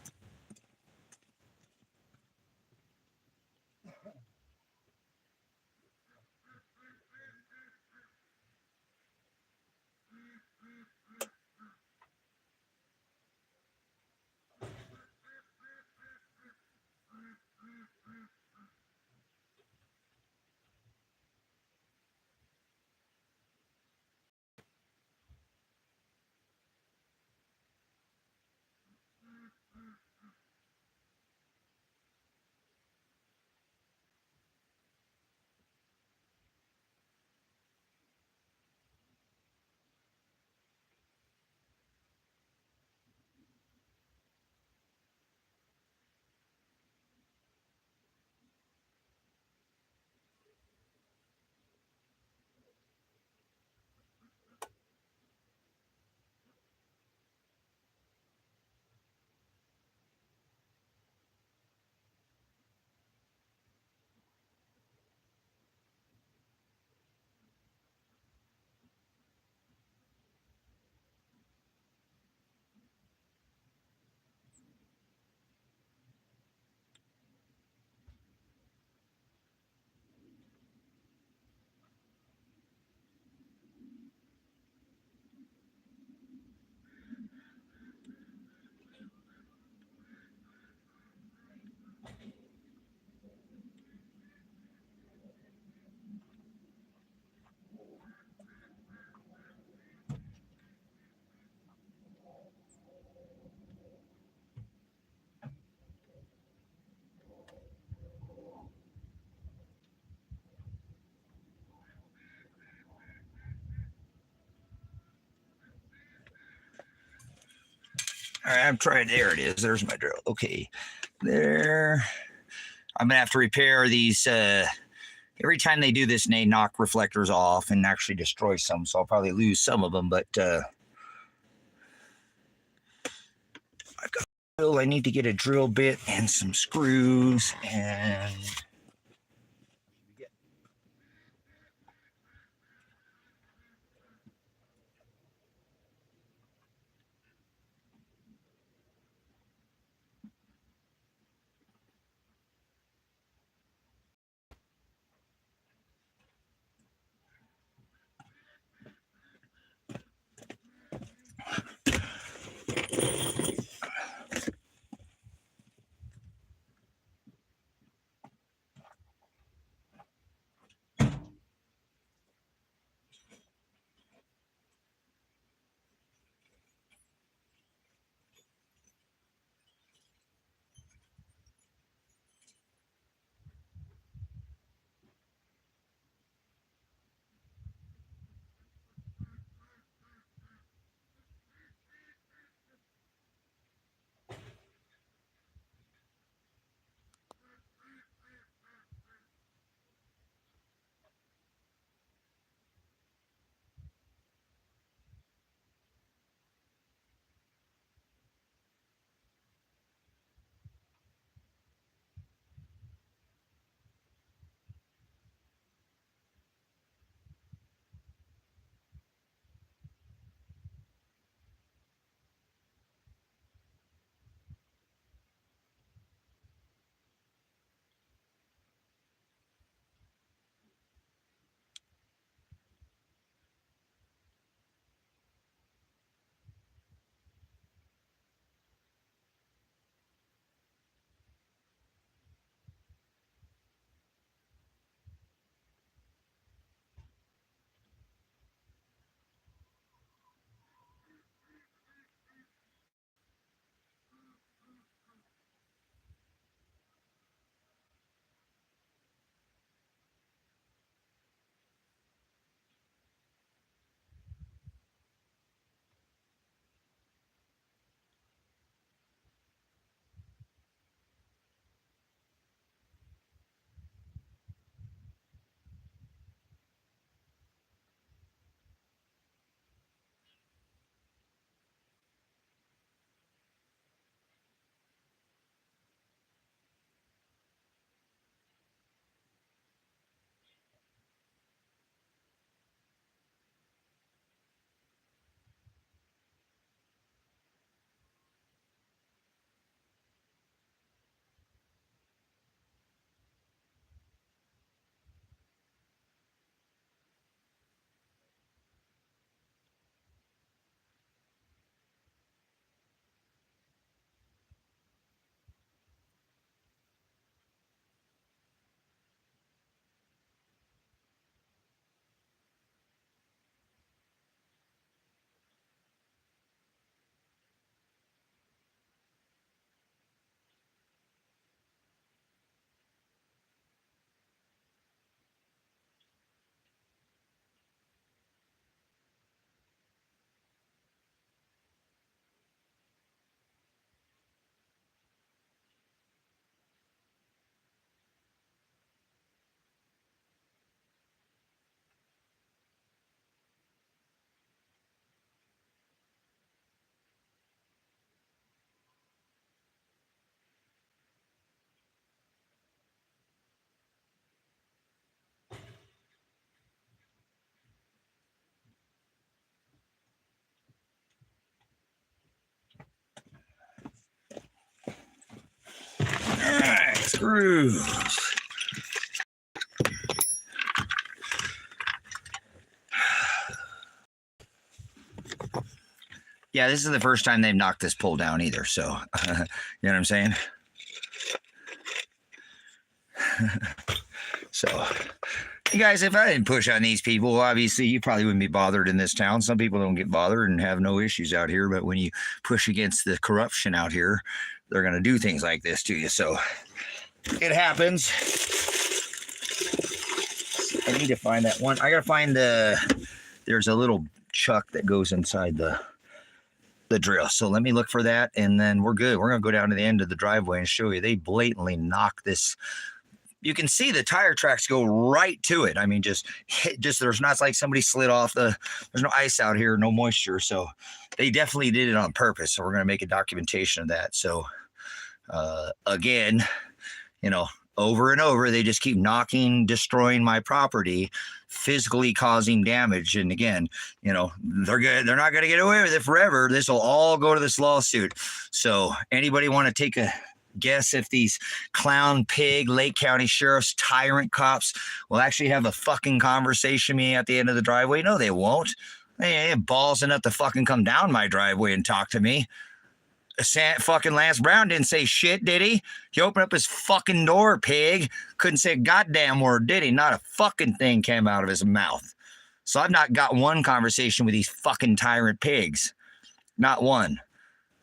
All right, I'm trying. There it is. There's my drill. Okay, there. I'm gonna have to repair these. Every time they do this, they knock reflectors off and actually destroy some. So I'll probably lose some of them. But I've got. I need to get a drill bit and some screws and. Screws. Yeah, this is the first time they've knocked this pole down either. So, you know what I'm saying? So, you guys, if I didn't push on these people, obviously you probably wouldn't be bothered in this town. Some people don't get bothered and have no issues out here. But when you push against the corruption out here, they're going to do things like this to you. So, it happens. I need to find that one. I got to find there's a little chuck that goes inside the drill. So let me look for that, and then we're good. We're going to go down to the end of the driveway and show you. They blatantly knock this. You can see the tire tracks go right to it. I mean, just there's not like somebody slid off there's no ice out here, no moisture. So they definitely did it on purpose. So we're going to make a documentation of that. So again, you know, over and over, they just keep knocking, destroying my property, physically causing damage. And again, you know, they're not going to get away with it forever. This will all go to this lawsuit. So anybody want to take a guess if these clown pig Lake County sheriffs, tyrant cops will actually have a fucking conversation with me at the end of the driveway? No, they won't. They ain't balls enough to fucking come down my driveway and talk to me. Fucking Lance Brown didn't say shit, did he? He opened up his fucking door, pig. Couldn't say a goddamn word, did he? Not a fucking thing came out of his mouth. So I've not got one conversation with these fucking tyrant pigs. Not one.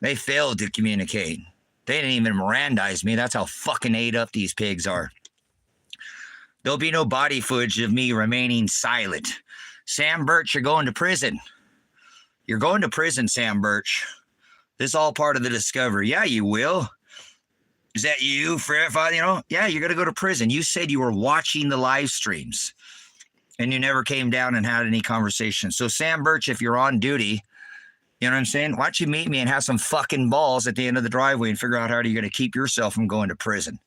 They failed to communicate. They didn't even Mirandize me. That's how fucking ate up these pigs are. There'll be no body footage of me remaining silent. Sam Birch, you're going to prison. You're going to prison, Sam Birch. This is all part of the discovery. Yeah, you will. Is that you, you know? Yeah, you're going to go to prison. You said you were watching the live streams and you never came down and had any conversation. So Sam Birch, if you're on duty, you know what I'm saying? Why don't you meet me and have some fucking balls at the end of the driveway and figure out how you're going to keep yourself from going to prison.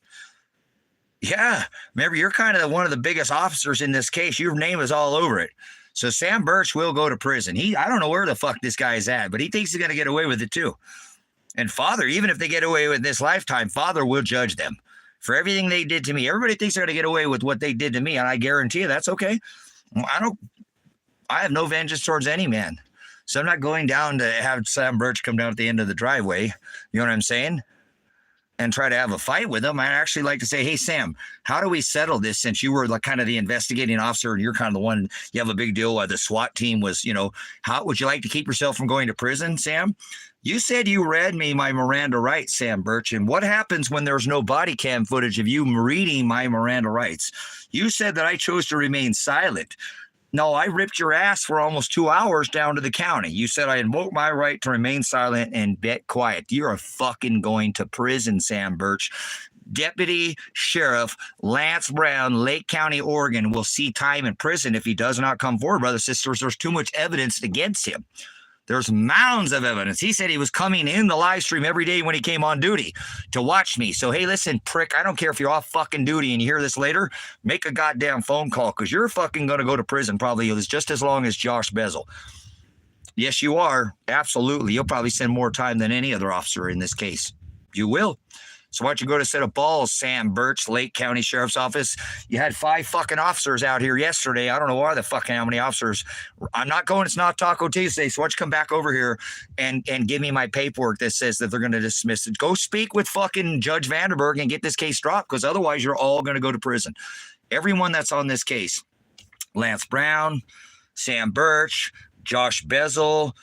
Yeah, remember, you're kind of one of the biggest officers in this case. Your name is all over it. So Sam Birch will go to prison. I don't know where the fuck this guy's at, but he thinks he's going to get away with it too. And Father, even if they get away with this lifetime, Father will judge them for everything they did to me. Everybody thinks they're going to get away with what they did to me, and I guarantee you that's okay. I have no vengeance towards any man. So I'm not going down to have Sam Birch come down at the end of the driveway. You know what I'm saying? And try to have a fight with him. I'd actually like to say, hey, Sam, how do we settle this, since you were like kind of the investigating officer and you're kind of the one, you have a big deal why the SWAT team was, you know, how would you like to keep yourself from going to prison, Sam? You said you read me my Miranda rights, Sam Birch, and what happens when there's no body cam footage of you reading my Miranda rights? You said that I chose to remain silent. No, I ripped your ass for almost 2 hours down to the county. You said I invoked my right to remain silent and be quiet. You're fucking going to prison, Sam Birch. Deputy Sheriff Lance Brown, Lake County, Oregon, will see time in prison if he does not come forward, brothers and sisters. There's too much evidence against him. There's mounds of evidence. He said he was coming in the live stream every day when he came on duty to watch me. So, hey, listen, prick, I don't care if you're off fucking duty and you hear this later, make a goddamn phone call, because you're fucking going to go to prison probably just as long as Josh Bezel. Yes, you are. Absolutely. You'll probably spend more time than any other officer in this case. You will. So why don't you go to set of balls, Sam Birch, Lake County Sheriff's Office? You had 5 fucking officers out here yesterday. I don't know why the fucking how many officers. I'm not going. It's not Taco Tuesday. So why don't you come back over here and give me my paperwork that says that they're going to dismiss it. Go speak with fucking Judge Vandenberg and get this case dropped, because otherwise you're all going to go to prison. Everyone that's on this case, Lance Brown, Sam Birch, Josh Bezel,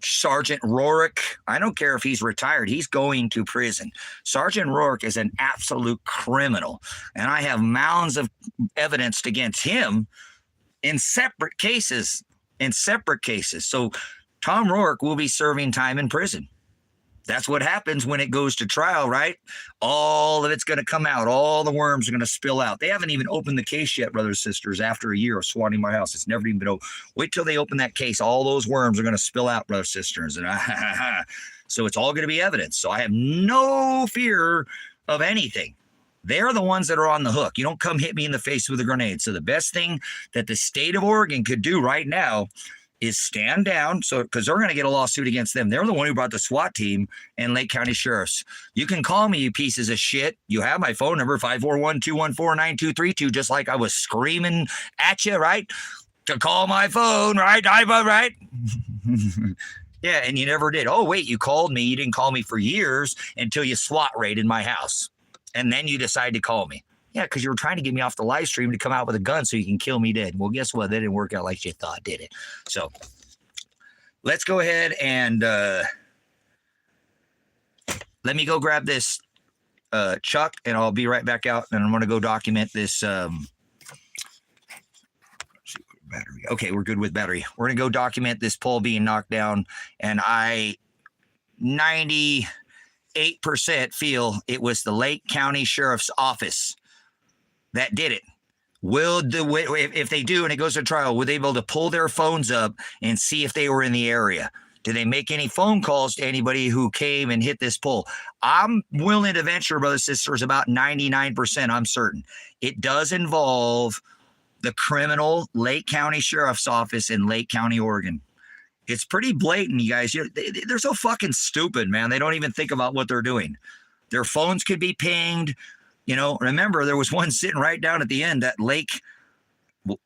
Sergeant Rourke, I don't care if he's retired, he's going to prison. Sergeant Rourke is an absolute criminal, and I have mounds of evidence against him in separate cases. So Tom Rourke will be serving time in prison. That's what happens when it goes to trial, right? All of it's going to come out. All the worms are going to spill out. They haven't even opened the case yet, brothers and sisters, after a year of swatting my house. It's never even been open. Wait till they open that case. All those worms are going to spill out, brothers and sisters. And so it's all going to be evidence. So I have no fear of anything. They're the ones that are on the hook. You don't come hit me in the face with a grenade. So the best thing that the state of Oregon could do right now is stand down. So, because they're going to get a lawsuit against them. They're the one who brought the SWAT team and Lake County Sheriffs. You can call me, you pieces of shit. You have my phone number, 541-214-9232, just like I was screaming at you, right? To call my phone, right? Right? Yeah, and you never did. Oh, wait, you called me. You didn't call me for years until you SWAT raided my house. And then you decide to call me. Yeah, because you were trying to get me off the live stream to come out with a gun so you can kill me dead. Well, guess what? That didn't work out like you thought, did it? So let's go ahead and let me go grab this Chuck, and I'll be right back out. And I'm going to go document this. Battery. Okay, we're good with battery. We're going to go document this pole being knocked down. And I 98% feel it was the Lake County Sheriff's Office that did it. If they do and it goes to trial, will they be able to pull their phones up and see if they were in the area? Did they make any phone calls to anybody who came and hit this pole? I'm willing to venture, brothers and sisters, about 99%, I'm certain. It does involve the criminal Lake County Sheriff's Office in Lake County, Oregon. It's pretty blatant, you guys. They're so fucking stupid, man. They don't even think about what they're doing. Their phones could be pinged. You know, remember, there was one sitting right down at the end, that Lake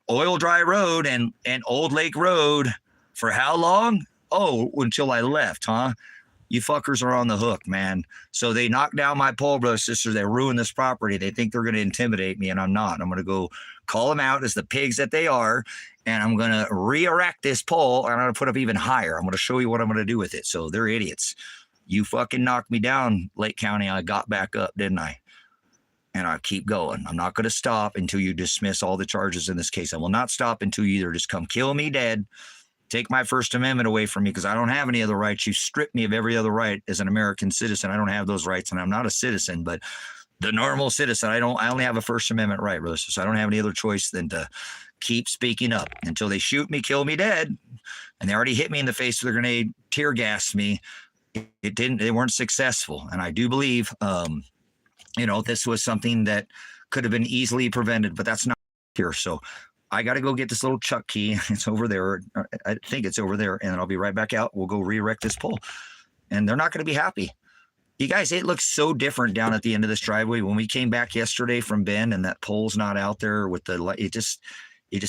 Oil Dry Road and Old Lake Road, for how long? Oh, until I left, huh? You fuckers are on the hook, man. So they knocked down my pole, brothers and sisters. They ruined this property. They think they're going to intimidate me, and I'm not. I'm going to go call them out as the pigs that they are, and I'm going to re-erect this pole, and I'm going to put up even higher. I'm going to show you what I'm going to do with it. So they're idiots. You fucking knocked me down, Lake County. I got back up, didn't I? And I keep going. I'm not going to stop until you dismiss all the charges in this case. I will not stop until you either just come kill me dead, take my First Amendment away from me because I don't have any other rights. You stripped me of every other right as an American citizen. I don't have those rights, and I'm not a citizen, but the normal citizen, I only have a First Amendment right, brother. So I don't have any other choice than to keep speaking up until they shoot me, kill me dead. And they already hit me in the face with a grenade, tear gassed me. They weren't successful. And I do believe, this was something that could have been easily prevented, but that's not here. So I got to go get this little Chuck key. It's over there. I think it's over there. And I'll be right back out. We'll go re-erect this pole. And they're not going to be happy. You guys, it looks so different down at the end of this driveway. When we came back yesterday from Bend and that pole's not out there with the light, it just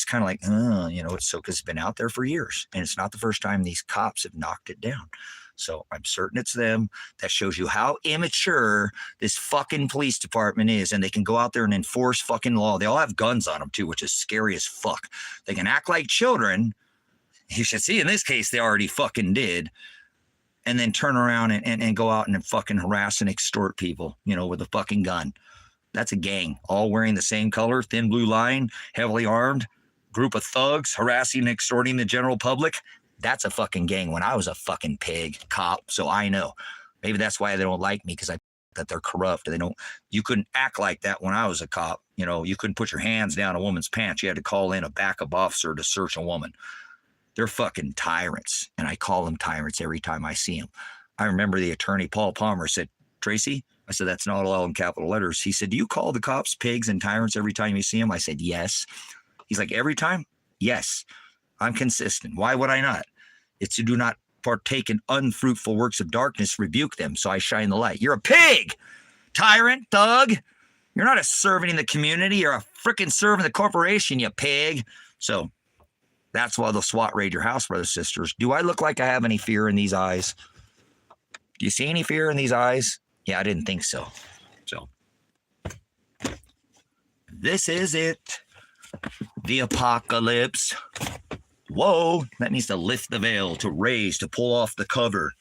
kind of like, it's so, because it's been out there for years. And it's not the first time these cops have knocked it down. So I'm certain it's them. That shows you how immature this fucking police department is. And they can go out there and enforce fucking law. They all have guns on them too, which is scary as fuck. They can act like children. You should see in this case, they already fucking did. And then turn around and go out and fucking harass and extort people, with a fucking gun. That's a gang, all wearing the same color, thin blue line, heavily armed, group of thugs harassing and extorting the general public. That's a fucking gang when I was a fucking pig cop. So I know. Maybe that's why they don't like me, because that they're corrupt. You couldn't act like that when I was a cop. You couldn't put your hands down a woman's pants. You had to call in a backup officer to search a woman. They're fucking tyrants, and I call them tyrants every time I see them. I remember the attorney, Paul Palmer, said, Tracy, I said, that's not all in capital letters. He said, do you call the cops pigs and tyrants every time you see them? I said, yes. He's like, every time? Yes. I'm consistent. Why would I not? It's to do not partake in unfruitful works of darkness, rebuke them, so I shine the light. You're a pig, tyrant, thug. You're not a servant in the community. You're a freaking servant of the corporation, you pig. So that's why they'll SWAT raid your house, brothers and sisters. Do I look like I have any fear in these eyes? Do you see any fear in these eyes? Yeah, I didn't think so. So this is it. The apocalypse. Whoa, that needs to lift the veil, to raise, to pull off the cover.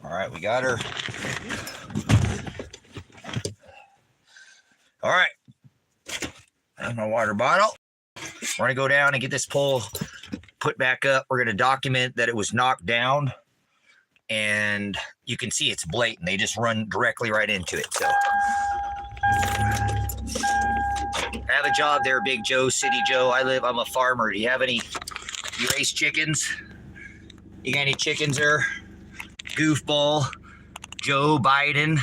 All right, we got her. All right. There's my water bottle. We're going to go down and get this pole put back up. We're going to document that it was knocked down. And you can see it's blatant. They just run directly right into it. So I have a job there, Big Joe, City Joe. I'm a farmer. Do you have any, you raise chickens? You got any chickens there? Goofball, Joe Biden,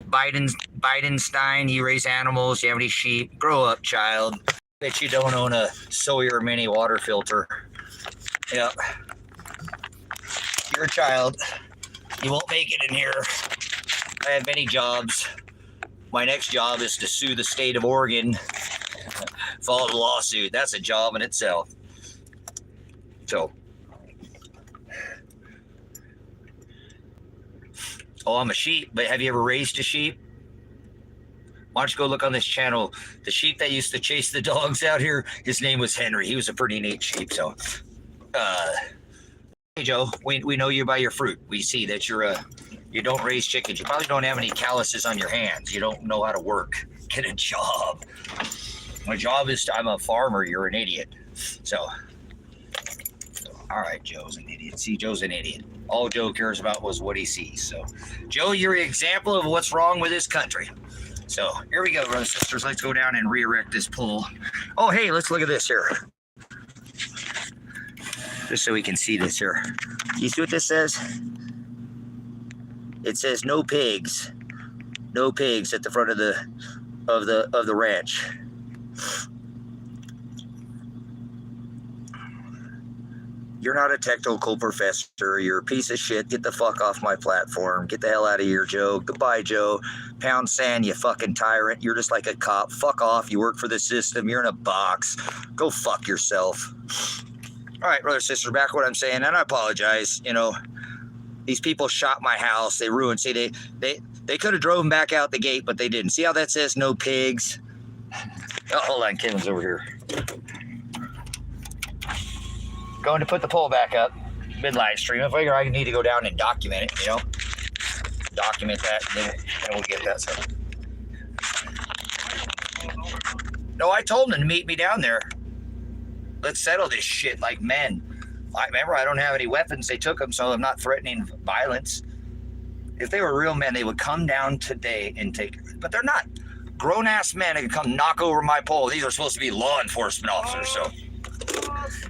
Bidenstein, you raise animals, you have any sheep? Grow up, child. Bet you don't own a Sawyer mini water filter. Yep. You're a child. You won't make it in here. I have many jobs. My next job is to sue the state of Oregon, file a lawsuit. That's a job in itself. So, oh, I'm a sheep, but have you ever raised a sheep? Why don't you go look on this channel? The sheep that used to chase the dogs out here, his name was Henry. He was a pretty neat sheep. So, hey Joe, we know you by your fruit. We see that you don't raise chickens. You probably don't have any calluses on your hands. You don't know how to work. Get a job. My job is I'm a farmer. You're an idiot. So, all right, Joe's an idiot. See, Joe's an idiot. All Joe cares about was what he sees. So, Joe, you're an example of what's wrong with this country. So, here we go, brothers and sisters. Let's go down and re-erect this pole. Oh, hey, let's look at this here. Just so we can see this here. You see what this says? It says no pigs. No pigs at the front of the ranch. You're not a technical professor. You're a piece of shit. Get the fuck off my platform. Get the hell out of here, Joe. Goodbye, Joe. Pound sand, you fucking tyrant. You're just like a cop. Fuck off. You work for the system. You're in a box. Go fuck yourself. All right, brother, sister, back what I'm saying, and I apologize. You know, these people shot my house. They ruined. See, they could have driven back out the gate, but they didn't. See how that says no pigs? Oh, hold on, Kevin's over here. Going to put the pole back up, mid live stream. I figure I need to go down and document it, you know, document that, and then we'll get that stuff. No, I told them to meet me down there. Let's settle this shit like men. I don't have any weapons. They took them, so I'm not threatening violence. If they were real men, they would come down today and take it. But they're not. Grown-ass men that can come knock over my pole. These are supposed to be law enforcement officers, so.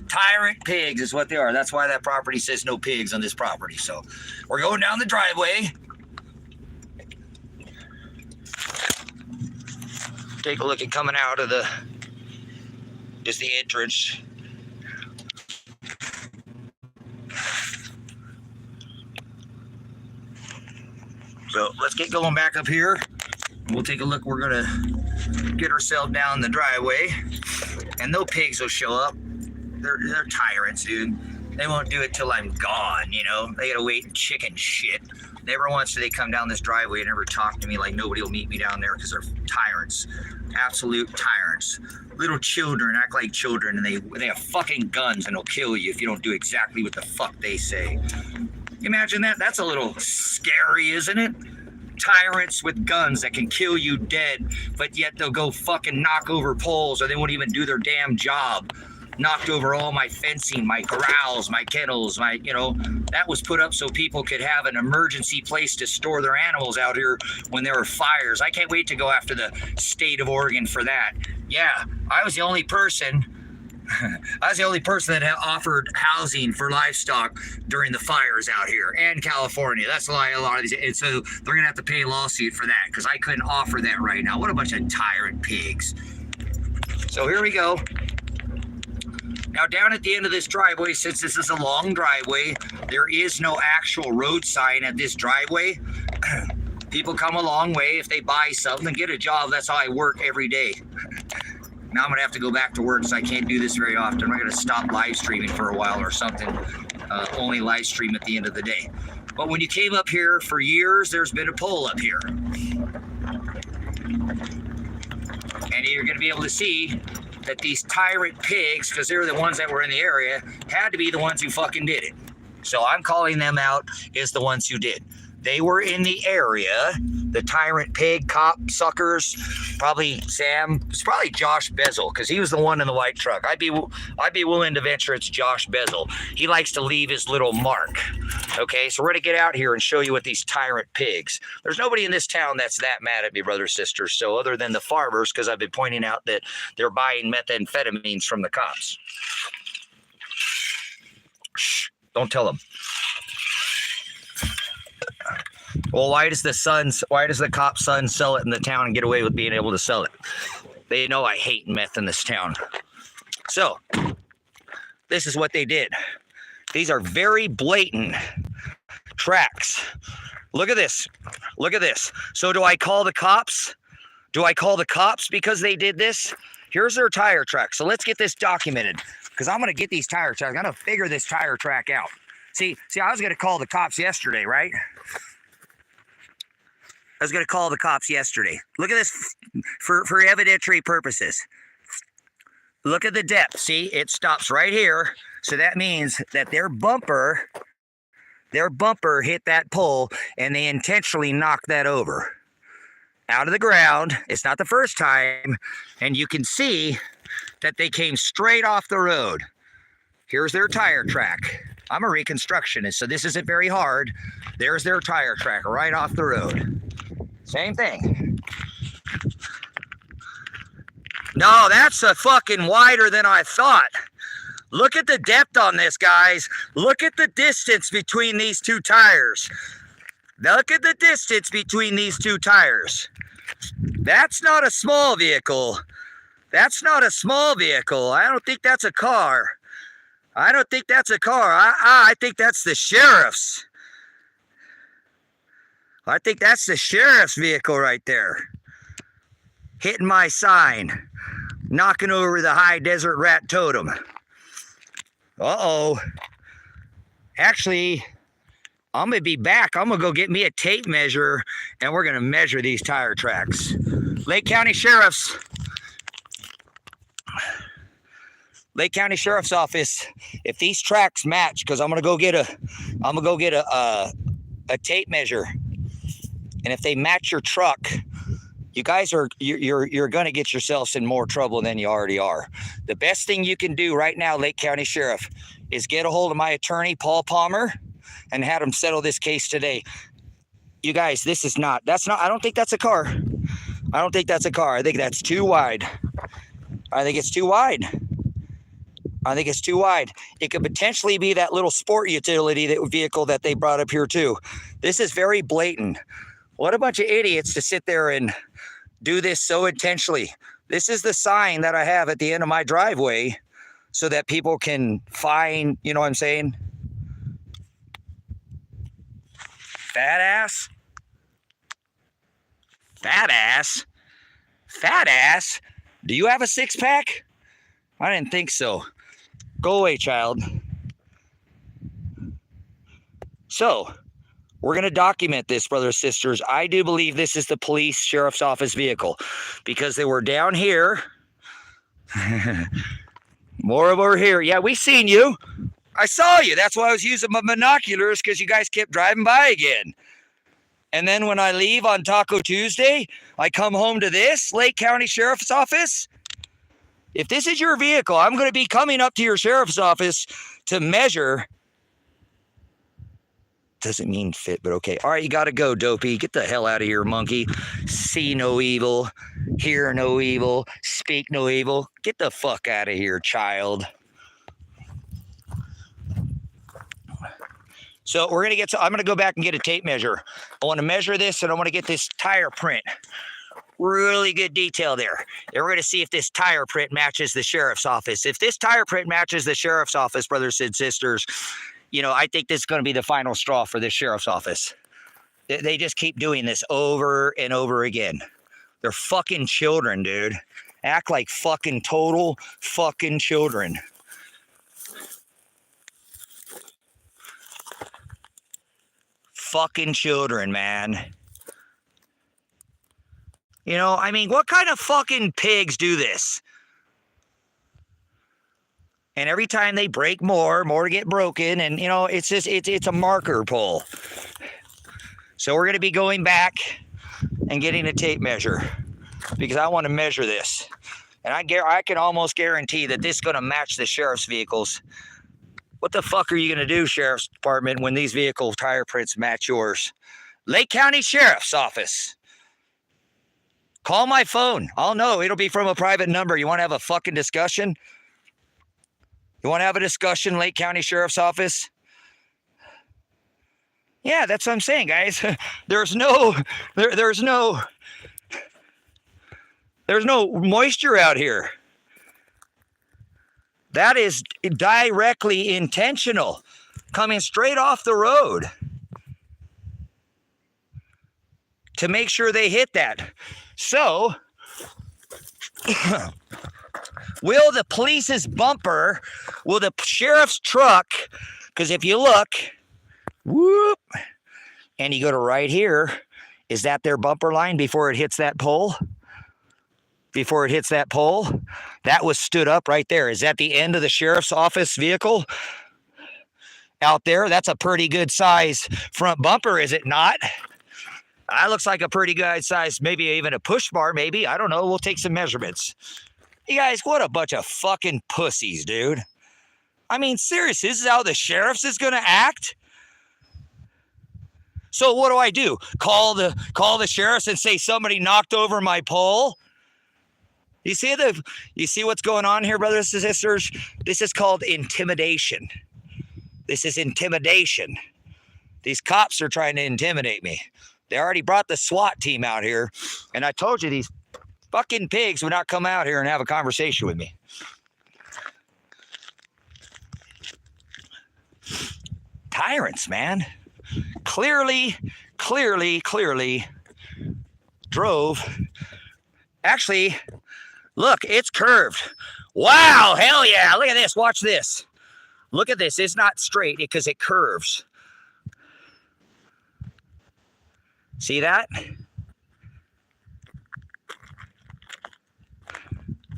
Tyrant pigs is what they are. That's why that property says no pigs on this property. So we're going down the driveway. Take a look at coming out of just the entrance. So let's get going back up here. We'll take a look. We're gonna get ourselves down the driveway, and no pigs will show up. They're tyrants, dude. They won't do it till I'm gone, you know? They gotta wait and chicken shit. Never once do they come down this driveway and ever talk to me like nobody will meet me down there because they're tyrants. Absolute tyrants. Little children act like children, and they have fucking guns and they'll kill you if you don't do exactly what the fuck they say. Imagine that? That's a little scary, isn't it? Tyrants with guns that can kill you dead, but yet they'll go fucking knock over poles, or they won't even do their damn job. Knocked over all my fencing, my corrals, my kennels, that was put up so people could have an emergency place to store their animals out here when there were fires. I can't wait to go after the state of Oregon for that. Yeah, I was the only person that had offered housing for livestock during the fires out here, and California. That's why a lot of these, and so they're gonna have to pay a lawsuit for that because I couldn't offer that right now. What a bunch of tyrant pigs. So here we go. Now down at the end of this driveway, since this is a long driveway, there is no actual road sign at this driveway. People come a long way. If they buy something and get a job, that's how I work every day. Now I'm gonna have to go back to work because I can't do this very often. I'm gonna stop live streaming for a while or something. Only live stream at the end of the day. But when you came up here for years, there's been a pole up here. And you're gonna be able to see that these tyrant pigs, because they're the ones that were in the area, had to be the ones who fucking did it. So I'm calling them out as the ones who did. They were in the area, the tyrant pig cop suckers. Probably Sam. It's probably Josh Bezel because he was the one in the white truck. I'd be willing to venture it's Josh Bezel. He likes to leave his little mark. Okay, so we're gonna get out here and show you what these tyrant pigs. There's nobody in this town that's that mad at me, brothers, sisters. So other than the farmers, because I've been pointing out that they're buying methamphetamines from the cops. Shh, don't tell them. Well, why does the cop's son sell it in the town and get away with being able to sell it? They know I hate meth in this town. So, this is what they did. These are very blatant tracks. Look at this. Look at this. So do I call the cops? Do I call the cops because they did this? Here's their tire track. So let's get this documented because I'm going to get these tire tracks. I'm going to figure this tire track out. See, I was going to call the cops yesterday, right? I was going to call the cops yesterday. Look at this for evidentiary purposes. Look at the depth. See, it stops right here. So that means that their bumper hit that pole and they intentionally knocked that over out of the ground. It's not the first time. And you can see that they came straight off the road. Here's their tire track. I'm a reconstructionist, so this isn't very hard. There's their tire track right off the road. Same thing. No, that's a fucking wider than I thought. Look at the depth on this, guys. Look at the distance between these two tires. Look at the distance between these two tires. That's not a small vehicle. That's not a small vehicle. I don't think that's a car. I don't think that's a car. I think that's the sheriff's. I think that's the sheriff's vehicle right there. Hitting my sign. Knocking over the high desert rat totem. Uh-oh. Actually, I'm going to be back. I'm going to go get me a tape measure, and we're going to measure these tire tracks. Lake County Sheriff's Office, if these tracks match, because I'm going to go get a tape measure. And if they match your truck, you guys you're going to get yourselves in more trouble than you already are. The best thing you can do right now, Lake County Sheriff, is get a hold of my attorney, Paul Palmer, and have him settle this case today. You guys, I don't think that's a car. I don't think that's a car. I think that's too wide. I think it's too wide. It could potentially be that little sport utility vehicle that they brought up here too. This is very blatant. What a bunch of idiots to sit there and do this so intentionally. This is the sign that I have at the end of my driveway so that people can find, you know what I'm saying? Fat ass. Do you have a six-pack? I didn't think so. Go away, child. So, we're going to document this, brothers and sisters. I do believe this is the police sheriff's office vehicle because they were down here. More over here. Yeah, we seen you. I saw you. That's why I was using my binoculars because you guys kept driving by again. And then when I leave on Taco Tuesday, I come home to this Lake County Sheriff's Office. If this is your vehicle, I'm going to be coming up to your sheriff's office to measure. Doesn't mean fit, but okay. All right, you got to go, dopey. Get the hell out of here, monkey. See no evil, hear no evil, speak no evil. Get the fuck out of here, child. So I'm going to go back and get a tape measure. I want to measure this, and I want to get this tire print. Really good detail there. And we're going to see if this tire print matches the sheriff's office. If this tire print matches the sheriff's office, brothers and sisters, I think this is going to be the final straw for this sheriff's office. They just keep doing this over and over again. They're fucking children, dude. Act like fucking total fucking children. Fucking children, man. What kind of fucking pigs do this? And every time they break more get broken. And, you know, it's just, it's a marker pull. So we're going to be going back and getting a tape measure because I want to measure this. And I can almost guarantee that this is going to match the sheriff's vehicles. What the fuck are you going to do, Sheriff's Department, when these vehicle tire prints match yours? Lake County Sheriff's Office. Call my phone. I'll know. It'll be from a private number. You want to have a fucking discussion? You want to have a discussion, Lake County Sheriff's Office? Yeah, that's what I'm saying, guys. There's no moisture out here. That is directly intentional, coming straight off the road to make sure they hit that. So, will the police's bumper, will the sheriff's truck, because if you look, whoop, and you go to right here, is that their bumper line before it hits that pole? Before it hits that pole, that was stood up right there. Is that the end of the sheriff's office vehicle out there? That's a pretty good size front bumper, is it not? That looks like a pretty good size, maybe even a push bar, maybe. I don't know. We'll take some measurements. You guys, what a bunch of fucking pussies, dude. I mean, seriously, this is how the sheriff's is going to act? So what do? Call the sheriffs and say somebody knocked over my pole? You see what's going on here, brothers and sisters? This is called intimidation. This is intimidation. These cops are trying to intimidate me. They already brought the SWAT team out here, and I told you these fucking pigs would not come out here and have a conversation with me. Tyrants, man. Clearly drove. Actually, look, it's curved. Wow, hell yeah. Look at this. Watch this. Look at this. It's not straight because it curves. See that?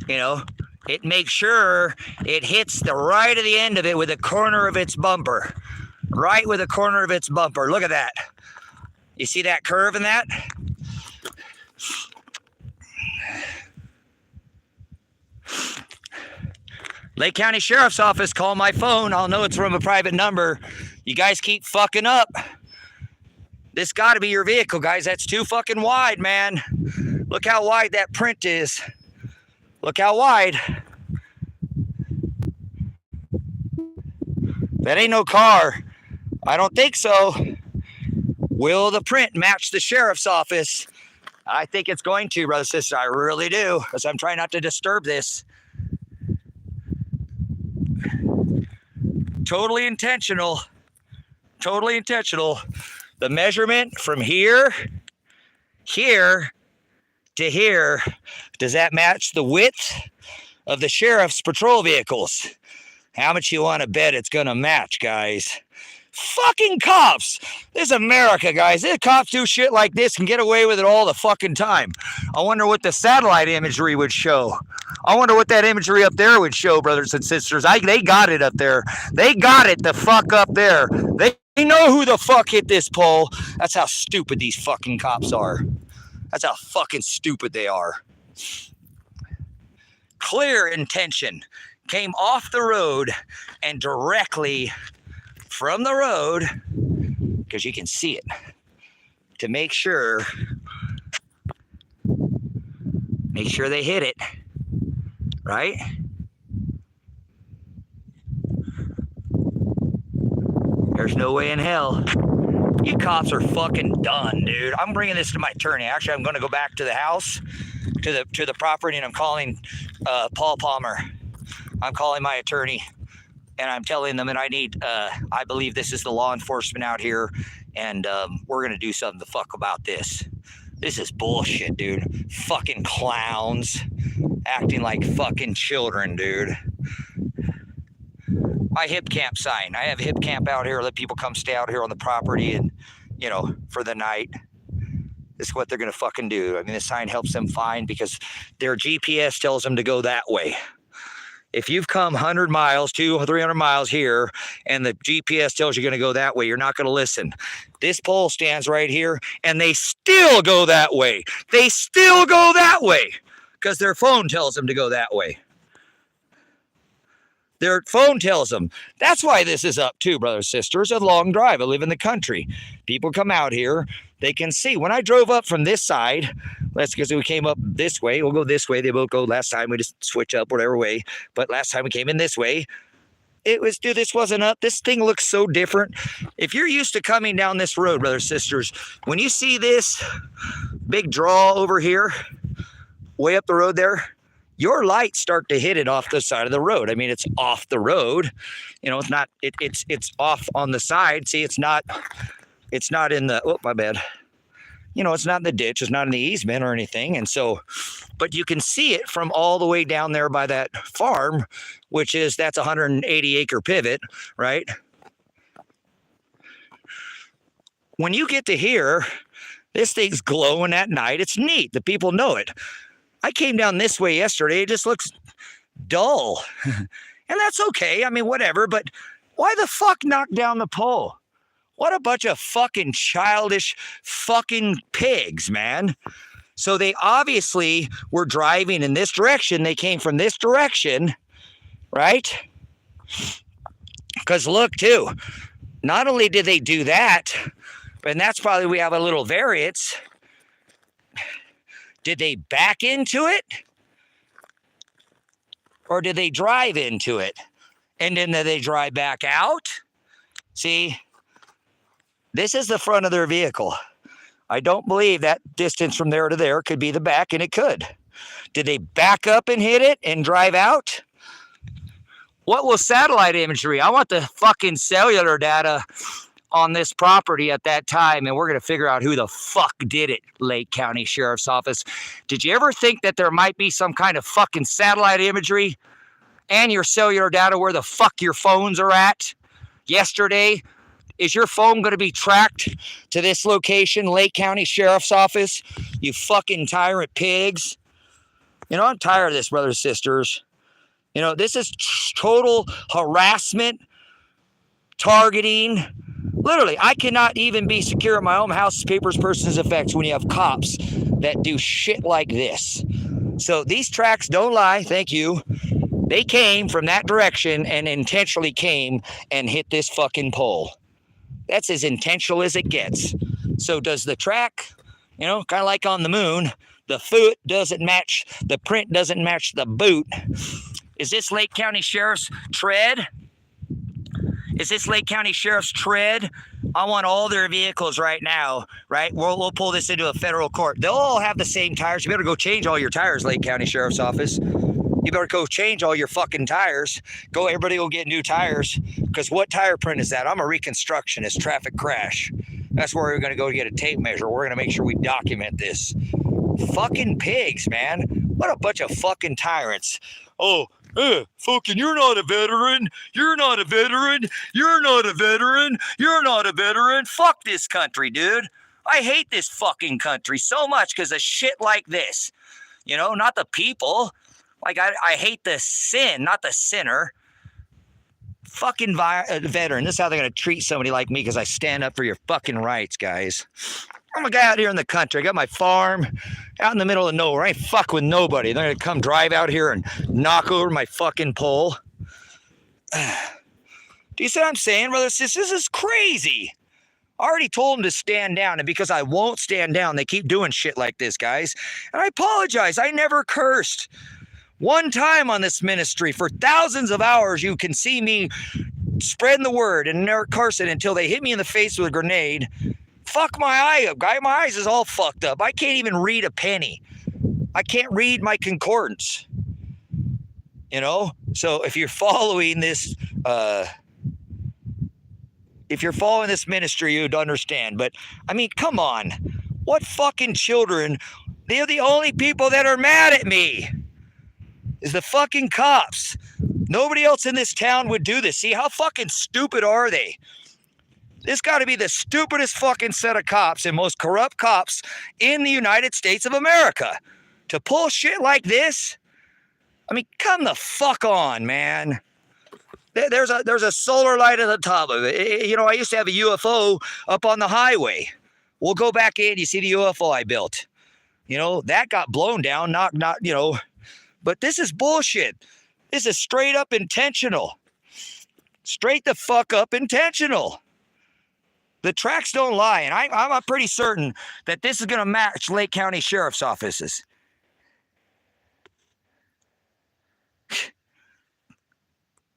You know, it makes sure it hits the right of the end of it with the corner of its bumper. Right with the corner of its bumper. Look at that. You see that curve in that? Lake County Sheriff's Office, call my phone. I'll know it's from a private number. You guys keep fucking up. This got to be your vehicle, guys. That's too fucking wide, man. Look how wide that print is. Look how wide. That ain't no car. I don't think so. Will the print match the sheriff's office? I think it's going to, brother, sister. I really do, because I'm trying not to disturb this. Totally intentional. Totally intentional. The measurement from here to here, does that match the width of the sheriff's patrol vehicles? How much you want to bet it's going to match, guys? Fucking cops. This is America, guys. These cops do shit like this and get away with it all the fucking time. I wonder what the satellite imagery would show. I wonder what that imagery up there would show, brothers and sisters. They got it up there. They got it the fuck up there. They know who the fuck hit this pole. That's how stupid these fucking cops are. That's how fucking stupid they are. Clear intention. Came off the road and directly from the road, because you can see it, to make sure they hit it, right? There's no way in hell. You cops are fucking done, dude. I'm bringing this to my attorney. Actually, I'm going to go back to the house, to the property, and I'm calling Paul Palmer. I'm calling my attorney, and I'm telling them that I believe this is the law enforcement out here, and we're going to do something the fuck about this. This is bullshit, dude. Fucking clowns acting like fucking children, dude. My hip camp sign. I have hip camp out here. Let people come stay out here on the property and, you know, for the night. This is what they're going to fucking do. I mean, the sign helps them find because their GPS tells them to go that way. If you've come 100 miles, 200, 300 miles here, and the GPS tells you're going to go that way, you're not going to listen. This pole stands right here, and they still go that way. They still go that way because their phone tells them to go that way. Their phone tells them. That's why this is up too, brothers and sisters. A long drive. I live in the country. People come out here. They can see. When I drove up from this side, because we came up this way. We'll go this way. They both go last time. We just switch up whatever way. But last time we came in this way, it was, dude, this wasn't up. This thing looks so different. If you're used to coming down this road, brothers and sisters, when you see this big draw over here, way up the road there, your lights start to hit it off the side of the road. I mean, it's off the road. You know, it's not, it's off on the side. See, it's not in the, oh, my bad. You know, it's not in the ditch. It's not in the easement or anything. And so, but you can see it from all the way down there by that farm, which is, that's a 180 acre pivot, right? When you get to here, this thing's glowing at night. It's neat. The people know it. I came down this way yesterday. It just looks dull. And that's okay. I mean, whatever. But why the fuck knock down the pole? What a bunch of fucking childish fucking pigs, man. So they obviously were driving in this direction. They came from this direction, right? Because look, too, not only did they do that, and that's probably, we have a little variance. Did they back into it? Or did they drive into it? And then did they drive back out? See, this is the front of their vehicle. I don't believe that distance from there to there could be the back, and it could. Did they back up and hit it and drive out? What was satellite imagery? I want the fucking cellular data on this property at that time, and we're going to figure out who the fuck did it, Lake County Sheriff's Office. Did you ever think that there might be some kind of fucking satellite imagery and your cellular data where the fuck your phones are at yesterday? Is your phone going to be tracked to this location, Lake County Sheriff's Office? You fucking tyrant pigs. You know, I'm tired of this, brothers and sisters. You know, this is total harassment, targeting. Literally, I cannot even be secure at my own house, papers, persons, effects when you have cops that do shit like this. So these tracks don't lie. Thank you. They came from that direction and intentionally came and hit this fucking pole. That's as intentional as it gets. So does the track, you know, kind of like on the moon, the foot doesn't match, the print doesn't match the boot. Is this Lake County Sheriff's tread? Is this Lake County Sheriff's tread? I want all their vehicles right now, right? We'll pull this into a federal court. They'll all have the same tires. You better go change all your tires, Lake County Sheriff's Office. You better go change all your fucking tires. Everybody go get new tires. Because what tire print is that? I'm a reconstructionist, traffic crash. That's where we're going to go get a tape measure. We're going to make sure we document this. Fucking pigs, man. What a bunch of fucking tyrants. Oh, fucking, you're not a veteran. You're not a veteran. You're not a veteran. You're not a veteran. Fuck this country, dude. I hate this fucking country so much because of shit like this. You know, not the people. Like, I hate the sin, not the sinner. Fucking veteran. This is how they're going to treat somebody like me because I stand up for your fucking rights, guys. I'm a guy out here in the country. I got my farm out in the middle of nowhere. I ain't fuck with nobody. They're going to come drive out here and knock over my fucking pole. Do you see what I'm saying, brother? This is crazy. I already told them to stand down, and because I won't stand down, they keep doing shit like this, guys. And I apologize. I never cursed. One time on this ministry for thousands of hours, you can see me spreading the word and never cursing until they hit me in the face with a grenade. Fuck my eye up, guy. My eyes is all fucked up. I can't even read a penny. I can't read my concordance. You know? So if you're following this, ministry, you'd understand. But I mean, come on. What fucking children? They're the only people that are mad at me. Is the fucking cops. Nobody else in this town would do this. See, how fucking stupid are they? This got to be the stupidest fucking set of cops and most corrupt cops in the United States of America. To pull shit like this, I mean, come the fuck on, man. There's a solar light at the top of it. You know, I used to have a UFO up on the highway. We'll go back in. You see the UFO I built. You know, that got blown down, not, you know, but this is bullshit. This is straight up intentional. Straight the fuck up intentional. The tracks don't lie, and I'm pretty certain that this is going to match Lake County Sheriff's offices.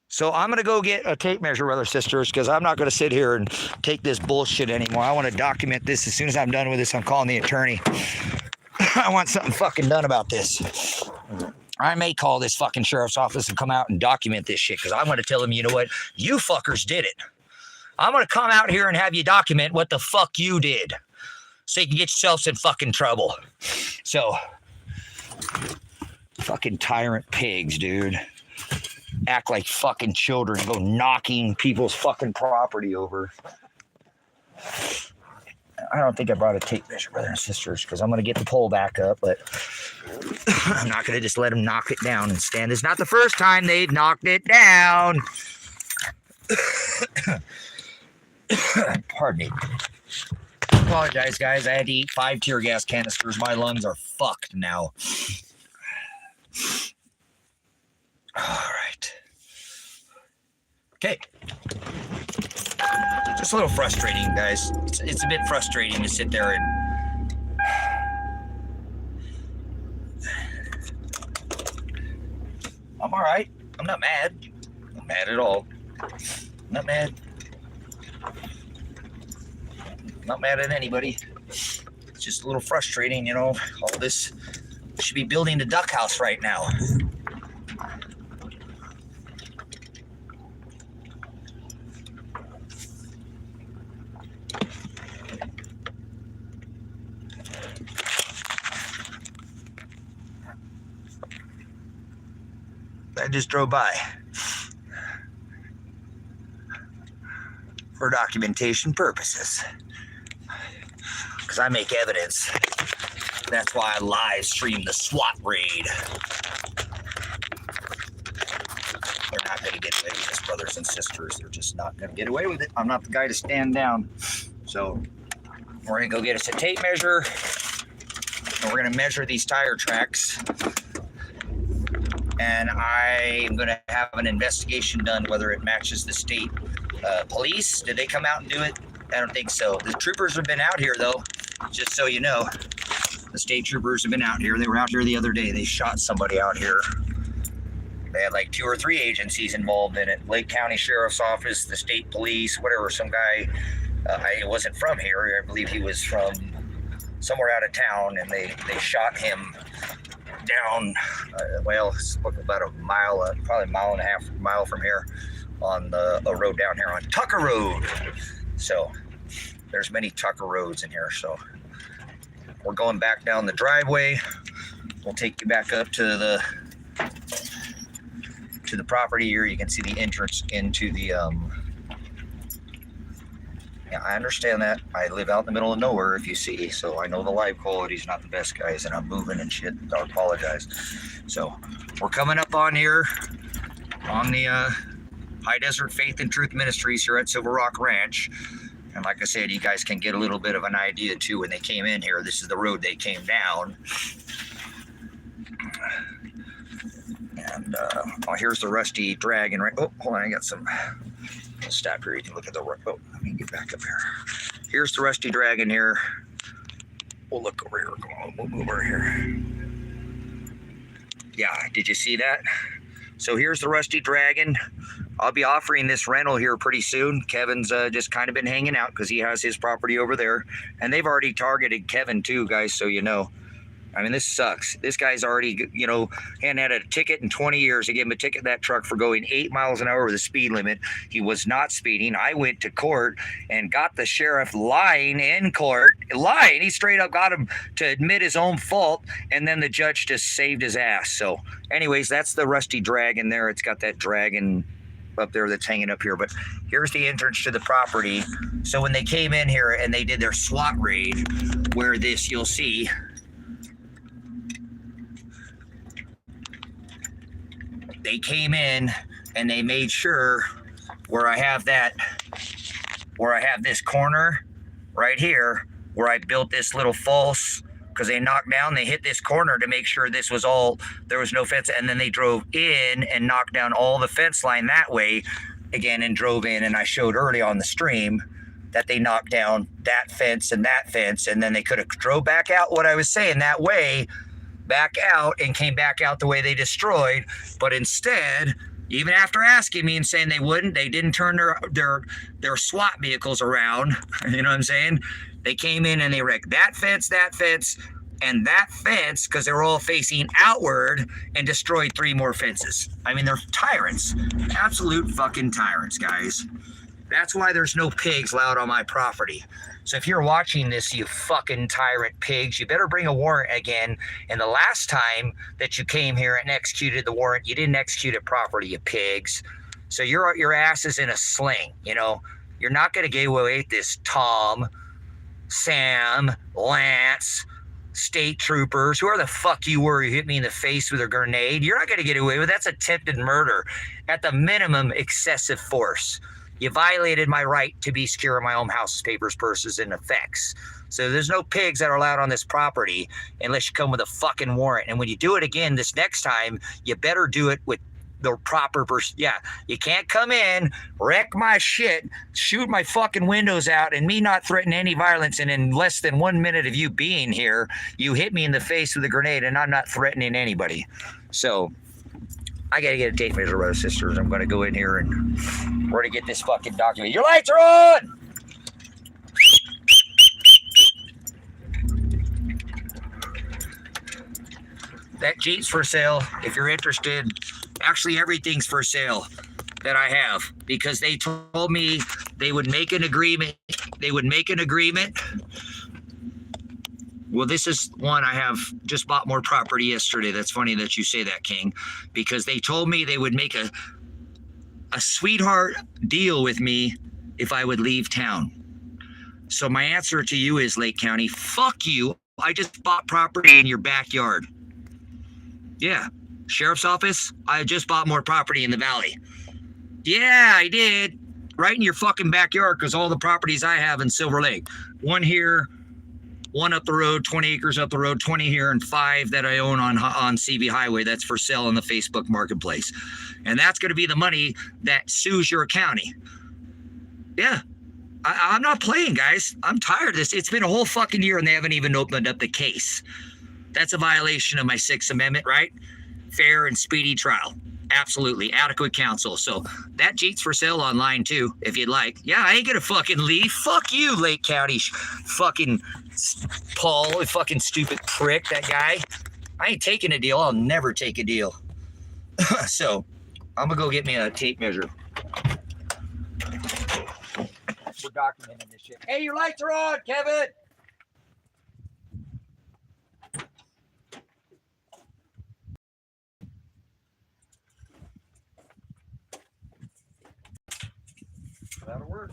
So I'm going to go get a tape measure, brother, sisters, because I'm not going to sit here and take this bullshit anymore. I want to document this. As soon as I'm done with this, I'm calling the attorney. I want something fucking done about this. I may call this fucking sheriff's office and come out and document this shit, because I'm going to tell them, you know what? You fuckers did it. I'm going to come out here and have you document what the fuck you did, so you can get yourselves in fucking trouble. So, fucking tyrant pigs, dude. Act like fucking children, go knocking people's fucking property over. I don't think I brought a tape measure, brothers and sisters, because I'm going to get the pole back up, but I'm not going to just let them knock it down and stand. It's not the first time they've knocked it down. Pardon me. Apologize, guys. I had to eat 5 tear gas canisters. My lungs are fucked now. All right. Okay. Just a little frustrating, guys. It's a bit frustrating to sit there and... I'm all right. I'm not mad. I'm not mad at all. Not mad. Not mad at anybody. It's just a little frustrating, you know. All this... We should be building a duck house right now. I just drove by for documentation purposes, because I make evidence. That's why I live stream the SWAT raid. They're not going to get away with this, brothers and sisters. They're just not going to get away with it. I'm not the guy to stand down. So we're going to go get us a tape measure, and we're going to measure these tire tracks. And I'm going to have an investigation done whether it matches the state police. Did they come out and do it? I don't think so. The troopers have been out here, though, just so you know. The state troopers have been out here. They were out here the other day. They shot somebody out here. They had like 2 or 3 agencies involved in it. Lake County Sheriff's Office, the state police, whatever. Some guy, he wasn't from here. I believe he was from somewhere out of town, and they shot him down, it's about a mile, probably a mile and a half mile from here, on a road down here on Tucker Road. So there's many Tucker roads in here. So we're going back down the driveway. We'll take you back up to the property here. You can see the entrance into the yeah, I understand that. I live out in the middle of nowhere, if you see, so I know the live quality is not the best, guys, and I'm moving and shit. I apologize. So we're coming up on here on the High Desert Faith and Truth Ministries here at Silver Rock Ranch. And like I said, you guys can get a little bit of an idea too when they came in here. This is the road they came down. And oh, here's the rusty dragon. Right. Oh, hold on, I got some. I'll stop here. You can look at the. Oh, let me get back up here. Here's the rusty dragon here. We'll look over here. Come on, we'll move over here. Yeah, did you see that? So here's the rusty dragon. I'll be offering this rental here pretty soon. Kevin's just kind of been hanging out because he has his property over there, and they've already targeted Kevin too, guys. So you know. I mean, this sucks. This guy's already, you know, hadn't had a ticket in 20 years. They gave him a ticket, that truck, for going 8 miles an hour over the speed limit. He was not speeding. I went to court and got the sheriff lying in court. Lying. He straight up got him to admit his own fault, and then the judge just saved his ass. So anyways, that's the rusty dragon there. It's got that dragon up there that's hanging up here. But here's the entrance to the property. So when they came in here and they did their SWAT raid, where this, you'll see... they came in and they made sure where I have this corner right here, where I built this little false, because they knocked down, they hit this corner to make sure there was no fence, and then they drove in and knocked down all the fence line that way again and drove in. And I showed early on the stream that they knocked down that fence, and then they could have drove back out what I was saying that way, back out, and came back out the way they destroyed. But instead, even after asking me and saying they wouldn't, they didn't turn their SWAT vehicles around. You know what I'm saying? They came in and they wrecked that fence, and that fence, because they were all facing outward, and destroyed 3 more fences. I mean, they're tyrants. Absolute fucking tyrants, guys. That's why there's no pigs allowed on my property. So if you're watching this, you fucking tyrant pigs, you better bring a warrant again. And the last time that you came here and executed the warrant, you didn't execute it properly, you pigs. So your ass is in a sling, you know. You're not going to get away with this, Tom, Sam, Lance, state troopers, whoever the fuck you were, you hit me in the face with a grenade. You're not going to get away with it. That's attempted murder. At the minimum, excessive force. You violated my right to be secure in my own house, papers, purses, and effects. So there's no pigs that are allowed on this property unless you come with a fucking warrant. And when you do it again this next time, you better do it with the proper person. Yeah, you can't come in, wreck my shit, shoot my fucking windows out, and me not threaten any violence. And in less than 1 minute of you being here, you hit me in the face with a grenade, and I'm not threatening anybody. So I got to get a tape measure, brothers and sisters. I'm going to go in here and we're going to get this fucking document. Your lights are on! That Jeep's for sale if you're interested. Actually, everything's for sale that I have, because they told me they would make an agreement. Well, this is one I have just bought more property yesterday. That's funny that you say that, King, because they told me they would make a sweetheart deal with me if I would leave town. So my answer to you is, Lake County, fuck you. I just bought property in your backyard. Yeah. Sheriff's office, I just bought more property in the valley. Yeah, I did. Right in your fucking backyard, because all the properties I have in Silver Lake. One here, one up the road, 20 acres up the road, 20 here, and 5 that I own on CV Highway. That's for sale in the Facebook marketplace. And that's going to be the money that sues your county. Yeah. I'm not playing, guys. I'm tired of this. It's been a whole fucking year and they haven't even opened up the case. That's a violation of my 6th Amendment, right? Fair and speedy trial. Absolutely. Adequate counsel. So that Jeep's for sale online too, if you'd like. Yeah, I ain't gonna fucking leave. Fuck you, Lake County fucking Paul, fucking stupid prick, that guy. I ain't taking a deal. I'll never take a deal. So I'm gonna go get me a tape measure. We're documenting this shit. Hey, your lights are on, Kevin. That'll work.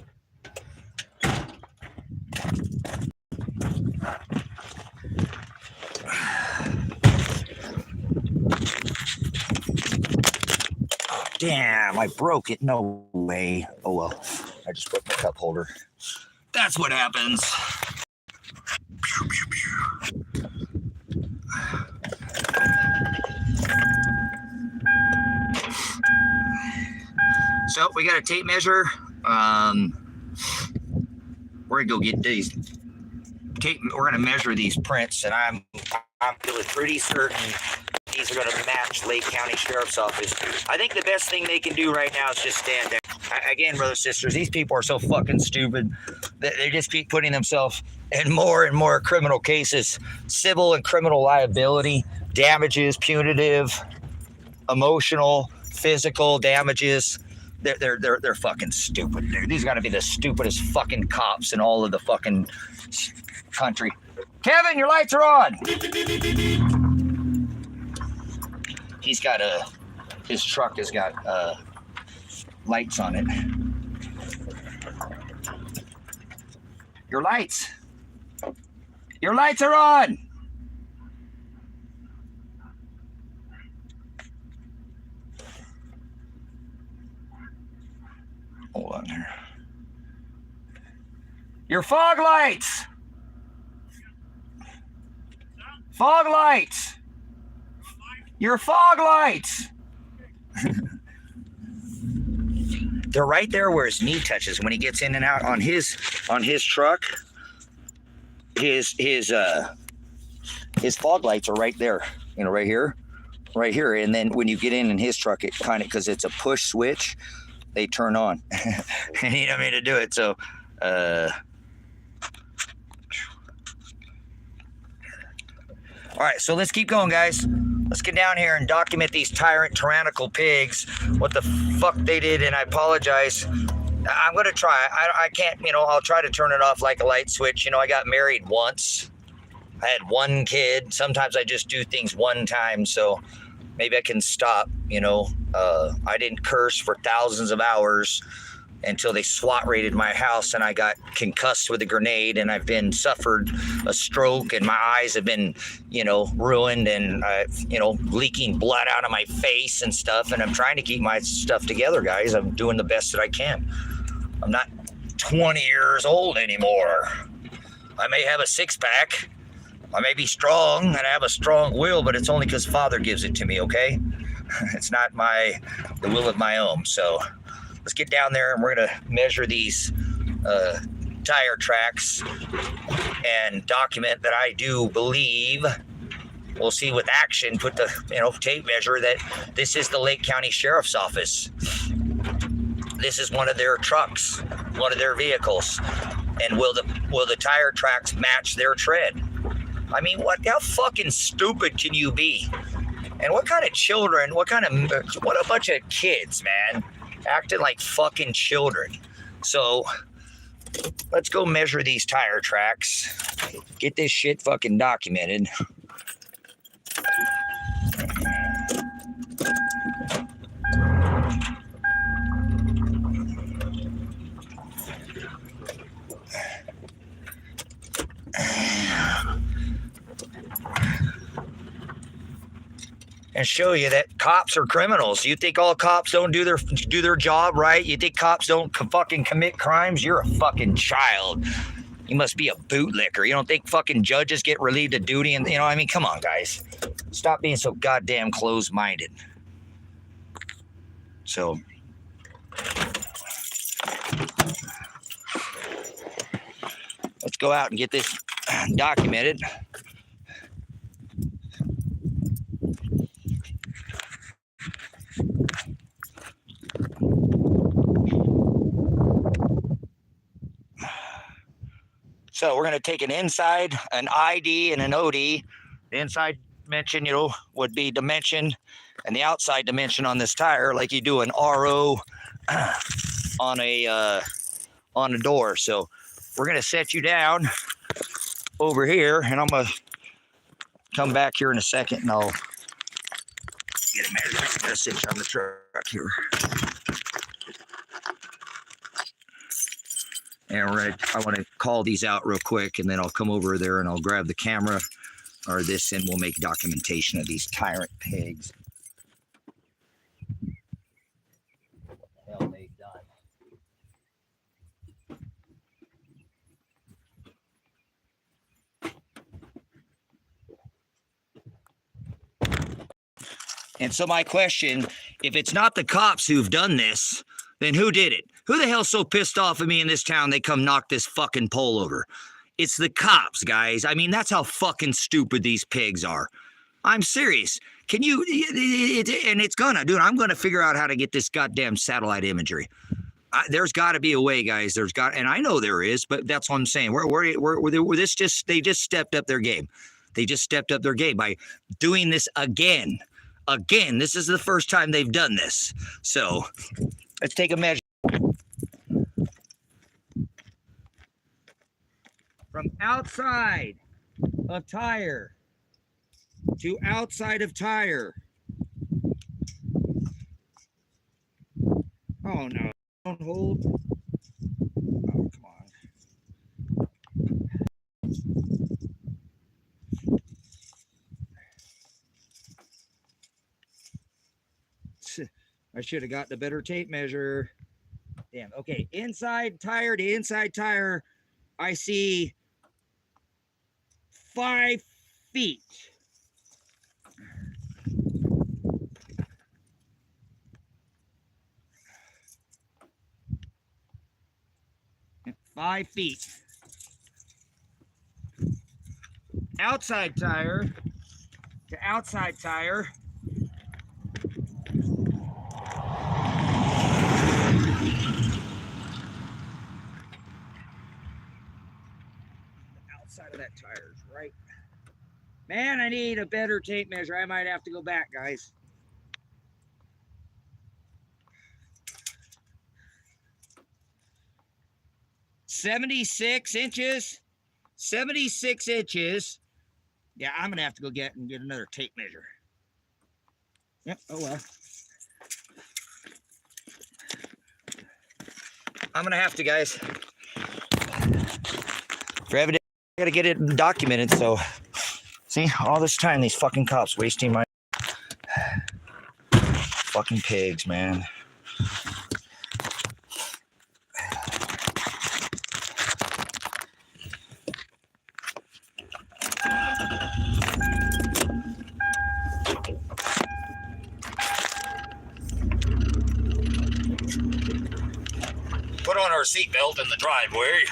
Oh, damn, I broke it. No way. Oh well. I just broke my cup holder. That's what happens. Pew, pew, pew. So we got a tape measure. We're gonna go get these tape. We're gonna measure these prints, and I'm feeling pretty certain these are gonna match Lake County Sheriff's Office. I think the best thing they can do right now is just stand there. Again, brothers and sisters, these people are so fucking stupid that they just keep putting themselves in more and more criminal cases, civil and criminal liability, damages, punitive, emotional, physical damages. They're fucking stupid, dude. These got to be the stupidest fucking cops in all of the fucking country. Kevin, your lights are on. He's got his truck has got lights on it. Your lights are on. Hold on here. Your fog lights. Fog lights. Your fog lights. They're right there where his knee touches when he gets in and out on his truck. His fog lights are right there, you know, right here. And then when you get in his truck, it kind of, because it's a push switch, they turn on. And he don't mean to do it. So, all right, so let's keep going, guys. Let's get down here and document these tyrannical pigs, what the fuck they did, and I apologize. I'm going to try. I can't, you know, I'll try to turn it off like a light switch. You know, I got married once. I had one kid. Sometimes I just do things one time, so maybe I can stop, you know. I didn't curse for thousands of hours until they SWAT raided my house and I got concussed with a grenade, and I've been suffered a stroke, and my eyes have been, you know, ruined, and you know, leaking blood out of my face and stuff. And I'm trying to keep my stuff together, guys. I'm doing the best that I can. I'm not 20 years old anymore. I may have a six-pack. I may be strong and I have a strong will, but it's only because Father gives it to me, okay? It's not the will of my own. So let's get down there and we're going to measure these tire tracks and document that I do believe. We'll see with action, put the, you know, tape measure that this is the Lake County Sheriff's Office. This is one of their trucks, one of their vehicles. And will the tire tracks match their tread? I mean, how fucking stupid can you be? And what kind of children, what a bunch of kids, man, acting like fucking children. So let's go measure these tire tracks, get this shit fucking documented. And show you that cops are criminals. You think all cops don't do their job right? You think cops don't fucking commit crimes? You're a fucking child. You must be a bootlicker. You don't think fucking judges get relieved of duty? And, you know, I mean, come on, guys. Stop being so goddamn closed-minded. So let's go out and get this documented. So we're going to take an inside, an ID, and an OD. The inside dimension, you know, would be dimension, and the outside dimension on this tire, like you do an RO on a door. So we're going to set you down over here, and I'm going to come back here in a second, and I'll get a measurement. I'm going to sit you on the truck here. And I want to call these out real quick, and then I'll come over there and I'll grab the camera or this, and we'll make documentation of these tyrant pigs. What the hell they've done. And so my question, if it's not the cops who've done this, then who did it? Who the hell's so pissed off at me in this town they come knock this fucking pole over? It's the cops, guys. I mean, that's how fucking stupid these pigs are. I'm serious. Can you, and it's gonna, dude, I'm gonna figure out how to get this goddamn satellite imagery. There's got to be a way, guys. And I know there is, but that's what I'm saying. They just stepped up their game. They just stepped up their game by doing this again. Again, this is the first time they've done this. So let's take a measure. From outside of tire to outside of tire. Oh no, don't hold. Oh, come on. I should have gotten a better tape measure. Damn. Okay. Inside tire to inside tire, I see 5 feet. Outside tire to outside tire. Outside of that tire is right. Man, I need a better tape measure. I might have to go back, guys. 76 inches. 76 inches. Yeah, I'm gonna have to go get another tape measure. Yep. Oh well. I'm gonna have to, guys. For evidence, I gotta get it documented. So, see, all this time these fucking cops wasting my fucking pigs, man. Put on our seatbelt in the driveway.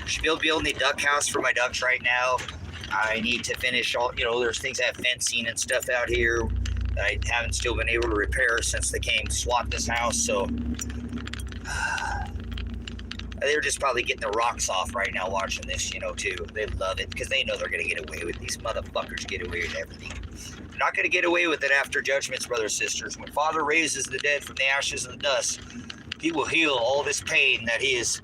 Should be building a duck house for my ducks right now. I need to finish all, there's things that have fencing and stuff out here that I haven't still been able to repair since they came swat this house. So they're just probably getting their rocks off right now watching this, too. They love it because they know they're going to get away with it. These motherfuckers get away with everything. They're not going to get away with it after judgments, brothers and sisters. When Father raises the dead from the ashes and the dust, he will heal all this pain that he has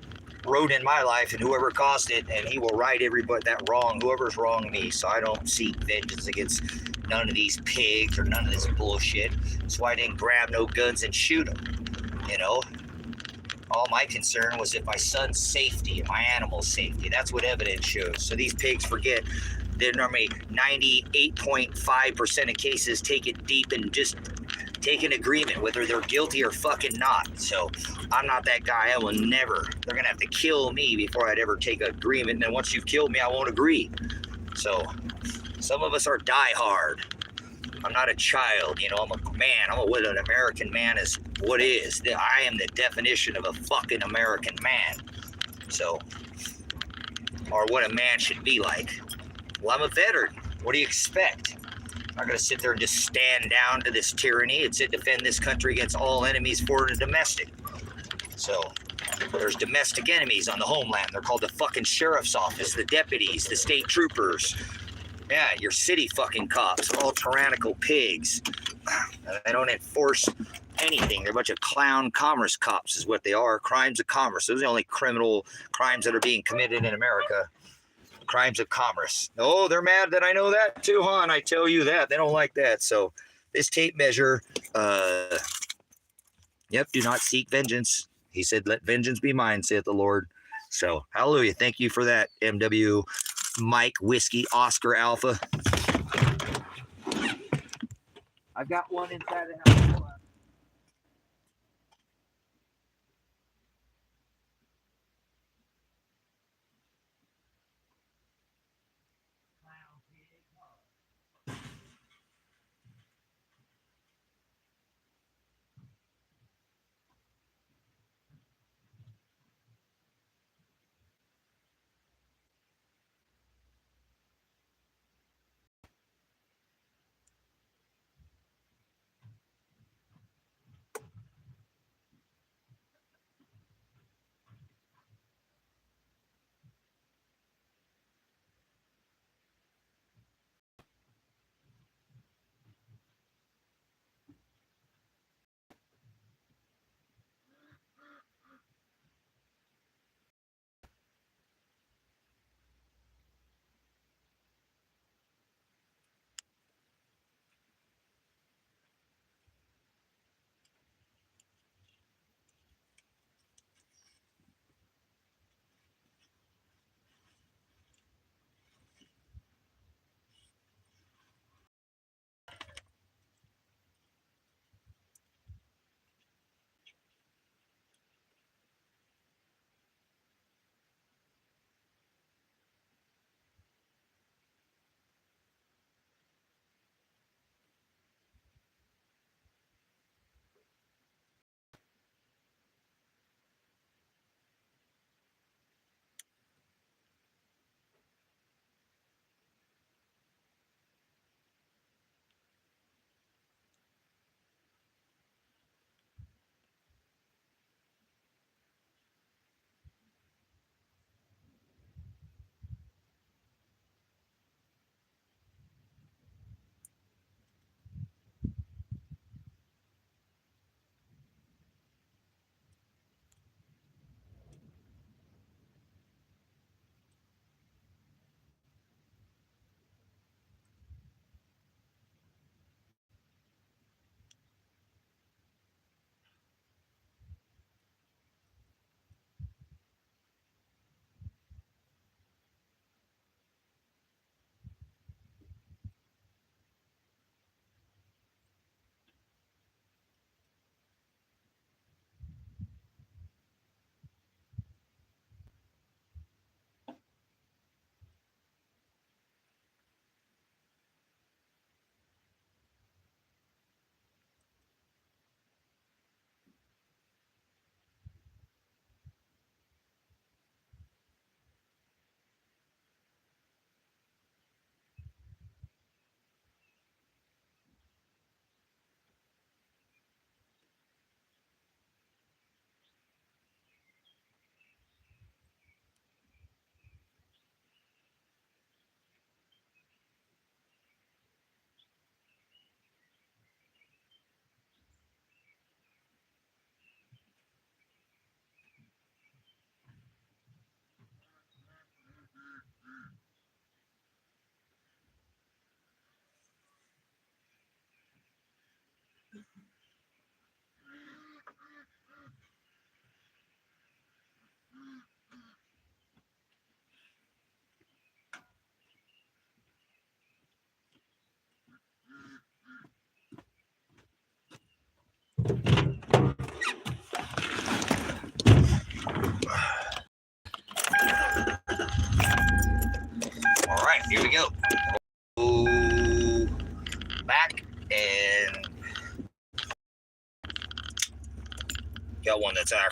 wrote in my life and whoever caused it, and he will right everybody that wrong, whoever's wronged me. So I don't seek vengeance against none of these pigs or none of this bullshit. That's why I didn't grab no guns and shoot them, All my concern was if my son's safety and my animal's safety. That's what evidence shows. So these pigs forget that normally 98.5% of cases take it deep and just take an agreement, whether they're guilty or fucking not. So I'm not that guy. I will never. They're going to have to kill me before I'd ever take an agreement. And then once you've killed me, I won't agree. So some of us are diehard. I'm not a child, I'm a man. What an American man is, what is. I am the definition of a fucking American man. So, or what a man should be like. Well, I'm a veteran. What do you expect? I'm not going to sit there and just stand down to this tyranny. It's to defend this country against all enemies, foreign and domestic. So, there's domestic enemies on the homeland. They're called the fucking sheriff's office, the deputies, the state troopers. Yeah, your city fucking cops, all tyrannical pigs. They don't enforce anything. They're a bunch of clown commerce cops is what they are. Crimes of commerce. Those are the only criminal crimes that are being committed in America. Crimes of commerce. Oh, they're mad that I know that too, hon. I tell you that. They don't like that. So this tape measure, do not seek vengeance. He said, let vengeance be mine, saith the Lord. So, hallelujah. Thank you for that, MW Mike Whiskey Oscar Alpha. I've got one inside the house.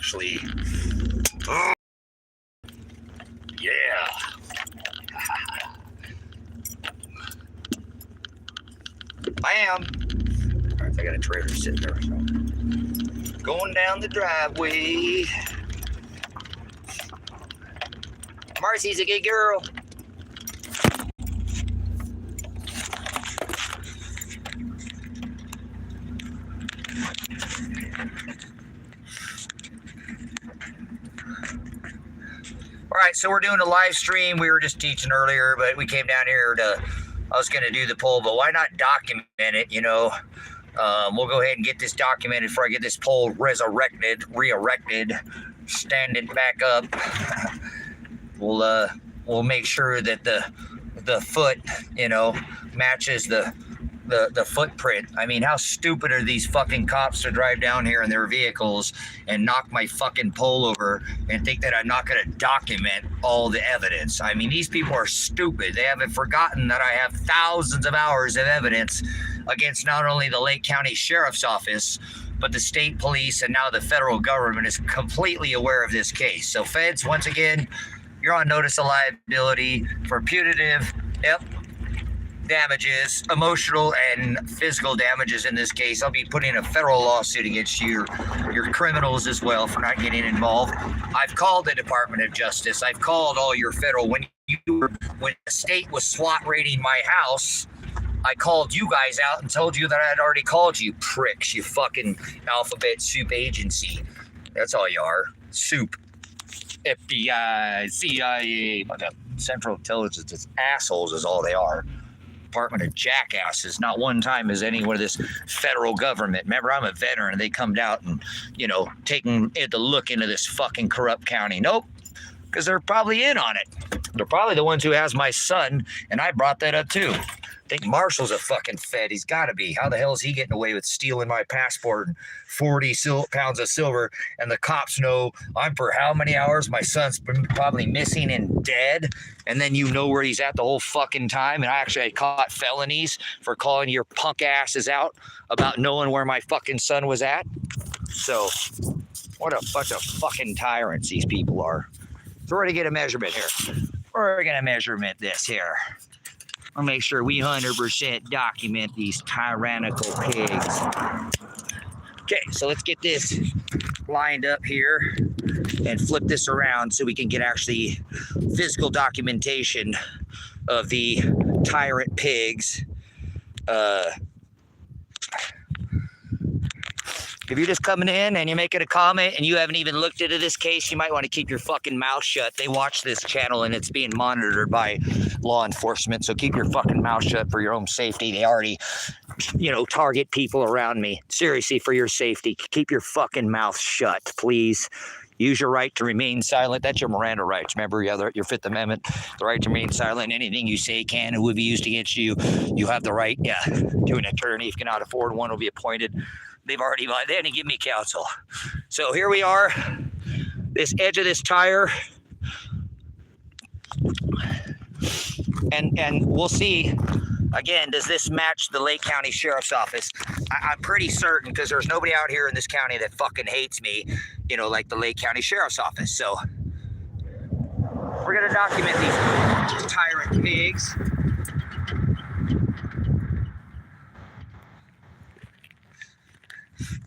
actually. Oh, yeah. I am. All right, I got a trailer sitting there. So. Going down the driveway. Marcy's a good girl. All right, so we're doing a live stream. We were just teaching earlier, but we came down here I was going to do the poll, but why not document it, you know? We'll go ahead and get this documented before I get this pole re-erected, stand it back up. We'll make sure that the foot, you know, matches the footprint. I mean, how stupid are these fucking cops to drive down here in their vehicles and knock my fucking pole over and think that I'm not going to document all the evidence? I mean, these people are stupid. They haven't forgotten that I have thousands of hours of evidence against not only the Lake County Sheriff's Office, but the state police, and now the federal government is completely aware of this case. So feds, once again, you're on notice of liability for punitive, damages, emotional and physical damages in this case. I'll be putting a federal lawsuit against you. You're criminals as well for not getting involved. I've called the Department of Justice. I've called all your federal. When the state was SWAT raiding my house, I called you guys out and told you that I had already called you pricks, you fucking alphabet soup agency. That's all you are. Soup. FBI, CIA, Central Intelligence, it's assholes is all they are. Department of jackasses. Not one time has anyone of this federal government. Remember, I'm a veteran, and they come out and, you know, taking it to look into this fucking corrupt county. Nope, because they're probably in on it. They're probably the ones who has my son, and I brought that up too. I think Marshall's a fucking fed. He's got to be. How the hell is he getting away with stealing my passport and 40 pounds of silver? And the cops know I'm for how many hours? My son's been probably missing and dead. And then you know where he's at the whole fucking time. And I caught felonies for calling your punk asses out about knowing where my fucking son was at. So what a bunch of fucking tyrants these people are. So we're going to get a measurement here. We're going to measurement this here. I'll make sure we 100% document these tyrannical pigs. Okay, so let's get this lined up here and flip this around so we can get actually physical documentation of the tyrant pigs. If you're just coming in and you're making a comment and you haven't even looked into this case, you might want to keep your fucking mouth shut. They watch this channel and it's being monitored by law enforcement. So keep your fucking mouth shut for your own safety. They already, you know, target people around me. Seriously, for your safety, keep your fucking mouth shut, please. Use your right to remain silent. That's your Miranda rights. Remember, your Fifth Amendment, the right to remain silent. Anything you say can and will be used against you. You have the right, to an attorney. If you cannot afford one, will be appointed. They didn't give me counsel. So here we are, this edge of this tire. And we'll see, again, does this match the Lake County Sheriff's Office? I'm pretty certain, because there's nobody out here in this county that fucking hates me, you know, like the Lake County Sheriff's Office. So we're going to document these tyrant pigs.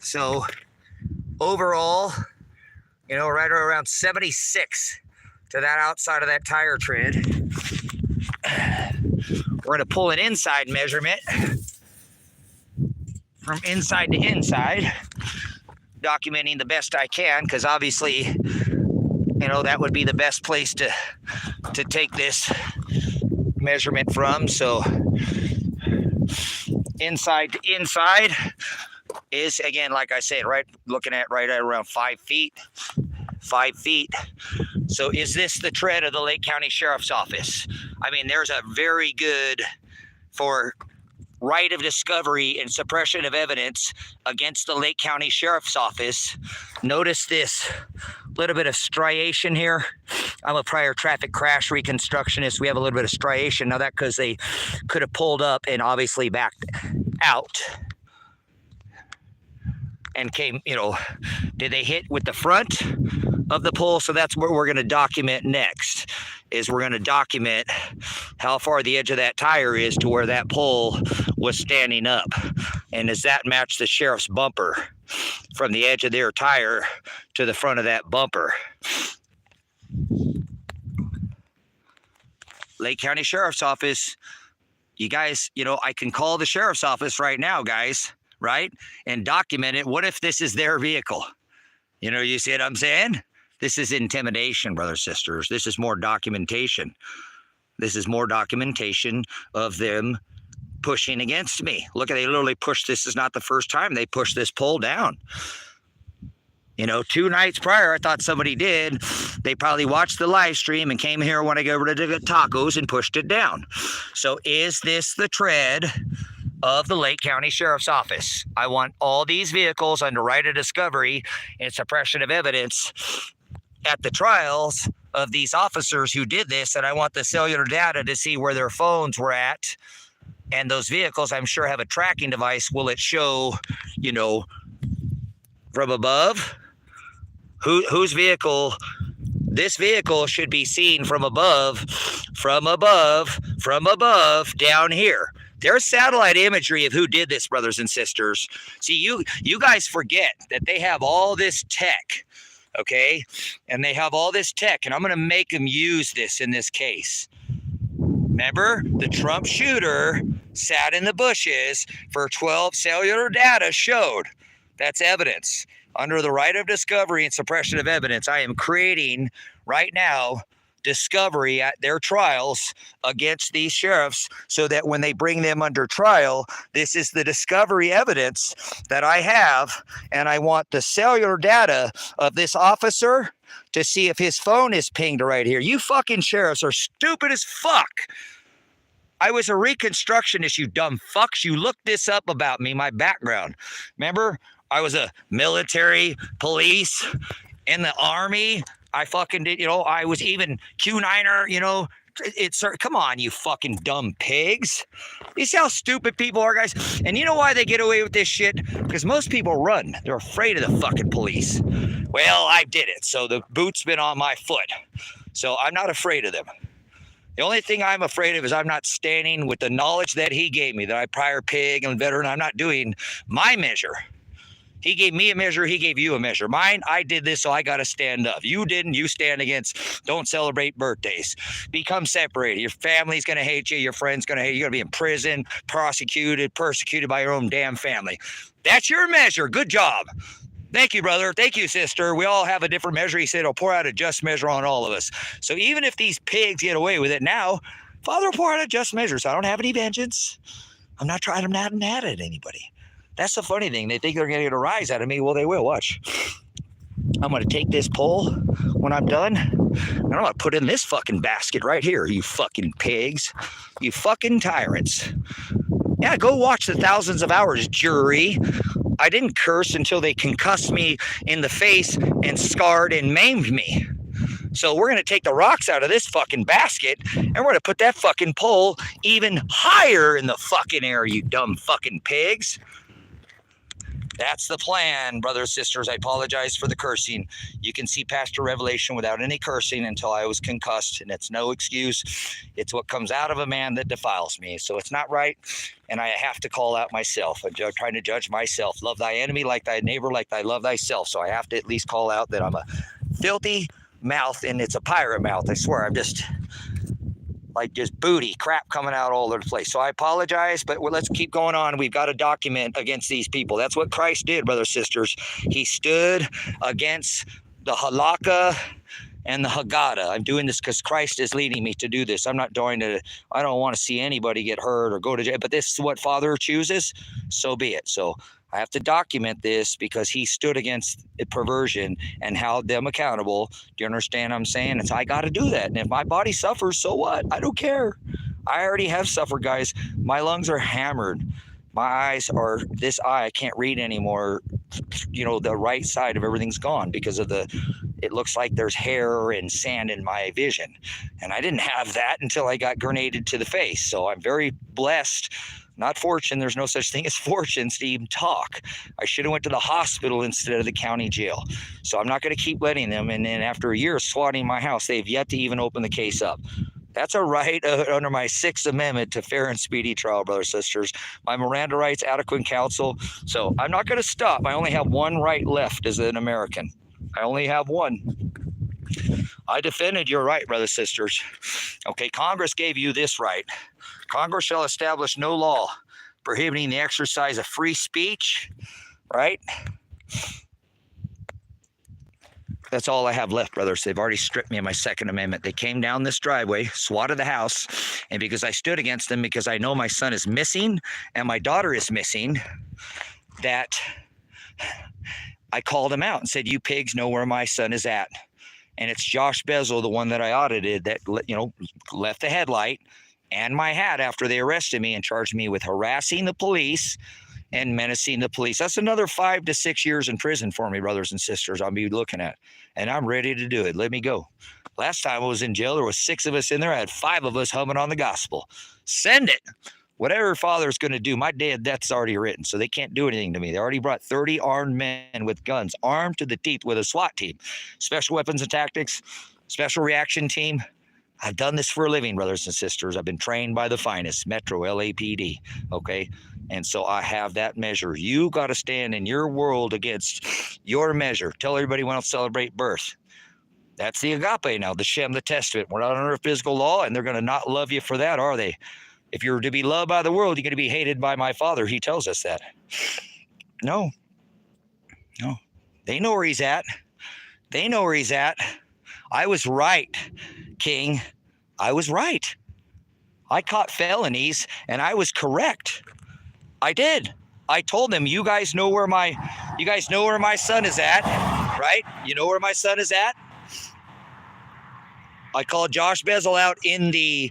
So overall, you know, right around 76 to that outside of that tire tread. We're going to pull an inside measurement from inside to inside, documenting the best I can, because obviously, you know, that would be the best place to take this measurement from. So inside to inside is, again, like I said, looking at right at around 5 feet. 5 feet. So is this the tread of the Lake County Sheriff's Office? I mean, there's a very good for right of discovery and suppression of evidence against the Lake County Sheriff's Office. Notice this little bit of striation here. I'm a prior traffic crash reconstructionist. We have a little bit of striation. Now that because they could have pulled up and obviously backed out. and came, did they hit with the front of the pole? So that's what we're going to document next, is we're going to document how far the edge of that tire is to where that pole was standing up. And does that match the sheriff's bumper from the edge of their tire to the front of that bumper? Lake County Sheriff's Office, you guys, I can call the sheriff's office right now, guys, right? And document it. What if this is their vehicle? You see what I'm saying? This is intimidation, brothers, sisters. This is more documentation. This is more documentation of them pushing against me. Look, they literally pushed. This is not the first time they pushed this pole down. 2 nights prior, I thought somebody did. They probably watched the live stream and came here when I go over to get tacos and pushed it down. So is this the tread of the Lake County Sheriff's Office? I want all these vehicles under right of discovery and suppression of evidence at the trials of these officers who did this, and I want the cellular data to see where their phones were at. And those vehicles, I'm sure, have a tracking device. Will it show, from above? Whose vehicle? This vehicle should be seen from above, down here. There's satellite imagery of who did this, brothers and sisters. See, you guys forget that they have all this tech, okay? And they have all this tech, and I'm going to make them use this in this case. Remember, the Trump shooter sat in the bushes for 12 cellular data showed. That's evidence. Under the right of discovery and suppression of evidence, I am creating right now discovery at their trials against these sheriffs so that when they bring them under trial, this is the discovery evidence that I have, and I want the cellular data of this officer to see if his phone is pinged right here. You fucking sheriffs are stupid as fuck. I was a Reconstructionist, you dumb fucks. You looked this up about me, my background. Remember, I was a military, police, in the army. I fucking did, I was even Q9er, come on, you fucking dumb pigs. You see how stupid people are, guys? And you know why they get away with this shit? Because most people run. They're afraid of the fucking police. Well, I did it, so the boot's been on my foot. So I'm not afraid of them. The only thing I'm afraid of is I'm not standing with the knowledge that he gave me, that I prior pig and veteran. I'm not doing my measure. He gave me a measure. He gave you a measure. Mine, I did this, so I got to stand up. You didn't. You stand against. Don't celebrate birthdays. Become separated. Your family's going to hate you. Your friend's going to hate you. You're going to be in prison, prosecuted, persecuted by your own damn family. That's your measure. Good job. Thank you, brother. Thank you, sister. We all have a different measure. He said, I'll pour out a just measure on all of us. So even if these pigs get away with it now, Father will pour out a just measure. So I don't have any vengeance. I'm not trying to mad at anybody. That's the funny thing. They think they're going to get a rise out of me. Well, they will. Watch. I'm going to take this pole when I'm done, and I'm going to put it in this fucking basket right here, you fucking pigs. You fucking tyrants. Yeah, go watch the thousands of hours, jury. I didn't curse until they concussed me in the face and scarred and maimed me. So we're going to take the rocks out of this fucking basket, and we're going to put that fucking pole even higher in the fucking air, you dumb fucking pigs. That's the plan, brothers, sisters. I apologize for the cursing. You can see Pastor Revelation without any cursing until I was concussed, and it's no excuse. It's what comes out of a man that defiles me. So it's not right, and I have to call out myself. I'm trying to judge myself. Love thy enemy like thy neighbor, like thy love thyself. So I have to at least call out that I'm a filthy mouth, and it's a pirate mouth. I swear, I'm just booty crap coming out all over the place. So I apologize, but let's keep going on. We've got to document against these people. That's what Christ did, brothers, sisters. He stood against the halakha and the Haggadah. I'm doing this because Christ is leading me to do this. I don't want to see anybody get hurt or go to jail, but this is what Father chooses. So be it. So I have to document this because he stood against perversion and held them accountable. Do you understand what I'm saying? I got to do that. And if my body suffers, so what? I don't care. I already have suffered, guys. My lungs are hammered. My eyes are, this eye, I can't read anymore. The right side of everything's gone because of it looks like there's hair and sand in my vision. And I didn't have that until I got grenaded to the face. So I'm very blessed Not fortune. There's no such thing as fortunes to even talk. I should have went to the hospital instead of the county jail. So I'm not going to keep letting them. And then after a year of swatting my house, they've yet to even open the case up. That's a right under my 6th Amendment to fair and speedy trial, brothers and sisters. My Miranda rights, adequate counsel. So I'm not going to stop. I only have one right left as an American. I only have one. I defended your right, brothers and sisters. Okay, Congress gave you this right. Congress shall establish no law prohibiting the exercise of free speech, right? That's all I have left, brothers. They've already stripped me of my 2nd Amendment. They came down this driveway, swatted the house, and because I stood against them, because I know my son is missing and my daughter is missing, that I called him out and said, you pigs know where my son is at. And it's Josh Bezel, the one that I audited, that, you know, left the headlight and my hat after they arrested me and charged me with harassing the police and menacing the police. That's another 5 to 6 years in prison for me, brothers and sisters, I'll be looking at. And I'm ready to do it. Let me go. Last time I was in jail, there was 6 of us in there. I had 5 of us humming on the gospel. Send it. Whatever Father's going to do, my day of death's already written, so they can't do anything to me. They already brought 30 armed men with guns, armed to the teeth with a SWAT team, special weapons and tactics, special reaction team. I've done this for a living, brothers and sisters. I've been trained by the finest, Metro, LAPD, okay? And so I have that measure. You got to stand in your world against your measure. Tell everybody when I'll celebrate birth. That's the agape now, the Shem, the Testament. We're not under physical law, and they're going to not love you for that, are they? If you're to be loved by the world, you're going to be hated by my Father. He tells us that. No. They know where he's at. They know where he's at. I was right, King. I was right. I caught felonies, and I was correct. I did. I told them, you guys know where my son is at, right? You know where my son is at? I called Josh Bezel out in the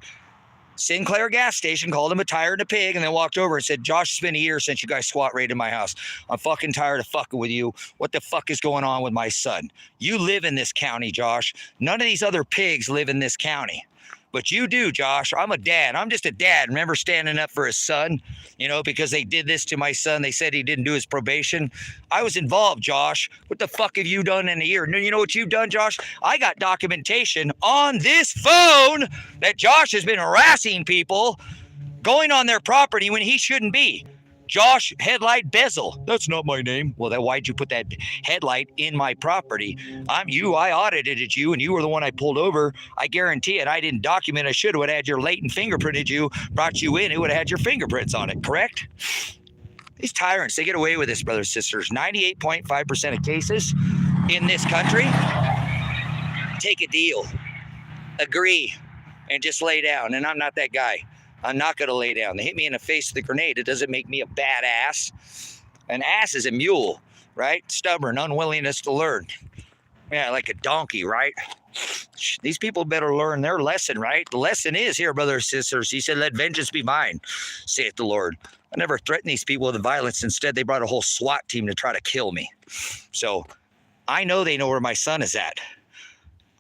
Sinclair gas station, called him a tire and a pig, and then walked over and said, Josh, it's been a year since you guys SWAT raided my house. I'm fucking tired of fucking with you. What the fuck is going on with my son? You live in this county, Josh. None of these other pigs live in this county. But you do, Josh. I'm a dad. I'm just a dad. Remember standing up for his son, you know, because they did this to my son. They said he didn't do his probation. I was involved, Josh. What the fuck have you done in a year? You know what you've done, Josh? I got documentation on this phone that Josh has been harassing people going on their property when he shouldn't be. Josh Headlight Bezel. That's not my name. Well, then why'd you put that headlight in my property? I audited you, and you were the one I pulled over. I guarantee it. I didn't document. I should have had your latent fingerprinted you, brought you in. It would have had your fingerprints on it, correct? These tyrants, they get away with this, brothers and sisters. 98.5% of cases in this country, take a deal, agree, and just lay down. And I'm not that guy. I'm not going to lay down. They hit me in the face with a grenade. It doesn't make me a badass. An ass is a mule, right? Stubborn, unwillingness to learn. Yeah, like a donkey, right? These people better learn their lesson, right? The lesson is here, brothers and sisters. He said, let vengeance be mine, saith the Lord. I never threatened these people with violence. Instead, they brought a whole SWAT team to try to kill me. So I know they know where my son is at.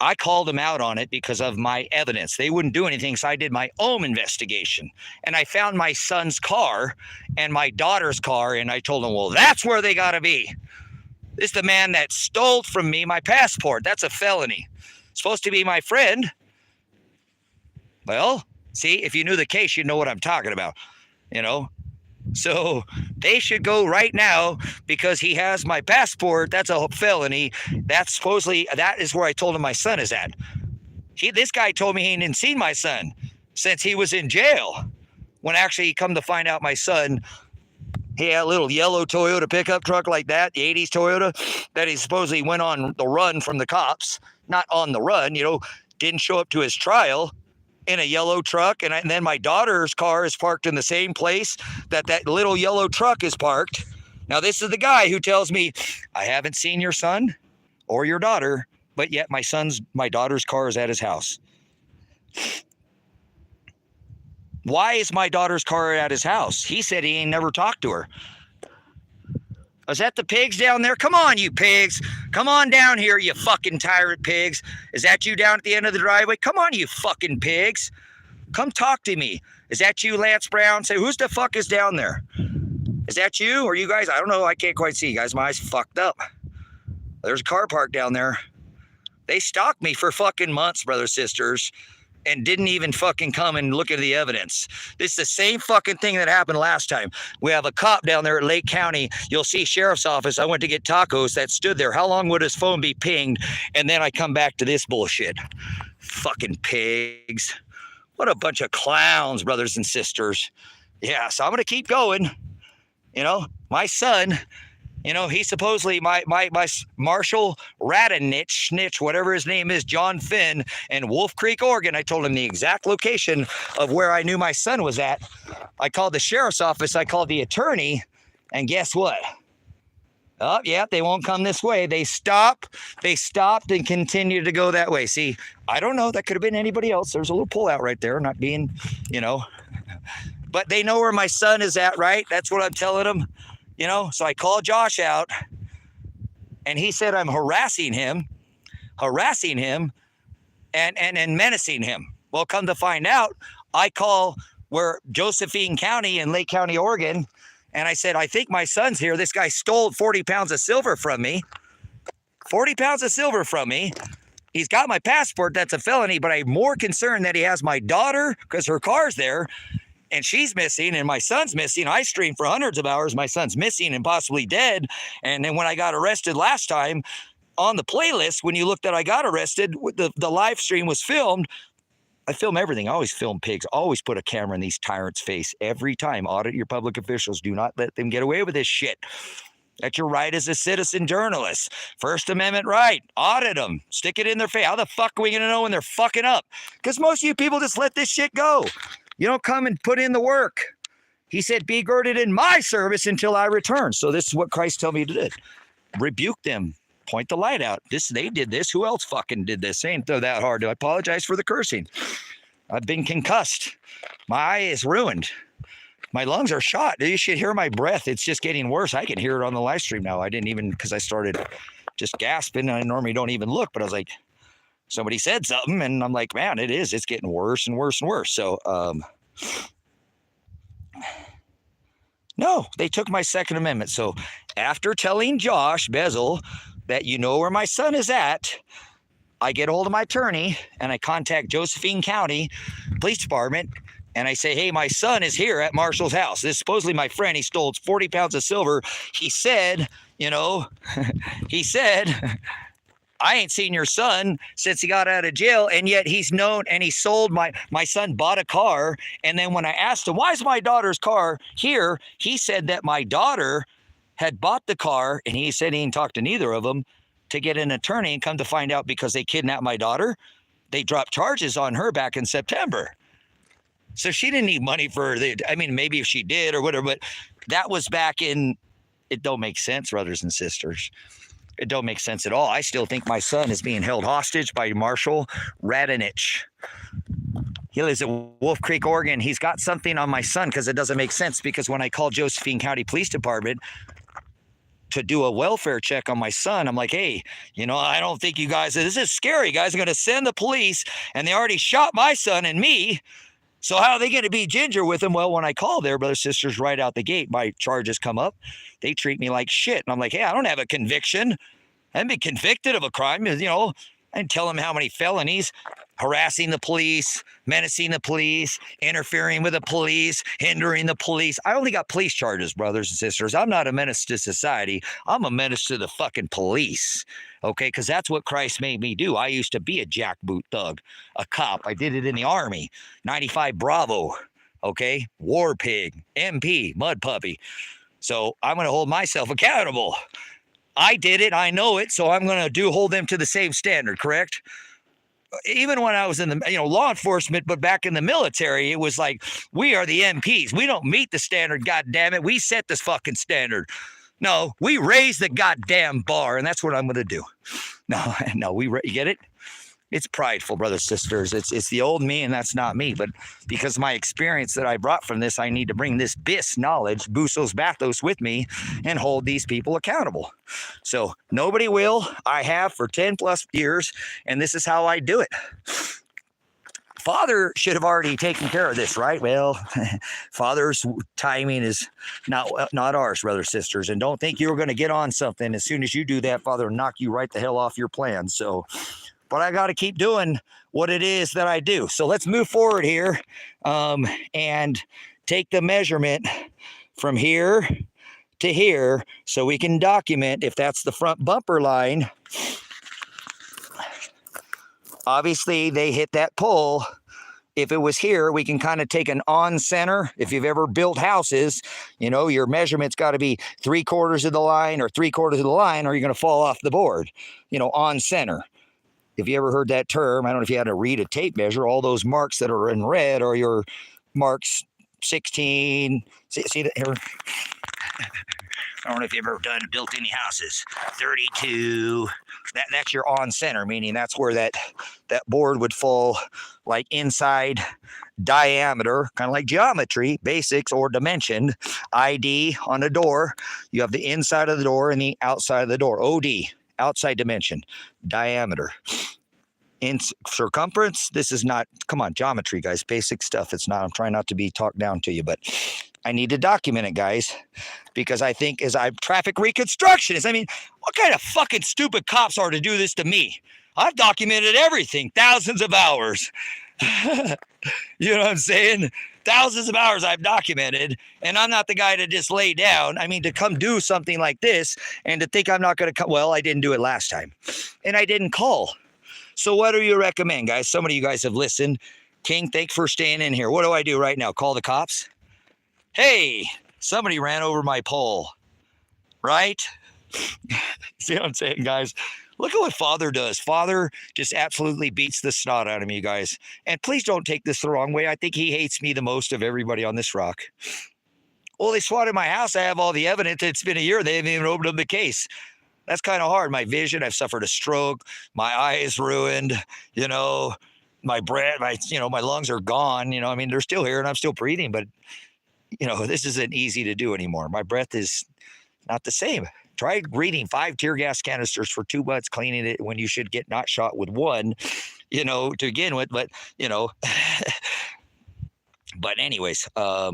I called them out on it because of my evidence. They wouldn't do anything, so I did my own investigation. And I found my son's car and my daughter's car, and I told them, well, that's where they got to be. This is the man that stole from me my passport. That's a felony. Supposed to be my friend. Well, see, if you knew the case, you'd know what I'm talking about, you know. So they should go right now because he has my passport. That's a felony. That's supposedly, that is where I told him my son is at. This guy told me he hadn't seen my son since he was in jail. When actually he come to find out my son, he had a little yellow Toyota pickup truck like that, the 80s Toyota, that he supposedly went on the run from the cops. Not on the run, you know, didn't show up to his trial in a yellow truck, and then my daughter's car is parked in the same place that little yellow truck is parked. Now, this is the guy who tells me, I haven't seen your son or your daughter, but yet my daughter's car is at his house. Why is my daughter's car at his house? He said he ain't never talked to her. Is that the pigs down there? Come on, you pigs. Come on down here, you fucking tyrant pigs. Is that you down at the end of the driveway? Come on, you fucking pigs. Come talk to me. Is that you, Lance Brown? Say, who's the fuck is down there? Is that you or you guys? I don't know. I can't quite see you guys. My eyes fucked up. There's a car parked down there. They stalked me for fucking months, brothers, sisters, and didn't even fucking come and look at the evidence. This is the same fucking thing that happened last time. We have a cop down there at Lake County. You'll see sheriff's office. I went to get tacos that stood there. How long would his phone be pinged? And then I come back to this bullshit. Fucking pigs. What a bunch of clowns, brothers and sisters. Yeah, so I'm going to keep going. You know, my son, you know, he's supposedly my Marshall Radanich, whatever his name is, John Finn, in Wolf Creek, Oregon. I told him the exact location of where I knew my son was at. I called the sheriff's office. I called the attorney. And guess what? Oh, yeah, they won't come this way. They stopped and continued to go that way. See, I don't know. That could have been anybody else. There's a little pullout right there, not being, you know. But they know where my son is at, right? That's what I'm telling them, you know. So I called Josh out, and he said I'm harassing him, and menacing him. Well, come to find out, I call where Josephine County in Lake County, Oregon, and I said, I think my son's here. This guy stole 40 pounds of silver from me. 40 pounds of silver from me. He's got my passport. That's a felony, but I'm more concerned that he has my daughter because her car's there and she's missing and my son's missing. I streamed for hundreds of hours. My son's missing and possibly dead. And then when I got arrested last time on the playlist, when you looked at I got arrested, the live stream was filmed. I film everything. I always film pigs. Always put a camera in these tyrants' face every time. Audit your public officials. Do not let them get away with this shit. That's your right as a citizen journalist. First Amendment right. Audit them. Stick it in their face. How the fuck are we going to know when they're fucking up? Because most of you people just let this shit go. You don't come and put in the work. He said, be girded in my service until I return. So this is what Christ told me to do. Rebuke them. Point the light out. They did this. Who else fucking did this? Ain't though that hard. I apologize for the cursing. I've been concussed. My eye is ruined. My lungs are shot. You should hear my breath. It's just getting worse. I can hear it on the live stream now. I didn't even, because I started just gasping. I normally don't even look, but I was like, somebody said something, and I'm like, man, it is. It's getting worse and worse and worse. So, no, they took my Second Amendment. So after telling Josh Bezel that you know where my son is at, I get a hold of my attorney and I contact Josephine County Police Department and I say, hey, my son is here at Marshall's house. This is supposedly my friend. He stole 40 pounds of silver. He said, you know, he said, I ain't seen your son since he got out of jail, and yet he's known, and he sold my son bought a car, and then when I asked him, why is my daughter's car here? He said that my daughter had bought the car, and he said he didn't talk to neither of them to get an attorney, and come to find out because they kidnapped my daughter, they dropped charges on her back in September. So she didn't need money for I mean, maybe if she did or whatever, but that was back in, it don't make sense, brothers and sisters. It don't make sense at all. I still think my son is being held hostage by Marshall Radanich. He lives at Wolf Creek, Oregon. He's got something on my son because it doesn't make sense, because when I called Josephine County Police Department to do a welfare check on my son, I'm like, hey, you know, I don't think you guys, this is scary. You guys are going to send the police, and they already shot my son and me. So how are they going to be ginger with him? Well, when I call their brothers, sisters right out the gate, my charges come up. They treat me like shit. And I'm like, hey, I don't have a conviction. I haven't been convicted of a crime. You know, I didn't tell them how many felonies, harassing the police, menacing the police, interfering with the police, hindering the police. I only got police charges, brothers and sisters. I'm not a menace to society. I'm a menace to the fucking police. Okay, because that's what Christ made me do. I used to be a jackboot thug, a cop. I did it in the Army, 95 Bravo, okay, war pig, MP, mud puppy. So I'm going to hold myself accountable. I did it. I know it. So I'm going to hold them to the same standard, correct? Even when I was in the law enforcement, but back in the military, it was like, we are the MPs. We don't meet the standard, God damn it. We set this fucking standard. No, we raise the goddamn bar, and that's what I'm going to do. No, you get it? It's prideful, brothers, sisters. It's the old me, and that's not me. But because my experience that I brought from this, I need to bring this bis knowledge, busos bathos, with me and hold these people accountable. So nobody will. I have for 10 plus years, and this is how I do it. Father should have already taken care of this, right? Well, Father's timing is not ours, brothers and sisters. And don't think you're going to get on something. As soon as you do that, Father will knock you right the hell off your plan. So, but I got to keep doing what it is that I do. So let's move forward here and take the measurement from here to here so we can document if that's the front bumper line. Obviously, they hit that pole. If it was here, we can kind of take an on center. If you've ever built houses, you know, your measurement's got to be 3/4 of the line or 3/4 of the line, or you're going to fall off the board, you know, on center. If you ever heard that term, I don't know if you had to read a tape measure, all those marks that are in red are your marks 16. See that here? I don't know if you've ever built any houses. 32. That's your on center, meaning that's where that board would fall, like inside diameter, kind of like geometry, basics, or dimension. ID on a door. You have the inside of the door and the outside of the door. OD, outside dimension, diameter. In circumference, this is not, come on, geometry, guys, basic stuff. It's not, I'm trying not to be talked down to you, but I need to document it, guys, because I think as traffic reconstructionist, I mean, what kind of fucking stupid cops are to do this to me? I've documented everything, thousands of hours. You know what I'm saying? Thousands of hours I've documented, and I'm not the guy to just lay down. I mean, to come do something like this and to think I'm not going to come. Well, I didn't do it last time, and I didn't call. So what do you recommend, guys? Some of you guys have listened. King, thanks for staying in here. What do I do right now? Call the cops? Hey, somebody ran over my pole, right? See what I'm saying, guys? Look at what Father does. Father just absolutely beats the snot out of me, guys. And please don't take this the wrong way. I think he hates me the most of everybody on this rock. Well, they swatted my house. I have all the evidence. It's been a year. They haven't even opened up the case. That's kind of hard. My vision, I've suffered a stroke. My eye is ruined. You know, my breath, my lungs are gone. You know, I mean, they're still here and I'm still breathing, but you know, this isn't easy to do anymore. My breath is not the same. Try reading 5 tear gas canisters for 2 months, cleaning it when you should get not shot with 1, you know, to begin with. But, you know, but anyways, yeah,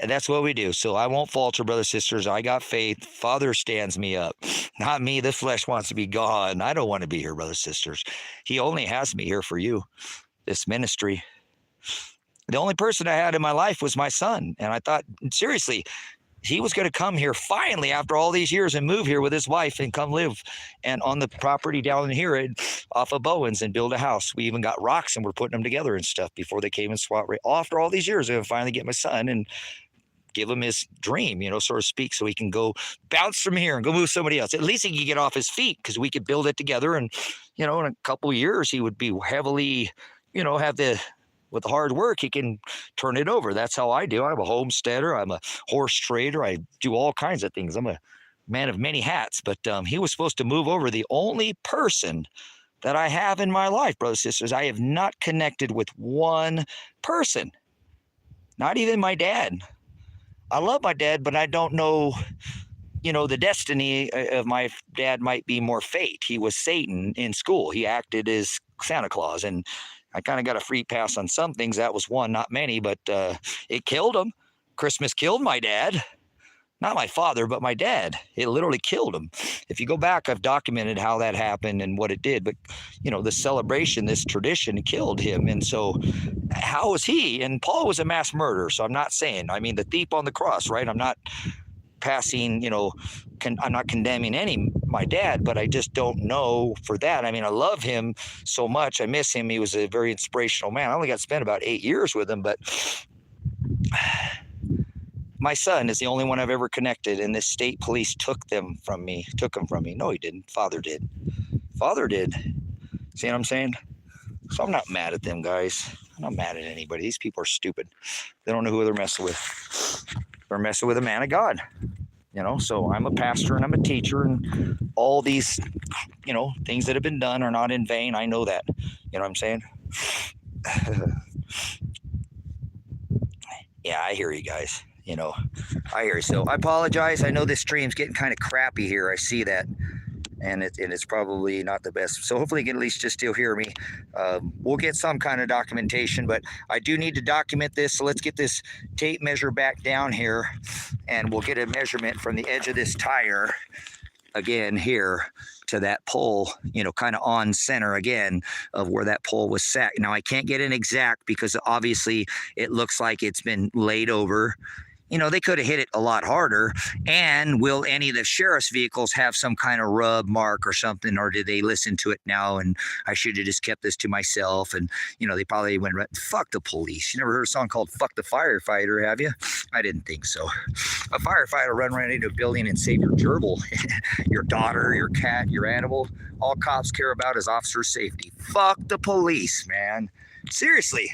that's what we do. So I won't falter, brothers, sisters. I got faith. Father stands me up. Not me. The flesh wants to be gone. I don't want to be here, brothers, sisters. He only has me here for you, this ministry. The only person I had in my life was my son. And I thought, seriously, he was going to come here finally after all these years and move here with his wife and come live and on the property down here off of Bowens and build a house. We even got rocks and we're putting them together and stuff before they came and swat. After all these years, I finally get my son and give him his dream, you know, so to speak, so he can go bounce from here and go move somebody else. At least he can get off his feet because we could build it together. And, you know, in a couple of years, he would be heavily, you know, with the hard work, he can turn it over. That's how I do. I'm a homesteader. I'm a horse trader. I do all kinds of things. I'm a man of many hats. But he was supposed to move over. The only person that I have in my life, brothers and sisters, I have not connected with one person, not even my dad. I love my dad, but I don't know, you know, the destiny of my dad might be more fate. He was Satan in school. He acted as Santa Claus, and I kind of got a free pass on some things. That was one, not many, but it killed him. Christmas killed my dad. Not my father, but my dad. It literally killed him. If you go back, I've documented how that happened and what it did. But, you know, the celebration, this tradition killed him. And so how was he? And Paul was a mass murderer. So I'm not saying, I mean, the thief on the cross, right? I'm not passing, you know, I'm not condemning my dad, but I just don't know for that. I mean, I love him so much. I miss him. He was a very inspirational man. I only got to spend about 8 years with him, but my son is the only one I've ever connected, and the state police took him from me. No, he didn't. Father did. See what I'm saying? So I'm not mad at them, guys. I'm not mad at anybody. These people are stupid. They don't know who they're messing with. They're messing with a man of God. You know, so I'm a pastor and I'm a teacher, and all these, you know, things that have been done are not in vain. I know that. You know what I'm saying? Yeah, I hear you guys. You know, I hear you. So I apologize. I know this stream's getting kind of crappy here. I see that. and it's probably not the best. So hopefully you can at least just still hear me. We'll get some kind of documentation, but I do need to document this. So let's get this tape measure back down here, and we'll get a measurement from the edge of this tire again here to that pole, you know, kind of on center again of where that pole was set. Now I can't get an exact because obviously it looks like it's been laid over. You know, they could have hit it a lot harder. And will any of the sheriff's vehicles have some kind of rub mark or something, or did they listen to it now and I should have just kept this to myself? And, you know, they probably went, fuck the police. You never heard a song called Fuck the Firefighter, have you? I didn't think so. A firefighter run right into a building and save your gerbil, your daughter, your cat, your animal. All cops care about is officer safety. Fuck the police, man. Seriously.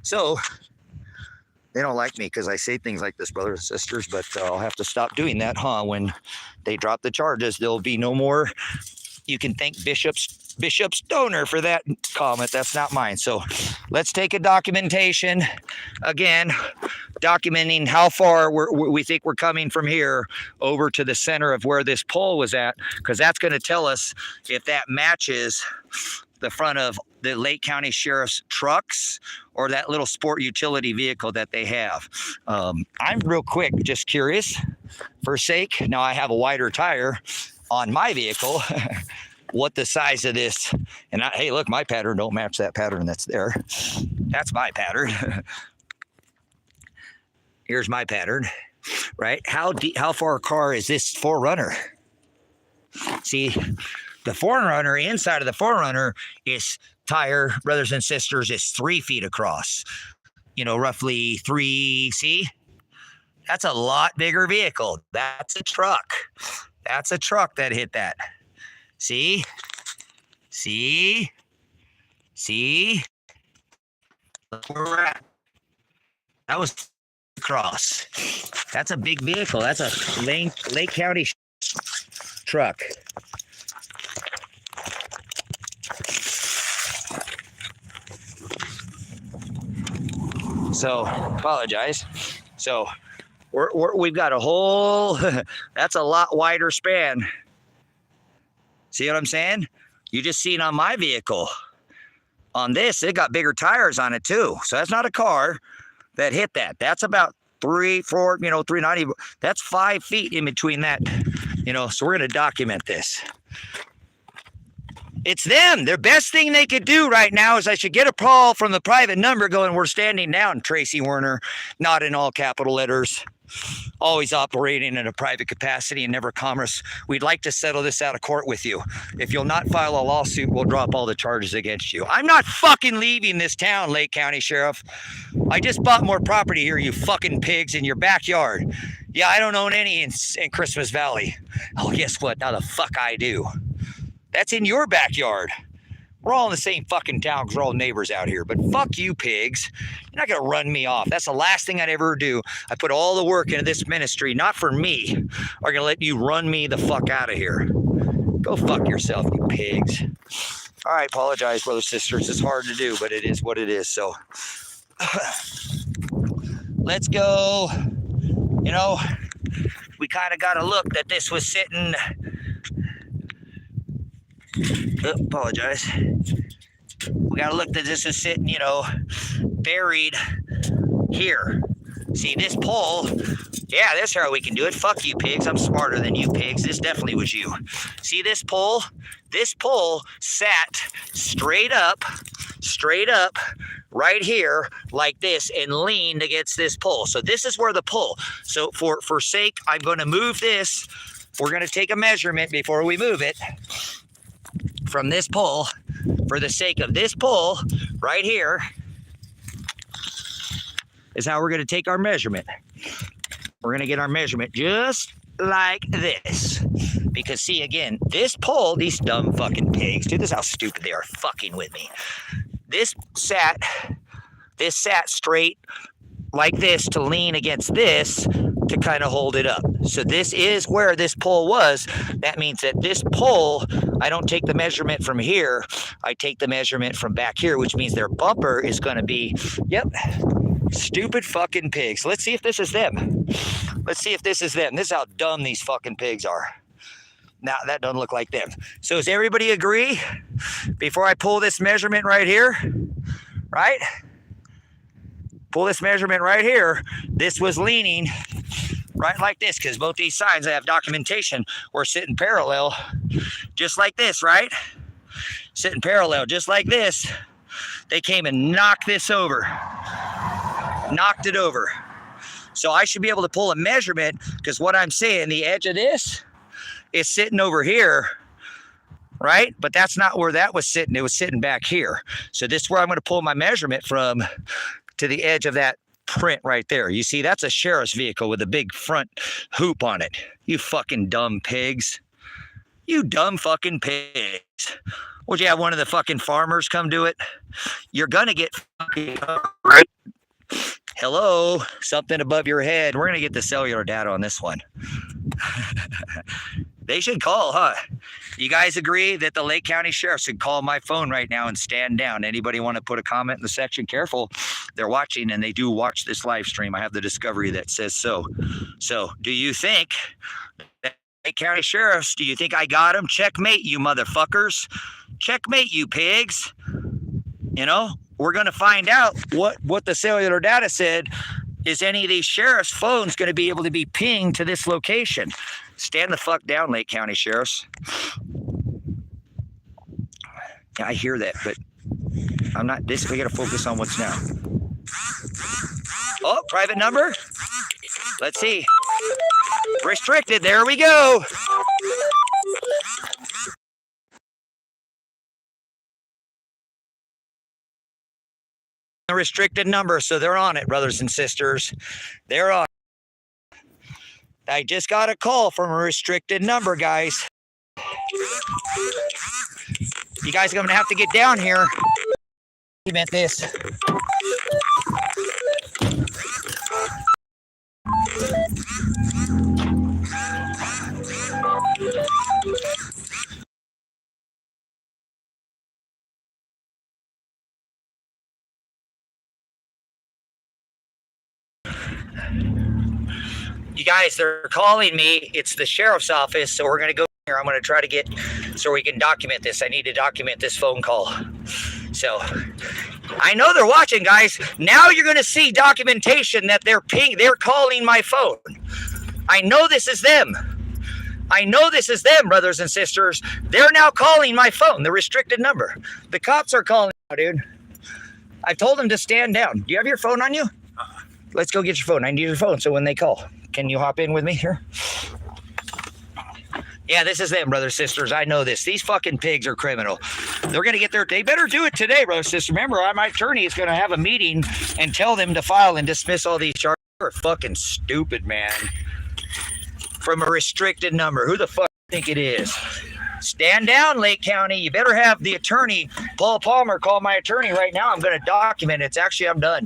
So they don't like me because I say things like this, brothers and sisters, but I'll have to stop doing that, huh? When they drop the charges, there'll be no more. You can thank Bishop Stoner for that comment. That's not mine. So let's take a documentation again, documenting how far we think we're coming from here over to the center of where this pole was at, because that's going to tell us if that matches the front of the Lake County Sheriff's trucks or that little sport utility vehicle that they have. I'm real quick, just curious for sake. Now I have a wider tire on my vehicle. What the size of this, and hey, look, my pattern don't match that pattern that's there. That's my pattern. Here's my pattern, right? How far a car is this 4Runner? See, the 4Runner, inside of the 4Runner is tire, brothers and sisters, is 3 feet across. You know, roughly 3, see? That's a lot bigger vehicle. That's a truck. That's a truck that hit that. See? See? See? Look where we're at. That was across. That's a big vehicle. That's a Lake County truck. So, apologize. So, we've got a whole, that's a lot wider span. See what I'm saying? You just seen on my vehicle. On this, it got bigger tires on it too. So that's not a car that hit that. That's about 3, 4, 390. That's 5 feet in between that, so we're going to document this. It's them. Their best thing they could do right now is I should get a call from the private number going, we're standing down, Tracy Werner, not in all capital letters. Always operating in a private capacity and never commerce. We'd like to settle this out of court with you. If you'll not file a lawsuit, we'll drop all the charges against you. I'm not fucking leaving this town, Lake County Sheriff. I just bought more property here, you fucking pigs, in your backyard. Yeah, I don't own any in Christmas Valley. Oh, guess what? Now the fuck I do. That's in your backyard. We're all in the same fucking town because we're all neighbors out here. But fuck you, pigs. You're not going to run me off. That's the last thing I'd ever do. I put all the work into this ministry, not for me. I'm going to let you run me the fuck out of here. Go fuck yourself, you pigs. All right, apologize, brothers, sisters. It's hard to do, but it is what it is. So let's go. We kind of got to look that this was sitting... apologize. We got to look that this is sitting, buried here. See this pole? Yeah, that's how we can do it. Fuck you, pigs. I'm smarter than you, pigs. This definitely was you. See this pole? This pole sat straight up, right here, like this, and leaned against this pole. So this is where the pole. So for sake, I'm going to move this. We're going to take a measurement before we move it. From this pole, for the sake of this pole right here, is how we're going to take our measurement. We're going to get our measurement just like this. Because see, again, this pole, these dumb fucking pigs, dude, this is how stupid they are fucking with me. This sat straight like this to lean against this to kind of hold it up. So this is where this pole was. That means that this pole, I don't take the measurement from here. I take the measurement from back here, which means their bumper is going to be, yep, stupid fucking pigs. Let's see if this is them. Let's see if this is them. This is how dumb these fucking pigs are. Now that doesn't look like them. So does everybody agree? Before I pull this measurement right here, right? Pull this measurement right here. This was leaning right like this because both these signs, I have documentation, were sitting parallel, just like this, right? Sitting parallel, just like this. They came and knocked this over. Knocked it over. So I should be able to pull a measurement because what I'm saying, the edge of this is sitting over here, right? But that's not where that was sitting. It was sitting back here. So this is where I'm going to pull my measurement from to the edge of that print right there. You see, that's a sheriff's vehicle with a big front hoop on it. You fucking dumb pigs. You dumb fucking pigs. Would you have one of the fucking farmers come do it? You're going to get fucking right. Hello, something above your head. We're going to get the cellular data on this one. They should call, huh? You guys agree that the Lake County Sheriff should call my phone right now and stand down? Anybody want to put a comment in the section? Careful, they're watching and they do watch this live stream. I have the discovery that says so. So do you think that Lake County Sheriffs, do you think I got them? Checkmate, you motherfuckers. Checkmate, you pigs. You know, we're going to find out what the cellular data said. Is any of these sheriffs' phones going to be able to be pinged to this location? Stand the fuck down, Lake County Sheriffs. Yeah, I hear that, but I'm not. We got to focus on what's now. Oh, private number. Let's see. Restricted. There we go. A restricted number, so they're on it, brothers and sisters. They're on. I just got a call from a restricted number, guys. You guys are going to have to get down here. He meant this. You guys, they're calling me. It's the sheriff's office, so we're going to go here. I'm going to try to get so we can document this. I need to document this phone call. So I know they're watching, guys. Now you're going to see documentation that they're calling my phone. I know this is them. I know this is them, brothers and sisters. They're now calling my phone, the restricted number. The cops are calling now, dude. I told them to stand down. Do you have your phone on you? Let's go get your phone. I need your phone so when they call. Can you hop in with me here? Yeah, this is them, brothers, sisters. I know this. These fucking pigs are criminal. They're going to get they better do it today, brothers, sisters. Remember, my attorney is going to have a meeting and tell them to file and dismiss all these charges. You're fucking stupid, man. From a restricted number. Who the fuck do you think it is? Stand down, Lake County. You better have the attorney, Paul Palmer, call my attorney right now. I'm going to document it. I'm done.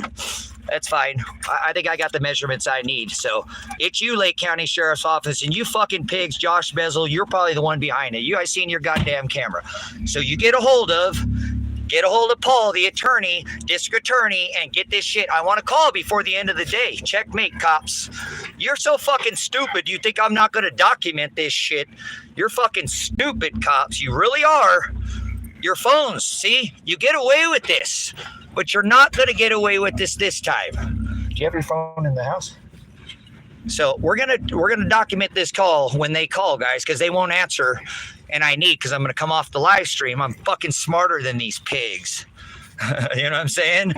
That's fine. I think I got the measurements I need. So it's you, Lake County Sheriff's Office, and you fucking pigs, Josh Bezel, you're probably the one behind it. You guys seen your goddamn camera. So you get a hold of Paul, the attorney, district attorney, and get this shit. I want to call before the end of the day. Checkmate, cops. You're so fucking stupid. You think I'm not going to document this shit? You're fucking stupid, cops. You really are. Your phones, see? You get away with this. But you're not going to get away with this time. Do you have your phone in the house? So we're gonna document this call when they call, guys, because they won't answer, and because I'm gonna come off the live stream. I'm fucking smarter than these pigs. You know what I'm saying?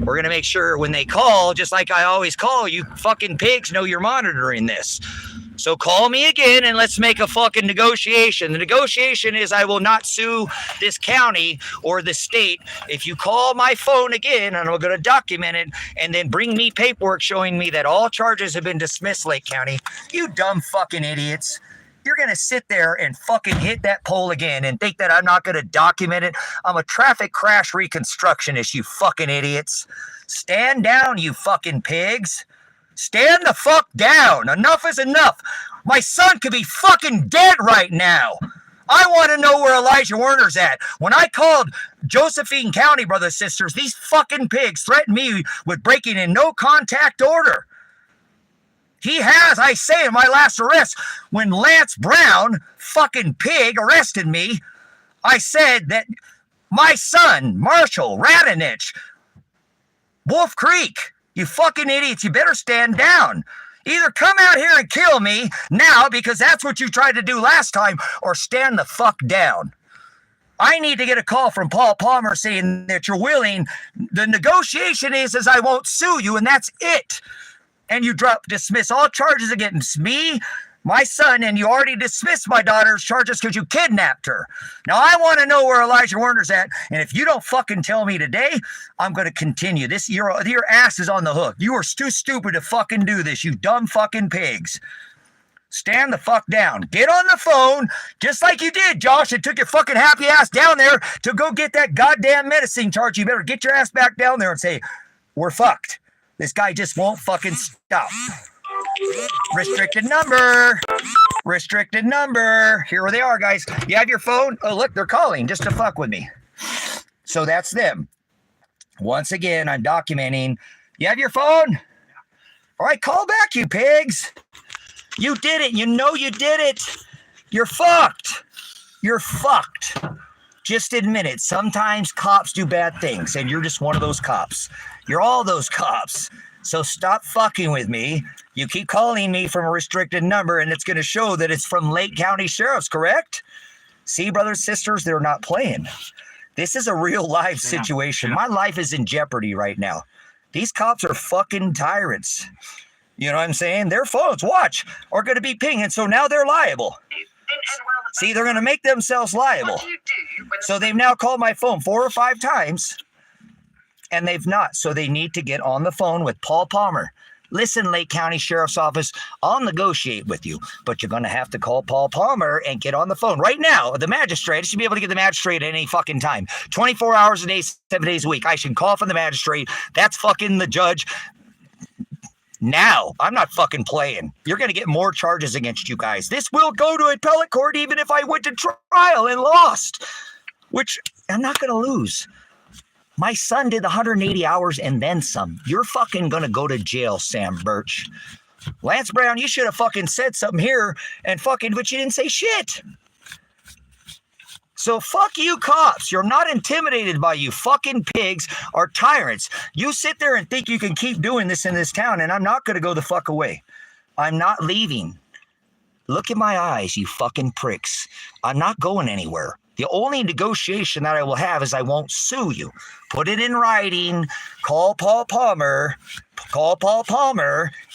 We're gonna make sure when they call, just like I always call, you fucking pigs know you're monitoring this. So call me again and let's make a fucking negotiation. The negotiation is I will not sue this county or the state. If you call my phone again, and I'm going to document it, and then bring me paperwork showing me that all charges have been dismissed, Lake County, you dumb fucking idiots. You're going to sit there and fucking hit that pole again and think that I'm not going to document it. I'm a traffic crash reconstructionist, you fucking idiots. Stand down, you fucking pigs. Stand the fuck down. Enough is enough. My son could be fucking dead right now. I want to know where Elijah Werner's at. When I called Josephine County, brothers, sisters, these fucking pigs threatened me with breaking in no contact order. He has, I say, in my last arrest, when Lance Brown, fucking pig, arrested me, I said that my son, Marshall Radonich, Wolf Creek, you fucking idiots, you better stand down. Either come out here and kill me now, because that's what you tried to do last time, or stand the fuck down. I need to get a call from Paul Palmer saying that you're willing. The negotiation is I won't sue you, and that's it. And you dismiss all charges against me, my son, and you already dismissed my daughter's charges because you kidnapped her. Now, I want to know where Elijah Werner's at, and if you don't fucking tell me today, I'm going to continue. Your ass is on the hook. You are too stupid to fucking do this, you dumb fucking pigs. Stand the fuck down. Get on the phone, just like you did, Josh, and took your fucking happy ass down there to go get that goddamn medicine charge. You better get your ass back down there and say, we're fucked. This guy just won't fucking stop. Restricted number. Restricted number. Here they are, guys. You have your phone? Oh, look, they're calling just to fuck with me. So that's them. Once again, I'm documenting. You have your phone? All right, call back, you pigs. You did it. You know you did it. You're fucked. You're fucked. Just admit it. Sometimes cops do bad things, and you're just one of those cops. You're all those cops. So stop fucking with me. You keep calling me from a restricted number, and it's going to show that it's from Lake County Sheriff's, correct? See, brothers, sisters, they're not playing. This is a real life situation. My life is in jeopardy right now. These cops are fucking tyrants. You know what I'm saying? Their phones, watch, are going to be pinging, so now they're liable. See, they're going to make themselves liable. So they've now called my phone 4 or 5 times, and they've not. So they need to get on the phone with Paul Palmer. Listen, Lake County Sheriff's Office, I'll negotiate with you, but you're going to have to call Paul Palmer and get on the phone right now. The magistrate, I should be able to get the magistrate at any fucking time. 24 hours a day, 7 days a week. I should call from the magistrate. That's fucking the judge. Now, I'm not fucking playing. You're going to get more charges against you guys. This will go to appellate court even if I went to trial and lost, which I'm not going to lose. My son did the 180 hours and then some. You're fucking going to go to jail, Sam Birch. Lance Brown, you should have fucking said something here and fucking, but you didn't say shit. So fuck you cops. You're not intimidated by you fucking pigs or tyrants. You sit there and think you can keep doing this in this town, and I'm not going to go the fuck away. I'm not leaving. Look in my eyes, you fucking pricks. I'm not going anywhere. The only negotiation that I will have is I won't sue you. Put it in writing. Call Paul Palmer,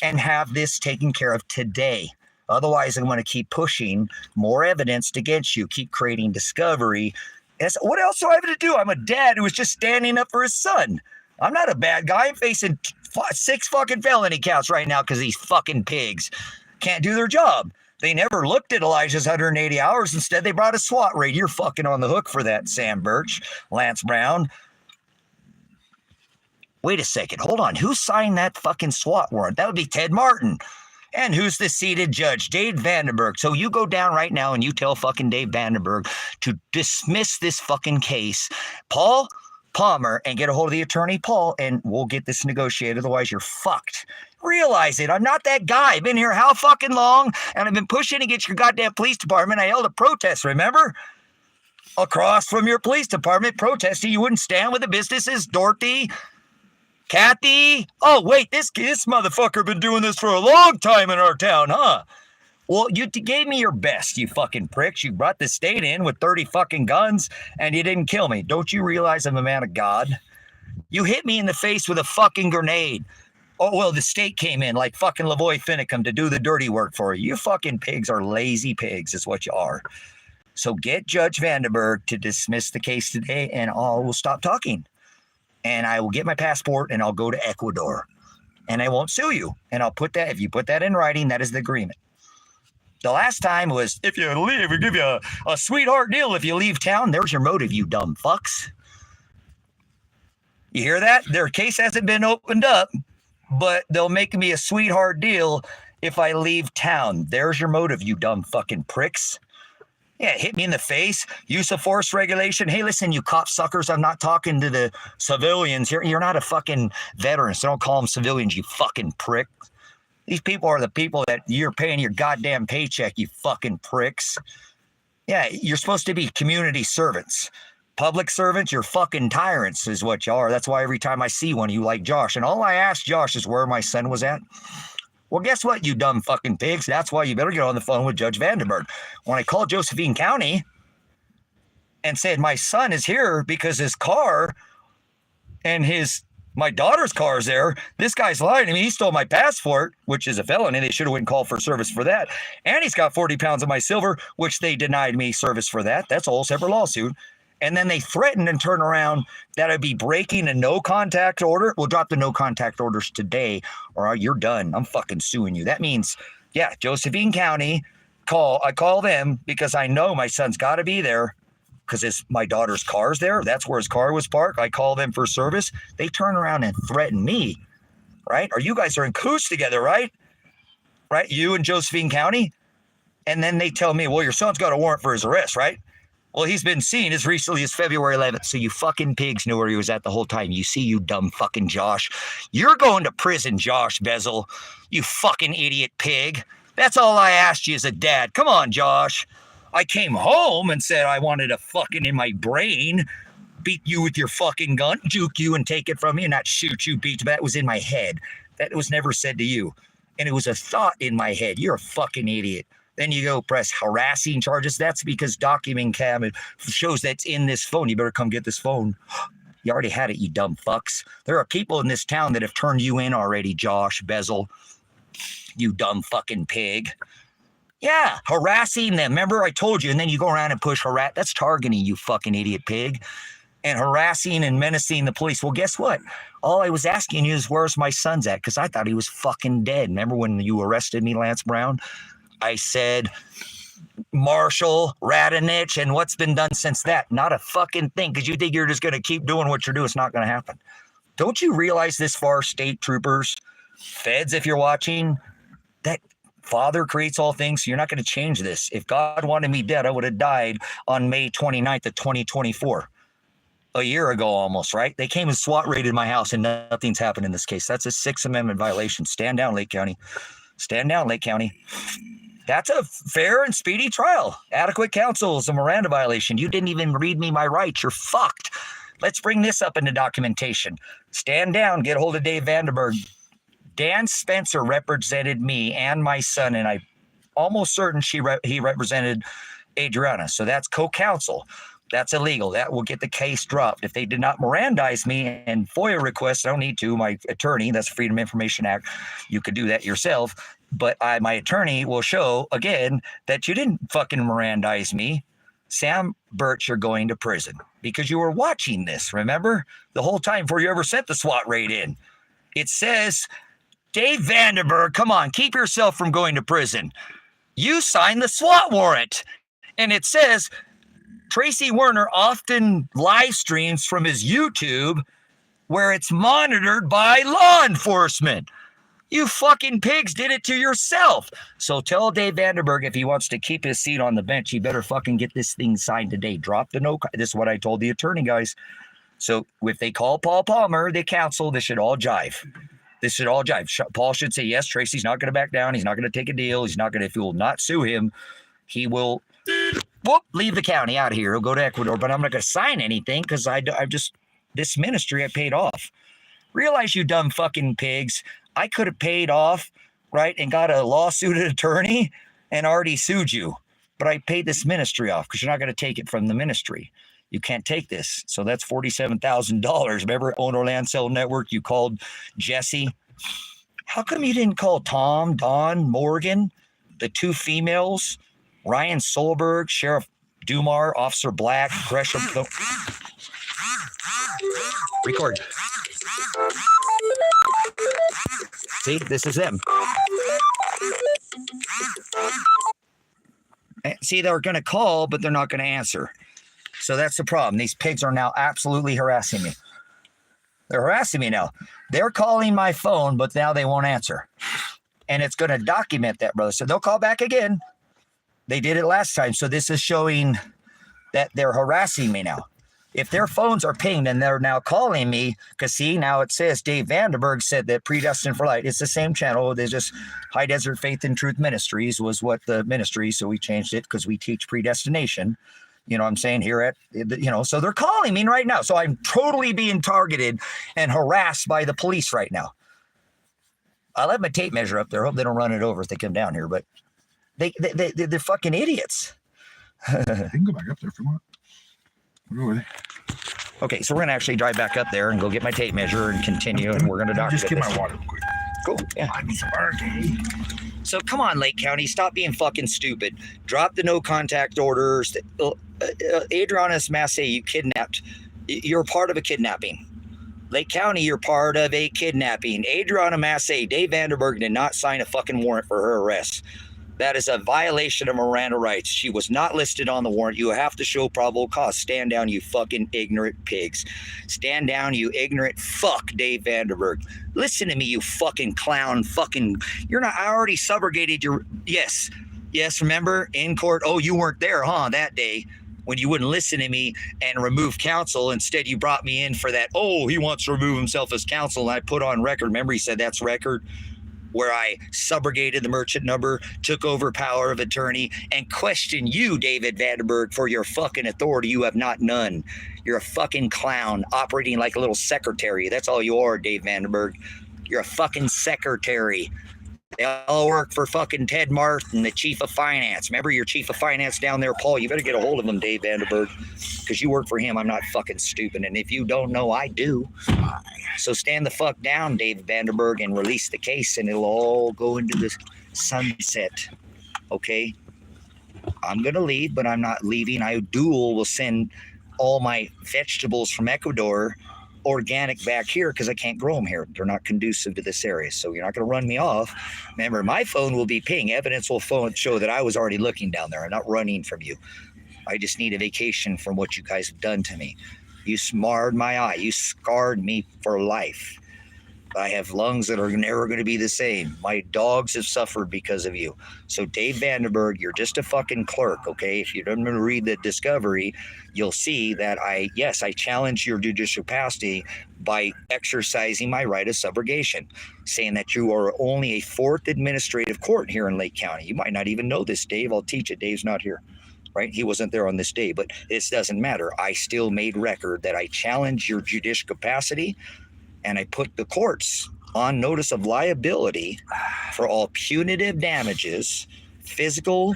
and have this taken care of today. Otherwise, I'm going to keep pushing more evidence against you, keep creating discovery. What else do I have to do? I'm a dad who was just standing up for his son. I'm not a bad guy. I'm facing 6 fucking felony counts right now because these fucking pigs can't do their job. They never looked at Elijah's 180 hours. Instead, they brought a SWAT raid. You're fucking on the hook for that, Sam Birch, Lance Brown. Wait a second. Hold on. Who signed that fucking SWAT warrant? That would be Ted Martin. And who's the seated judge? Dave Vandenberg. So you go down right now and you tell fucking Dave Vandenberg to dismiss this fucking case. Paul Palmer, and get a hold of the attorney, Paul, and we'll get this negotiated. Otherwise, you're fucked. Realize it. I'm not that guy. I've been here how fucking long? And I've been pushing against your goddamn police department. I held a protest, remember? Across from your police department protesting. You wouldn't stand with the businesses, Dorothy, Kathy. Oh, wait, this motherfucker been doing this for a long time in our town, huh? Well, you gave me your best, you fucking pricks. You brought the state in with 30 fucking guns, and you didn't kill me. Don't you realize I'm a man of God? You hit me in the face with a fucking grenade. Oh, well, the state came in like fucking Lavoy Finicum to do the dirty work for you. You fucking pigs are lazy pigs is what you are. So get Judge Vandenberg to dismiss the case today, and we'll stop talking. And I will get my passport, and I'll go to Ecuador. And I won't sue you. And I'll put that, if you put that in writing, that is the agreement. The last time was, if you leave, we give you a sweetheart deal if you leave town. There's your motive, you dumb fucks. You hear that? Their case hasn't been opened up, but they'll make me a sweetheart deal if I leave town. There's your motive, you dumb fucking pricks. Yeah, hit me in the face. Use of force regulation. Hey, listen, you cop suckers, I'm not talking to the civilians here. You're not a fucking veteran, so don't call them civilians, you fucking prick. These people are the people that you're paying your goddamn paycheck, you fucking pricks. Yeah, you're supposed to be community servants. Public servants, you're fucking tyrants is what you are. That's why every time I see one of you like Josh, and all I ask Josh is where my son was at. Well, guess what, you dumb fucking pigs? That's why you better get on the phone with Judge Vandenberg. When I called Josephine County and said my son is here because his car and my daughter's car is there, this guy's lying to me. He stole my passport, which is a felony. They should have went and called for service for that. And he's got 40 pounds of my silver, which they denied me service for that. That's a whole separate lawsuit. And then they threatened and turned around that I'd be breaking a no contact order. We'll drop the no contact orders today, or you're done. I'm fucking suing you. That means, yeah, Josephine County, I call them because I know my son's got to be there because my daughter's car's there. That's where his car was parked. I call them for service. They turn around and threaten me, right? Or you guys are in cahoots together, right? Right? You and Josephine County. And then they tell me, well, your son's got a warrant for his arrest, right? Well, he's been seen as recently as February 11th. So you fucking pigs knew where he was at the whole time. You see, you dumb fucking Josh. You're going to prison, Josh Bezel. You fucking idiot pig. That's all I asked you as a dad. Come on, Josh. I came home and said I wanted to fucking in my brain beat you with your fucking gun, juke you and take it from you, and not shoot you, beat you. That was in my head. That was never said to you. And it was a thought in my head. You're a fucking idiot. Then you go press harassing charges. That's because document cam shows that's in this phone. You better come get this phone. You already had it, you dumb fucks. There are people in this town that have turned you in already, Josh Bezel. You dumb fucking pig. Yeah, harassing them. Remember I told you, and then you go around and push harass. That's targeting, you fucking idiot pig. And harassing and menacing the police. Well, guess what? All I was asking you is where's my son's at? Because I thought he was fucking dead. Remember when you arrested me, Lance Brown? I said, Marshall, Radonich, and what's been done since that? Not a fucking thing, because you think you're just going to keep doing what you're doing. It's not going to happen. Don't you realize this far, state troopers, feds, if you're watching, that Father creates all things, so you're not going to change this. If God wanted me dead, I would have died on May 29th of 2024. A year ago almost, right? They came and SWAT raided my house, and nothing's happened in this case. That's a Sixth Amendment violation. Stand down, Lake County. Stand down, Lake County. That's a fair and speedy trial. Adequate counsel is a Miranda violation. You didn't even read me my rights. You're fucked. Let's bring this up into documentation. Stand down. Get a hold of Dave Vandenberg. Dan Spencer represented me and my son, and I'm almost certain he represented Adriana. So that's co-counsel. That's illegal. That will get the case dropped. If they did not Mirandize me and FOIA requests, I don't need to. My attorney, that's Freedom of Information Act. You could do that yourself. But my attorney will show, again, that you didn't fucking Mirandize me. Sam Birch, you're going to prison because you were watching this, remember? The whole time before you ever sent the SWAT raid in. It says, Dave Vandenberg, come on, keep yourself from going to prison. You signed the SWAT warrant. And it says, Tracy Werner often live streams from his YouTube where it's monitored by law enforcement. You fucking pigs did it to yourself. So tell Dave Vandenberg if he wants to keep his seat on the bench, he better fucking get this thing signed today. Drop the no. This is what I told the attorney, guys. So if they call Paul Palmer, the counsel, this should all jive. This should all jive. Paul should say, yes, Tracy's not going to back down. He's not going to take a deal. He's not going to, if he will not sue him, he will leave the county out of here. He'll go to Ecuador, but I'm not going to sign anything because I just, this ministry I paid off. Realize, you dumb fucking pigs, I could have paid off, right, and got a lawsuit attorney and already sued you. But I paid this ministry off because you're not going to take it from the ministry. You can't take this. So that's $47,000. Remember Owner Land Sale Network? You called Jesse. How come you didn't call Tom, Don, Morgan, the two females, Ryan Solberg, Sheriff Dumar, Officer Black, Gresham? Record. See, this is them. See, they're going to call, but they're not going to answer. So that's the problem. These pigs are now absolutely harassing me. They're harassing me now. They're calling my phone, but now they won't answer. And it's going to document that, brother. So they'll call back again. They did it last time. So this is showing that they're harassing me now. if their phones are pinged and they're now calling me, because see, now it says Dave Vandenberg said that Predestined for Light, it's the same channel. They just High Desert Faith and Truth Ministries was what the ministry, so we changed it because we teach predestination. You know what I'm saying? Here at, you know, so they're calling me right now. So I'm totally being targeted and harassed by the police right now. I'll have my tape measure up there. Hope they don't run it over if they come down here, but they're fucking idiots.
They can go back up there if you want. We'll go with it.
Okay, so we're going to actually drive back up there and go get my tape measure and continue, and we're going to
Just
document
get
this.
my water real quick.
Cool, yeah.
I need some barricade.
So come on, Lake County, stop being fucking stupid. Drop the no contact orders. Adriana's Massey, you kidnapped. You're part of a kidnapping. Lake County, you're part of a kidnapping. Adriana Massey, Dave Vandenberg did not sign a fucking warrant for her arrest. That is a violation of Miranda rights. She was not listed on the warrant. You have to show probable cause. Stand down, you fucking ignorant pigs. Stand down, you ignorant fuck, Dave Vandenberg. Listen to me, you fucking clown. Fucking, you're not, I already subrogated your, yes, remember, in court. Oh, you weren't there, huh, that day when you wouldn't listen to me and remove counsel. Instead, you brought me in for that. Oh, he wants to remove himself as counsel. And I put on record. Remember, he said that's record. Where I subrogated the merchant number, took over power of attorney, and questioned you, David Vandenberg, for your fucking authority. You have not none. You're a fucking clown operating like a little secretary. That's all you are, Dave Vandenberg. You're a fucking secretary. They all work for fucking Ted Martin, the chief of finance. Remember your chief of finance down there, Paul? You better get a hold of him, Dave Vandenberg, because you work for him. I'm not fucking stupid. And if you don't know, I do. So stand the fuck down, Dave Vandenberg, and release the case, and it'll all go into the sunset. Okay? I'm going to leave, but I'm not leaving. Will send all my vegetables from Ecuador organic back here because I can't grow them here. They're not conducive to this area. So you're not going to run me off. Remember, my phone will be ping. Evidence will show that I was already looking down there. I'm not running from you. I just need a vacation from what you guys have done to me. You marred my eye. You scarred me for life. I have lungs that are never going to be the same. My dogs have suffered because of you. So Dave Vandenberg, you're just a fucking clerk, okay? If you don't read the discovery, you'll see that I challenge your judicial capacity by exercising my right of subrogation, saying that you are only a fourth administrative court here in Lake County. You might not even know this, Dave. I'll teach it. Dave's not here. Right? He wasn't there on this day, but it doesn't matter. I still made record that I challenge your judicial capacity, and I put the courts on notice of liability for all punitive damages, physical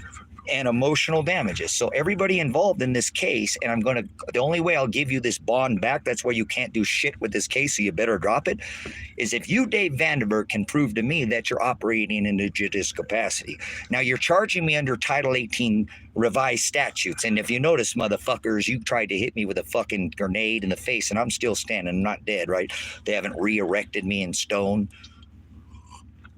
and emotional damages. So everybody involved in this case, and the only way I'll give you this bond back, that's why you can't do shit with this case, so you better drop it, is if you, Dave Vandenberg, can prove to me that you're operating in a judicial capacity. Now, you're charging me under Title 18 revised statutes, and if you notice, motherfuckers, you tried to hit me with a fucking grenade in the face, and I'm still standing. I'm not dead, right? They haven't re-erected me in stone.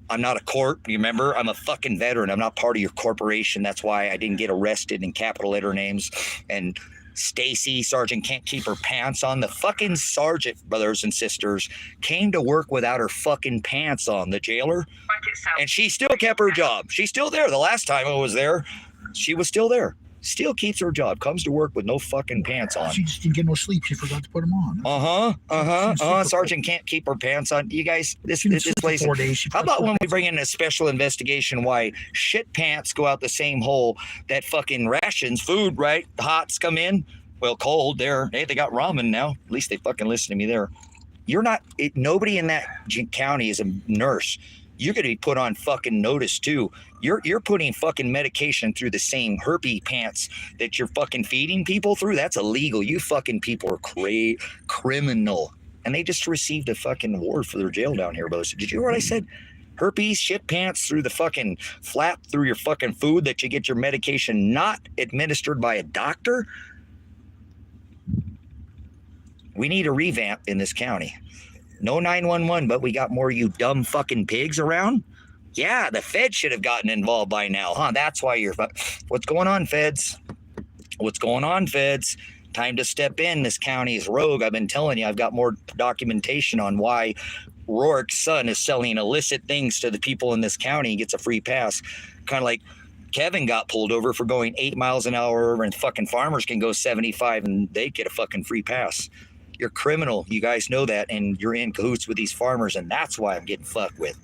I'm not a court, remember? I'm a fucking veteran. I'm not part of your corporation. That's why I didn't get arrested in capital letter names. And Stacy, Sergeant can't keep her pants on. The fucking sergeant, brothers and sisters, came to work without her fucking pants on, the jailer. And she still kept her job. She's still there. The last time I was there, she was still there. Still keeps her job. Comes to work with no fucking pants on.
She just didn't get no sleep. She forgot to put them on.
Sergeant can't keep her pants on. You guys, this place.
4 days.
How about when we bring in a special investigation why shit pants go out the same hole that fucking rations, food, right? The hots come in. Well, cold there. Hey, they got ramen now. At least they fucking listen to me there. You're not, nobody in that county is a nurse. You're going to be put on fucking notice too. You're putting fucking medication through the same herpes pants that you're fucking feeding people through. That's illegal. You fucking people are criminal. And they just received a fucking award for their jail down here, both. Did you hear what I said? Herpes shit pants through the fucking flap through your fucking food that you get your medication not administered by a doctor. We need a revamp in this county. No 911, but we got more you dumb fucking pigs around. Yeah, the feds should have gotten involved by now, huh? That's why you're... What's going on, feds? What's going on, feds? Time to step in. This county is rogue. I've been telling you, I've got more documentation on why Rourke's son is selling illicit things to the people in this county. He gets a free pass. Kind of like Kevin got pulled over for going 8 miles an hour, and fucking farmers can go 75 and they get a fucking free pass. You're criminal. You guys know that, and you're in cahoots with these farmers, and that's why I'm getting fucked with.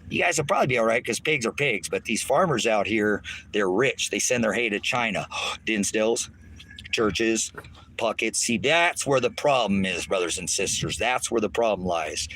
You guys will probably be all right because pigs are pigs, but these farmers out here, they're rich. They send their hay to China. Dinsdales, churches, pockets. See, that's where the problem is, brothers and sisters. That's where the problem lies.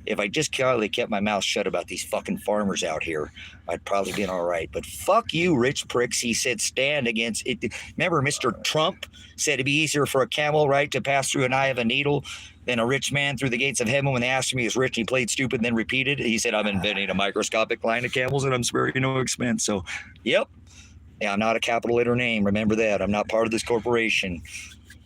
If I just kept my mouth shut about these fucking farmers out here, I'd probably been all right. But fuck you, rich pricks. He said stand against it. Remember, Mr. Trump said it'd be easier for a camel, right, to pass through an eye of a needle than a rich man through the gates of heaven. When they asked him he was rich, he played stupid and then repeated. He said, I'm inventing a microscopic line of camels and I'm sparing no expense. So, yep. Yeah, I'm not a capital letter name. Remember that. I'm not part of this corporation.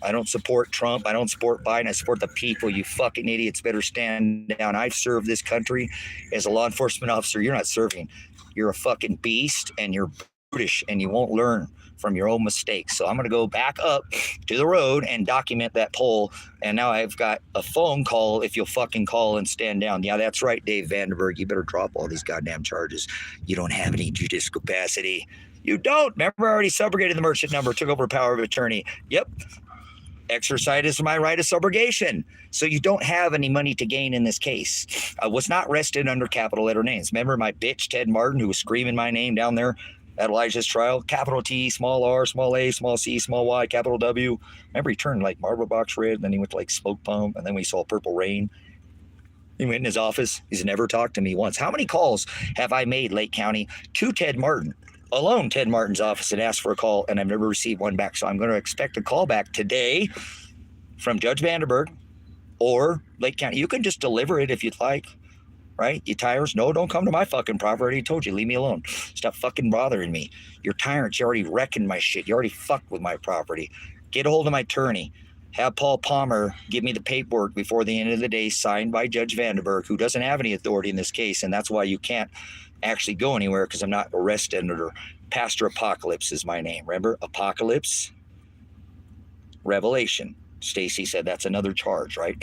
I don't support Trump. I don't support Biden. I support the people. You fucking idiots better stand down. I've served this country as a law enforcement officer. You're not serving. You're a fucking beast and you're brutish and you won't learn from your own mistakes. So I'm going to go back up to the road and document that poll. And now I've got a phone call if you'll fucking call and stand down. Yeah, that's right, Dave Vandenberg. You better drop all these goddamn charges. You don't have any judicial capacity. You don't. Remember, I already subrogated the merchant number, took over power of attorney. Yep. Exercised my right of subrogation. So you don't have any money to gain in this case. I was not arrested under capital letter names. Remember my bitch, Ted Martin, who was screaming my name down there at Elijah's trial? Capital T, small r, small a, small c, small y, capital W. Remember he turned like marble box red, and then he went to like smoke pump, and then we saw purple rain. He went in his office. He's never talked to me once. How many calls have I made, Lake County, to Ted Martin? Alone, Ted Martin's office, and asked for a call, and I've never received one back. So I'm going to expect a call back today from Judge Vandenberg or Lake County. You can just deliver it if you'd like, right? You tyrants, no, don't come to my fucking property. I already told you, leave me alone. Stop fucking bothering me. You're tyrants. You already wrecking my shit. You already fucked with my property. Get a hold of my attorney. Have Paul Palmer give me the paperwork before the end of the day, signed by Judge Vandenberg, who doesn't have any authority in this case, and that's why you can't actually go anywhere, because I'm not arrested under Pastor Apocalypse is my name. Remember? Apocalypse, Revelation. Stacy said that's another charge, right?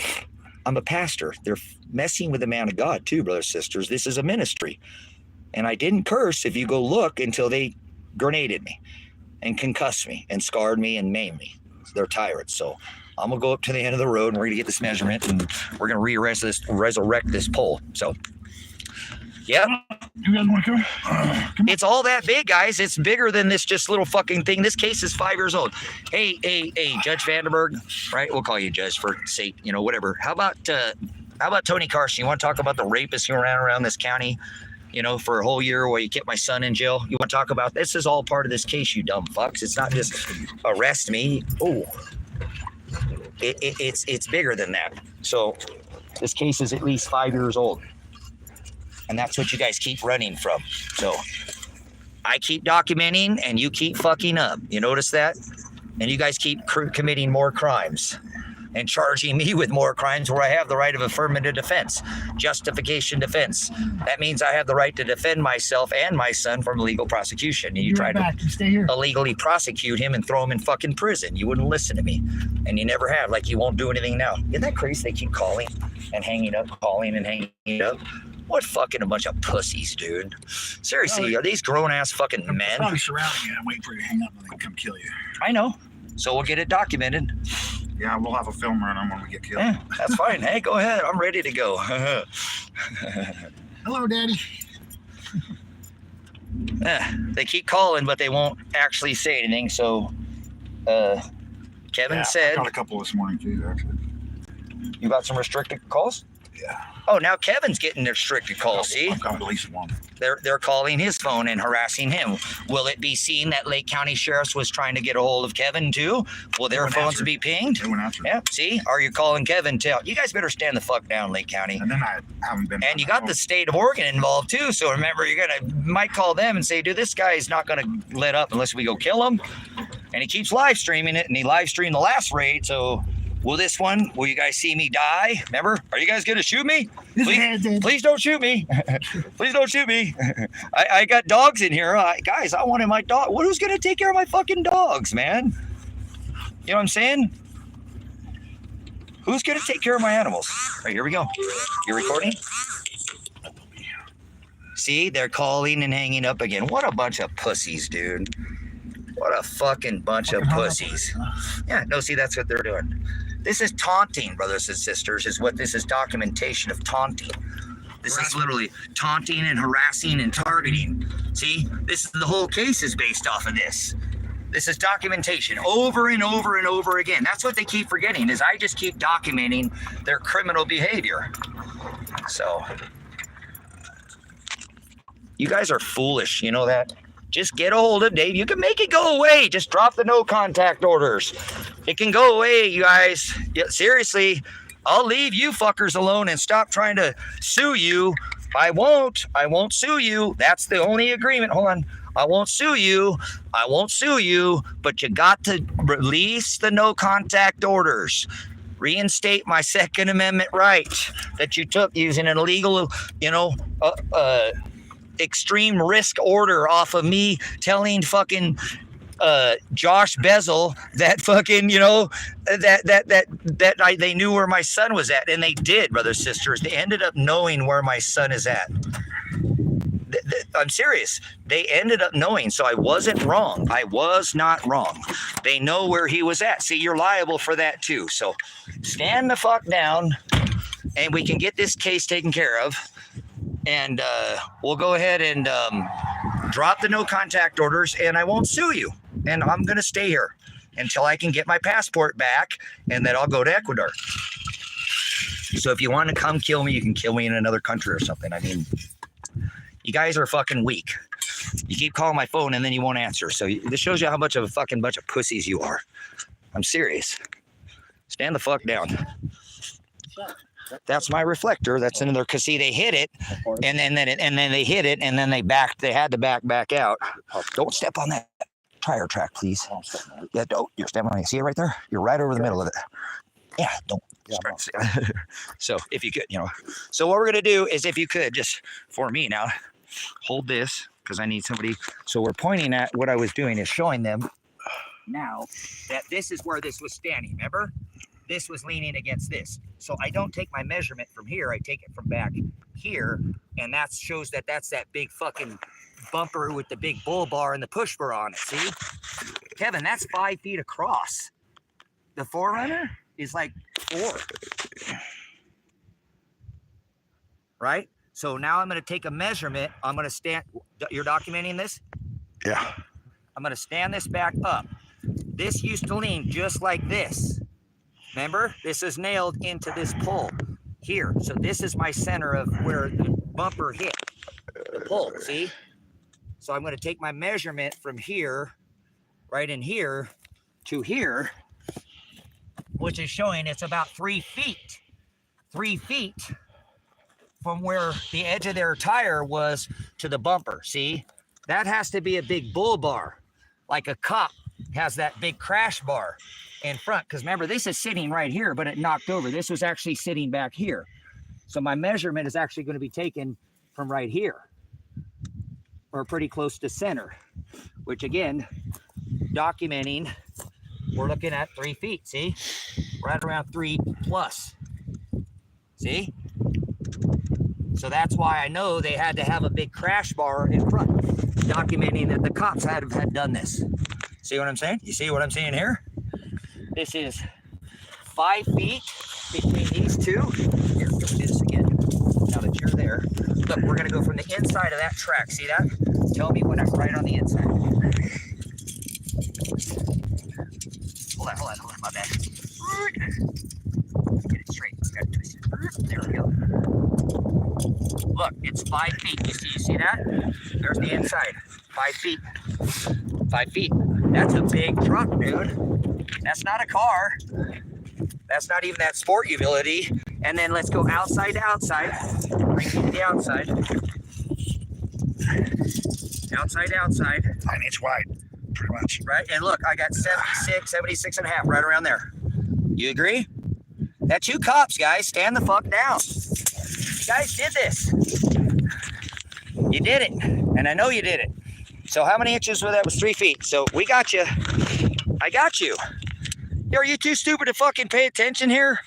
I'm a pastor. They're messing with the man of God too, brothers and sisters. This is a ministry. And I didn't curse if you go look until they grenaded me and concussed me and scarred me and maimed me. They're tyrants. So I'm going to go up to the end of the road and we're going to get this measurement and we're going to resurrect this pole. So, yeah.
You guys want to come?
It's all that big, guys. It's bigger than this just little fucking thing. This case is 5 years old. Hey, Judge Vandenberg, right? We'll call you Judge for sake, whatever. How about Tony Carson? You want to talk about the rapists who ran around this county, for a whole year where you kept my son in jail? You want to talk about this? Is all part of this case, you dumb fucks. It's not just arrest me. Oh, it's bigger than that. So this case is at least 5 years old. And that's what you guys keep running from. So I keep documenting and you keep fucking up. You notice that? And you guys keep committing more crimes and charging me with more crimes where I have the right of affirmative defense, justification defense. That means I have the right to defend myself and my son from legal prosecution. And you try to illegally prosecute him and throw him in fucking prison. You wouldn't listen to me. And you never have, like you won't do anything now. Isn't that crazy? They keep calling and hanging up, calling and hanging up. What fucking a bunch of pussies, dude. Seriously, are these grown-ass fucking men?
Probably surrounding you and waiting for you to hang up and they can come kill you.
I know. So we'll get it documented.
Yeah, we'll have a film run on when we get killed.
Yeah, that's fine. Hey, go ahead. I'm ready to go.
Hello, Daddy.
They keep calling, but they won't actually say anything. So Kevin said...
I got a couple this morning, too, actually.
You got some restricted calls?
Yeah.
Oh, now Kevin's getting restricted calls, see?
I've got at least one.
They're calling his phone and harassing him. Will it be seen that Lake County Sheriff's was trying to get a hold of Kevin too? Will their phones be pinged?
They won't answer.
Yeah, see? Are you calling Kevin too? You guys better stand the fuck down, Lake County.
And then I haven't been.
And you got the state of Oregon involved too. So remember, might call them and say, dude, this guy's not going to let up unless we go kill him. And he keeps live streaming it, and he live streamed the last raid. So will you guys see me die? Remember? Are you guys going to shoot me? Please don't shoot me. Please don't shoot me. I got dogs in here. Guys, I wanted my dog. Who's going to take care of my fucking dogs, man? You know what I'm saying? Who's going to take care of my animals? All right, here we go. You're recording? See, they're calling and hanging up again. What a bunch of pussies, dude. What a fucking bunch of pussies. Yeah, no, see, that's what they're doing. This is taunting, brothers and sisters, is what this is, documentation of taunting. This is literally taunting and harassing and targeting. See, this is the whole case is based off of this. This is documentation over and over and over again. That's what they keep forgetting, is I just keep documenting their criminal behavior. So, you guys are foolish, you know that? Just get a hold of Dave. You can make it go away. Just drop the no contact orders. It can go away, you guys. Yeah, seriously, I'll leave you fuckers alone and stop trying to sue you. I won't sue you. That's the only agreement. Hold on. I won't sue you. But you got to release the no contact orders. Reinstate my Second Amendment right that you took using an illegal, extreme risk order off of me telling fucking Josh Bezel that fucking, they knew where my son was at. And they did, brothers, sisters. They ended up knowing where my son is at. I'm serious. They ended up knowing. So I wasn't wrong. I was not wrong. They know where he was at. See, you're liable for that too. So stand the fuck down and we can get this case taken care of. And we'll go ahead and drop the no contact orders, and I won't sue you. And I'm going to stay here until I can get my passport back, and then I'll go to Ecuador. So if you want to come kill me, you can kill me in another country or something. I mean, you guys are fucking weak. You keep calling my phone, and then you won't answer. So this shows you how much of a fucking bunch of pussies you are. I'm serious. Stand the fuck down. That's my reflector. That's in there because see, they hit it, and then they hit it, and then they had to back out. Don't step on that tire track, please. Yeah, don't. You're stepping on it. See it right there? You're right over the middle of it. Yeah, don't. So if you could, So what we're gonna do is, if you could, just for me now, hold this because I need somebody. So we're pointing at what I was doing is showing them now that this is where this was standing. Remember? This was leaning against this. So I don't take my measurement from here. I take it from back here. And that shows that that's that big fucking bumper with the big bull bar and the push bar on it. See? Kevin, that's 5 feet across. The Forerunner is like 4. Right? So now I'm going to take a measurement. I'm going to stand. You're documenting this?
Yeah.
I'm going to stand this back up. This used to lean just like this. Remember, this is nailed into this pole here. So this is my center of where the bumper hit the pole, see? So I'm going to take my measurement from here, right in here, to here, which is showing it's about 3 feet. 3 feet from where the edge of their tire was to the bumper, see? That has to be a big bull bar, like a cop has that big crash bar in front, because remember, this is sitting right here, but it knocked over. This was actually sitting back here. So my measurement is actually going to be taken from right here, or pretty close to center, which again, documenting, we're looking at 3 feet, see? Right around 3 plus, see? So that's why I know they had to have a big crash bar in front, documenting that the cops had done this. See what I'm saying? You see what I'm saying here? This is 5 feet between these two. Here, let's do this again. Now that you're there. Look, we're going to go from the inside of that track. See that? Tell me when I'm right on the inside. Hold on. My bad. Get it straight. Got it twisted. There we go. Look, it's 5 feet. You see that? There's the inside. 5 feet. 5 feet. That's a big truck, dude. That's not a car. That's not even that sport utility. And then let's go outside to outside. Bring it to the outside. Outside to outside.
9 inch wide, pretty much.
Right? And look, I got 76 and a half, right around there. You agree? That's you cops, guys. Stand the fuck down. You guys did this. You did it. And I know you did it. So how many inches was that? Was 3 feet. So we got you. I got you. Are you too stupid to fucking pay attention here?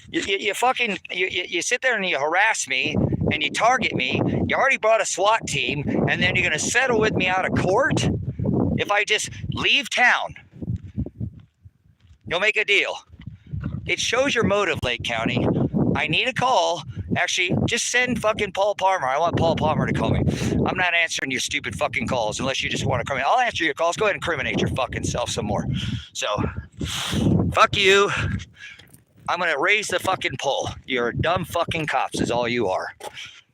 You sit there and you harass me, and you target me, you already brought a SWAT team, and then you're going to settle with me out of court? If I just leave town, you'll make a deal. It shows your motive, Lake County. I need a call. Actually, just send fucking Paul Palmer. I want Paul Palmer to call me. I'm not answering your stupid fucking calls unless you just want to come in. I'll answer your calls. Go ahead and incriminate your fucking self some more. So, fuck you. I'm going to raise the fucking poll. You're dumb fucking cops is all you are.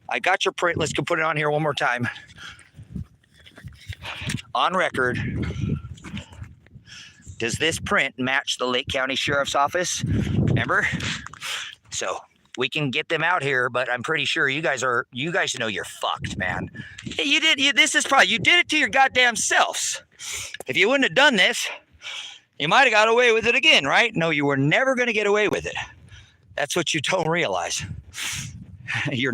I got your print. Let's go put it on here one more time. On record. Does this print match the Lake County Sheriff's Office? Remember? So we can get them out here, but I'm pretty sure you guys know you're fucked, man. You did it to your goddamn selves. If you wouldn't have done this, you might have got away with it again, right? No, you were never going to get away with it. That's what you don't realize. You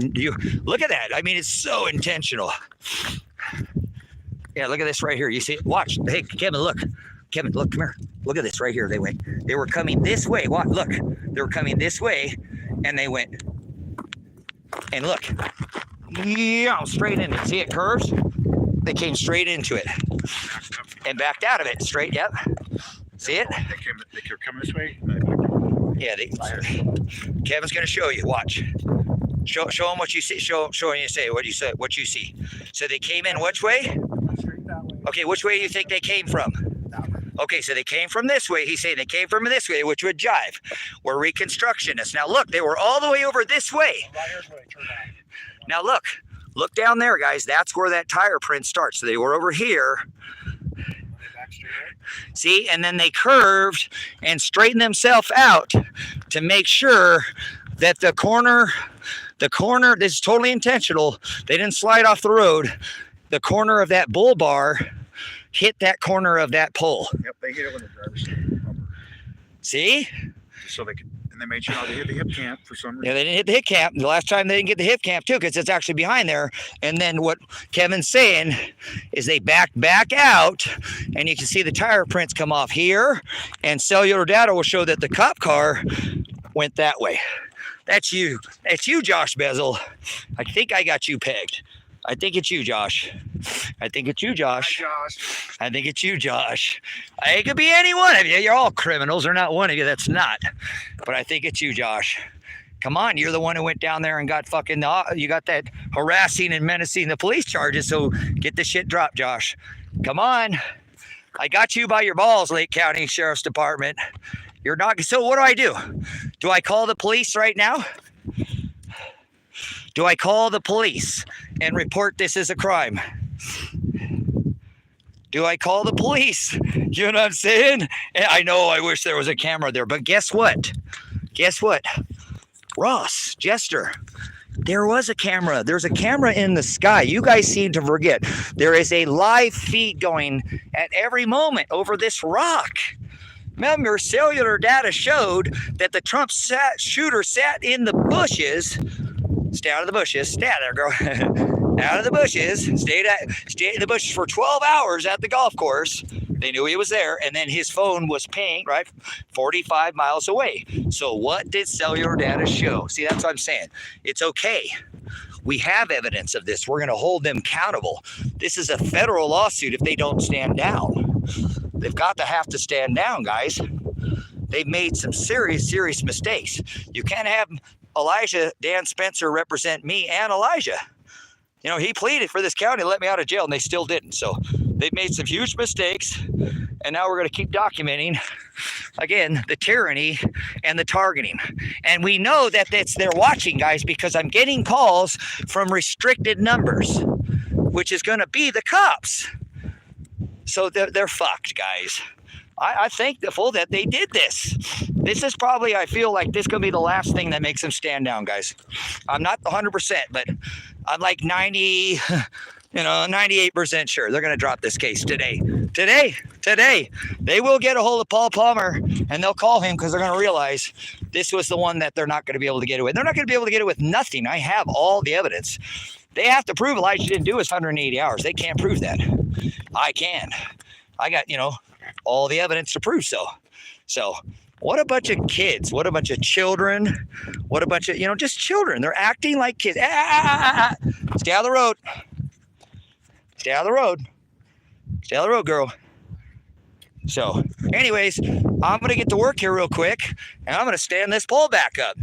look at that. I mean, it's so intentional. Yeah, look at this right here. You see it? Watch. Hey, Kevin, look. Kevin, look, come here. Look at this right here. They were coming this way. What? Look, they were coming this way, and they went. And look, yeah, straight in it. See it curves? They came straight into it and backed out of it. Straight. Yep. See it?
They kept coming this way.
Yeah. Kevin's gonna show you. Watch. Show him what you see. Show him you say what you say. What you see. So they came in which way? Okay, which way do you think they came from? Okay, so they came from this way. He's saying they came from this way, which would jive. We're reconstructionists. Now look, they were all the way over this way. Now look down there, guys. That's where that tire print starts. So they were over here. See, and then they curved and straightened themselves out to make sure that the corner, this is totally intentional. They didn't slide off the road. The corner of that bull bar hit that corner of that pole.
Yep, they hit it when the driver's side.
See?
So they could, and they made sure they hit the hip camp for some reason.
Yeah, they didn't hit the hip camp. The last time they didn't get the hip camp too, because it's actually behind there. And then what Kevin's saying is they back out, and you can see the tire prints come off here, and cellular data will show that the cop car went that way. That's you. That's you, Josh Bezel. I think I got you pegged. I think it's you, Josh. I think it's you, Josh.
Hi, Josh.
I think it's you, Josh. It could be any one of you. You're all criminals. There's not one of you that's not. But I think it's you, Josh. Come on, you're the one who went down there and got fucking, you got that harassing and menacing the police charges. So get the shit dropped, Josh. Come on. I got you by your balls, Lake County Sheriff's Department. You're not. So what do? Do I call the police right now? Do I call the police and report this as a crime? Do I call the police? You know what I'm saying? I know I wish there was a camera there, but guess what? Guess what? Ross, Jester, there was a camera. There's a camera in the sky. You guys seem to forget. There is a live feed going at every moment over this rock. Remember, cellular data showed that the Trump shooter sat in the bushes. Stay out of the bushes. Stay out there, girl. Out of the bushes. Stayed in the bushes for 12 hours at the golf course. They knew he was there, and then his phone was pinged, right, 45 miles away. So what did cellular data show? See, that's what I'm saying. It's okay. We have evidence of this. We're going to hold them accountable. This is a federal lawsuit if they don't stand down. They've got to have to stand down, guys. They've made some serious, serious mistakes. You can't have Elijah Dan Spencer represent me and Elijah. You know, he pleaded for this county to let me out of jail, and they still didn't. So they've made some huge mistakes, and now we're going to keep documenting, again, the tyranny and the targeting. And we know that they're watching, guys, because I'm getting calls from restricted numbers, which is going to be the cops. So they're fucked, guys. I think the fool that they did this. This is probably, I feel like this is going to be the last thing that makes them stand down, guys. I'm not 100%, but I'm like 98% sure they're going to drop this case today. Today. They will get a hold of Paul Palmer, and they'll call him because they're going to realize this was the one that they're not going to be able to get away. They're not going to be able to get it with nothing. I have all the evidence. They have to prove Elijah didn't do his 180 hours. They can't prove that. I can. I got, all the evidence to prove so. So what a bunch of kids, what a bunch of children, what a bunch of, just children. They're acting like kids. Stay out of the road. Stay out of the road. Stay out of the road, girl. So anyways, I'm going to get to work here real quick, and I'm going to stand this pole back up.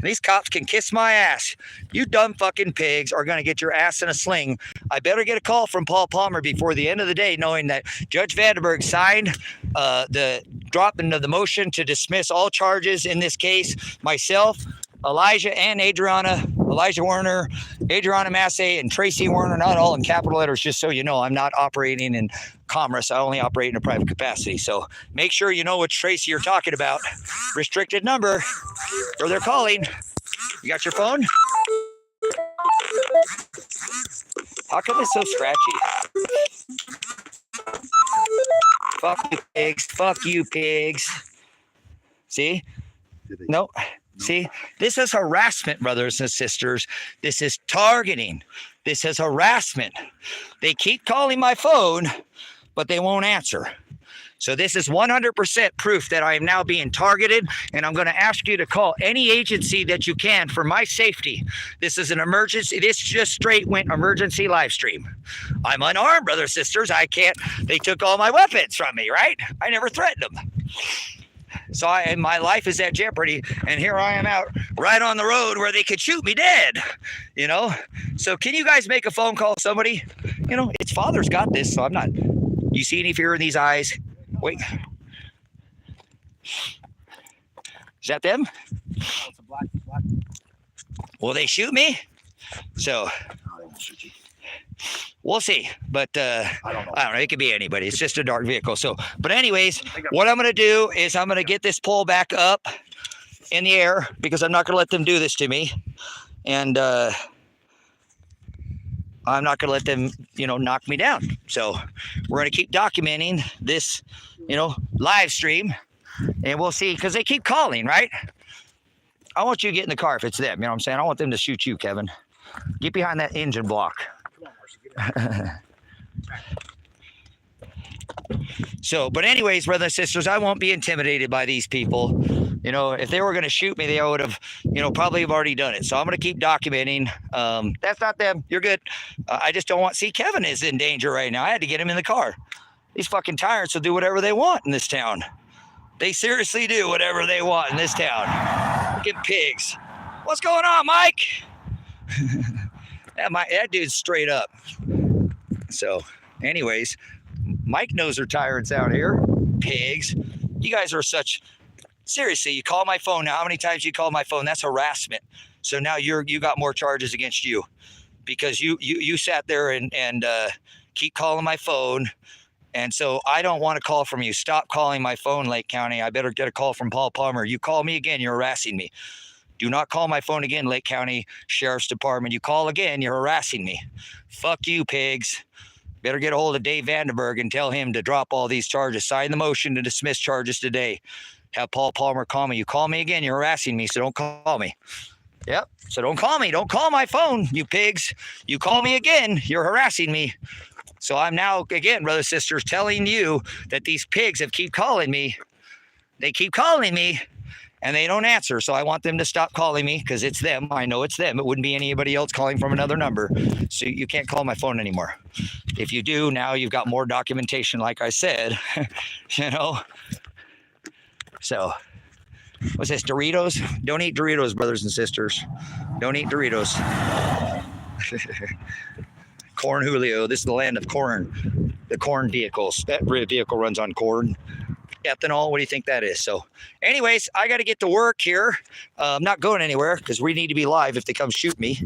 These cops can kiss my ass. You dumb fucking pigs are going to get your ass in a sling. I better get a call from Paul Palmer before the end of the day, knowing that Judge Vandenberg signed the dropping of the motion to dismiss all charges in this case. Myself, Elijah and Adriana, Elijah Werner, Adriana Massey, and Tracy Werner, not all in capital letters, just so you know, I'm not operating in commerce. I only operate in a private capacity. So make sure you know which Tracy you're talking about. Restricted number, or they're calling. You got your phone? How come it's so scratchy? Fuck you, pigs. Fuck you, pigs. See? No. See, this is harassment, brothers and sisters. This is targeting. This is harassment. They keep calling my phone, but they won't answer. So this is 100% proof that I am now being targeted, and I'm going to ask you to call any agency that you can for my safety. This is an emergency. This just straight went emergency live stream. I'm unarmed, brothers and sisters. I can't. They took all my weapons from me, right? I never threatened them. So my life is at jeopardy, and here I am out right on the road where they could shoot me dead, So can you guys make a phone call, somebody? It's Father's got this, so I'm not. You see any fear in these eyes? Wait. Is that them? Will they shoot me? So we'll see, but I don't know. It could be anybody. It's just a dark vehicle. So, but anyways, what I'm going to do is I'm going to get this pole back up in the air because I'm not going to let them do this to me, and I'm not going to let them, knock me down. So we're going to keep documenting this, live stream, and we'll see, because they keep calling, right? I want you to get in the car if it's them. You know what I'm saying? I want them to shoot you, Kevin. Get behind that engine block. So, but anyways, brothers and sisters, I won't be intimidated by these people. If they were going to shoot me, they would have, probably have already done it. So I'm going to keep documenting. That's not them. You're good. I just don't want. See, Kevin is in danger right now. I had to get him in the car. These fucking tyrants will do whatever they want in this town. They seriously do whatever they want in this town. Fucking pigs. What's going on, Mike? That dude's straight up. So, anyways, Mike knows they're tyrants out here. Pigs. You guys are such. Seriously, you call my phone now. How many times you call my phone? That's harassment. So now you got more charges against you because you sat there and keep calling my phone. And so I don't want to call from you. Stop calling my phone, Lake County. I better get a call from Paul Palmer. You call me again, you're harassing me. Do not call my phone again, Lake County Sheriff's Department. You call again, you're harassing me. Fuck you, pigs. Better get a hold of Dave Vandenberg and tell him to drop all these charges. Sign the motion to dismiss charges today. Have Paul Palmer call me. You call me again, you're harassing me, so don't call me. Yep, so don't call me. Don't call my phone, you pigs. You call me again, you're harassing me. So I'm now, again, brothers and sisters, telling you that these pigs have keep calling me. They keep calling me, and they don't answer. So I want them to stop calling me because it's them. I know it's them. It wouldn't be anybody else calling from another number. So you can't call my phone anymore. If you do, now you've got more documentation, like I said, So, what's this, Doritos? Don't eat Doritos, brothers and sisters. Don't eat Doritos. Corn Julio. This is the land of corn. The corn vehicles. That vehicle runs on corn. Ethanol. What do you think that is? So, anyways, I got to get to work here. I'm not going anywhere because we need to be live if they come shoot me.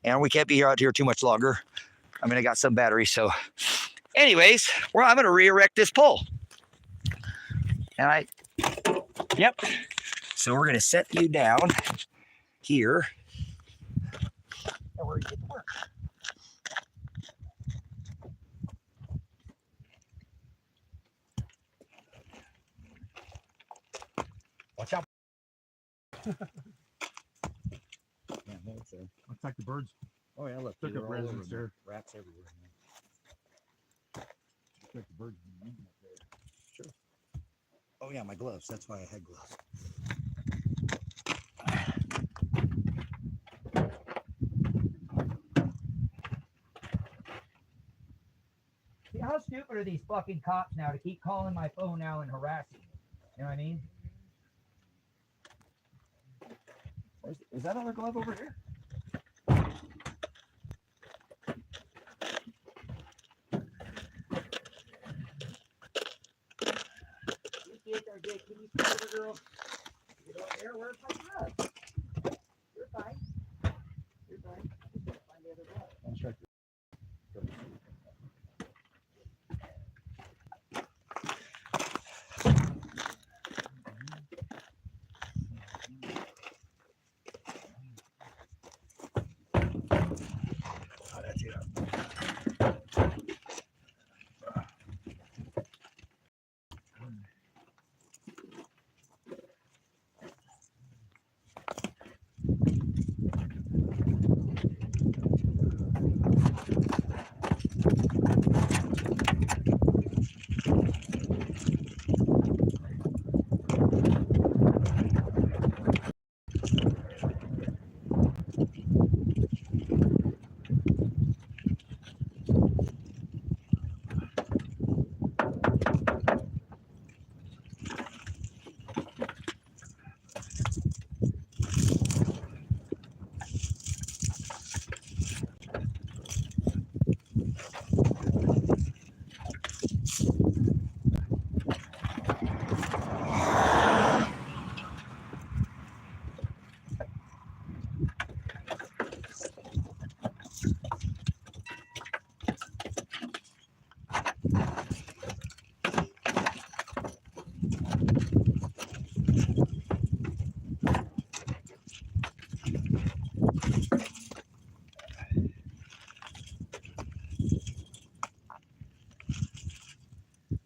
And we can't be out here too much longer. I mean, I got some battery. So, anyways, I'm going to re-erect this pole. And yep. So we're going to set you down here. And we're going to get to work. Watch out.
Yeah, that's there. Looks like the birds.
Oh, yeah, look.
Took up residence there.
Rats everywhere.
Looks like the birds. Sure.
Oh yeah, my gloves. That's why I had gloves. See, how stupid are these fucking cops now to keep calling my phone now and harassing me? You know what I mean? Is that other glove over here? Can you see the girl? You don't care. Where's my glove? You're fine. You're fine. Find the other glove.
I'll check it.
Oh, that's it.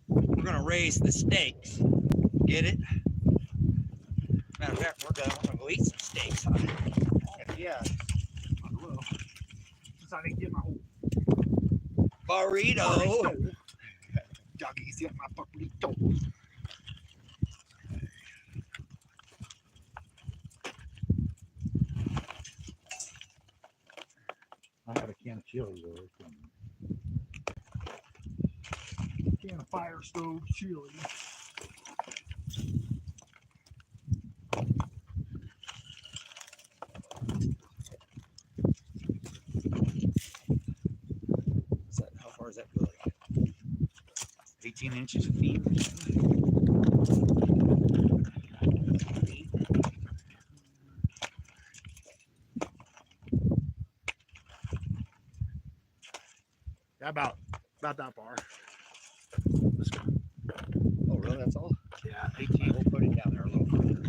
We're gonna raise the stakes. Get it? Matter of fact, we're gonna go eat some steaks. Huh? Yeah.
I will. Since I didn't get my whole
Burrito.
doggies get my burrito. I had a can of chili though. Can of fire stove chili.
How far is that going? 18 inches of feet.
Yeah, about that far.
Oh, really? That's all?
Yeah,
18. We'll put it down there a little further.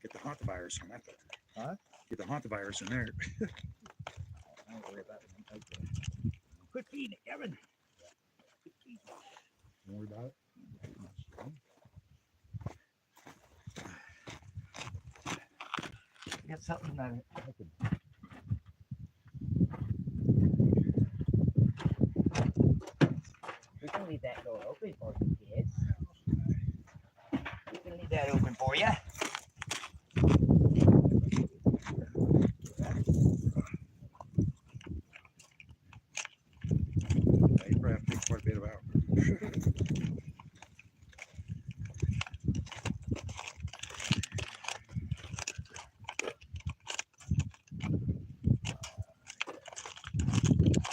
Get the hantavirus on that.
Huh?
Get the hantavirus in there.
Don't worry about it. Okay. Quit feeding it, Kevin.
Don't worry about it.
Get something that I could. We can leave that door open for you kids. We can leave that open for you.
You probably have to take quite a bit of out.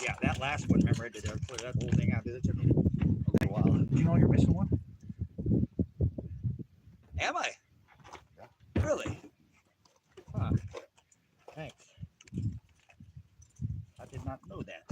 Yeah, that last one, remember I did put that whole thing out. It took me a little while.
You know you're missing one?
Am I?
Yeah.
Really? Huh. Thanks. I did not know that.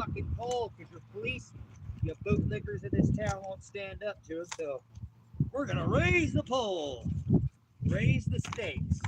fucking pole because your police, you bootlickers in this town won't stand up to us. So we're gonna raise the pole, raise the stakes.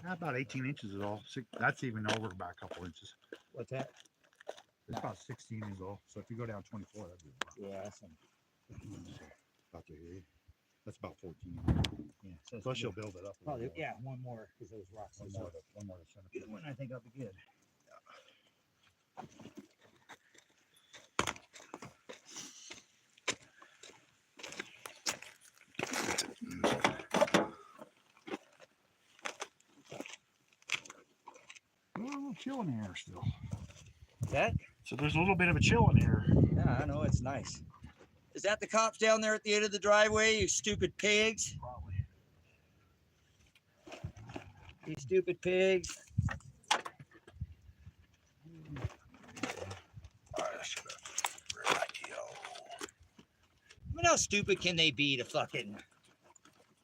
About 18 inches is all. That's even over about a couple inches.
What's that?
It's about 16 is all. So if you go down 24, that'd be
Yeah, that's
about there. That's about 14.
yeah. So
Plus you'll build it up.
probably yeah, one more because those rocks.
One more to center.
Good one, I think I'll be good.
A little chill in the air still.
That?
So there's a little bit of a chill in the air.
Yeah, I know, it's nice. Is that the cops down there at the end of the driveway, you stupid pigs?
Probably.
You stupid pigs. I mean, how stupid can they be to fucking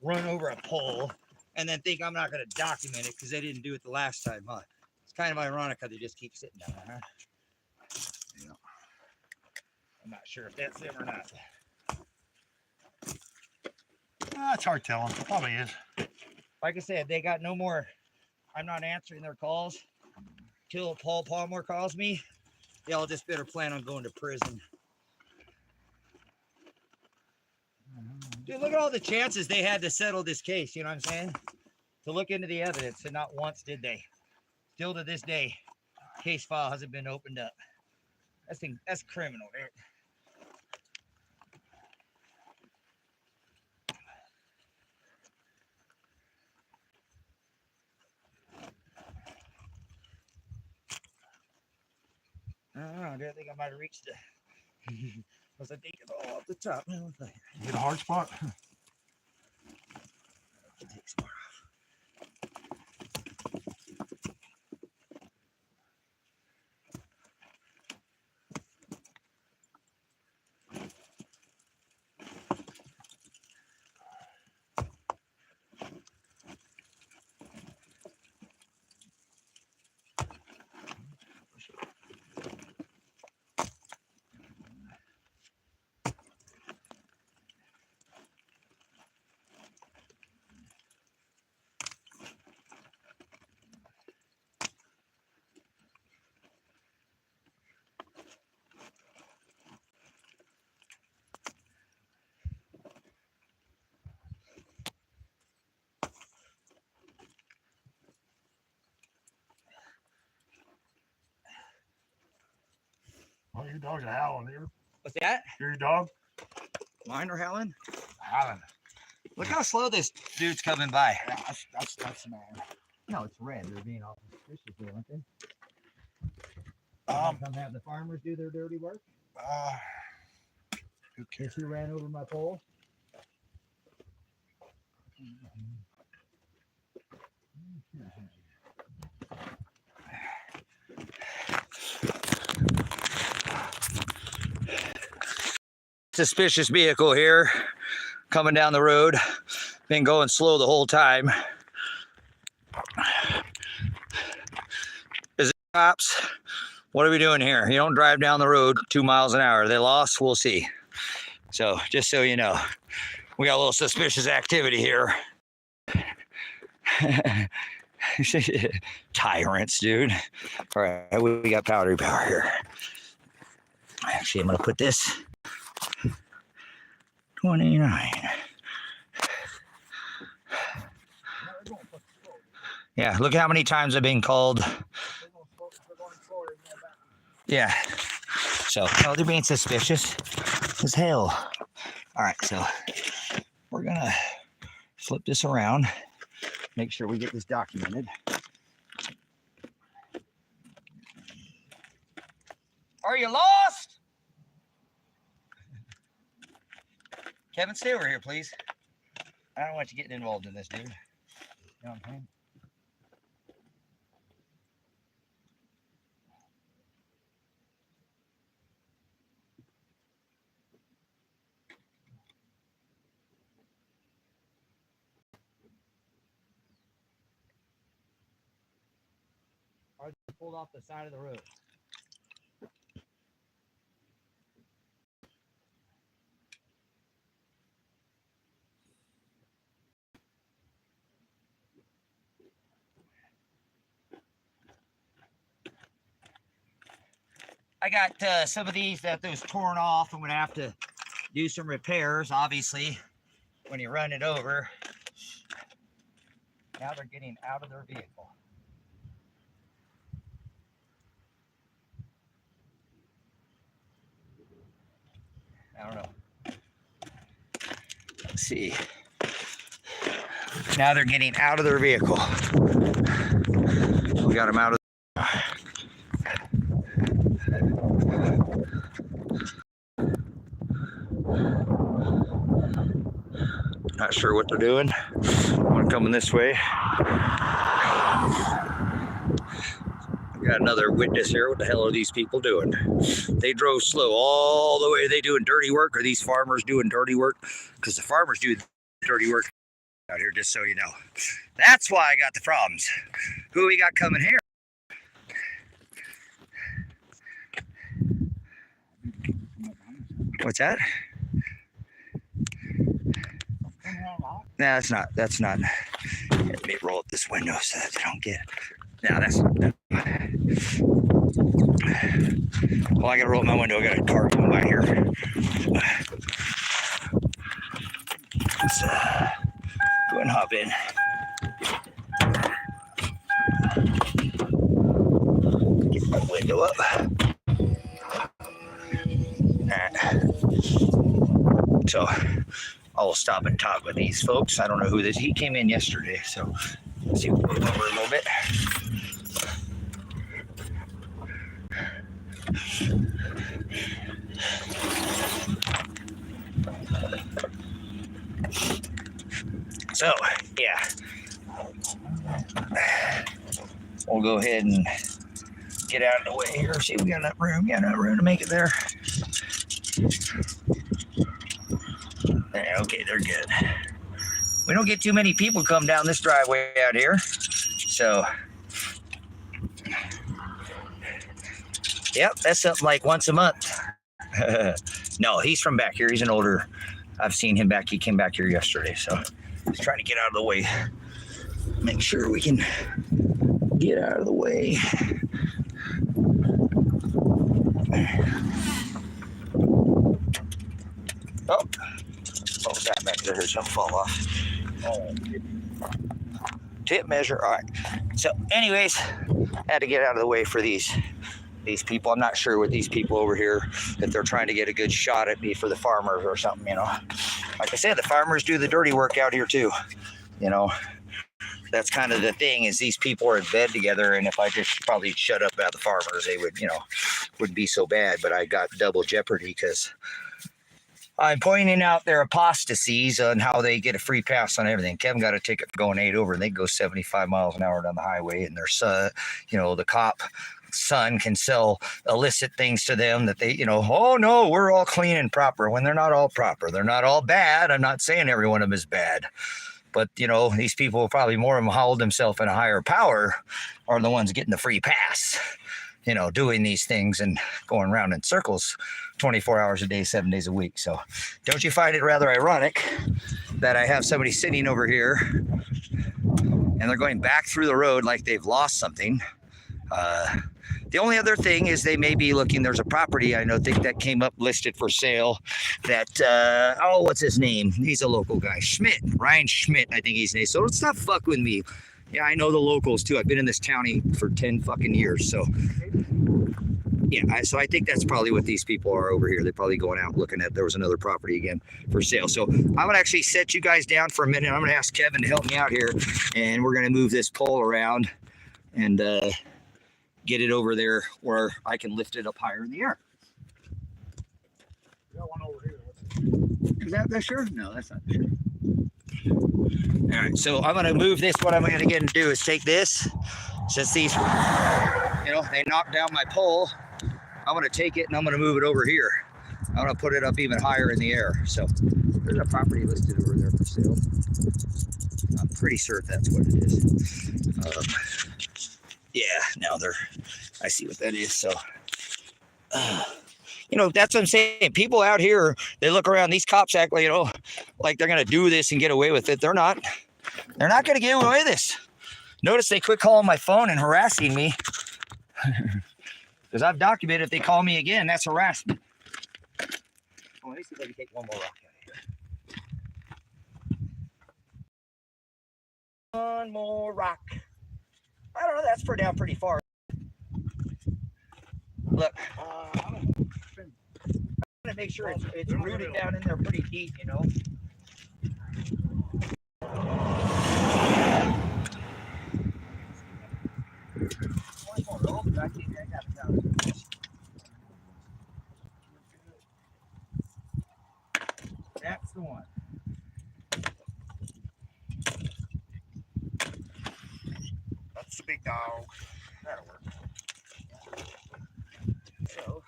run over a pole and then think I'm not going to document it because they didn't do it the last time, huh? It's kind of ironic how they just keep sitting down there, huh?
Yeah.
I'm not sure if that's them or not.
It's hard telling. It probably is.
Like I said, they got no more. I'm not answering their calls till Paul Palmer calls me. They all just better plan on going to prison. Dude, look at all the chances they had to settle this case. You know what I'm saying? To look into the evidence, and not once did they. Still to this day, case file hasn't been opened up. That's criminal, dude. I don't know. Dude, I think I might have reached the. Because I think it's all up the top.
You hit a hard spot.
Take some more off.
Well, your dog's a howling here.
What's that?
Hear your dog?
Mine or Helen?
Howling.
Look how slow this dude's coming by.
Yeah, that's man.
No, it's red. They're being all suspicious here, aren't they?
Um,
Come have the farmers do their dirty work.
Who cares?
Guess who ran over my pole? Suspicious vehicle here coming down the road. Been going slow the whole time. Is it cops? What are we doing here? You don't drive down the road 2 miles an hour. Are they lost? We'll see. So just so you know, we got a little suspicious activity here. Tyrants, dude. All right, we got powder power here. Actually, I'm going to put this 29. Yeah, look how many times I've been called. Yeah. So, no, they're being suspicious as hell. All right, so we're going to flip this around, make sure we get this documented. Are you lost? Kevin, stay over here, please. I don't want you getting involved in this, dude. You know what I'm saying? Or pulled off the side of the road. I got some of these that was torn off. I'm going to have to do some repairs, obviously, when you run it over. Now they're getting out of their vehicle. I don't know. Let's see. Now they're getting out of their vehicle. We got them out of. Not sure what they're doing. One coming this way. Got another witness here. What the hell are these people doing? They drove slow all the way. Are they doing dirty work? Are these farmers doing dirty work? Because the farmers do dirty work out here, just so you know. That's why I got the problems. Who we got coming here? What's that? No, that's not. Let me roll up this window so that they don't get. No, that's not. Well, I gotta roll up my window. I got a car coming by here. Let's go and hop in. Get my window up. Alright. So I'll stop and talk with these folks. I don't know who this. He came in yesterday, so let's see. We'll go over a little bit. So, yeah, we'll go ahead and get out of the way here. See, we got enough room. Got enough room to make it there. Yeah, okay, they're good. We don't get too many people come down this driveway out here, so yep, that's something like once a month. No, he's from back here. He's an older. I've seen him back. He came back here yesterday, so he's trying to get out of the way. Make sure we can get out of the way. Oh, what was that back there? Heard something fall off. Oh, tip measure. All right. So, anyways, had to get out of the way for these people. I'm not sure with these people over here that they're trying to get a good shot at me for the farmers or something, you know. Like I said, the farmers do the dirty work out here too, you know. That's kind of the thing, is these people are in bed together, and if I just probably shut up about the farmers, they would, you know, wouldn't be so bad. But I got double jeopardy because I'm pointing out their apostasies on how they get a free pass on everything. Kevin got a ticket for going 8 over, and they go 75 miles an hour down the highway, and their son, you know, the cop son can sell illicit things to them that they, you know, oh no, we're all clean and proper, when they're not all proper. They're not all bad. I'm not saying every one of them is bad. But, you know, these people, probably more of them hold themselves in a higher power, are the ones getting the free pass, you know, doing these things and going around in circles 24 hours a day, 7 days a week. So don't you find it rather ironic that I have somebody sitting over here and they're going back through the road like they've lost something. The only other thing is they may be looking, there's a property I think that came up listed for sale that, what's his name? He's a local guy, Ryan Schmidt, I think he's name. So let's not fuck with me. Yeah, I know the locals too. I've been in this county for 10 fucking years. So yeah, so I think that's probably what these people are over here. They're probably going out looking at, there was another property again for sale. So I'm gonna actually set you guys down for a minute. I'm gonna ask Kevin to help me out here, and we're gonna move this pole around and get it over there where I can lift it up higher in the air.
We got one over here.
Is that the sure? No, that's not the sure. All right, so I'm gonna move this. What I'm gonna get and do is take this, since these, they knocked down my pole, I'm gonna take it and I'm gonna move it over here. I'm gonna put it up even higher in the air. So there's a property listed over there for sale. I'm pretty certain that's what it is. Yeah, now I see what that is. So, that's what I'm saying. People out here, they look around, these cops act like, like they're going to do this and get away with it. They're not going to get away with this. Notice they quit calling my phone and harassing me. Because I've documented if they call me again, that's harassment. Oh, let me see if I can take one more rock out of here. One more rock. I don't know, that's down pretty far. Look, I'm gonna make sure it's rooted down in there pretty deep, One more rope, I think I got it down. That's the one.
That's the big dog.
That'll work. So,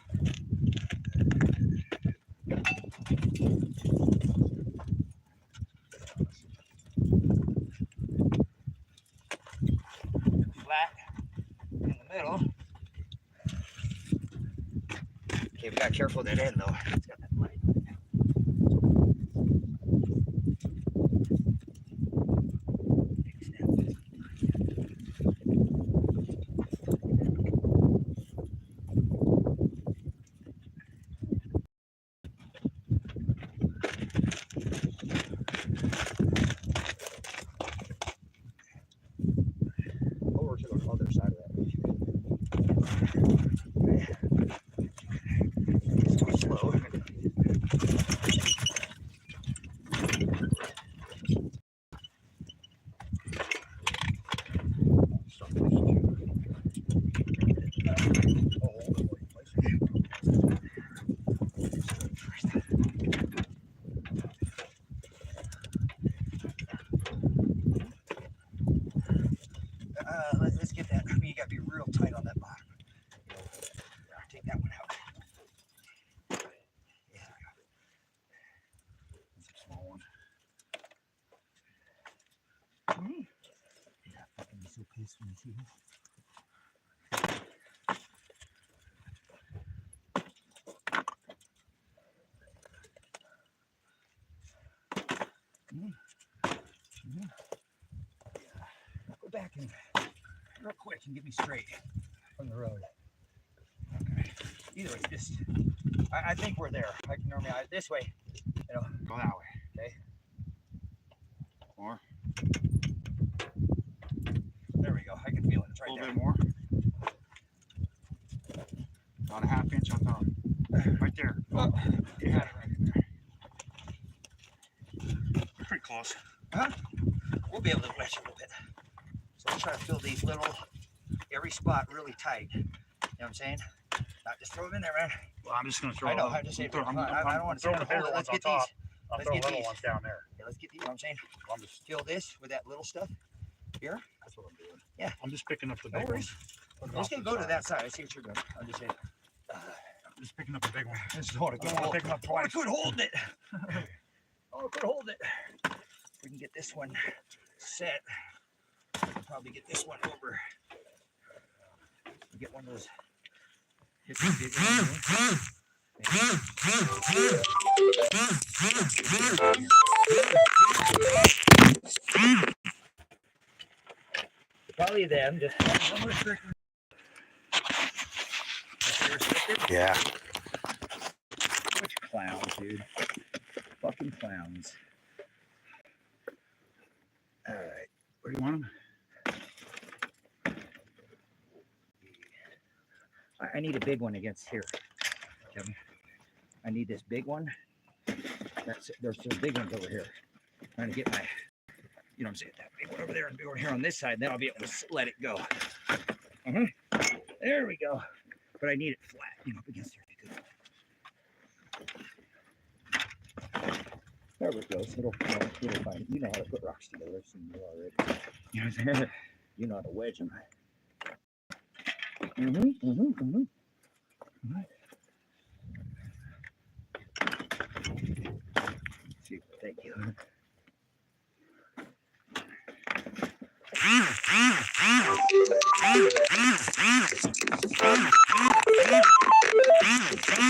flat in the middle. Okay, we gotta be careful with that end though. It's got that light. Over to the other side of that. Go slow. Let's get that. You gotta be real tight on that bottom. Take that one out. Yeah.
That's a small one.
Yeah, fucking be so pissed when you see him. Go back and real quick and get me straight from the road. Okay. Either way, just I think we're there. I can normally this way,
Go that way.
okay.
More.
There we go. I can feel it. It's
A
right
little
there.
bit more. About a half inch, I thought. Right there.
Oh,
Yeah. Pretty close.
we'll be able to wedge a little bit. So let's try to fill these every spot really tight. You know what I'm saying? Not just throw them in there, man.
Well, I'm just going to throw
I know.
them.
I'm just saying.
I
I don't want to
throw the bigger
Let's
ones on
get
top.
these.
I'll
Let's
throw
get
little
these.
ones down there.
Yeah, let's get these. You know what I'm saying?
I'm just,
Fill this with that little stuff here.
that's what I'm doing.
Yeah.
I'm just picking up the
No
big
worries.
one.
I'm just gonna go to that side. I see what you're doing. I'm just saying.
I'm just picking up the big one.
I just don't want to
I
get
don't want
hold.
to pick them up
Oh, I
twice.
could hold it. Oh, I could hold it. We can get this one set. We'll probably get this one over. Get one of those. Probably them. Just
Yeah.
which clowns, dude. Fucking clowns. All right.
Where do you want them?
I need a big one against here, Kevin. I need this big one. There's some big ones over here. I'm trying to get my, you know what I'm saying, that big one over there and big one here on this side. Then I'll be able to let it go. There we go. But I need it flat, you know, up against here. There we go. So it'll fine. You know how to put rocks together. I've seen you already. You know what I'm saying? You know how to wedge them. Thank you.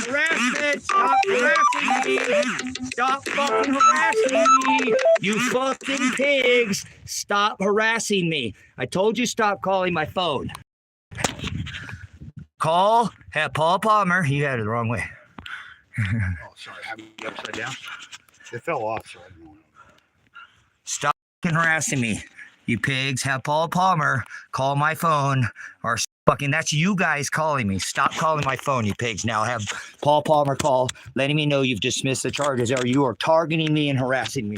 Harassment! Stop harassing me! Stop fucking harassing me! You fucking pigs! Stop harassing me! I told you stop calling my phone. Call, have Paul Palmer. You had it the wrong way.
Oh, sorry. I have it upside down. It fell off, so I don't know.
Stop fucking harassing me, you pigs. Have Paul Palmer call my phone, or fucking that's you guys calling me. Stop calling my phone, you pigs. Now have Paul Palmer call, letting me know you've dismissed the charges, or you are targeting me and harassing me.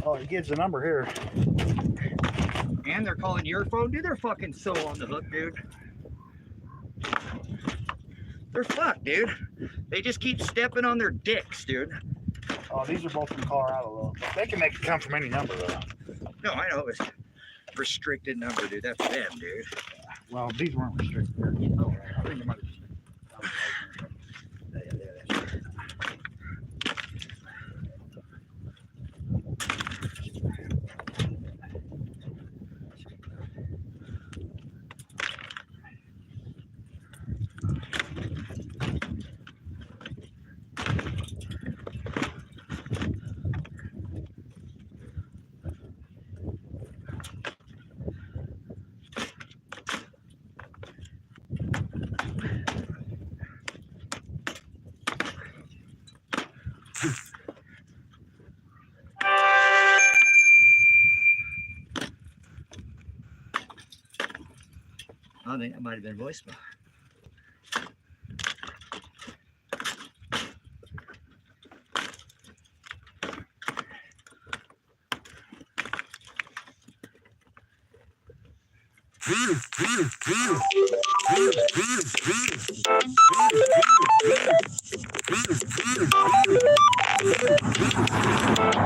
Oh, he gives the number here.
And they're calling your phone, dude. They're fucking so on the hook, dude. They're fucked, dude. They just keep stepping on their dicks, dude.
Oh, these are both from Colorado, though. They can make it come from any number, though.
No, I know it's restricted number, dude. That's them, dude.
Well, these weren't restricted. Oh, I think it might have just
I think that might have been voicemail.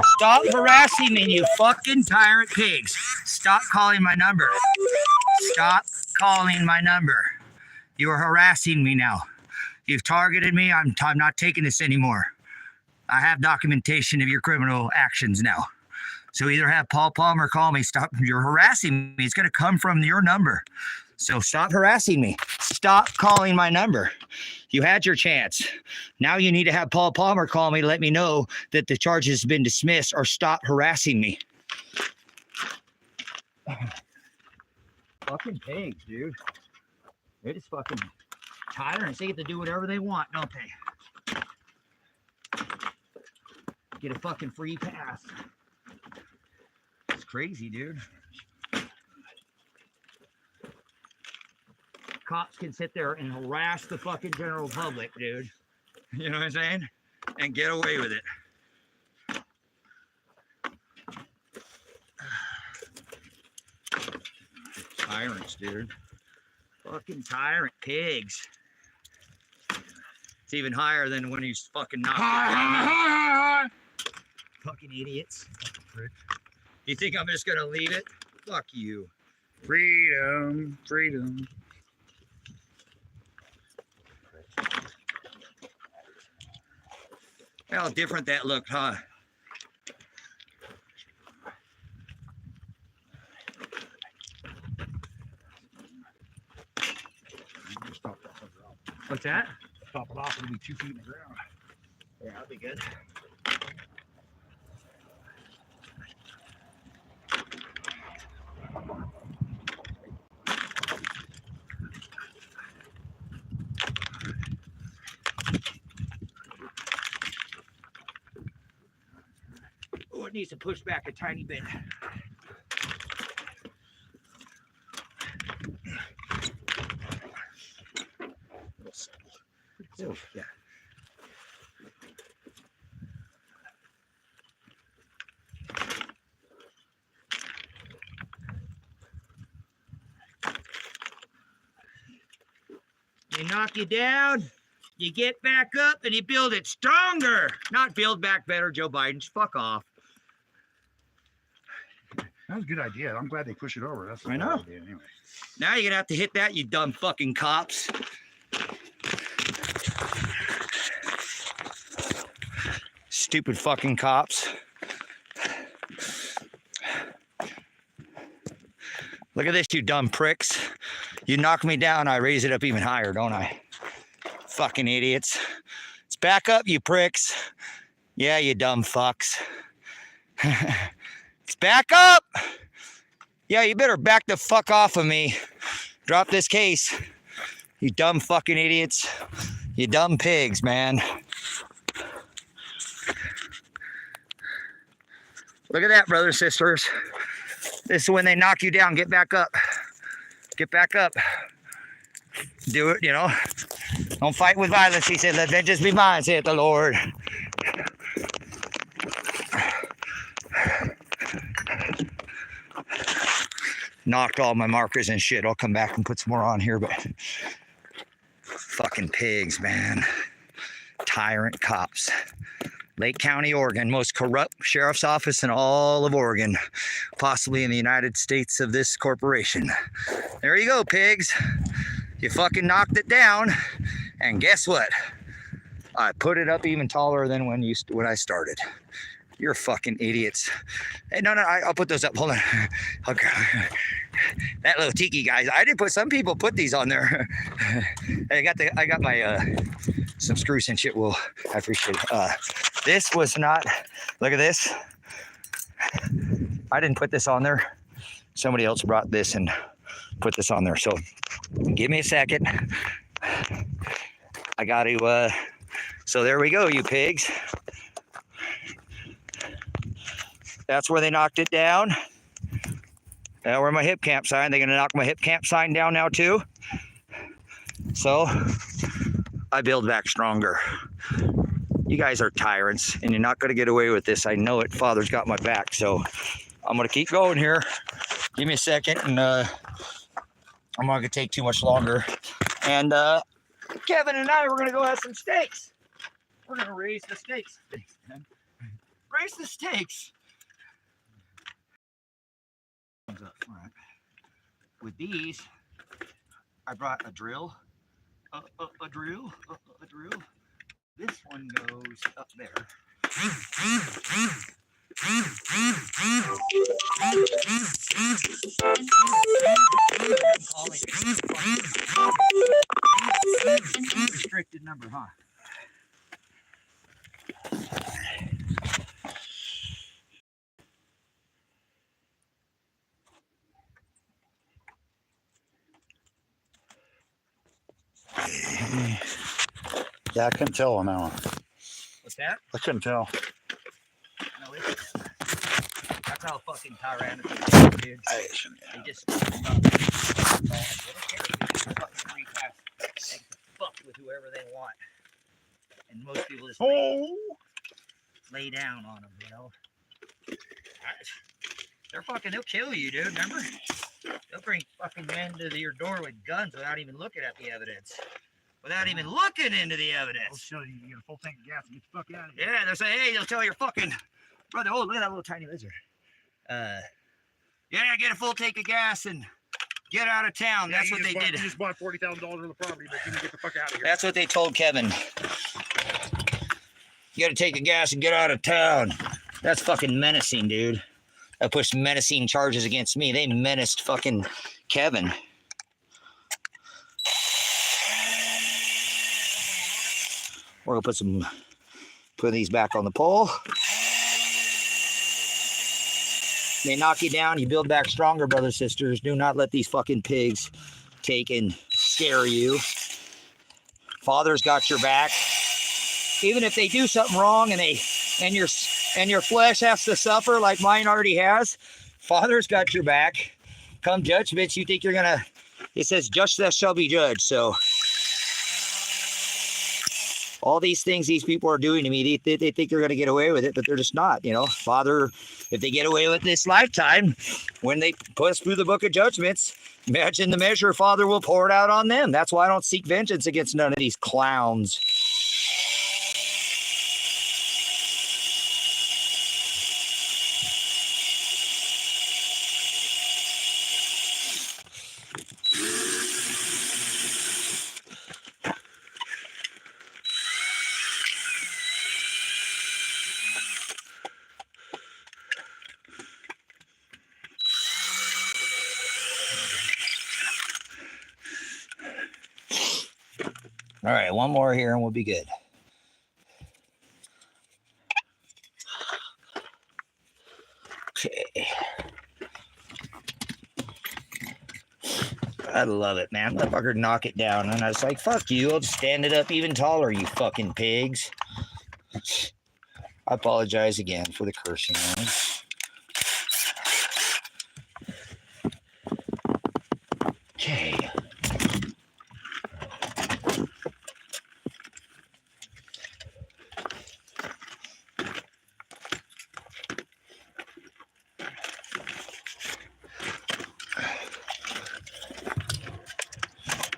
Stop harassing me, you fucking tyrant pigs. Stop calling my number. Stop calling my number. You are harassing me now. You've targeted me. I'm not taking this anymore. I have documentation of your criminal actions now. So either have Paul Palmer call me. Stop. You're harassing me. It's going to come from your number. So stop harassing me. Stop calling my number. You had your chance. Now you need to have Paul Palmer call me to let me know that the charge has been dismissed, or stop harassing me. Fucking pigs, dude. They're just fucking tyrants. They get to do whatever they want, don't they? Get a fucking free pass. It's crazy, dude. Cops can sit there and harass the fucking general public, dude. You know what I'm saying? And get away with it. Tyrants, dude. Fucking tyrant pigs. It's even higher than when he's fucking knocked. Fucking idiots. You think I'm just gonna leave it? Fuck you.
freedom, freedom.
How different that looked, huh? What's that?
Top it off, it'll be 2 feet in the ground.
Yeah, that'll be good. it needs to push back a tiny bit. Oh, yeah. They knock you down, you get back up, and you build it stronger. Not build back better, Joe Biden. Fuck off.
That was a good idea. I'm glad they pushed it over. That's a
I
good
know.
idea anyway.
Now you're gonna have to hit that, you dumb fucking cops. Stupid fucking cops. Look at this, you dumb pricks. You knock me down, I raise it up even higher, don't I? Fucking idiots. It's back up, you pricks. Yeah, you dumb fucks. It's back up. Yeah, you better back the fuck off of me. Drop this case. You dumb fucking idiots. You dumb pigs, man. Look at that, brothers, sisters. This is when they knock you down. Get back up. Get back up. Do it, you know. Don't fight with violence. He said, let vengeance be mine, saith the Lord. Knocked all my markers and shit. I'll come back and put some more on here, but fucking pigs, man. Tyrant cops. Lake County, Oregon, most corrupt sheriff's office in all of Oregon, possibly in the United States of this corporation. There you go, pigs. You fucking knocked it down, and guess what? I put it up even taller than when I started. You're fucking idiots. Hey, no, I'll put those up. Hold on. Okay. That little tiki, guys. I did put, some people put these on there. I got my some screws and shit. Well, I appreciate it. This was not. Look at this. I didn't put this on there. Somebody else brought this and put this on there. So give me a second. I got to. So there we go, you pigs. That's where they knocked it down. Now where my hip camp sign. They're gonna knock my hip camp sign down now too. So I build back stronger. You guys are tyrants, and you're not gonna get away with this. I know it. Father's got my back, so I'm gonna keep going here. Give me a second, and I'm not gonna take too much longer. And Kevin and I, we're gonna go have some steaks. We're gonna raise the steaks. Raise the steaks. All right. With these, I brought a drill. A drill. This one goes up there. Restricted number, huh?
Yeah, I couldn't tell on that one.
What's that?
I couldn't tell.
No, that's how fucking tyrannical they are, dude. They just fuck with whoever they want. And most people just lay down on them, you know. They're fucking, they'll kill you, dude, remember? They'll bring fucking men to your door with guns without even looking at the evidence. Without even looking into the evidence.
I'll show you. You get a full tank of gas and get the fuck out of here.
Yeah, they'll say, hey, they'll tell your fucking brother, oh, look at that little tiny lizard. Yeah, get a full tank of gas and get out of town.
Yeah,
that's what they did.
You just bought $40,000 worth of property, but you can get the fuck out of here.
That's what they told Kevin. You gotta take a gas and get out of town. That's fucking menacing, dude. I pushed menacing charges against me. They menaced fucking Kevin. We're gonna put these back on the pole. They knock you down, you build back stronger, brothers, sisters. Do not let these fucking pigs take and scare you. Father's got your back. Even if they do something wrong and and your flesh has to suffer like mine already has, Father's got your back. Come judgment, you think you're gonna, it says, just thou shall be judged. So all these things these people are doing to me, they think they're gonna get away with it, but they're just not, you know. Father, if they get away with this lifetime, when they put us through the book of judgments, imagine the measure Father will pour it out on them. That's why I don't seek vengeance against none of these clowns. All right, one more here and we'll be good. Okay. I love it, man. Motherfucker, knock it down. And I was like, fuck you. I'll just stand it up even taller, you fucking pigs. I apologize again for the cursing. Man. Okay.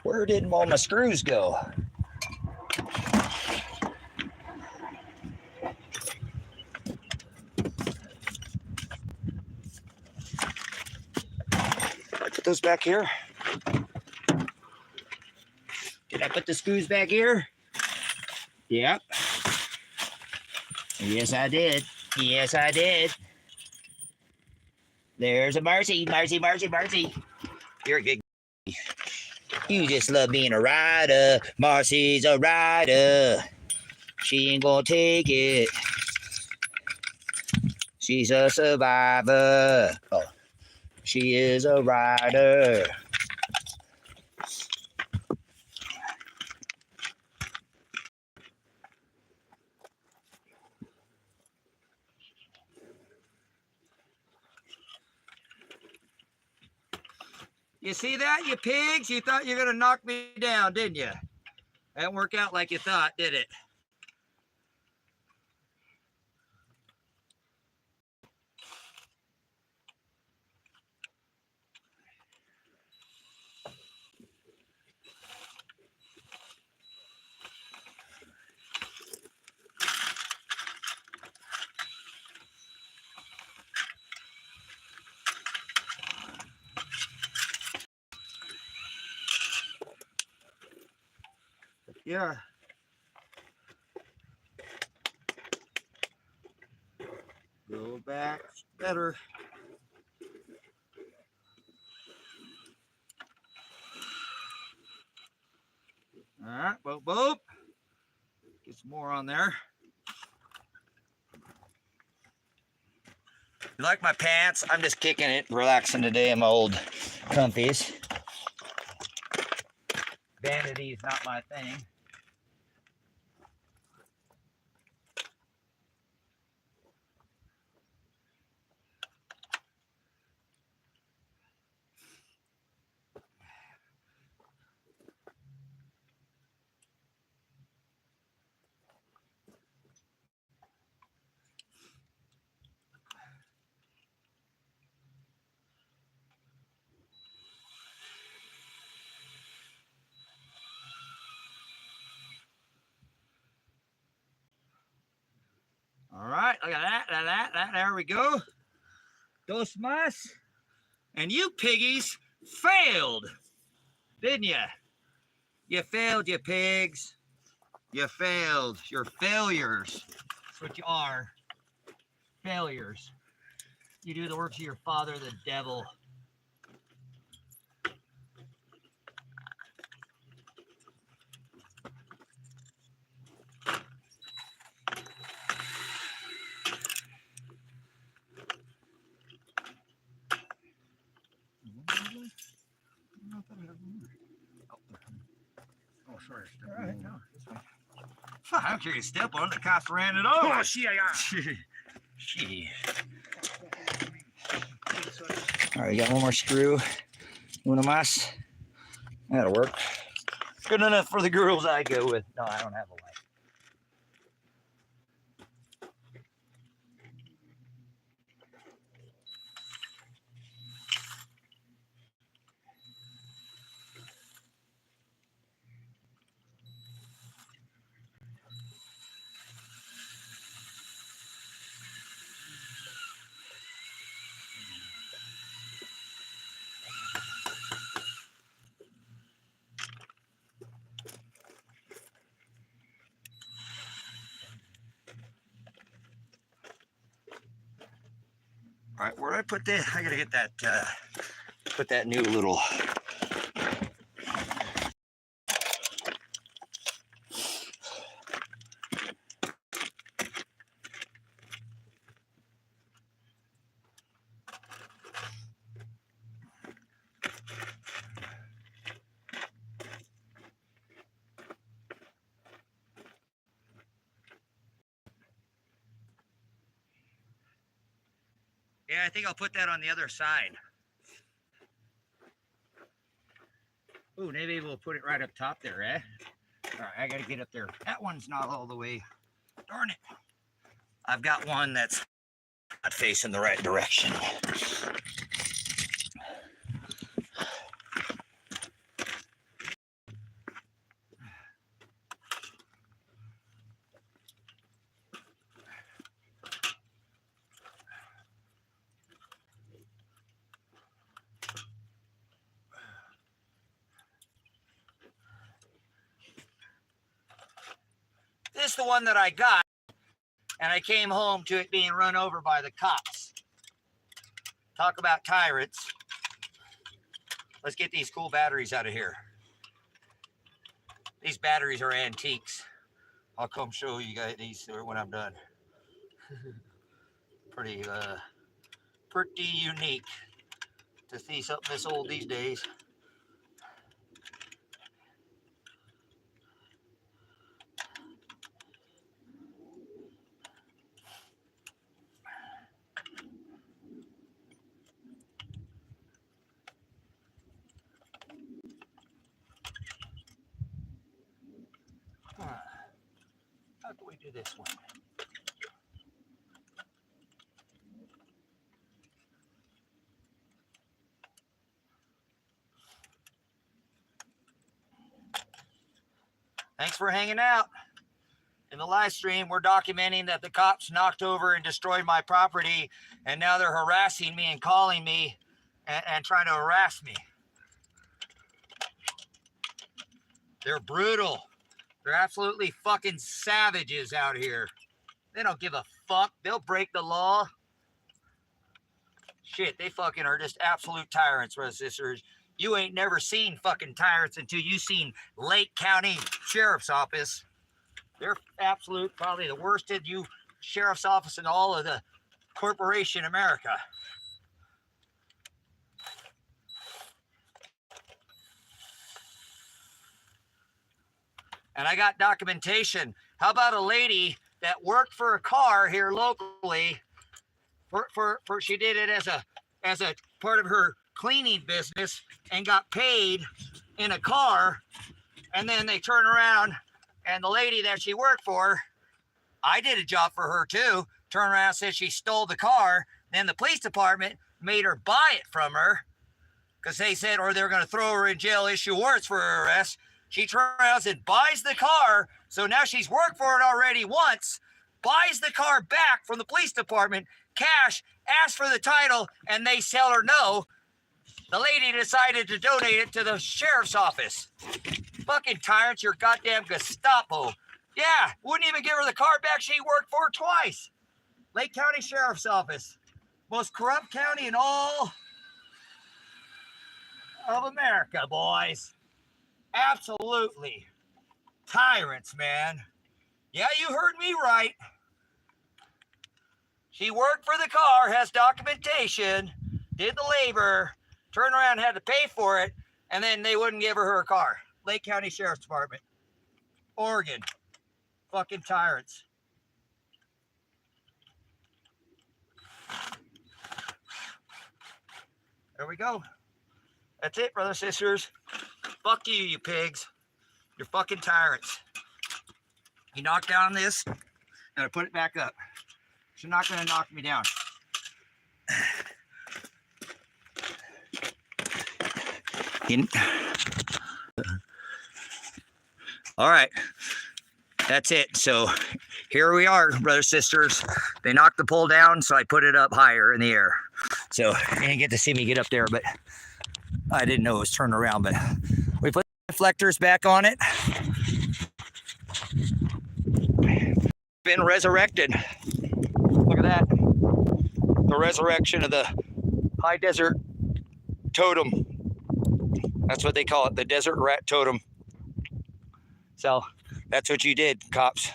Where did all my screws go? I put those back here. Did I put the screws back here? Yep. Yes, I did. Yes, I did. There's a Marcy, Marcy, Marcy, Marcy. You're a good. You just love being a rider. Marcy's a rider. She ain't gonna take it. She's a survivor. Oh, she is a rider. You see that, you pigs? You thought you were gonna knock me down, didn't you? That didn't work out like you thought, did it? Yeah. Go back better. All right, boop, boop. Get some more on there. You like my pants? I'm just kicking it, relaxing today in my old comfies. Vanity is not my thing. All right, look at that. There we go. Dos más. And you piggies failed, didn't you? You failed, you pigs. You failed. You're failures. That's what you are. Failures. You do the works of your father, the devil.
Oh, sorry.
All right, no, that's fine. I'm sure you step on it. The cops ran it over.
Oh, shit, yeah.
Gee. All right, we got one more screw. Una más. That'll work. Good enough for the girls I go with. No, I don't have a light. All right, where did I put that? I gotta get that, put that new little. Yeah, I think I'll put that on the other side. Ooh, maybe we'll put it right up top there, eh? All right, I gotta get up there. That one's not all the way. Darn it. I've got one that's not facing the right direction. This is the one that I got, and I came home to it being run over by the cops. Talk about tyrants. Let's get these cool batteries out of here. These batteries are antiques. I'll come show you guys these when I'm done. Pretty unique to see something this old these days. How do we do this one? Thanks for hanging out. In the live stream, we're documenting that the cops knocked over and destroyed my property, and now they're harassing me and calling me and trying to harass me. They're brutal. They're absolutely fucking savages out here. They don't give a fuck. They'll break the law. Shit, they fucking are just absolute tyrants, brothers and sisters. You ain't never seen fucking tyrants until you seen Lake County Sheriff's Office. They're absolute, probably the worst in you sheriff's office in all of the corporation America. And I got documentation. How about a lady that worked for a car here locally? She did it as a part of her cleaning business and got paid in a car, and then they turn around and the lady that she worked for, I did a job for her too, turned around and said she stole the car. Then the police department made her buy it from her because they said, or they're going to throw her in jail, issue warrants for her arrest. She turns around and buys the car. So now she's worked for it already once, buys the car back from the police department, cash, asks for the title, and they tell her no. The lady decided to donate it to the sheriff's office. Fucking tyrants, your goddamn Gestapo. Yeah, wouldn't even give her the car back she worked for twice. Lake County Sheriff's Office. Most corrupt county in all of America, boys. Absolutely. Tyrants, man. Yeah, you heard me right. She worked for the car, has documentation, did the labor, turned around and had to pay for it, and then they wouldn't give her car. Lake County Sheriff's Department. Oregon. Fucking tyrants. There we go. That's it, brothers, sisters. Fuck you, you pigs. You're fucking tyrants. You knocked down this, and I put it back up. You're not gonna knock me down. All right, that's it. So here we are, brothers, sisters. They knocked the pole down, so I put it up higher in the air. So you didn't get to see me get up there, but I didn't know it was turned around. But we put reflectors back on it. Been resurrected. Look at that. The resurrection of the high desert totem. That's what they call it, the desert rat totem. So that's what you did, cops.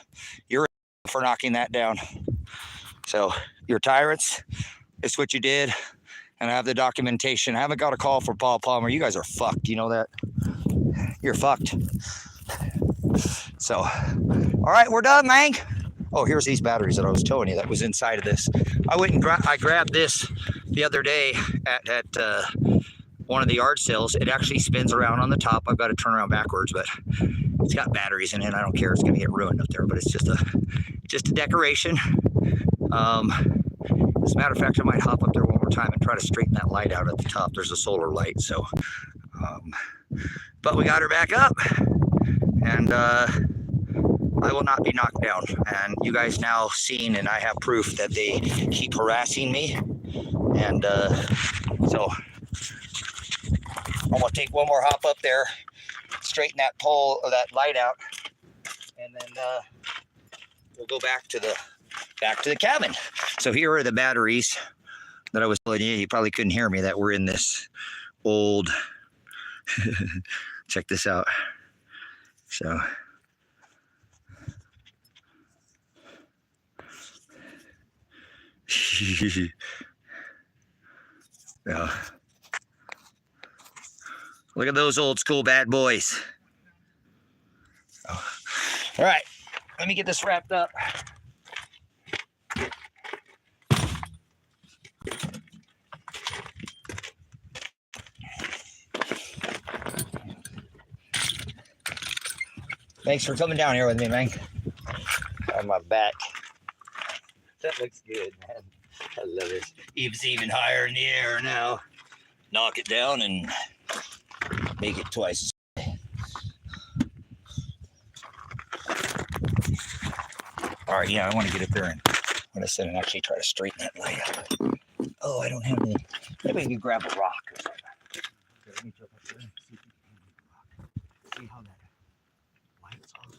You're for knocking that down. So you're tyrants. It's what you did. And I have the documentation. I haven't got a call for Paul Palmer. You guys are fucked. You know that? You're fucked. So, all right, we're done, man. Oh, here's these batteries that I was telling you that was inside of this. I went and I grabbed this the other day at one of the yard sales. It actually spins around on the top. I've got to turn around backwards, but it's got batteries in it. I don't care. It's going to get ruined up there, but it's just a decoration. As a matter of fact, I might hop up there one more time and try to straighten that light out at the top. There's a solar light, so. But we got her back up, and I will not be knocked down. And you guys now seen, and I have proof that they keep harassing me. And so I'm gonna take one more hop up there, straighten that pole or that light out, and then we'll go back to the cabin. So here are the batteries that I was telling you. You probably couldn't hear me, that were in this old. Check this out. So. Yeah. Look at those old school bad boys. Oh. All right, let me get this wrapped up. Thanks for coming down here with me, man. On my back. That looks good, man. I love it. It's even higher in the air now. Knock it down and make it twice. All right, yeah, I want to get up there and, like I said, and actually try to straighten that light out. Oh, I don't have any. Maybe we can grab a rock or something. Okay, let me jump up there and see if we can handle the rock. See how that lights off.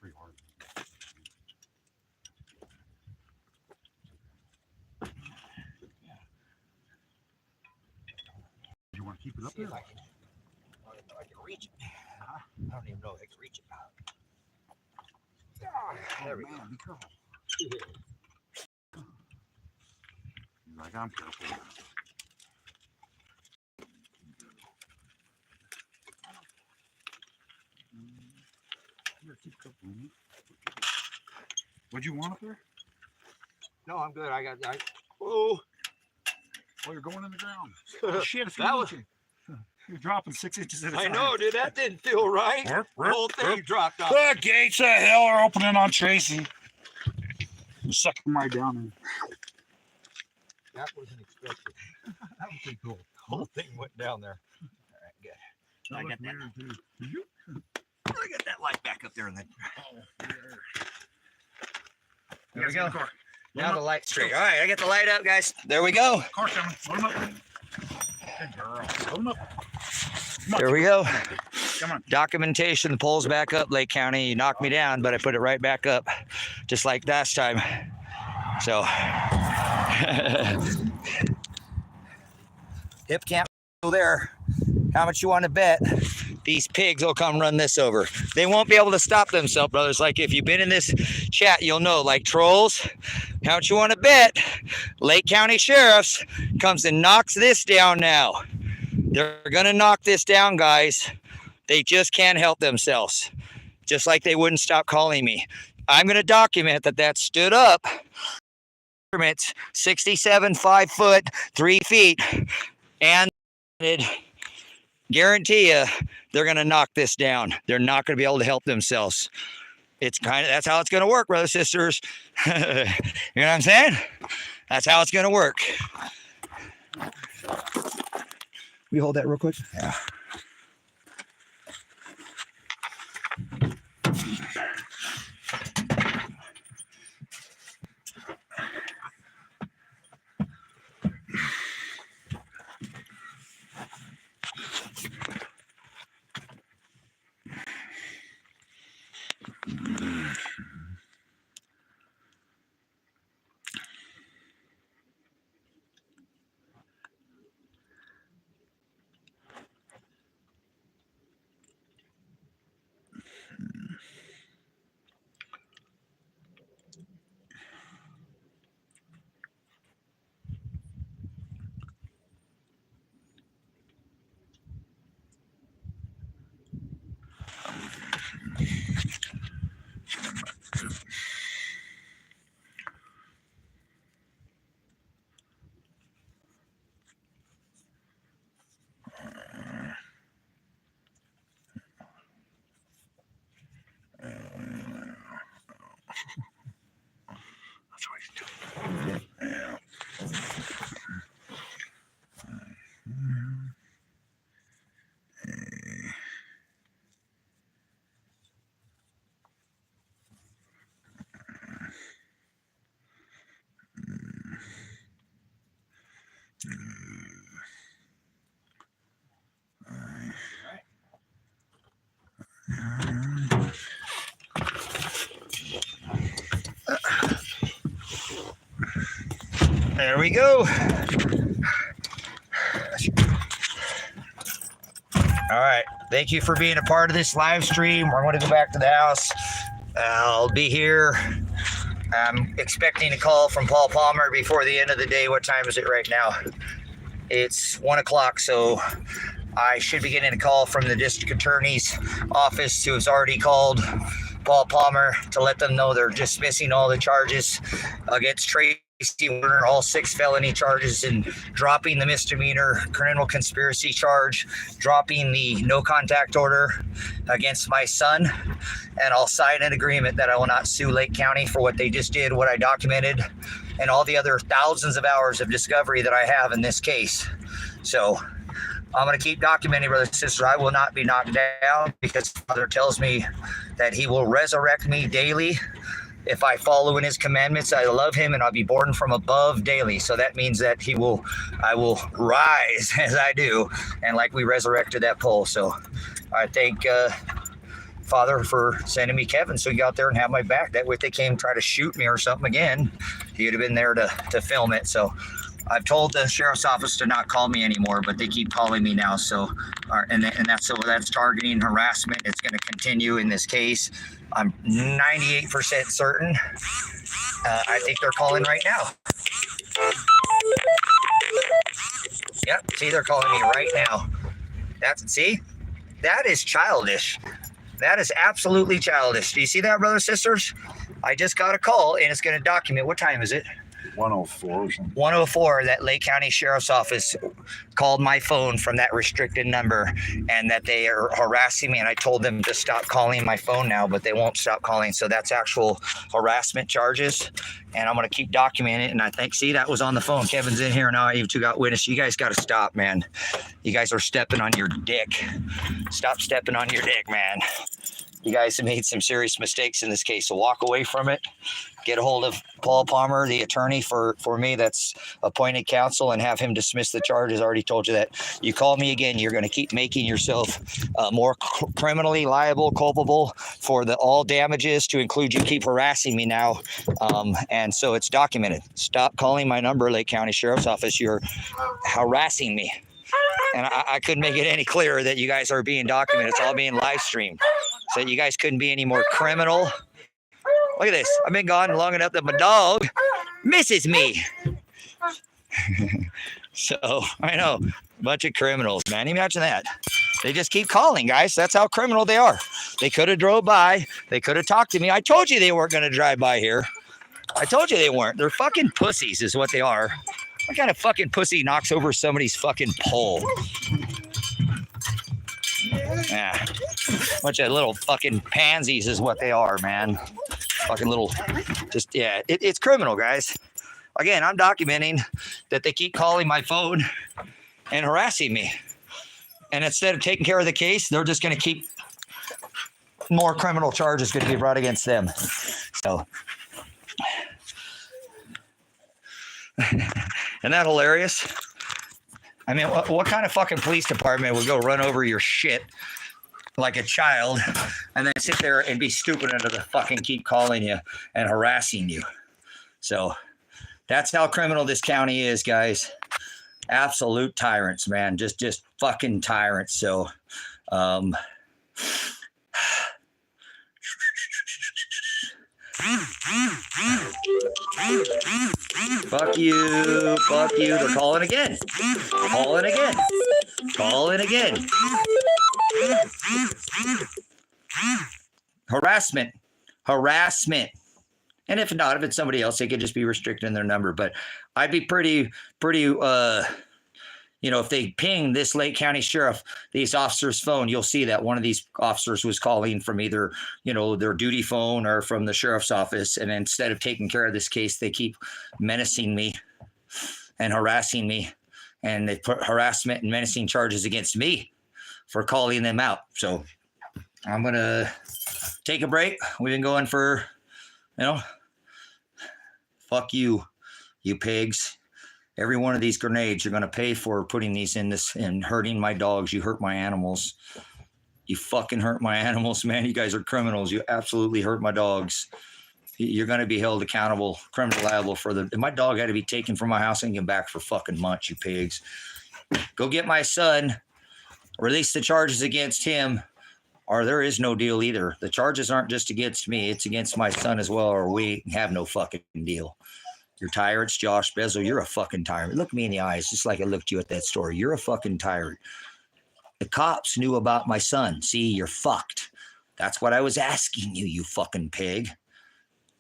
Pretty hard. You want to keep it up
See
there?
if I can, I don't even know if I can reach it. I don't even know if I can reach it. There we go.
Be careful. Like I'm careful. What'd you want up there?
No, I'm good.
Oh, you're going in the ground. Oh, shit, it's
That was-
you're dropping 6 inches at a
I
time.
know, dude. That didn't feel right. The whole thing dropped off.
The gates of hell are opening on Tracy. I'm sucking my down in.
That wasn't expected. That was pretty cool. The whole thing went down there. All right, good. I got that. I got that light back up there, and then there we go. Now the light's straight. All right, I got the light up, guys. There we go.
Car coming. Load him up. Good girl. Load him up.
There we go.
Come on.
Documentation. The pole's back up, Lake County. You knocked me down, but I put it right back up, just like last time. So, hip camp there. How much you want to bet these pigs will come run this over? They won't be able to stop themselves, brothers. Like, if you've been in this chat, you'll know, like trolls. How much you want to bet Lake County Sheriffs comes and knocks this down now? They're going to knock this down, guys. They just can't help themselves. Just like they wouldn't stop calling me. I'm going to document that stood up measurements, 67, 5 foot, 3 feet. And it guarantee you they're going to knock this down. They're not going to be able to help themselves. It's that's how it's going to work, brothers, sisters. You know what I'm saying? That's how it's going to work. We hold that real quick? Yeah. That's what he's doing. Yeah. There we go. All right. Thank you for being a part of this live stream. We're going to go back to the house. I'll be here. I'm expecting a call from Paul Palmer before the end of the day. What time is it right now? It's 1 o'clock, so I should be getting a call from the district attorney's office, who has already called Paul Palmer to let them know they're dismissing all the charges against Tracy, Werner, all 6 felony charges, and dropping the misdemeanor criminal conspiracy charge, dropping the no contact order against my son, and I'll sign an agreement that I will not sue Lake County for what they just did, what I documented, and all the other thousands of hours of discovery that I have in this case. So I'm going to keep documenting, brothers and sisters. I will not be knocked down, because Father tells me that he will resurrect me daily if I follow in his commandments. I love him, and I'll be born from above daily. So that means that I will rise as I do, and like we resurrected that pole. So I thank Father for sending me Kevin, so he got there and have my back. That way, if they came try to shoot me or something again, he would have been there to film it. So I've told the sheriff's office to not call me anymore, but they keep calling me now. So, and that's targeting, harassment. It's going to continue in this case. I'm 98% certain. I think they're calling right now. Yep, see, they're calling me right now. See, that is childish. That is absolutely childish. Do you see that, brothers and sisters? I just got a call, and it's going to document. What time is it?
104 or something.
104, that Lake County Sheriff's Office called my phone from that restricted number, and that they are harassing me, and I told them to stop calling my phone now, but they won't stop calling. So that's actual harassment charges, and I'm going to keep documenting it. And I think, see, that was on the phone. Kevin's in here now. You two got witness. You guys got to stop, man. You guys are stepping on your dick. Stop stepping on your dick, man. You guys have made some serious mistakes in this case, so walk away from it. Get a hold of Paul Palmer, the attorney for me that's appointed counsel, and have him dismiss the charges. I already told you that. You call me again, you're going to keep making yourself more criminally liable, culpable for all damages, to include you keep harassing me now. And so it's documented. Stop calling my number, Lake County Sheriff's Office. You're harassing me. And I couldn't make it any clearer that you guys are being documented. It's all being live streamed. So you guys couldn't be any more criminal. Look at this. I've been gone long enough that my dog misses me. So, I know. A bunch of criminals, man. Imagine that. They just keep calling, guys. That's how criminal they are. They could have drove by. They could have talked to me. I told you they weren't going to drive by here. I told you they weren't. They're fucking pussies is what they are. What kind of fucking pussy knocks over somebody's fucking pole? Yeah. Bunch of little fucking pansies is what they are, man. Fucking little, just, yeah. It's criminal, guys. Again, I'm documenting that they keep calling my phone and harassing me. And instead of taking care of the case, they're just going to keep more criminal charges going to be brought against them. So, isn't that hilarious? I mean, what kind of fucking police department would go run over your shit like a child and then sit there and be stupid enough to fucking keep calling you and harassing you? So that's how criminal this county is, guys. Absolute tyrants, man. Just fucking tyrants. So, fuck you. Fuck you. They're calling again. Calling again. Calling again. Harassment. Harassment. And if not, if it's somebody else, they could just be restricting their number. But I'd be pretty, if they ping this Lake County Sheriff, these officers' phone, you'll see that one of these officers was calling from either, their duty phone or from the sheriff's office. And instead of taking care of this case, they keep menacing me and harassing me. And they put harassment and menacing charges against me for calling them out. So I'm going to take a break. We've been going for, fuck you, you pigs. Every one of these grenades you're going to pay for putting these in this and hurting my dogs. You hurt my animals. You fucking hurt my animals, man. You guys are criminals. You absolutely hurt my dogs. You're going to be held accountable, criminal liable for my dog had to be taken from my house and get back for fucking months, you pigs. Go get my son, release the charges against him, or there is no deal either. The charges aren't just against me. It's against my son as well, or we have no fucking deal. You're tyrants, Josh Bezel. You're a fucking tyrant. Look me in the eyes, just like I looked you at that story. You're a fucking tyrant. The cops knew about my son. See, you're fucked. That's what I was asking you, you fucking pig.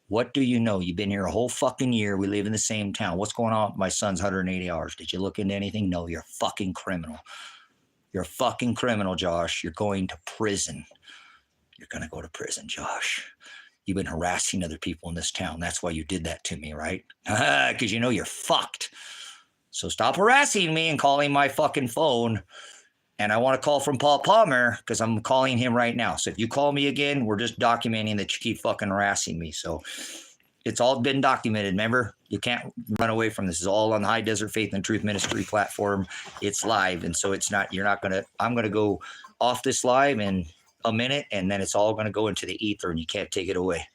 What do you know? You've been here a whole fucking year. We live in the same town. What's going on with my son's 180 hours? Did you look into anything? No, you're a fucking criminal. You're a fucking criminal, Josh. You're going to prison. You're going to go to prison, Josh. You've been harassing other people in this town. That's why you did that to me, right? Because you're fucked. So stop harassing me and calling my fucking phone. And I want to call from Paul Palmer because I'm calling him right now. So if you call me again, we're just documenting that you keep fucking harassing me. So it's all been documented. Remember, you can't run away from this. It's all on the High Desert Faith and Truth Ministry platform. It's live. And so I'm going to go off this live in a minute, and then it's all going to go into the ether and you can't take it away.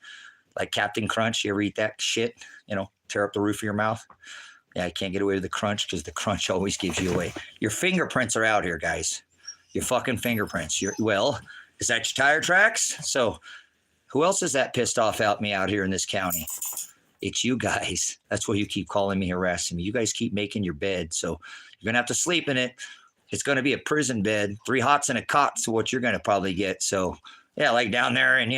Like Captain Crunch, you ever eat that shit? Tear up the roof of your mouth. Yeah, I can't get away with the crunch because the crunch always gives you away. Your fingerprints are out here, guys. Your fucking fingerprints. Is that your tire tracks? So who else is that pissed off at me out here in this county? It's you guys. That's why you keep calling me, harassing me. You guys keep making your bed. So you're going to have to sleep in it. It's going to be a prison bed, 3 hots and a cot. So what you're going to probably get. So yeah, like down there and,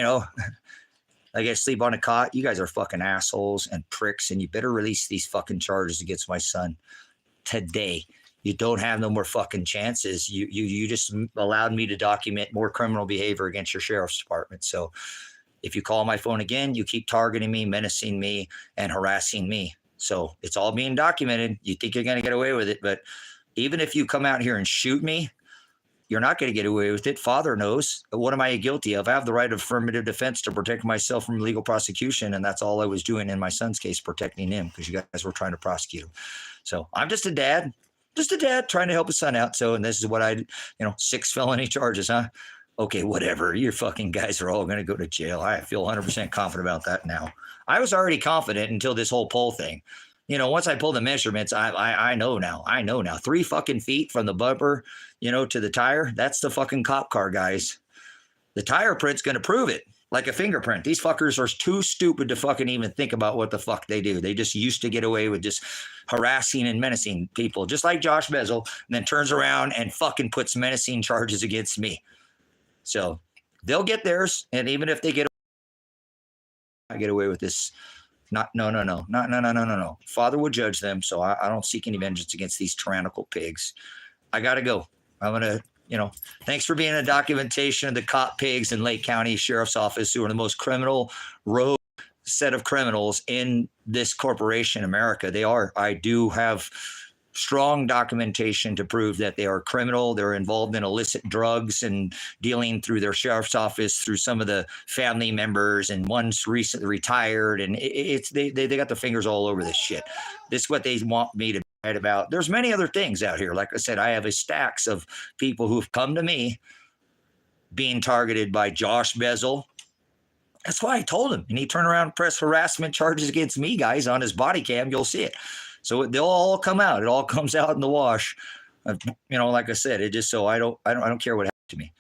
I guess sleep on a cot. You guys are fucking assholes and pricks, and you better release these fucking charges against my son today. You don't have no more fucking chances. You just allowed me to document more criminal behavior against your sheriff's department. So if you call my phone again, you keep targeting me, menacing me, and harassing me. So it's all being documented. You think you're going to get away with it, but even if you come out here and shoot me, you're not going to get away with it. Father knows. What am I guilty of? I have the right of affirmative defense to protect myself from legal prosecution. And that's all I was doing in my son's case, protecting him, because you guys were trying to prosecute him. So I'm just a dad trying to help his son out. So, and this is what 6 felony charges, huh? Okay, whatever. Your fucking guys are all going to go to jail. I feel 100% confident about that now. I was already confident until this whole poll thing. Once I pull the measurements, I know now. 3 fucking feet from the bumper, to the tire. That's the fucking cop car, guys. The tire print's going to prove it, like a fingerprint. These fuckers are too stupid to fucking even think about what the fuck they do. They just used to get away with just harassing and menacing people, just like Josh Bezel, and then turns around and fucking puts menacing charges against me. So they'll get theirs. And even if they get away with this
No. Father will judge them, so I don't seek any vengeance against these tyrannical pigs. I got to go. I'm going to, thanks for being a documentation of the cop pigs in Lake County Sheriff's Office, who are the most criminal rogue set of criminals in this corporation, America. They are. I do have strong documentation to prove that they are criminal. They're involved in illicit drugs and dealing through their sheriff's office, through some of the family members, and one's recently retired. And they got their fingers all over this shit. This is what they want me to write about. There's many other things out here. Like I said, I have a stacks of people who've come to me being targeted by Josh Bezel. That's why I told him. And he turned around and pressed harassment charges against me, guys, on his body cam. You'll see it. So they'll all come out. It all comes out in the wash. Like I said, it just so I don't care what happens to me.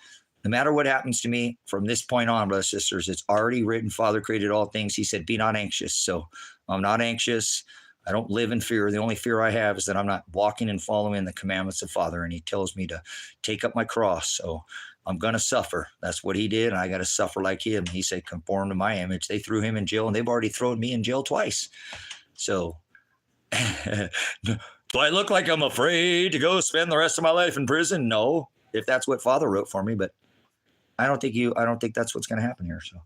No matter what happens to me from this point on, brothers and sisters, it's already written. Father created all things. He said, be not anxious. So I'm not anxious. I don't live in fear. The only fear I have is that I'm not walking and following the commandments of Father. And he tells me to take up my cross. So I'm going to suffer. That's what he did. And I got to suffer like him. He said, conform to my image. They threw him in jail, and they've already thrown me in jail twice. So do I look like I'm afraid to go spend the rest of my life in prison? No, if that's what Father wrote for me, but I don't think that's what's going to happen here. So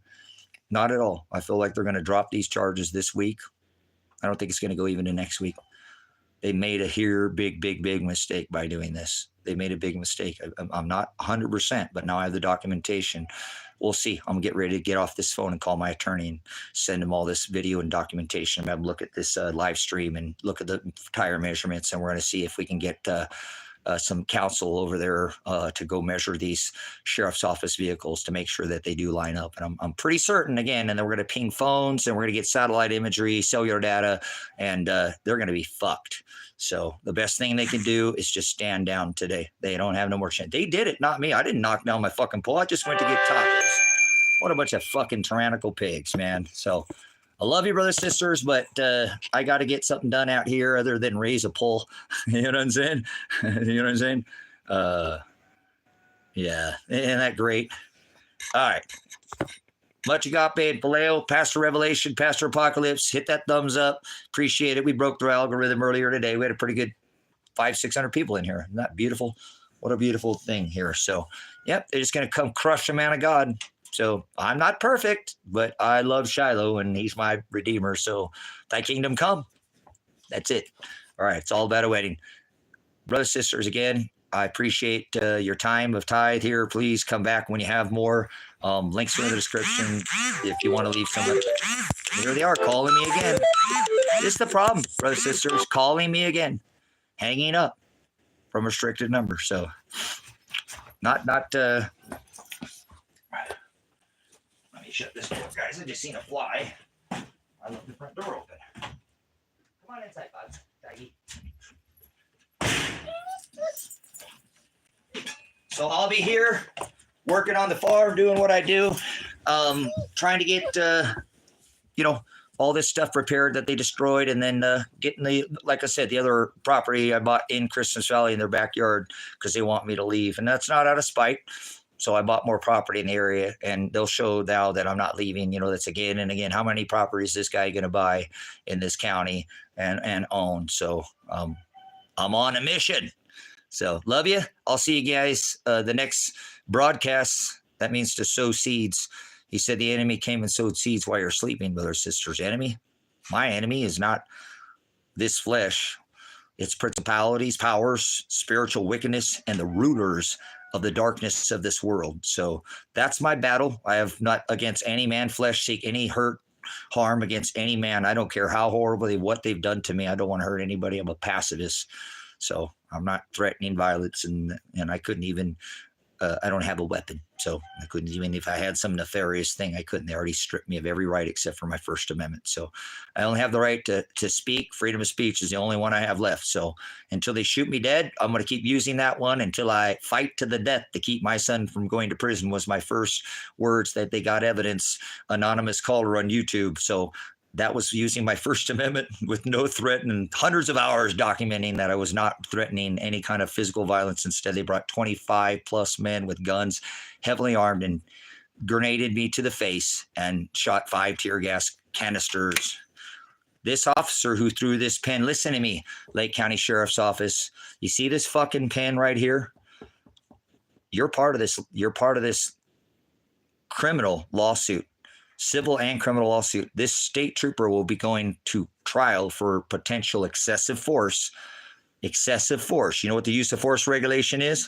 not at all. I feel like they're going to drop these charges this week. I don't think it's going to go even to next week. They made a big mistake by doing this. They made a big mistake. I'm not 100%, but now I have the documentation. We'll see. I'm going to get ready to get off this phone and call my attorney and send him all this video and documentation. I'm going to look at this live stream and look at the tire measurements, and we're going to see if we can get some counsel over there to go measure these sheriff's office vehicles to make sure that they do line up. And I'm pretty certain, again, and then we're going to ping phones, and we're going to get satellite imagery, cellular data, and they're going to be fucked. So the best thing they can do is just stand down today. They don't have no more chance. They did it, not me. I didn't knock down my fucking pole. I just went to get tacos. What a bunch of fucking tyrannical pigs, man. So I love you, brothers, sisters, but I got to get something done out here other than raise a pole. You know what I'm saying? Yeah. Isn't that great? All right. Much agape and paleo, Pastor Revelation, Pastor Apocalypse. Hit that thumbs up. Appreciate it. We broke the algorithm earlier today. We had a pretty good 500-600 people in here. Isn't that beautiful? What a beautiful thing here. So, yep, they're just going to come crush the man of God. So I'm not perfect, but I love Shiloh, and he's my redeemer. So thy kingdom come. That's it. All right. It's all about a wedding. Brothers, sisters, again, I appreciate your time of tithe here. Please come back when you have more. Links are in the description if you want to leave some. Here they are calling me again. This is the problem, brothers, sisters, calling me again, hanging up from restricted numbers. So not let me shut this door, guys. I just seen a fly. I left the front door open. Come on inside, bud. Daggy. So I'll be here working on the farm, doing what I do, trying to get, all this stuff prepared that they destroyed, and then getting like I said, the other property I bought in Christmas Valley in their backyard because they want me to leave. And that's not out of spite. So I bought more property in the area, and they'll show now that I'm not leaving. That's again and again, how many properties is this guy going to buy in this county and own? So I'm on a mission. So love you. I'll see you guys the next broadcast. That means to sow seeds. He said the enemy came and sowed seeds while you're sleeping, brothers, sisters. Enemy? My enemy is not this flesh. It's principalities, powers, spiritual wickedness, and the rulers of the darkness of this world. So that's my battle. I have not against any man flesh seek any hurt, harm against any man. I don't care how horribly what they've done to me. I don't want to hurt anybody. I'm a pacifist. So I'm not threatening violence, and I couldn't even, I don't have a weapon. So I couldn't even, if I had some nefarious thing, I couldn't. They already stripped me of every right except for my First Amendment. So I only have the right to speak. Freedom of speech is the only one I have left. So until they shoot me dead, I'm going to keep using that one until I fight to the death to keep my son from going to prison, was my first words that they got evidence, anonymous caller on YouTube. So that was using my First Amendment with no threat, and hundreds of hours documenting that I was not threatening any kind of physical violence. Instead, they brought 25 plus men with guns, heavily armed, and grenaded me to the face and shot 5 tear gas canisters
This officer who threw this pen, listen to me, Lake County Sheriff's Office. You see this fucking pen right here? You're part of this. You're part of this criminal lawsuit, civil and criminal lawsuit. This state trooper will be going to trial for potential excessive force. Excessive force. You know what the use of force regulation is?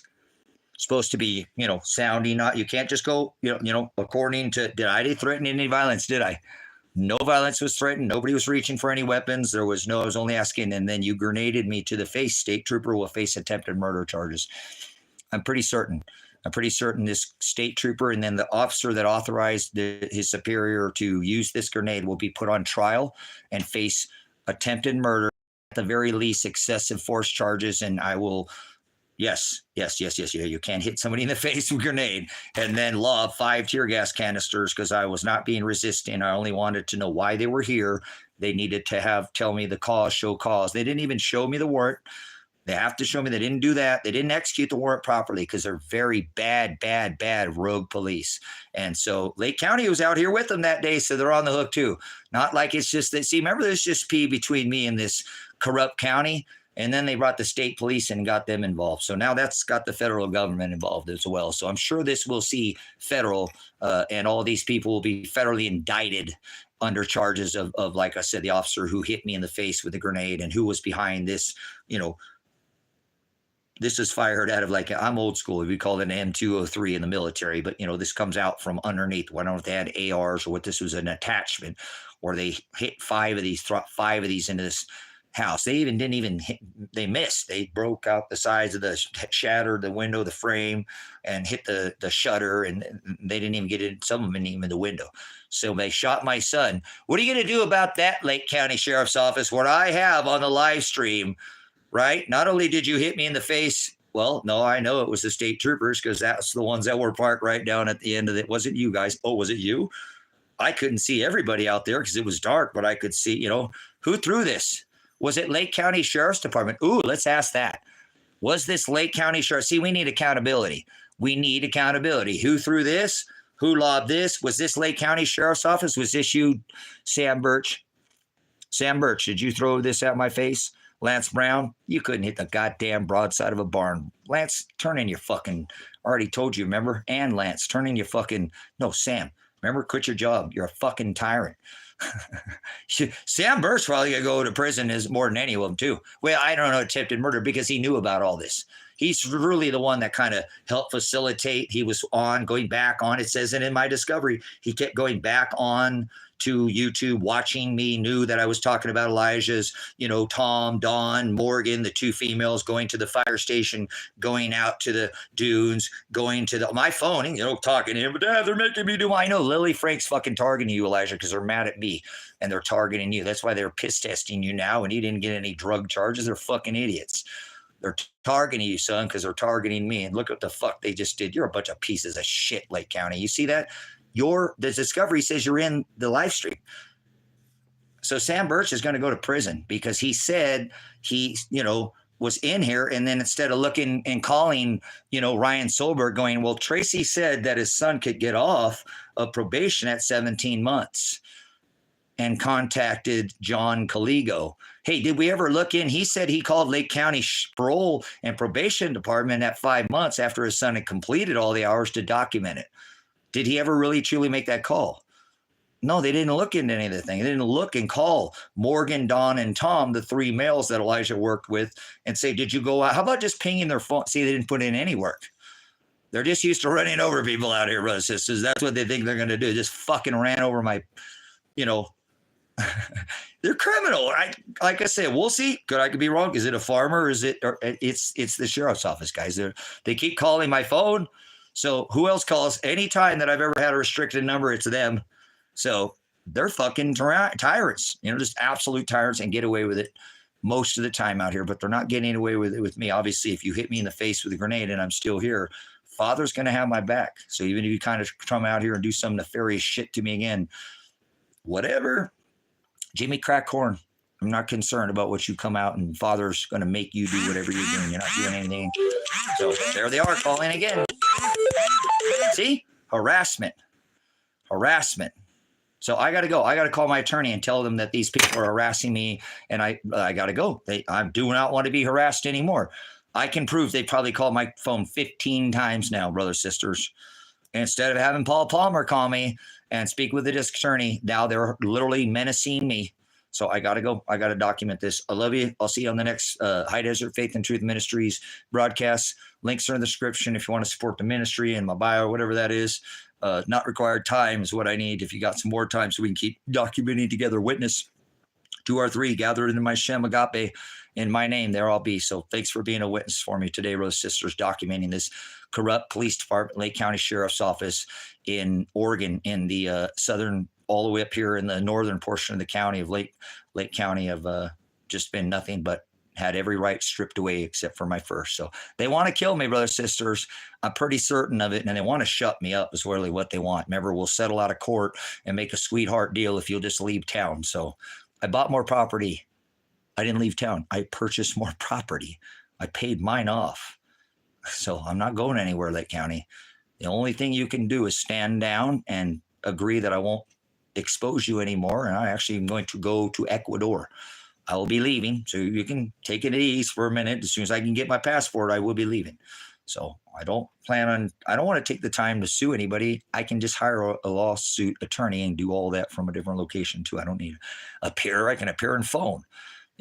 Supposed to be, sounding. Not you can't just go, according to. Did I threaten any violence? Did I? No violence was threatened. Nobody was reaching for any weapons. There was no. I was only asking, and then you grenaded me to the face. State trooper will face attempted murder charges. I'm pretty certain. This state trooper and then the officer that authorized his superior to use this grenade will be put on trial and face attempted murder, at the very least excessive force charges. And I will, yes. You can't hit somebody in the face with a grenade. And then lob 5 tear gas canisters because I was not being resistant. I only wanted to know why they were here. They needed to tell me the cause, show cause. They didn't even show me the warrant. They have to show me they didn't do that. They didn't execute the warrant properly because they're very bad rogue police. And so Lake County was out here with them that day, so they're on the hook too. Not like it's just that. See, remember, there's just pee between me and this corrupt county, and then they brought the state police and got them involved. So now that's got the federal government involved as well. So I'm sure this will see federal, and all these people will be federally indicted under charges of, like I said, the officer who hit me in the face with a grenade and who was behind this, This is fired out of I'm old school. We call it an M203 in the military, but this comes out from underneath. I don't know if they had ARs or what this was, an attachment, or they hit 5 of these into this house. They didn't even hit, they missed. They broke out the sides of shattered the window, the frame, and hit the shutter, and they didn't even get in. Some of them didn't even in the window. So they shot my son. What are you going to do about that, Lake County Sheriff's Office? What I have on the live stream, right? Not only did you hit me in the face, well, no, I know it was the state troopers because that's the ones that were parked right down at the end of it. Wasn't you guys? Oh, was it you? I couldn't see everybody out there because it was dark, but I could see, who threw this? Was it Lake County Sheriff's Department? Ooh, let's ask that. Was this Lake County Sheriff? See, we need accountability. Who threw this? Who lobbed this? Was this Lake County Sheriff's Office? Was this you, Sam Birch? Sam Birch, did you throw this at my face? Lance Brown, you couldn't hit the goddamn broadside of a barn. Lance, turn in your fucking, already told you, remember? And Lance, turn in your fucking, no, Sam, remember, quit your job. You're a fucking tyrant. Sam Birch probably going to go to prison is more than any of them too. Well, I don't know, attempted murder because he knew about all this. He's really the one that kind of helped facilitate. He was going back on, it says it in my discovery, he kept going back on to YouTube, watching me, knew that I was talking about Elijah's, Tom, Dawn, Morgan, the 2 females going to the fire station, going out to the dunes, going to my phone, and, talking to him. But Dad, they're making me do. I know Lily Frank's fucking targeting you, Elijah, because they're mad at me and they're targeting you. That's why they're piss testing you now, and you didn't get any drug charges. They're fucking idiots. They're targeting you, son, because they're targeting me. And look what the fuck they just did. You're a bunch of pieces of shit, Lake County. You see that? The discovery says you're in the live stream. So Sam Birch is going to go to prison because he said he, was in here. And then instead of looking and calling, Ryan Solberg going, well, Tracy said that his son could get off of probation at 17 months and contacted John Caligo. Hey, did we ever look in? He said he called Lake County Parole and Probation Department at 5 months after his son had completed all the hours to document it. Did he ever really truly make that call? No, they didn't look into any of the thing. They didn't look and call Morgan, Don, and Tom, the 3 males that Elijah worked with, and say, did you go out? How about just pinging their phone? See, they didn't put in any work. They're just used to running over people out here, brothers and sisters. That's what they think they're going to do. Just fucking ran over my, they're criminal. Like I said, we'll see. I could be wrong. Is it a farmer? It's the sheriff's office, guys. They keep calling my phone. So who else calls? Any time that I've ever had a restricted number, it's them. So they're fucking tyrants, just absolute tyrants, and get away with it most of the time out here. But they're not getting away with it with me. Obviously, if you hit me in the face with a grenade and I'm still here, Father's going to have my back. So even if you kind of come out here and do some nefarious shit to me again, whatever, Jimmy Crackhorn, I'm not concerned about what you come out, and Father's going to make you do whatever you're doing. You're not doing anything. So there they are calling again. See? Harassment.
So I got to go. I got to call my attorney and tell them that these people are harassing me, and I got to go. I do not want to be harassed anymore. I can prove they probably called my phone 15 times now, brothers, sisters. Instead of having Paul Palmer call me and speak with the district attorney, now they're literally menacing me. So I got to go. I got to document this. I love you. I'll see you on the next High Desert Faith and Truth Ministries broadcast. Links are in the description if you want to support the ministry and my bio, whatever that is. Not required time is what I need. If you got some more time so we can keep documenting together. Witness 2 or 3 gathered in my Shem Agape in my name, there I'll be. So thanks for being a witness for me today, brothers and sisters, documenting this corrupt police department, Lake County Sheriff's Office in Oregon, in the southern, all the way up here in the northern portion of the county of Lake County, have just been nothing but had every right stripped away except for my first. So they want to kill me, brothers and sisters. I'm pretty certain of it. And they want to shut me up is really what they want. Remember, we'll settle out of court and make a sweetheart deal if you'll just leave town. So I bought more property. I didn't leave town. I purchased more property. I paid mine off. So I'm not going anywhere, Lake County. The only thing you can do is stand down and agree that I won't expose you anymore. And I actually am going to go to Ecuador. I will be leaving. So you can take it easy for a minute. As soon as I can get my passport, I will be leaving. So I don't want to take the time to sue anybody. I can just hire a lawsuit attorney and do all that from a different location too. I don't need to appear. I can appear and phone.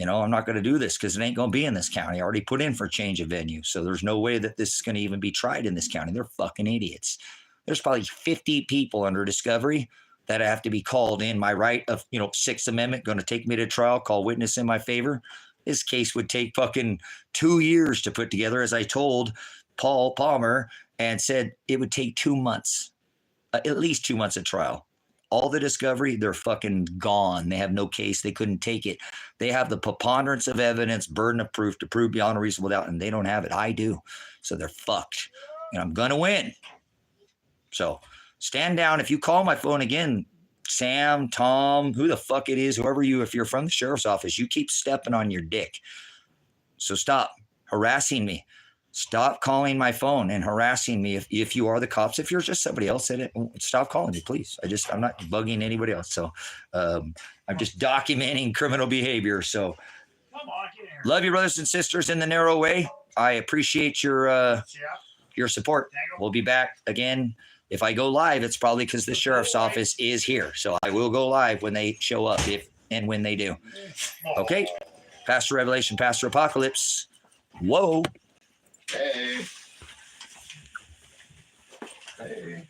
I'm not going to do this because it ain't going to be in this county. I already put in for change of venue. So there's no way that this is going to even be tried in this county. They're fucking idiots. There's probably 50 people under discovery that have to be called in. My right of, 6th Amendment going to take me to trial, call witness in my favor. This case would take fucking 2 years to put together, as I told Paul Palmer, and said it would take 2 months, at least 2 months of trial. All the discovery, they're fucking gone. They have no case. They couldn't take it. They have the preponderance of evidence, burden of proof to prove beyond a reasonable doubt, and they don't have it. I do. So they're fucked. And I'm going to win. So stand down. If you call my phone again, Sam, Tom, who the fuck it is, whoever if you're from the sheriff's office, you keep stepping on your dick. So stop harassing me. Stop calling my phone and harassing me if you are the cops. If you're just somebody else, stop calling me, please. I'm not bugging anybody else. So I'm just documenting criminal behavior. So love you, brothers and sisters, in the narrow way. I appreciate your support. We'll be back again. If I go live, it's probably because the sheriff's office is here. So I will go live when they show up, if and when they do. Okay. Pastor Revelation, Pastor Apocalypse. Whoa.
Hey. Hey.